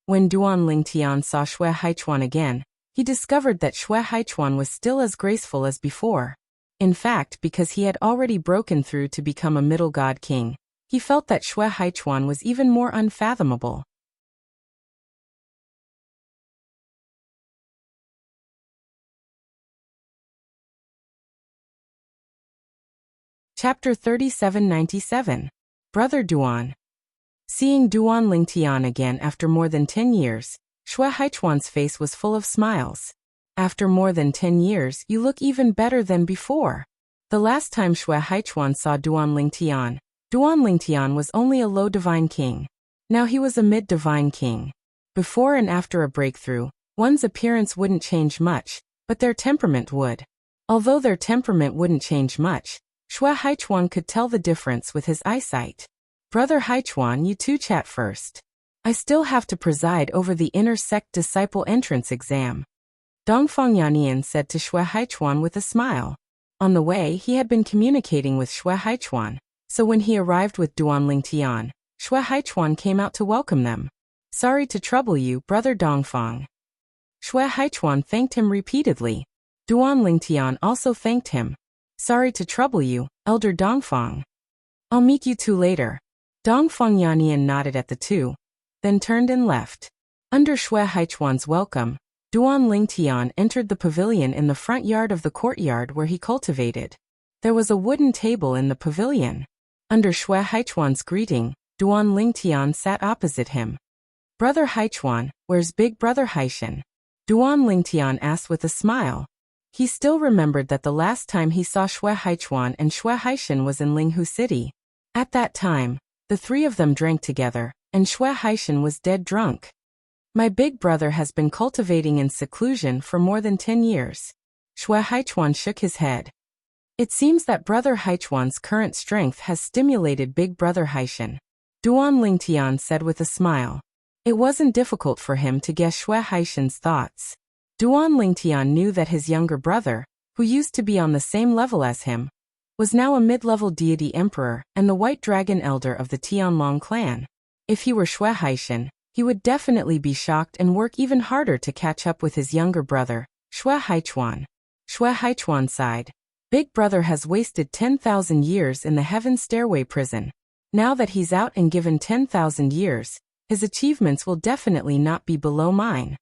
When Duan Lingtian saw Shui Haichuan again, he discovered that Shui Haichuan was still as graceful as before. In fact, because he had already broken through to become a middle god king, he felt that Shui Haichuan was even more unfathomable. Chapter 3797. Brother Duan. Seeing Duan Lingtian again after more than 10 years, Shui Haichuan's face was full of smiles. After more than 10 years, you look even better than before. The last time Shui Haichuan saw Duan Lingtian was only a low divine king. Now he was a mid-divine king. Before and after a breakthrough, one's appearance wouldn't change much, but their temperament would. Although their temperament wouldn't change much, Shui Haichuan could tell the difference with his eyesight. Brother Haichuan, you two chat first. I still have to preside over the inner sect disciple entrance exam. Dongfang Yannian said to Shui Haichuan with a smile. On the way, he had been communicating with Shui Haichuan, so when he arrived with Duan Lingtian, Shui Haichuan came out to welcome them. Sorry to trouble you, Brother Dongfang. Shui Haichuan thanked him repeatedly. Duan Lingtian also thanked him. Sorry to trouble you, Elder Dongfang. I'll meet you two later. Dongfang Yannian nodded at the two, then turned and left. Under Shui Haichuan's welcome, Duan Lingtian entered the pavilion in the front yard of the courtyard where he cultivated. There was a wooden table in the pavilion. Under Shui Haichuan's greeting, Duan Lingtian sat opposite him. Brother Haichuan, where's big brother Haishan? Duan Lingtian asked with a smile. He still remembered that the last time he saw Shui Haichuan and Shui Haishan was in Linghu City. At that time, the three of them drank together, and Shui Haishan was dead drunk. My big brother has been cultivating in seclusion for more than 10 years. Shui Haichuan shook his head. It seems that Brother Haichuan's current strength has stimulated big brother Haishan. Duan Lingtian said with a smile. It wasn't difficult for him to guess Shui Haishan's thoughts. Duan Lingtian knew that his younger brother, who used to be on the same level as him, was now a mid-level deity emperor and the White Dragon Elder of the Tianlong clan. If he were Shui Haishan, he would definitely be shocked and work even harder to catch up with his younger brother, Shui Haichuan. Shui Haichuan sighed. Big brother has wasted 10,000 years in the Heaven Stairway prison. Now that he's out and given 10,000 years, his achievements will definitely not be below mine.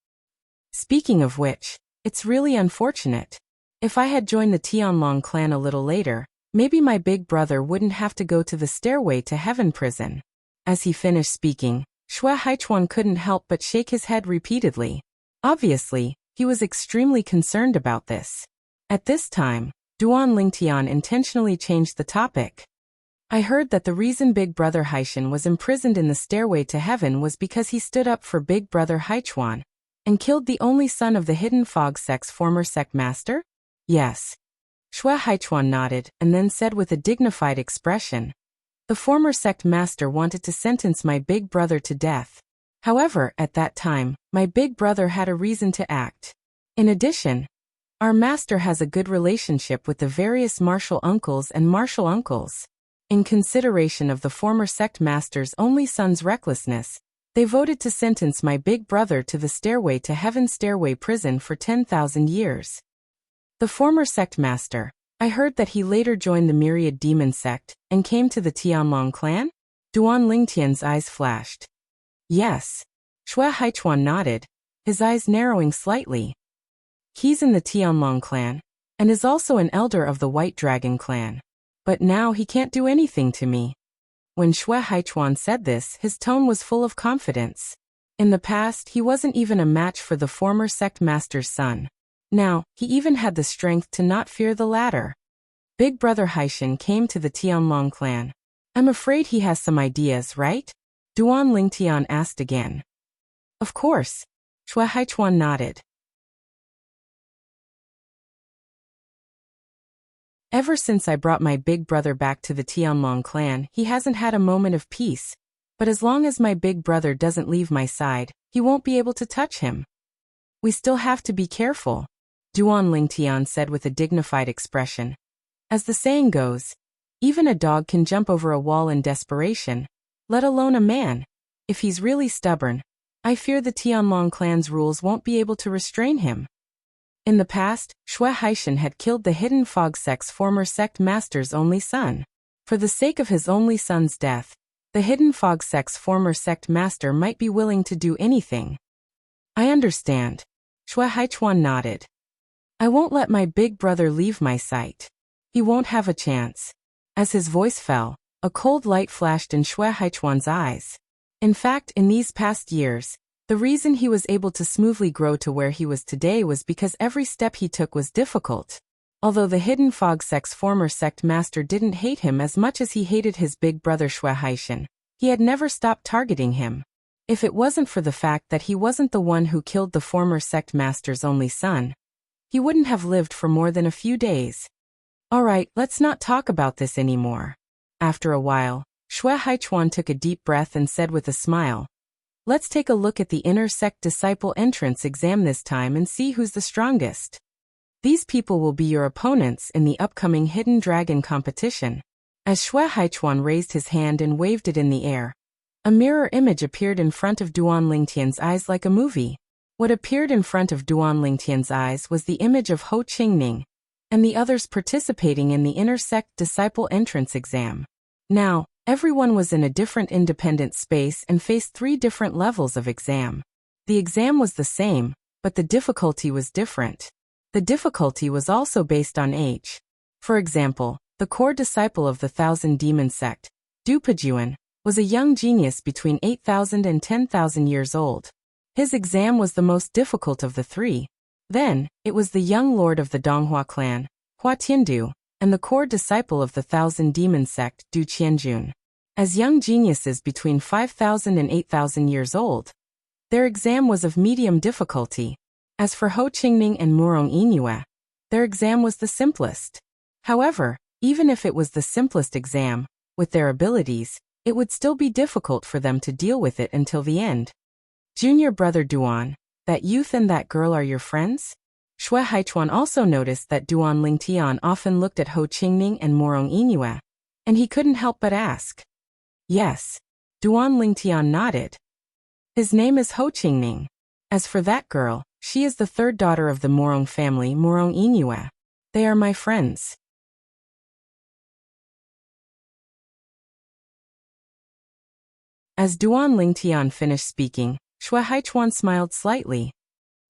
Speaking of which, it's really unfortunate. If I had joined the Tianlong clan a little later, maybe my big brother wouldn't have to go to the Stairway to Heaven prison. As he finished speaking, Shui Haichuan couldn't help but shake his head repeatedly. Obviously, he was extremely concerned about this. At this time, Duan Lingtian intentionally changed the topic. I heard that the reason Big Brother Haishan was imprisoned in the Stairway to Heaven was because he stood up for Big Brother Haichuan and killed the only son of the Hidden Fog sect's former sect master? Yes. Shui Haichuan nodded and then said with a dignified expression, the former sect master wanted to sentence my big brother to death. However, at that time, my big brother had a reason to act. In addition, our master has a good relationship with the various martial uncles and martial uncles. In consideration of the former sect master's only son's recklessness, they voted to sentence my big brother to the Stairway to Heaven Stairway prison for 10,000 years. The former sect master, I heard that he later joined the Myriad Demon sect and came to the Tianlong clan? Duan Lingtian's eyes flashed. Yes. Shui Haichuan nodded, his eyes narrowing slightly. He's in the Tianlong clan, and is also an elder of the White Dragon clan. But now he can't do anything to me. When Shui Haichuan said this, his tone was full of confidence. In the past, he wasn't even a match for the former sect master's son. Now, he even had the strength to not fear the latter. Big Brother Haishan came to the Tianlong clan. I'm afraid he has some ideas, right? Duan Lingtian asked again. Of course. Shui Haichuan nodded. Ever since I brought my big brother back to the Tianlong clan, he hasn't had a moment of peace. But as long as my big brother doesn't leave my side, he won't be able to touch him. We still have to be careful, Duan Lingtian said with a dignified expression. As the saying goes, even a dog can jump over a wall in desperation, let alone a man. if he's really stubborn, I fear the Tianlong clan's rules won't be able to restrain him. In the past, Xue Haishan had killed the Hidden Fog sect's former sect master's only son. For the sake of his only son's death, the Hidden Fog sect's former sect master might be willing to do anything. I understand. Xue Haichuan nodded. I won't let my big brother leave my sight. He won't have a chance. As his voice fell, a cold light flashed in Xue Haichuan's eyes. In fact, in these past years, the reason he was able to smoothly grow to where he was today was because every step he took was difficult. Although the Hidden Fog sect's former sect master didn't hate him as much as he hated his big brother Xue Haishan, he had never stopped targeting him. If it wasn't for the fact that he wasn't the one who killed the former sect master's only son, he wouldn't have lived for more than a few days. Alright, let's not talk about this anymore. After a while, Xue Haichuan took a deep breath and said with a smile, let's take a look at the inner sect disciple entrance exam this time and see who's the strongest. These people will be your opponents in the upcoming Hidden Dragon competition. As Xue Haichuan raised his hand and waved it in the air, a mirror image appeared in front of Duan Lingtian's eyes like a movie. What appeared in front of Duan Lingtian's eyes was the image of Ho Qingning and the others participating in the inner sect disciple entrance exam. Now, everyone was in a different independent space and faced 3 different levels of exam. The exam was the same, but the difficulty was different. The difficulty was also based on age. For example, the core disciple of the Thousand Demon sect, Du Pejuan, was a young genius between 8,000 and 10,000 years old. His exam was the most difficult of the 3. Then, it was the young lord of the Donghua clan, Hua Tiandu, and the core disciple of the Thousand Demon sect, Du Qianjun. As young geniuses between 5,000 and 8,000 years old, their exam was of medium difficulty. As for Ho Qingning and Murong Yinue, their exam was the simplest. However, even if it was the simplest exam, with their abilities, it would still be difficult for them to deal with it until the end. Junior brother Duan, that youth and that girl are your friends? Xue Haichuan also noticed that Duan Lingtian often looked at Ho Qingning and Murong Yinue, and he couldn't help but ask. Yes. Duan Lingtian nodded. His name is Ho Qingning. As for that girl, she is the 3rd daughter of the Murong family, Murong Yinue. They are my friends. As Duan Lingtian finished speaking, Xue Haichuan smiled slightly.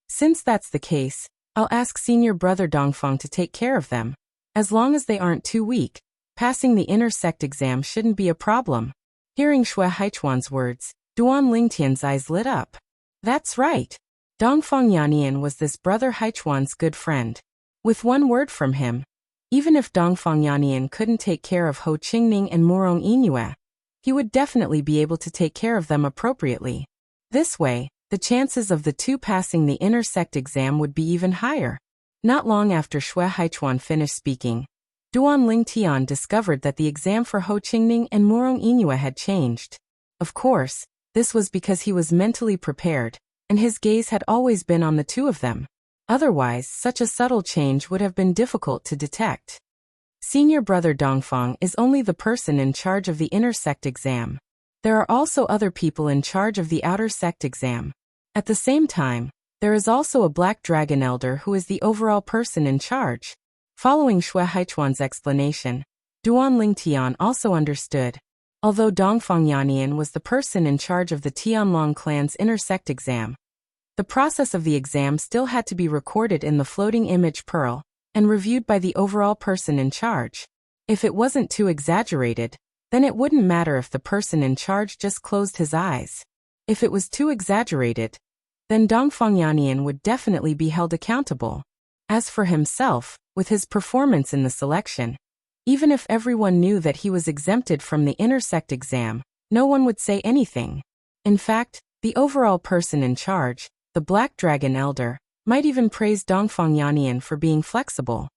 Since that's the case, I'll ask senior brother Dongfeng to take care of them. As long as they aren't too weak, passing the inner sect exam shouldn't be a problem. Hearing Xue Haichuan's words, Duan Lingtian's eyes lit up. That's right. Dongfeng Yannian was this brother Haichuan's good friend. With one word from him, even if Dongfeng Yannian couldn't take care of Ho Qingning and Murong Yinue, he would definitely be able to take care of them appropriately. This way, the chances of the 2 passing the inner sect exam would be even higher. Not long after Xue Haichuan finished speaking, Duan Lingtian discovered that the exam for Ho Qingning and Murong Yinue had changed. Of course, this was because he was mentally prepared, and his gaze had always been on the 2 of them. Otherwise, such a subtle change would have been difficult to detect. Senior brother Dongfeng is only the person in charge of the inner sect exam. There are also other people in charge of the outer sect exam. At the same time, there is also a black dragon elder who is the overall person in charge. Following Xue Haichuan's explanation, Duan Lingtian also understood. Although Dongfeng Yannian was the person in charge of the Tianlong clan's inner sect exam, the process of the exam still had to be recorded in the floating image pearl and reviewed by the overall person in charge. If it wasn't too exaggerated, then it wouldn't matter if the person in charge just closed his eyes. If it was too exaggerated, then Dongfeng Yannian would definitely be held accountable. As for himself, with his performance in the selection, even if everyone knew that he was exempted from the inner sect exam, no one would say anything. In fact, the overall person in charge, the Black Dragon Elder, might even praise Dongfeng Yannian for being flexible.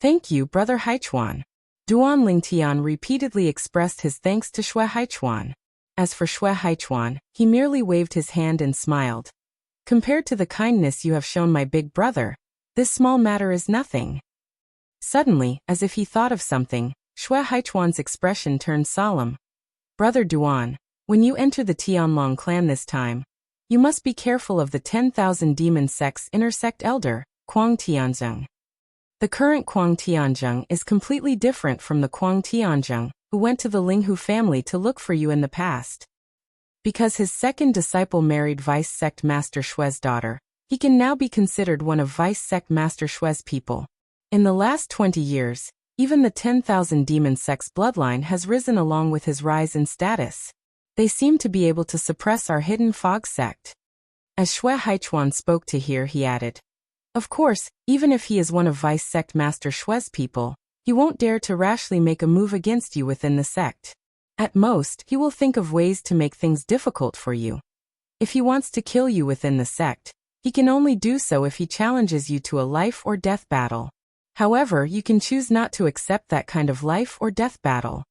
Thank you, Brother Haichuan. Duan Lingtian repeatedly expressed his thanks to Xue Haichuan. As for Xue Haichuan, he merely waved his hand and smiled. Compared to the kindness you have shown my big brother, this small matter is nothing. Suddenly, as if he thought of something, Xue Haichuan's expression turned solemn. Brother Duan, When you enter the Tianlong clan this time, you must be careful of the 10,000 demon sects intersect elder, Kuang Tianzheng. The current Kuang Tianzheng is completely different from the Kuang Tianzheng who went to the Linghu family to look for you in the past. Because his second disciple married Vice Sect Master Shui's daughter, he can now be considered one of Vice Sect Master Shui's people. In the last 20 years, even the 10,000 demon sect's bloodline has risen along with his rise in status. They seem to be able to suppress our hidden fog sect. As Shui Haichuan spoke to hear, he added, of course, even if he is one of Vice Sect Master Shui's people, he won't dare to rashly make a move against you within the sect. At most, he will think of ways to make things difficult for you. If he wants to kill you within the sect, he can only do so if he challenges you to a life or death battle. However, you can choose not to accept that kind of life or death battle.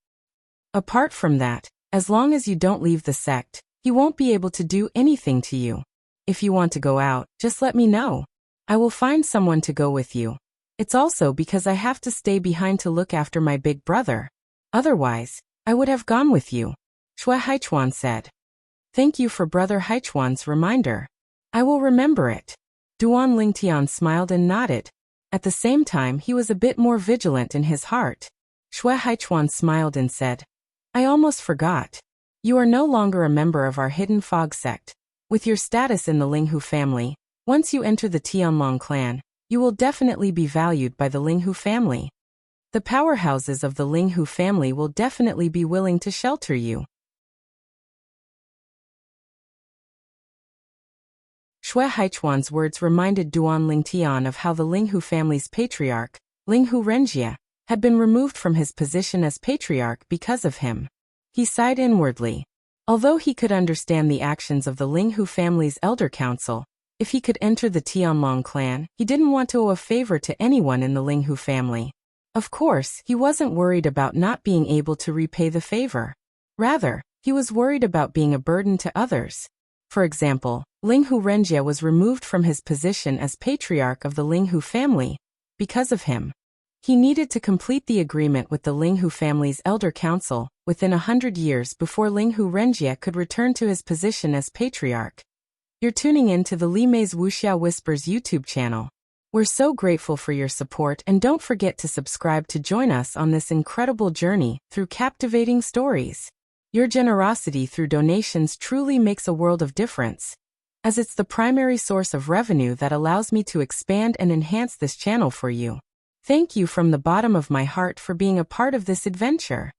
Apart from that, as long as you don't leave the sect, he won't be able to do anything to you. If you want to go out, just let me know. I will find someone to go with you. It's also because I have to stay behind to look after my big brother. Otherwise, I would have gone with you, Shui Haichuan said. Thank you for Brother Haichuan's reminder. I will remember it. Duan Lingtian smiled and nodded. At the same time, he was a bit more vigilant in his heart. Shui Haichuan smiled and said, I almost forgot. You are no longer a member of our hidden fog sect. With your status in the Linghu family, once you enter the Tianlong clan, you will definitely be valued by the Linghu family. The powerhouses of the Linghu family will definitely be willing to shelter you. Shui Haichuan's words reminded Duan Lingtian of how the Linghu family's patriarch, Linghu Renjie, had been removed from his position as patriarch because of him. He sighed inwardly. Although he could understand the actions of the Linghu family's elder council, if he could enter the Tianlong clan, he didn't want to owe a favor to anyone in the Linghu family. Of course, he wasn't worried about not being able to repay the favor. Rather, he was worried about being a burden to others. For example, Linghu Renjie was removed from his position as patriarch of the Linghu family. Because of him, he needed to complete the agreement with the Linghu family's elder council within 100 years before Linghu Renjie could return to his position as patriarch. You're tuning in to the Li Mei's Wuxia Whispers YouTube channel. We're so grateful for your support, and don't forget to subscribe to join us on this incredible journey through captivating stories. Your generosity through donations truly makes a world of difference, as it's the primary source of revenue that allows me to expand and enhance this channel for you. Thank you from the bottom of my heart for being a part of this adventure.